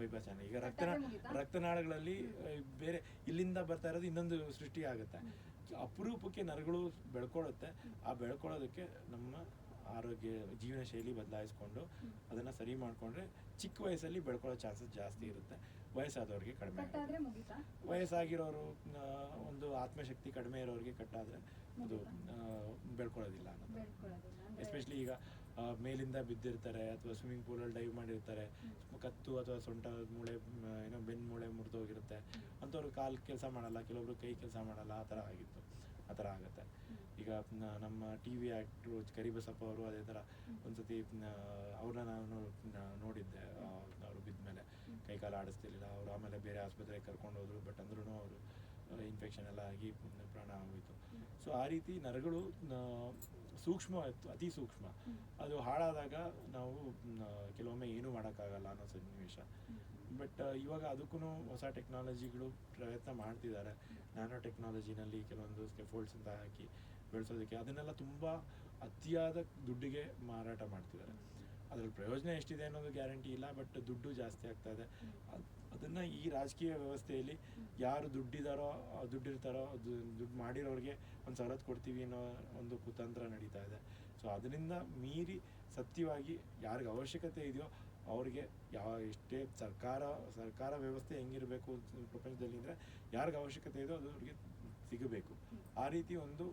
ಬೈಪಾಸ್ ಚಾನಲ್. ಈಗ ರಕ್ತನಾಳಗಳಲ್ಲಿ ಬೇರೆ ಇಲ್ಲಿಂದ ಬರ್ತಾ ಇರೋದು ಇನ್ನೊಂದು ಸೃಷ್ಟಿ ಆಗುತ್ತೆ. ಅಪರೂಪಕ್ಕೆ ನರಗಳು ಬೆಳ್ಕೊಳ್ಳುತ್ತೆ. ಆ ಬೆಳ್ಕೊಳ್ಳೋದಕ್ಕೆ ನಮ್ಮ ಆರೋಗ್ಯ ಜೀವನ ಶೈಲಿ ಬದಲಾಯಿಸ್ಕೊಂಡು ಅದನ್ನು ಸರಿ ಮಾಡಿಕೊಂಡ್ರೆ ಚಿಕ್ಕ ವಯಸ್ಸಲ್ಲಿ ಬೆಳ್ಕೊಳ್ಳೋ ಚಾನ್ಸಸ್ ಜಾಸ್ತಿ ಇರುತ್ತೆ. ವಯಸ್ಸಾದವ್ರಿಗೆ ಕಡಿಮೆ ಆಗುತ್ತೆ. ವಯಸ್ಸಾಗಿರೋರು ಒಂದು ಆತ್ಮಶಕ್ತಿ ಕಡಿಮೆ ಇರೋರಿಗೆ ಕಟ್ಟಾದರೆ ಅದು ಬೆಳ್ಕೊಳ್ಳೋದಿಲ್ಲ ಅನ್ನೋದು. ಎಸ್ಪೆಷಲಿ ಈಗ ಮೇಲಿಂದ ಬಿದ್ದಿರ್ತಾರೆ ಅಥವಾ ಸ್ವಿಮ್ಮಿಂಗ್ ಪೂಲಲ್ಲಿ ಡೈವ್ ಮಾಡಿರ್ತಾರೆ, ಕತ್ತು ಅಥವಾ ಸೊಂಟ ಮೂಳೆ ಏನೋ ಬೆನ್ನು ಮೂಳೆ ಮುರಿದೋಗಿರುತ್ತೆ ಅಂಥವ್ರು ಕಾಲು ಕೆಲಸ ಮಾಡಲ್ಲ, ಕೆಲವೊಬ್ರು ಕೈ ಕೆಲಸ ಮಾಡಲ್ಲ, ಆ ಥರ ಆಗುತ್ತೆ. ಈಗ ನಮ್ಮ ಟಿ ವಿ ಆ್ಯಕ್ಟ್ರು ಕರಿಬಸಪ್ಪ ಅವರು ಅದೇ ಥರ ಒಂದ್ಸತಿ ಅವ್ರನ್ನ ನಾನು ನೋಡಿದ್ದೆ. ಅವರು ಬಿದ್ದ ಕೈಕಾಲು ಆಡಿಸ್ತಿರ್ಲಿಲ್ಲ ಅವರು, ಆಮೇಲೆ ಬೇರೆ ಆಸ್ಪತ್ರೆಗೆ ಕರ್ಕೊಂಡು ಹೋದ್ರು. ಬಟ್ ಅಂದ್ರೂ ಅವರು ಇನ್ಫೆಕ್ಷನ್ ಎಲ್ಲ ಆಗಿ ಪ್ರಾಣ ಆಗೋಯಿತು. ಸೊ ಆ ರೀತಿ ನರಗಳು ಸೂಕ್ಷ್ಮ, ಅತಿ ಸೂಕ್ಷ್ಮ. ಅದು ಹಾಳಾದಾಗ ನಾವು ಕೆಲವೊಮ್ಮೆ ಏನೂ ಮಾಡೋಕ್ಕಾಗಲ್ಲ ಅನ್ನೋ ಸನ್ನಿವೇಶ. ಬಟ್ ಇವಾಗ ಅದಕ್ಕೂ ಹೊಸ ಟೆಕ್ನಾಲಜಿಗಳು ಪ್ರಯತ್ನ ಮಾಡ್ತಿದ್ದಾರೆ. ನ್ಯಾನೋ ಟೆಕ್ನಾಲಜಿನಲ್ಲಿ ಕೆಲವೊಂದು ಸ್ಕೆಫೋಲ್ಡ್ಸ್ ಅಂತ ಹಾಕಿ ಬೆಳೆಸೋದಕ್ಕೆ, ಅದನ್ನೆಲ್ಲ ತುಂಬ ಅತಿಯಾದ ದುಡ್ಡಿಗೆ ಮಾರಾಟ ಮಾಡ್ತಿದ್ದಾರೆ. ಅದ್ರಲ್ಲಿ ಪ್ರಯೋಜನ ಎಷ್ಟಿದೆ ಅನ್ನೋದು ಗ್ಯಾರಂಟಿ ಇಲ್ಲ, ಬಟ್ ದುಡ್ಡು ಜಾಸ್ತಿ ಆಗ್ತಾ ಇದೆ. ಅದನ್ನು ಈ ರಾಜಕೀಯ ವ್ಯವಸ್ಥೆಯಲ್ಲಿ ಯಾರು ದುಡ್ಡಿರ್ತಾರೋ ದುಡ್ಡು ಮಾಡಿರೋರಿಗೆ ಒಂದು ಸವಲತ್ತು ಕೊಡ್ತೀವಿ ಅನ್ನೋ ಒಂದು ಕುತಂತ್ರ ನಡೀತಾ ಇದೆ. ಸೊ ಅದರಿಂದ ಮೀರಿ ಸತ್ಯವಾಗಿ ಯಾರಿಗೆ ಅವಶ್ಯಕತೆ ಇದೆಯೋ ಅವ್ರಿಗೆ ಎಷ್ಟೇ ಸರ್ಕಾರ ವ್ಯವಸ್ಥೆ ಹೆಂಗಿರಬೇಕು ಪ್ರಪಂಚದಲ್ಲಿ ಅಂದರೆ ಯಾರಿಗೆ ಅವಶ್ಯಕತೆ ಇದೆಯೋ ಅದು ಅವ್ರಿಗೆ ಸಿಗಬೇಕು. ಆ ರೀತಿ ಒಂದು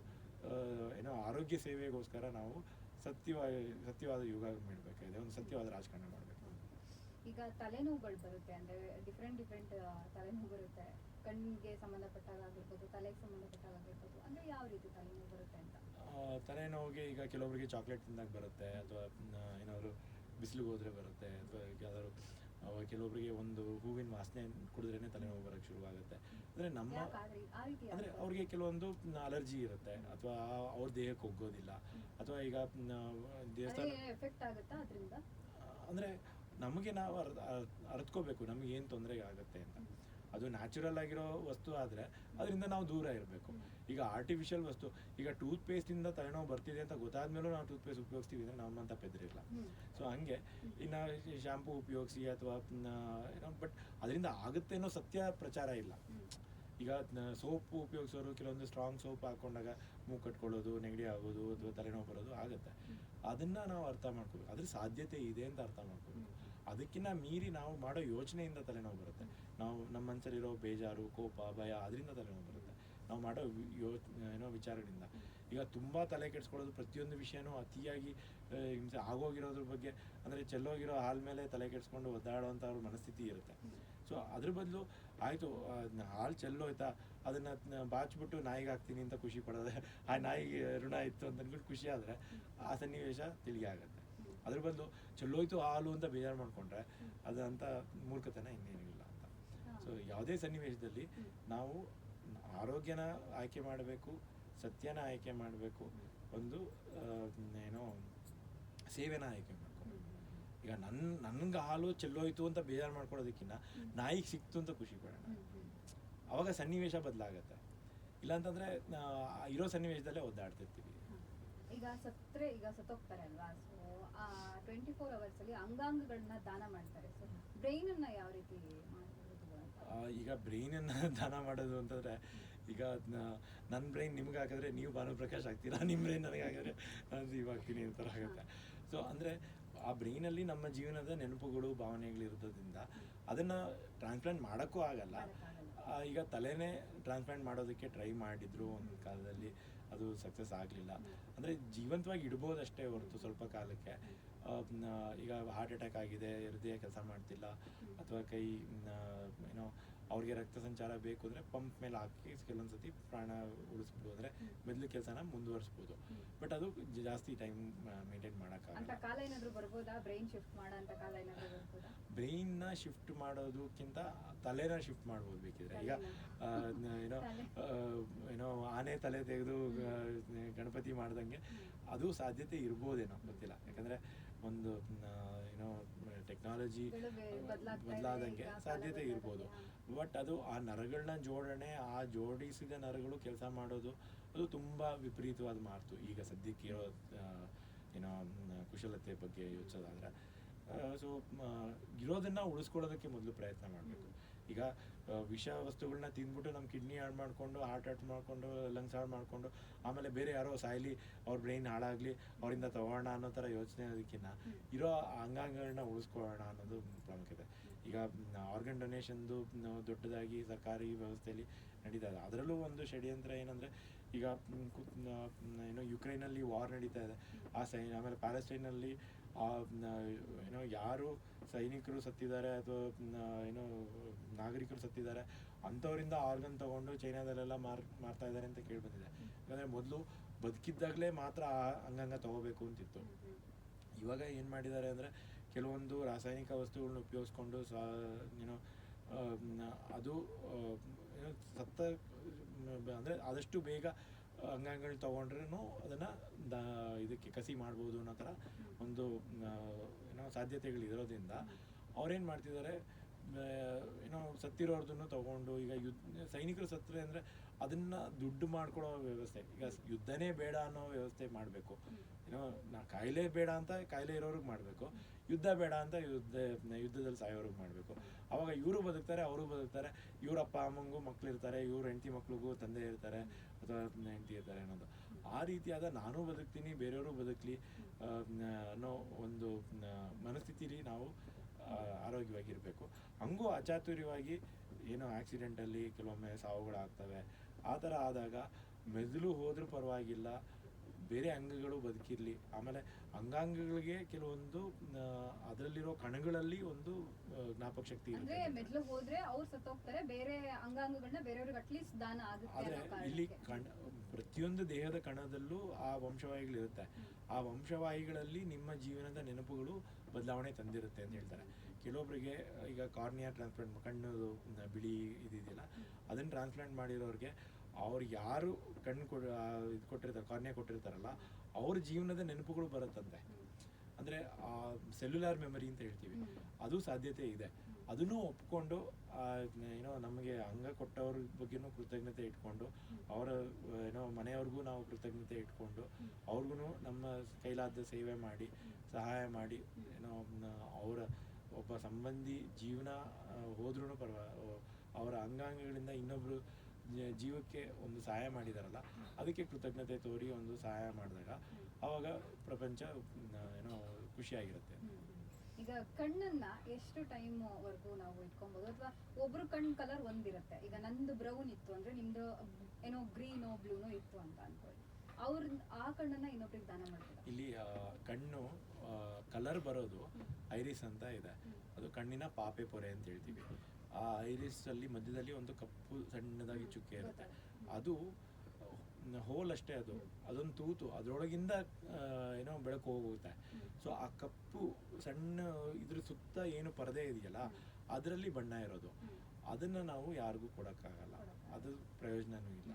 ಏನೋ ಆರೋಗ್ಯ ಸೇವೆಗೋಸ್ಕರ ನಾವು ಸತ್ಯವಾದ ಯೋಗ ಮಾಡಬೇಕಾಗಿದೆ, ಒಂದು ಸತ್ಯವಾದ ರಾಜಕಾರಣ ಮಾಡಬೇಕು. ಈಗ ತಲೆನೋವುಗಳು ಬರುತ್ತೆ, ಅಂದರೆ ಡಿಫ್ರೆಂಟ್ ತಲೆನೋವು ಬರುತ್ತೆ. ಕಣ್ಣಿಗೆ ಸಂಬಂಧಪಟ್ಟಾಗ ಆಗಿರ್ಬೋದು, ತಲೆಗೆ ಸಂಬಂಧಪಟ್ಟಾಗ ಆಗಿರ್ಬೋದು. ಅಂದರೆ ಯಾವ ರೀತಿ ತಲೆನೋವು ಬರುತ್ತೆ ಅಂತ? ತಲೆನೋವಿಗೆ ಈಗ ಕೆಲವೊಬ್ಬರಿಗೆ ಚಾಕ್ಲೇಟ್ ತಿಂದಾಗ ಬರುತ್ತೆ, ಅಥವಾ ಏನಾದರೂ ಬಿಸಿಲಿಗೆ ಹೋದರೆ ಬರುತ್ತೆ, ಅಥವಾ ಯಾವ್ದಾದ್ರು ಕೆಲವೊಬ್ಬರಿಗೆ ಒಂದು ಹೂವಿನ ವಾಸನೆ ಕುಡಿದ್ರೇ ತಲೆನೋವು ಬರೋಕ್ಕೆ ಶುರುವಾಗುತ್ತೆ. ಅಂದರೆ ಅಂದರೆ ಅವ್ರಿಗೆ ಕೆಲವೊಂದು ಅಲರ್ಜಿ ಇರುತ್ತೆ, ಅಥವಾ ಅವ್ರ ದೇಹಕ್ಕೆ ಹೋಗೋದಿಲ್ಲ, ಅಥವಾ ಈಗ ದೇವಸ್ಥಾನ ಎಫೆಕ್ಟ್ ಆಗುತ್ತಾ ಅದರಿಂದ. ಅಂದರೆ ನಮಗೆ ನಾವು ಅರ್ತ್ಕೋಬೇಕು ನಮಗೆ ಏನು ತೊಂದರೆ ಆಗುತ್ತೆ ಅಂತ. ಅದು ನ್ಯಾಚುರಲ್ ಆಗಿರೋ ವಸ್ತು ಆದರೆ ಅದರಿಂದ ನಾವು ದೂರ ಇರಬೇಕು. ಈಗ ಆರ್ಟಿಫಿಷಿಯಲ್ ವಸ್ತು, ಈಗ ಟೂತ್ ಪೇಸ್ಟಿಂದ ತಲೆನೋವು ಬರ್ತಿದೆ ಅಂತ ಗೊತ್ತಾದ್ಮೇಲೂ ನಾವು ಟೂತ್ ಪೇಸ್ಟ್ ಉಪಯೋಗಿಸ್ತೀವಿ ಅಂದರೆ ನಮ್ಮಂತ ಪೆದ್ರಿಲ್ಲ. ಸೊ ಹಂಗೆ ಇನ್ನು ಶಾಂಪೂ ಉಪಯೋಗಿಸಿ ಅಥವಾ ಏನೋ, ಬಟ್ ಅದರಿಂದ ಆಗುತ್ತೆ ಅನ್ನೋ ಸತ್ಯ ಪ್ರಚಾರ ಇಲ್ಲ. ಈಗ ಸೋಪು ಉಪಯೋಗಿಸೋರು ಕೆಲವೊಂದು ಸ್ಟ್ರಾಂಗ್ ಸೋಪ್ ಹಾಕೊಂಡಾಗ ಮೂಗು ಕಟ್ಕೊಳ್ಳೋದು, ನೆಗಡಿ ಆಗೋದು ಅಥವಾ ತಲೆನೋವು ಬರೋದು ಆಗುತ್ತೆ. ಅದನ್ನು ನಾವು ಅರ್ಥ ಮಾಡ್ಕೋಬೇಕು, ಅದ್ರ ಸಾಧ್ಯತೆ ಇದೆ ಅಂತ ಅರ್ಥ ಮಾಡ್ಕೋಬೇಕು. ಅದಕ್ಕಿಂತ ಮೀರಿ ನಾವು ಮಾಡೋ ಯೋಚನೆಯಿಂದ ತಲೆನೋವು ಬರುತ್ತೆ. ನಾವು ನಮ್ಮ ಮನಸ್ಸಲ್ಲಿರೋ ಬೇಜಾರು, ಕೋಪ, ಭಯ ಅದರಿಂದ ತಲೆನೋವು ಬರುತ್ತೆ. ನಾವು ಮಾಡೋ ಏನೋ ವಿಚಾರಗಳಿಂದ. ಈಗ ತುಂಬ ತಲೆ ಕೆಡಿಸ್ಕೊಳ್ಳೋದು, ಪ್ರತಿಯೊಂದು ವಿಷಯನೂ ಅತಿಯಾಗಿ ಹಿಂಸೆ ಆಗೋಗಿರೋದ್ರ ಬಗ್ಗೆ, ಅಂದರೆ ಚೆಲ್ಲೋಗಿರೋ ಹಾಲ್ ಮೇಲೆ ತಲೆ ಕೆಡಿಸ್ಕೊಂಡು ಒದ್ದಾಡೋವಂಥ ಅವ್ರ ಮನಸ್ಥಿತಿ ಇರುತ್ತೆ. ಸೊ ಅದ್ರ ಬದಲು ಆಯಿತು ಹಾಲು ಚೆಲ್ಲೋಯ್ತಾ ಅದನ್ನು ಬಾಚ್ಬಿಟ್ಟು ನಾಯಿಗೆ ಹಾಕ್ತೀನಿ ಅಂತ ಖುಷಿ ಪಡೋದೆ, ಆ ನಾಯಿಗೆ ಋಣ ಇತ್ತು ಅಂತ ಅಂದ್ಬಿಟ್ಟು ಖುಷಿ ಆದರೆ ಆ ಸನ್ನಿವೇಶ ತಿಳಿಗೆ ಆಗುತ್ತೆ. ಅದ್ರ ಬದಲು ಚೆಲ್ಲೋಯ್ತು ಹಾಲು ಅಂತ ಬೇಜಾರು ಮಾಡಿಕೊಂಡ್ರೆ ಅದಂಥ ಮೂರ್ಖತನ ಇನ್ನೇನಿಲ್ಲ ಅಂತ. ಸೊ ಯಾವುದೇ ಸನ್ನಿವೇಶದಲ್ಲಿ ನಾವು ಆರೋಗ್ಯನ ಆಯ್ಕೆ ಮಾಡಬೇಕು, ಸತ್ಯನ ಆಯ್ಕೆ ಮಾಡಬೇಕು, ಒಂದು ಏನೋ ಸೇವೆನ ಆಯ್ಕೆ ಮಾಡ್ಕೋಬೇಕು. ಈಗ ನನ್ಗೆ ಹಾಲು ಚೆಲ್ಲೋಯ್ತು ಅಂತ ಬೇಜಾರು ಮಾಡ್ಕೊಳ್ಳೋದಕ್ಕಿಂತ ನಾಯಿಗೆ ಸಿಕ್ತು ಅಂತ ಖುಷಿ ಪಡೋಣ. ಅವಾಗ ಸನ್ನಿವೇಶ ಬದಲಾಗತ್ತೆ. ಇಲ್ಲಾಂತಂದರೆ ಇರೋ ಸನ್ನಿವೇಶದಲ್ಲೇ ಒದ್ದಾಡ್ತಿರ್ತೀವಿ. ಈಗ ಸತ್ತೋಗ್ತಾರೆ ಅಲ್ವಾ, ಸೊ ಆ 24 ಅವರ್ಸಲ್ಲಿ ಅಂಗಾಂಗಗಳನ್ನ ದಾನ ಮಾಡ್ತಾರೆ. ಸೊ ಬ್ರೈನನ್ನ ಯಾವ ರೀತಿ ಮಾಡ್ಬೋದು ಅಂತ? ಈಗ ಬ್ರೈನನ್ನು ದಾನ ಮಾಡೋದು ಅಂತಂದರೆ, ಈಗ ನನ್ನ ಬ್ರೈನ್ ನಿಮ್ಗೆ ಹಾಕಿದ್ರೆ ನೀವು ಭಾನುಪ್ರಕಾಶ್ ಆಗ್ತೀರಾ, ನಿಮ್ಮ ಬ್ರೈನ್ ನನಗೆ ಹಾಕಿದ್ರೆ ನಾನು ಇವಾಗ್ತೀನಿ ಈ ಥರ ಆಗುತ್ತೆ. ಸೊ ಅಂದರೆ ಆ ಬ್ರೈನಲ್ಲಿ ನಮ್ಮ ಜೀವನದ ನೆನಪುಗಳು, ಭಾವನೆಗಳು ಇರೋದ್ರಿಂದ ಅದನ್ನು ಟ್ರಾನ್ಸ್ಪ್ಲಾಂಟ್ ಮಾಡೋಕ್ಕೂ ಆಗಲ್ಲ. ಈಗ ತಲೆನೇ ಟ್ರಾನ್ಸ್ಪ್ಲಾಂಟ್ ಮಾಡೋದಕ್ಕೆ ಟ್ರೈ ಮಾಡಿದ್ರು ಒಂದು ಕಾಲದಲ್ಲಿ, ಅದು ಸಕ್ಸಸ್ ಆಗಲಿಲ್ಲ. ಅಂದರೆ ಜೀವಂತವಾಗಿ ಇಡ್ಬೋದಷ್ಟೇ ಹೊರತು ಸ್ವಲ್ಪ ಕಾಲಕ್ಕೆ. ಈಗ ಹಾರ್ಟ್ ಅಟ್ಯಾಕ್ ಆಗಿದೆ, ಹೃದಯ ಕೆಲಸ ಮಾಡ್ತಿಲ್ಲ, ಅಥವಾ ಕೈ ಏನೋ ಅವ್ರಿಗೆ ರಕ್ತ ಸಂಚಾರ ಬೇಕು ಅಂದರೆ ಪಂಪ್ ಮೇಲೆ ಹಾಕಿ ಕೆಲವೊಂದು ಸತಿ ಪ್ರಾಣ ಉಳಿಸ್ಬೋದು, ಅಂದರೆ ಮೆದುಳು ಕೆಲಸನ ಮುಂದುವರಿಸ್ಬೋದು. ಬಟ್ ಅದು ಜಾಸ್ತಿ ಟೈಮ್ ಮೇಂಟೈನ್ ಮಾಡೋಕ್ಕಾಗಲ್ಲ. ಕಾಲ ಏನಾದರೂ ಬರ್ಬೋದಾ? ಬ್ರೈನ್ ಶಿಫ್ಟ್ ಮಾಡೋ ಅಂತ ಕಾಲ ಏನಾದರೂ ಬರ್ಬೋದಾ? ಬ್ರೈನ್ನ ಶಿಫ್ಟ್ ಮಾಡೋದಕ್ಕಿಂತ ತಲೆನ ಶಿಫ್ಟ್ ಮಾಡ್ಬೋದು ಬೇಕಿದ್ರೆ. ಈಗ ಏನೋ ಆನೆ ತಲೆ ತೆಗೆದು ಗಣಪತಿ ಮಾಡ್ದಂಗೆ ಅದು ಸಾಧ್ಯತೆ ಇರ್ಬೋದೇನೋ, ಗೊತ್ತಿಲ್ಲ. ಯಾಕಂದರೆ ಒಂದು ಏನೋ ಟೆಕ್ನಾಲಜಿ ಬದಲಾದಂಗೆ ಸಾಧ್ಯತೆ ಇರ್ಬೋದು. ಬಟ್ ಅದು ಆ ನರಗಳನ್ನ ಜೋಡಣೆ, ಆ ಜೋಡಿಸಿದ ನರಗಳು ಕೆಲಸ ಮಾಡೋದು ಅದು ತುಂಬ ವಿಪರೀತವಾದ ಮಾತು ಈಗ ಸದ್ಯಕ್ಕೆ ಇರೋ ಏನೋ ಕುಶಲತೆ ಬಗ್ಗೆ ಯೋಚಿಸೋದಾದರೆ. ಸೊ ಇರೋದನ್ನು ಉಳಿಸ್ಕೊಳ್ಳೋದಕ್ಕೆ ಮೊದಲು ಪ್ರಯತ್ನ ಮಾಡಬೇಕು. ಈಗ ವಿಷ ವಸ್ತುಗಳನ್ನ ತಿಂದ್ಬಿಟ್ಟು ನಮ್ಮ ಕಿಡ್ನಿ ಹಾಳು ಮಾಡಿಕೊಂಡು, ಹಾರ್ಟ್ ಮಾಡಿಕೊಂಡು, ಲಂಗ್ಸ್ ಹಾಳು ಮಾಡಿಕೊಂಡು, ಆಮೇಲೆ ಬೇರೆ ಯಾರೋ ಸಾಯಲಿ, ಅವ್ರ ಬ್ರೈನ್ ಹಾಳಾಗಲಿ, ಅವರಿಂದ ತಗೋಣ ಅನ್ನೋ ಥರ ಯೋಚನೆ ಅದಕ್ಕಿಂತ ಇರೋ ಅಂಗಾಂಗಗಳನ್ನ ಉಳಿಸ್ಕೊಳ್ಳೋಣ ಅನ್ನೋದು ಪ್ರಾಮುಖ್ಯತೆ. ಈಗ ಆರ್ಗನ್ ಡೊನೇಷನ್ದು ದೊಡ್ಡದಾಗಿ ಸರ್ಕಾರಿ ವ್ಯವಸ್ಥೆಯಲ್ಲಿ ನಡೀತಾ ಇದೆ. ಅದರಲ್ಲೂ ಒಂದು ಷಡ್ಯಂತ್ರ ಏನಂದರೆ, ಈಗ ಏನೋ ಯುಕ್ರೈನಲ್ಲಿ ವಾರ್ ನಡೀತಾ ಇದೆ, ಆಮೇಲೆ ಪ್ಯಾಲೆಸ್ಟೈನಲ್ಲಿ ಏನೋ ಯಾರು ಸೈನಿಕರು ಸತ್ತಿದ್ದಾರೆ ಅಥವಾ ಏನೋ ನಾಗರಿಕರು ಸತ್ತಿದ್ದಾರೆ ಅಂಥವರಿಂದ ಆರ್ಗನ್ ತೊಗೊಂಡು ಚೈನಾದಲ್ಲೆಲ್ಲ ಮಾರ್ತಾ ಇದ್ದಾರೆ ಅಂತ ಕೇಳಿಬಂದಿದೆ. ಯಾಕಂದರೆ ಮೊದಲು ಬದುಕಿದ್ದಾಗಲೇ ಮಾತ್ರ ಆ ಅಂಗಾಂಗ ತೊಗೋಬೇಕು ಅಂತಿತ್ತು. ಇವಾಗ ಏನು ಮಾಡಿದ್ದಾರೆ ಅಂದರೆ, ಕೆಲವೊಂದು ರಾಸಾಯನಿಕ ವಸ್ತುಗಳನ್ನ ಉಪಯೋಗಿಸ್ಕೊಂಡು ಏನೋ ಅದು ಏನೋ ಸತ್ತ ಅಂದರೆ ಆದಷ್ಟು ಬೇಗ ಅಂಗಾಂಗಗಳನ್ನ ತೊಗೊಂಡ್ರೂ ಅದನ್ನು ಇದಕ್ಕೆ ಕಸಿ ಮಾಡ್ಬೋದು ಅನ್ನೋ ಥರ ಒಂದು ಏನೋ ಸಾಧ್ಯತೆಗಳಿರೋದ್ರಿಂದ ಅವ್ರೇನು ಮಾಡ್ತಿದ್ದಾರೆ, ಏನೋ ಸತ್ತಿರೋರ್ದನ್ನು ತೊಗೊಂಡು, ಈಗ ಸೈನಿಕರು ಸತ್ತರೆ ಅಂದರೆ ಅದನ್ನು ದುಡ್ಡು ಮಾಡ್ಕೊಳ್ಳೋ ವ್ಯವಸ್ಥೆ. ಈಗ ಯುದ್ಧನೇ ಬೇಡ ಅನ್ನೋ ವ್ಯವಸ್ಥೆ ಮಾಡಬೇಕು. ಏನೋ ಕಾಯಿಲೆ ಬೇಡ ಅಂತ ಕಾಯಿಲೆ ಇರೋರಿಗೆ ಮಾಡಬೇಕು, ಯುದ್ಧ ಬೇಡ ಅಂತ ಯುದ್ಧದಲ್ಲಿ ಸಾಯೋರಿಗೆ ಮಾಡಬೇಕು. ಆವಾಗ ಇವರು ಬದುಕ್ತಾರೆ, ಅವರು ಬದುಕ್ತಾರೆ, ಇವ್ರ ಅಪ್ಪ ಅಮ್ಮಂಗೂ ಮಕ್ಕಳಿರ್ತಾರೆ, ಇವ್ರ ಹೆಂಡತಿ ಮಕ್ಳಿಗೂ ತಂದೆ ಇರ್ತಾರೆ ಅಥವಾ ಹೆಂಡತಿ ಇರ್ತಾರೆ ಅನ್ನೋದು. ಆ ರೀತಿಯಾದ ನಾನು ಬದುಕ್ತೀನಿ, ಬೇರೆಯವರು ಬದುಕಲಿ ಅನ್ನೋ ಒಂದು ಮನಸ್ಥಿತಿಲಿ ನಾವು ಆರೋಗ್ಯವಾಗಿರಬೇಕು. ಹಂಗೂ ಅಚಾತುರ್ಯವಾಗಿ ಏನೋ ಆಕ್ಸಿಡೆಂಟಲ್ಲಿ ಕೆಲವೊಮ್ಮೆ ಸಾವುಗಳಾಗ್ತವೆ. ಆ ಥರ ಆದಾಗ ಮೆದುಳು ಹೋದ್ರೂ ಪರವಾಗಿಲ್ಲ, ಬೇರೆ ಅಂಗಗಳು ಬದುಕಿರಲಿ. ಆಮೇಲೆ ಅಂಗಾಂಗಗಳಿಗೆ ಕೆಲವೊಂದು ಅದರಲ್ಲಿರೋ ಕಣಗಳಲ್ಲಿ ಒಂದು ಜ್ಞಾಪಕ ಶಕ್ತಿ ಇರುತ್ತೆ. ಮೆದುಳು ಹೋದ್ರೆ ಅವ್ರು ಸತ್ತೋಗ್ತಾರೆ, ಬೇರೆ ಅಂಗಾಂಗಗಳನ್ನ ಬೇರೆಯವ್ರಿಗೆ ಅಟ್ಲೀಸ್ಟ್ ದಾನ ಆಗುತ್ತೆ. ಆದರೆ ಇಲ್ಲಿ ಪ್ರತಿಯೊಂದು ದೇಹದ ಕಣದಲ್ಲೂ ಆ ವಂಶವಾಹಿಗಳಿರುತ್ತೆ. ಆ ವಂಶವಾಹಿಗಳಲ್ಲಿ ನಿಮ್ಮ ಜೀವನದ ನೆನಪುಗಳು ಬದಲಾವಣೆ ತಂದಿರುತ್ತೆ ಅಂತ ಹೇಳ್ತಾರೆ. ಕೆಲವೊಬ್ಬರಿಗೆ ಈಗ ಕಾರ್ನಿಯಾ ಟ್ರಾನ್ಸ್ಪ್ಲಾಂಟ್, ಕಣ್ಣು ಬಿಳಿ ಇದೆಯಲ್ಲ, ಅದನ್ನು ಟ್ರಾನ್ಸ್ಪ್ಲಾಂಟ್ ಮಾಡಿರೋರಿಗೆ ಅವ್ರು ಯಾರು ಕಣ್ಣು ಇದು ಕೊಟ್ಟಿರ್ತಾರೆ, ಕಾರ್ನಿಯಾ ಕೊಟ್ಟಿರ್ತಾರಲ್ಲ, ಅವ್ರ ಜೀವನದ ನೆನಪುಗಳು ಬರುತ್ತಂತೆ. ಅಂದರೆ ಆ ಸೆಲ್ಯುಲಾರ್ ಮೆಮರಿ ಅಂತ ಹೇಳ್ತೀವಿ, ಅದು ಸಾಧ್ಯತೆ ಇದೆ. ಅದನ್ನು ಒಪ್ಕೊಂಡು ಏನೋ ನಮಗೆ ಅಂಗ ಕೊಟ್ಟವ್ರ ಬಗ್ಗೆನೂ ಕೃತಜ್ಞತೆ ಇಟ್ಕೊಂಡು, ಅವರ ಏನೋ ಮನೆಯವ್ರಿಗೂ ನಾವು ಕೃತಜ್ಞತೆ ಇಟ್ಕೊಂಡು, ಅವ್ರಿಗೂ ನಮ್ಮ ಕೈಲಾದ ಸೇವೆ ಮಾಡಿ, ಸಹಾಯ ಮಾಡಿ, ಏನೋ ಅವರ ಒಬ್ಬ ಸಂಬಂಧಿ ಜೀವನ ಹೋದ್ರೂ ಅವರ ಅಂಗಾಂಗಗಳಿಂದ ಇನ್ನೊಬ್ಬರು ಜೀವಕ್ಕೆ ಒಂದು ಸಹಾಯ ಮಾಡಿದಾರಲ್ಲ, ಅದಕ್ಕೆ ಕೃತಜ್ಞತೆ ತೋರಿ ಒಂದು ಸಹಾಯ ಮಾಡಿದಾಗ ಆವಾಗ ಪ್ರಪಂಚ ಏನೋ ಖುಷಿಯಾಗಿರುತ್ತೆ. ಈಗ ಕಣ್ಣನ್ನ ಎಷ್ಟು ಟೈಮ್ ವರೆಗೂ ನಾವು ಇಟ್ಕೊಬಹುದು? ಅಥವಾ ಒಬ್ರು ಕಣ್ಣು ಕಲರ್ ಒಂದಿರುತ್ತೆ, ಈಗ ನಂದು ಬ್ರೌನ್ ಇತ್ತು ಅಂದ್ರೆ ನಿಮ್ದು ಏನೋ ಗ್ರೀನೋ ಬ್ಲೂನೋ ಇತ್ತು ಅಂತ ಅನ್ಕೊಳ್ಳಿ, ಅವ್ರ ಆ ಕಣ್ಣನ್ನ ಇನ್ನೊಬ್ರಿಗೆ ದಾನ ಮಾಡ್ತಾರೆ. ಇಲ್ಲಿ ಕಣ್ಣು ಕಲರ್ ಬರೋದು ಐರಿಸ್ ಅಂತ ಇದೆ. ಅದು ಕಣ್ಣಿನ ಪಾಪೆ ಪೊರೆ ಅಂತ ಹೇಳ್ತೀವಿ. ಆ ಐರಿಸ್ ಅಲ್ಲಿ ಮಧ್ಯದಲ್ಲಿ ಒಂದು ಕಪ್ಪು ಸಣ್ಣದಾಗಿ ಚುಕ್ಕೆ ಇರುತ್ತೆ. ಅದು ಹೋಲ್ ಅಷ್ಟೇ ಅದು, ಅದೊಂದು ತೂತು, ಅದರೊಳಗಿಂದ ಏನೋ ಬೆಳಕು ಹೋಗುತ್ತೆ. ಸೊ ಆ ಕಪ್ಪು ಸಣ್ಣ ಇದ್ರ ಸುತ್ತ ಏನು ಪರದೆ ಇದೆಯಲ್ಲ ಅದರಲ್ಲಿ ಬಣ್ಣ ಇರೋದು, ಅದನ್ನು ನಾವು ಯಾರಿಗೂ ಕೊಡೋಕ್ಕಾಗಲ್ಲ, ಅದು ಪ್ರಯೋಜನವೂ ಇಲ್ಲ.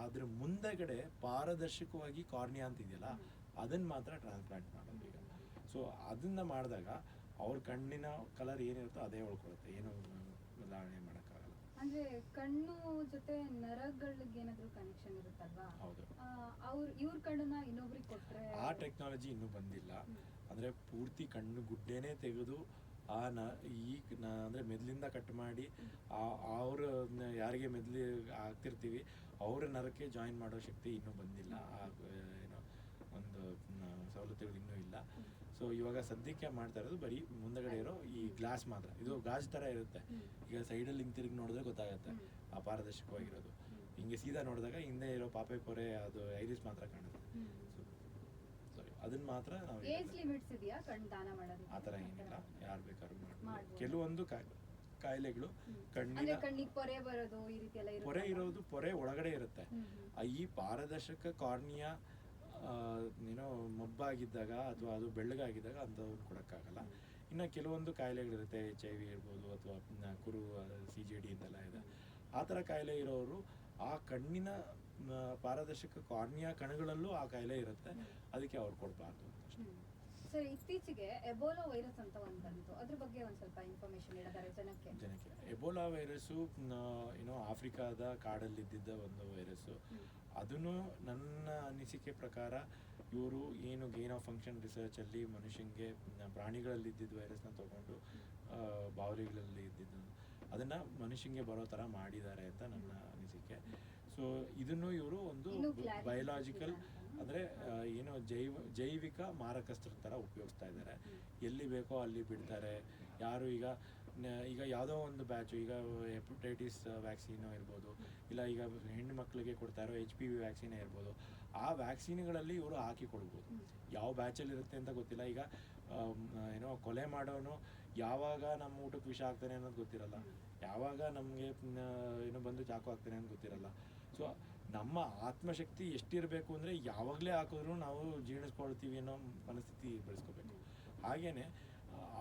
ಅದ್ರ ಮುಂದೆಗಡೆ ಪಾರದರ್ಶಕವಾಗಿ ಕಾರ್ನಿಯಾ ಅಂತ ಇದೆಯಲ್ಲ ಅದನ್ನು ಮಾತ್ರ ಟ್ರಾನ್ಸ್ಪ್ಲಾಂಟ್ ಮಾಡೋದು ಈಗ. ಸೊ ಅದನ್ನು ಮಾಡಿದಾಗ ಅವ್ರ ಕಣ್ಣಿನ ಕಲರ್ ಏನಿರುತ್ತೋ ಅದೇ ಉಳ್ಕೊಳುತ್ತೆ, ಏನು ಬದಲಾವಣೆ ಮಾಡೋಕ್ಕಾಗಲ್ಲ. ಅಂದ್ರೆ ಕಣ್ಣು ಜೊತೆ ನರಗಳಿಗೆ ಏನಾದ್ರು ಕನೆಕ್ಷನ್ ಇರುತ್ತಲ್ವಾ? ಹೌದು. ಇವ್ರ ಕಣ್ಣನ್ನ ಇನ್ನೊಬ್ರಿಗೆ ಕೊಟ್ರೆ ಆ ಟೆಕ್ನಾಲಜಿ ಇನ್ನೂ ಬಂದಿಲ್ಲ. ಅಂದರೆ ಪೂರ್ತಿ ಕಣ್ಣು ಗುಡ್ಡೆನೇ ತೆಗೆದು ಅಂದರೆ ಮೆದ್ಲಿಂದ ಕಟ್ ಮಾಡಿ ಅವ್ರ ಯಾರಿಗೆ ಮೆದ್ಲಿ ಹಾಕ್ತಿರ್ತೀವಿ ಅವ್ರ ನರಕ್ಕೆ ಜಾಯಿನ್ ಮಾಡೋ ಶಕ್ತಿ ಇನ್ನೂ ಬಂದಿಲ್ಲ. ಏನೋ ಒಂದು ಸವಲತ್ತುಗಳು ಇನ್ನೂ ಇಲ್ಲ. ಸೊ ಇವಾಗ ಸದ್ಯಕ್ಕೆ ಮಾಡ್ತಾ ಇರೋದು ಬರೀ ಮುಂದಗಡೆ ಇರೋ ಈ ಗ್ಲಾಸ್ ಮಾತ್ರ. ಇದು ಗಾಜ್ ಥರ ಇರುತ್ತೆ, ಈಗ ಸೈಡಲ್ಲಿ ಹಿಂಗೆ ತಿರುಗಿ ನೋಡಿದ್ರೆ ಗೊತ್ತಾಗುತ್ತೆ ಅಪಾರದರ್ಶಕವಾಗಿರೋದು. ಹಿಂಗೆ ಸೀದಾ ನೋಡಿದಾಗ ಹಿಂದೆ ಇರೋ ಪಾಪೆ ಪೊರೆ ಅದು ಐರಿಸ್ ಮಾತ್ರ ಕಾಣುತ್ತೆ. ಸಾರಿ, ಅದನ್ನ ಮಾತ್ರ ನಾವು ಏಜ್ ಲಿಮಿಟ್ಸ್ ಇದೆಯಾ ಕಣ್ಣು ದಾನ ಮಾಡೋದಕ್ಕೆ? ಆ ಥರ ಏನಿಲ್ಲ, ಯಾರು ಬೇಕಾದ್ರೂ ಮಾಡ್ಬೋದು. ಮಾಡ್ಬೋದು. ಕೆಲವೊಂದು ಕಾಯಿಲೆಗಳು ಕಣ್ಣಿನ ಕಣ್ಣಿಗೆ ಪೊರೆ ಬರೋದು ಈ ರೀತಿ ಎಲ್ಲ ಪೊರೆ ಇರೋದು ಪೊರೆ ಒಳಗಡೆ ಇರುತ್ತೆ. ಈ ಪಾರದರ್ಶಕ ಕಾರ್ನಿಯಾ ಏನೋ ಮಬ್ಬಾಗಿದ್ದಾಗ ಅಥವಾ ಅದು ಬೆಳ್ಳಗಾಗಿದ್ದಾಗ ಅಂಥವ್ರು ಕೊಡೋಕ್ಕಾಗಲ್ಲ. ಇನ್ನು ಕೆಲವೊಂದು ಕಾಯಿಲೆಗಳಿರುತ್ತೆ, HIV ಇರ್ಬೋದು ಅಥವಾ ಕುರು CJD ಅಂತೆಲ್ಲ ಇದೆ. ಆ ಥರ ಕಾಯಿಲೆ ಇರೋರು ಆ ಕಣ್ಣಿನ ಪಾರದರ್ಶಕ ಕಾರ್ನಿಯಾ ಕಣಗಳಲ್ಲೂ ಆ ಕಾಯಿಲೆ ಇರುತ್ತೆ, ಅದಕ್ಕೆ ಅವ್ರು ಕೊಡಬಾರ್ದು. ಸರ್, ಇತ್ತೀಚೆಗೆ ಎಬೋಲಾ ವೈರಸ್ ಅಂತ ಒಂದು ಬಂತು, ಅದ್ರ ಬಗ್ಗೆ ಒಂದು ಸ್ವಲ್ಪ ಇನ್ಫಾರ್ಮೇಶನ್ ಹೇಳಿದ್ದಾರೆ ಜನಕ್ಕೆ. ಎಬೋಲಾ ವೈರಸ್ಸು ಏನೋ ಆಫ್ರಿಕಾದ ಕಾಡಲ್ಲಿದ್ದಿದ್ದ ಒಂದು ವೈರಸ್ಸು. ಅದನ್ನು ನನ್ನ ಅನಿಸಿಕೆ ಪ್ರಕಾರ ಇವರು ಏನು ಗೇನ್ ಆಫ್ ಫಂಕ್ಷನ್ ರಿಸರ್ಚಲ್ಲಿ ಮನುಷ್ಯನಿಗೆ ಪ್ರಾಣಿಗಳಲ್ಲಿ ಇದ್ದಿದ್ದ ವೈರಸ್ನ ತೊಗೊಂಡು ಬಾವಲಿಗಳಲ್ಲಿ ಇದ್ದಿದ್ದು ಅದನ್ನು ಮನುಷ್ಯನಿಗೆ ಬರೋ ಥರ ಮಾಡಿದ್ದಾರೆ ಅಂತ ನನ್ನ ಅನಿಸಿಕೆ. ಸೊ ಇದನ್ನು ಇವರು ಒಂದು ಬಯೋಲಾಜಿಕಲ್ ಅಂದರೆ ಏನೋ ಜೈವಿಕ ಮಾರಕಸ್ತ್ರ ಥರ ಉಪಯೋಗಿಸ್ತಾ ಇದ್ದಾರೆ. ಎಲ್ಲಿ ಬೇಕೋ ಅಲ್ಲಿ ಬಿಡ್ತಾರೆ. ಯಾರು ಈಗ ಯಾವುದೋ ಒಂದು ಬ್ಯಾಚು, ಈಗ ಹೆಪಟೈಟಿಸ್ ವ್ಯಾಕ್ಸಿನೋ ಇರ್ಬೋದು, ಇಲ್ಲ ಈಗ ಹೆಣ್ಣು ಮಕ್ಕಳಿಗೆ ಕೊಡ್ತಾ ಇರೋ HPV ವ್ಯಾಕ್ಸಿನೇ ಇರ್ಬೋದು, ಆ ವ್ಯಾಕ್ಸಿನ್ಗಳಲ್ಲಿ ಇವರು ಹಾಕಿ ಕೊಡ್ಬೋದು. ಯಾವ ಬ್ಯಾಚಲ್ಲಿ ಇರುತ್ತೆ ಅಂತ ಗೊತ್ತಿಲ್ಲ. ಈಗ ಏನೋ ಕೊಲೆ ಮಾಡೋನು ಯಾವಾಗ ನಮ್ಮ ಊಟಕ್ಕೆ ವಿಷ ಆಗ್ತಾನೆ ಅನ್ನೋದು ಗೊತ್ತಿರಲ್ಲ, ಯಾವಾಗ ನಮಗೆ ಏನೋ ಬಂದು ಚಾಕು ಆಗ್ತಾನೆ ಅನ್ನೋದು ಗೊತ್ತಿರಲ್ಲ. ಸೊ ನಮ್ಮ ಆತ್ಮಶಕ್ತಿ ಎಷ್ಟಿರಬೇಕು ಅಂದರೆ ಯಾವಾಗಲೇ ಹಾಕಿದ್ರು ನಾವು ಜೀರ್ಣಿಸ್ಕೊಳ್ತೀವಿ ಅನ್ನೋ ಮನಸ್ಥಿತಿ ಬೆಳೆಸ್ಕೋಬೇಕು. ಹಾಗೆಯೇ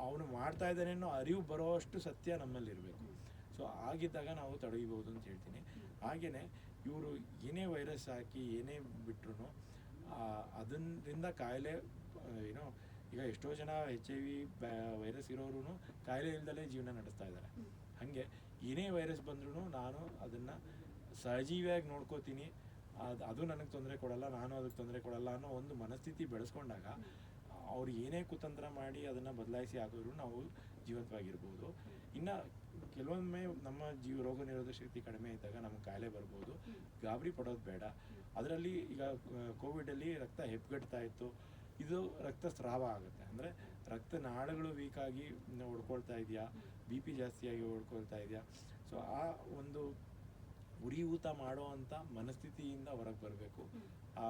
ಅವನು ಮಾಡ್ತಾ ಇದ್ದಾನೆ ಅನ್ನೋ ಅರಿವು ಬರೋಷ್ಟು ಸತ್ಯ ನಮ್ಮಲ್ಲಿರಬೇಕು. ಸೊ ಆಗಿದ್ದಾಗ ನಾವು ತಡೆಯಬಹುದು ಅಂತ ಹೇಳ್ತೀನಿ. ಹಾಗೆಯೇ ಇವರು ಏನೇ ವೈರಸ್ ಹಾಕಿ ಏನೇ ಬಿಟ್ಟರು ಅದರಿಂದ ಕಾಯಿಲೆ ಏನೋ ಈಗ ಎಷ್ಟೋ ಜನ HIV ವೈರಸ್ ಇರೋರು ಕಾಯಿಲೆ ಇಲ್ದಲೇ ಜೀವನ ನಡೆಸ್ತಾ ಇದ್ದಾರೆ. ಹಾಗೆ ಏನೇ ವೈರಸ್ ಬಂದ್ರೂ ನಾನು ಅದನ್ನು ಸಹಜೀವಿಯಾಗಿ ನೋಡ್ಕೋತೀನಿ, ಅದು ನನಗೆ ತೊಂದರೆ ಕೊಡಲ್ಲ, ನಾನು ಅದಕ್ಕೆ ತೊಂದರೆ ಕೊಡಲ್ಲ ಅನ್ನೋ ಒಂದು ಮನಸ್ಥಿತಿ ಬೆಳೆಸ್ಕೊಂಡಾಗ ಅವ್ರು ಏನೇ ಕುತಂತ್ರ ಮಾಡಿ ಅದನ್ನು ಬದಲಾಯಿಸಿ ಹಾಕಿದ್ರು ನಾವು ಜೀವಂತವಾಗಿರ್ಬೋದು. ಇನ್ನು ಕೆಲವೊಮ್ಮೆ ನಮ್ಮ ರೋಗ ನಿರೋಧಕ ಶಕ್ತಿ ಕಡಿಮೆ ಇದ್ದಾಗ ನಮಗೆ ಕಾಯಿಲೆ ಬರ್ಬೋದು, ಗಾಬರಿ ಪಡೋದು ಬೇಡ. ಅದರಲ್ಲಿ ಈಗ ಕೋವಿಡಲ್ಲಿ ರಕ್ತ ಹೆಪ್ಪುಗಟ್ತಾ ಇತ್ತು, ಇದು ರಕ್ತ ಸ್ರಾವ ಆಗುತ್ತೆ. ಅಂದರೆ ರಕ್ತನಾಳಗಳು ವೀಕಾಗಿ ಹೊಡ್ಕೊಳ್ತಾ ಇದೆಯಾ, BP ಜಾಸ್ತಿಯಾಗಿ ಹೊಡ್ಕೊಳ್ತಾ ಇದೆಯಾ. ಸೊ ಆ ಒಂದು ಉರಿಯೂತ ಮಾಡೋ ಅಂಥ ಮನಸ್ಥಿತಿಯಿಂದ ಹೊರಗೆ ಬರಬೇಕು. ಆ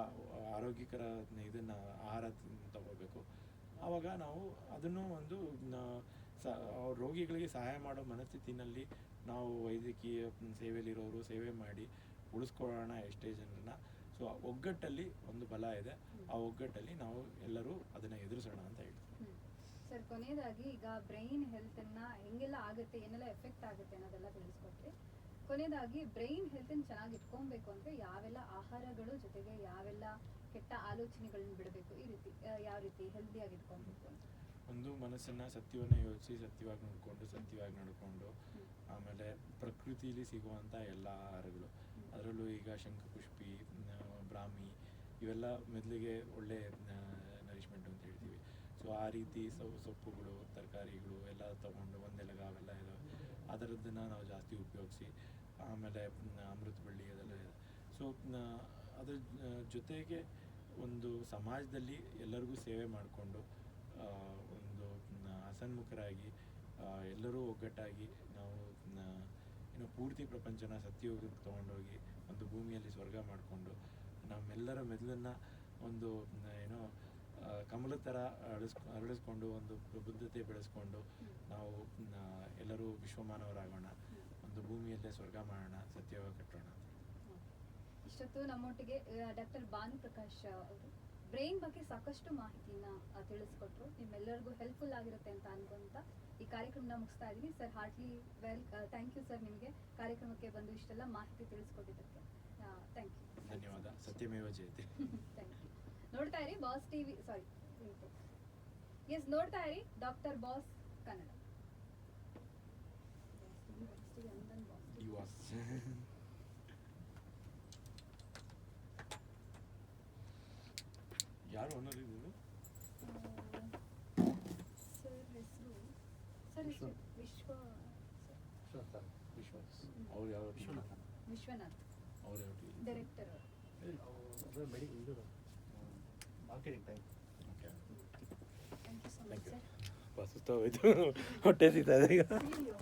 ಆರೋಗ್ಯಕರ ಇದನ್ನು ಆಹಾರ ತಗೋಬೇಕು. ಆವಾಗ ನಾವು ಅದನ್ನು ಒಂದು ರೋಗಿಗಳಿಗೆ ಸಹಾಯ ಮಾಡೋ ಮನಸ್ಥಿತಿನಲ್ಲಿ ನಾವು ವೈದ್ಯಕೀಯ ಸೇವೆಯಲ್ಲಿರೋರು ಸೇವೆ ಮಾಡಿ ಉಳಿಸ್ಕೊಳ್ಳೋಣ ಎಷ್ಟೇ ಜನರನ್ನ. ಸೊ ಒಗ್ಗಟ್ಟಲ್ಲಿ ಒಂದು ಬಲ ಇದೆ, ಆ ಒಗ್ಗಟ್ಟಲ್ಲಿ ನಾವು ಎಲ್ಲರೂ ಅದನ್ನು ಎದುರಿಸೋಣ ಅಂತ ಹೇಳ್ತೀವಿ. ಸರ್, ಕೊನೆಯದಾಗಿ ಈಗ ಬ್ರೈನ್ ಹೆಲ್ತನ್ನು ಹೆಂಗೆಲ್ಲ ಆಗುತ್ತೆ, ಏನೆಲ್ಲ ಎಫೆಕ್ಟ್ ಆಗುತ್ತೆ ಅನ್ನೋದೆಲ್ಲ ತಿಳಿಸ್ಕೊಟ್ರಿ. ಕೊನೆಯದಾಗಿ ಬ್ರೈನ್ ಹೆಲ್ತನ್ನು ಚೆನ್ನಾಗಿ ಇಟ್ಕೊಬೇಕು ಅಂದರೆ ಯಾವೆಲ್ಲ ಆಹಾರಗಳು ಜೊತೆಗೆ ಯಾವೆಲ್ಲ ಕೆಟ್ಟ ಆಲೋಚನೆಗಳನ್ನ ಬಿಡಬೇಕು, ಈ ರೀತಿ ಯಾವ ರೀತಿ ಹೆಲ್ದಿಯಾಗಿ ಇಟ್ಕೊಬೇಕು ಅಂತ? ಒಂದು ಮನಸ್ಸನ್ನು ಸತ್ಯವನ್ನು ಯೋಚಿಸಿ ಸತ್ಯವಾಗಿ ನೋಡಿಕೊಂಡು ಸತ್ಯವಾಗಿ ನಡ್ಕೊಂಡು, ಆಮೇಲೆ ಪ್ರಕೃತಿಯಲ್ಲಿ ಸಿಗುವಂಥ ಎಲ್ಲ ಆಹಾರಗಳು, ಅದರಲ್ಲೂ ಈಗ ಶಂಖಪುಷ್ಪಿ, ಬ್ರಾಹ್ಮಿ ಇವೆಲ್ಲ ಮೆದುಳಿಗೆ ಒಳ್ಳೆ ನರಿಶ್ಮೆಂಟ್ ಅಂತ ಹೇಳ್ತೀವಿ. ಸೊ ಆ ರೀತಿ ಸೊಪ್ಪುಗಳು, ತರಕಾರಿಗಳು ಎಲ್ಲ ತೊಗೊಂಡು ಒಂದೆಲಗ ಅವೆಲ್ಲ ಇದಾವೆ, ಅದರದ್ದನ್ನು ನಾವು ಜಾಸ್ತಿ ಉಪಯೋಗಿಸಿ, ಆಮೇಲೆ ಅಮೃತ ಬಳ್ಳಿ ಅದೆಲ್ಲ ಇದೆ. ಸೊ ಅದ್ರ ಜೊತೆಗೆ ಒಂದು ಸಮಾಜದಲ್ಲಿ ಎಲ್ಲರಿಗೂ ಸೇವೆ ಮಾಡಿಕೊಂಡು ಒಂದು ಹಸನ್ಮುಖರಾಗಿ ಎಲ್ಲರೂ ಒಗ್ಗಟ್ಟಾಗಿ ನಾವು ಏನೋ ಪೂರ್ತಿ ಪ್ರಪಂಚನ ಸತ್ಯಯೋಗಕ್ಕೆ ತೊಗೊಂಡೋಗಿ ಒಂದು ಭೂಮಿಯಲ್ಲಿ ಸ್ವರ್ಗ ಮಾಡಿಕೊಂಡು ನಮ್ಮೆಲ್ಲರ ಮೆದುಳನ್ನು ಒಂದು ಏನೋ ಕಮಲದ ಥರ ಅರಳಿಸ್ಕೊಂಡು ಒಂದು ಪ್ರಬುದ್ಧತೆ ಬೆಳೆಸ್ಕೊಂಡು ನಾವು ಎಲ್ಲರೂ ವಿಶ್ವಮಾನವರಾಗೋಣ, ಒಂದು ಭೂಮಿಯಲ್ಲೇ ಸ್ವರ್ಗ ಮಾಡೋಣ, ಸತ್ಯಯೋಗ ಕಟ್ಟೋಣ. ಇಷ್ಟೊತ್ತು ನಮ್ಮೊಟ್ಟಿಗೆ ಡಾಕ್ಟರ್ ಭಾನುಪ್ರಕಾಶ್ ಅವರು ಬ್ರೈನ್ ಬಗ್ಗೆ ಸಾಕಷ್ಟು ಮಾಹಿತಿನ ತಿಳಿಸ್ಕೊಟ್ರು. ನಿಮ್ಮೆಲ್ಲರಿಗೂ ಹೆಲ್ಪ್ಫುಲ್ ಆಗಿರುತ್ತೆ ಅಂತ ಅನ್ಕೊಂತ ಈ ಕಾರ್ಯಕ್ರಮನ ಮುಗಿಸ್ತಾ ಇದ್ದೀನಿ. Sir heartly thank you sir, ನಿಮಗೆ ಕಾರ್ಯಕ್ರಮಕ್ಕೆ ಬಂದು ಇಷ್ಟೆಲ್ಲ ಮಾಹಿತಿ ತಿಳಿಸ್ಕೊಟ್ಟಿದ್ದಕ್ಕೆ ಥ್ಯಾಂಕ್ ಯು. ಧನ್ಯವಾದ. ಸತ್ಯಮೇವ ಜಯತೆ. Thank you. ನೋಡ್ತಾ ಇರಿ ಬಾಸ್ ಟಿವಿ, ಸಾರಿ ಎಸ್, ನೋಡ್ತಾ ಇರಿ ಡಾಕ್ಟರ್ ಬಾಸ್ ಕನ್ನಡ. ಯುವಾಸ್. ಯಾರು ಓನರ್ ಇದ್ದು? ಸರ್ ಹೆಸರು ವಿಶ್ವ ವಿಶ್ವನಾಥ್ ವಿಶ್ವಾಸ್. ಅವ್ರು ಯಾವ ವಿಶ್ವನಾಥ್, ಅವ್ರು ಯಾವ ಡೈರೆಕ್ಟರ್ ಅವರು. ಅಂದರೆ ಮೆಡಿಕಲ್ ಇದು marketing time. Okay, thank you so thank much you. Sir. ಸುಸ್ತಾಗೋಯ್ತು, ಹೊಟ್ಟೆ ಸಿಗ್ತಾ ಇದೆ ಈಗ. ಅಯ್ಯೋ.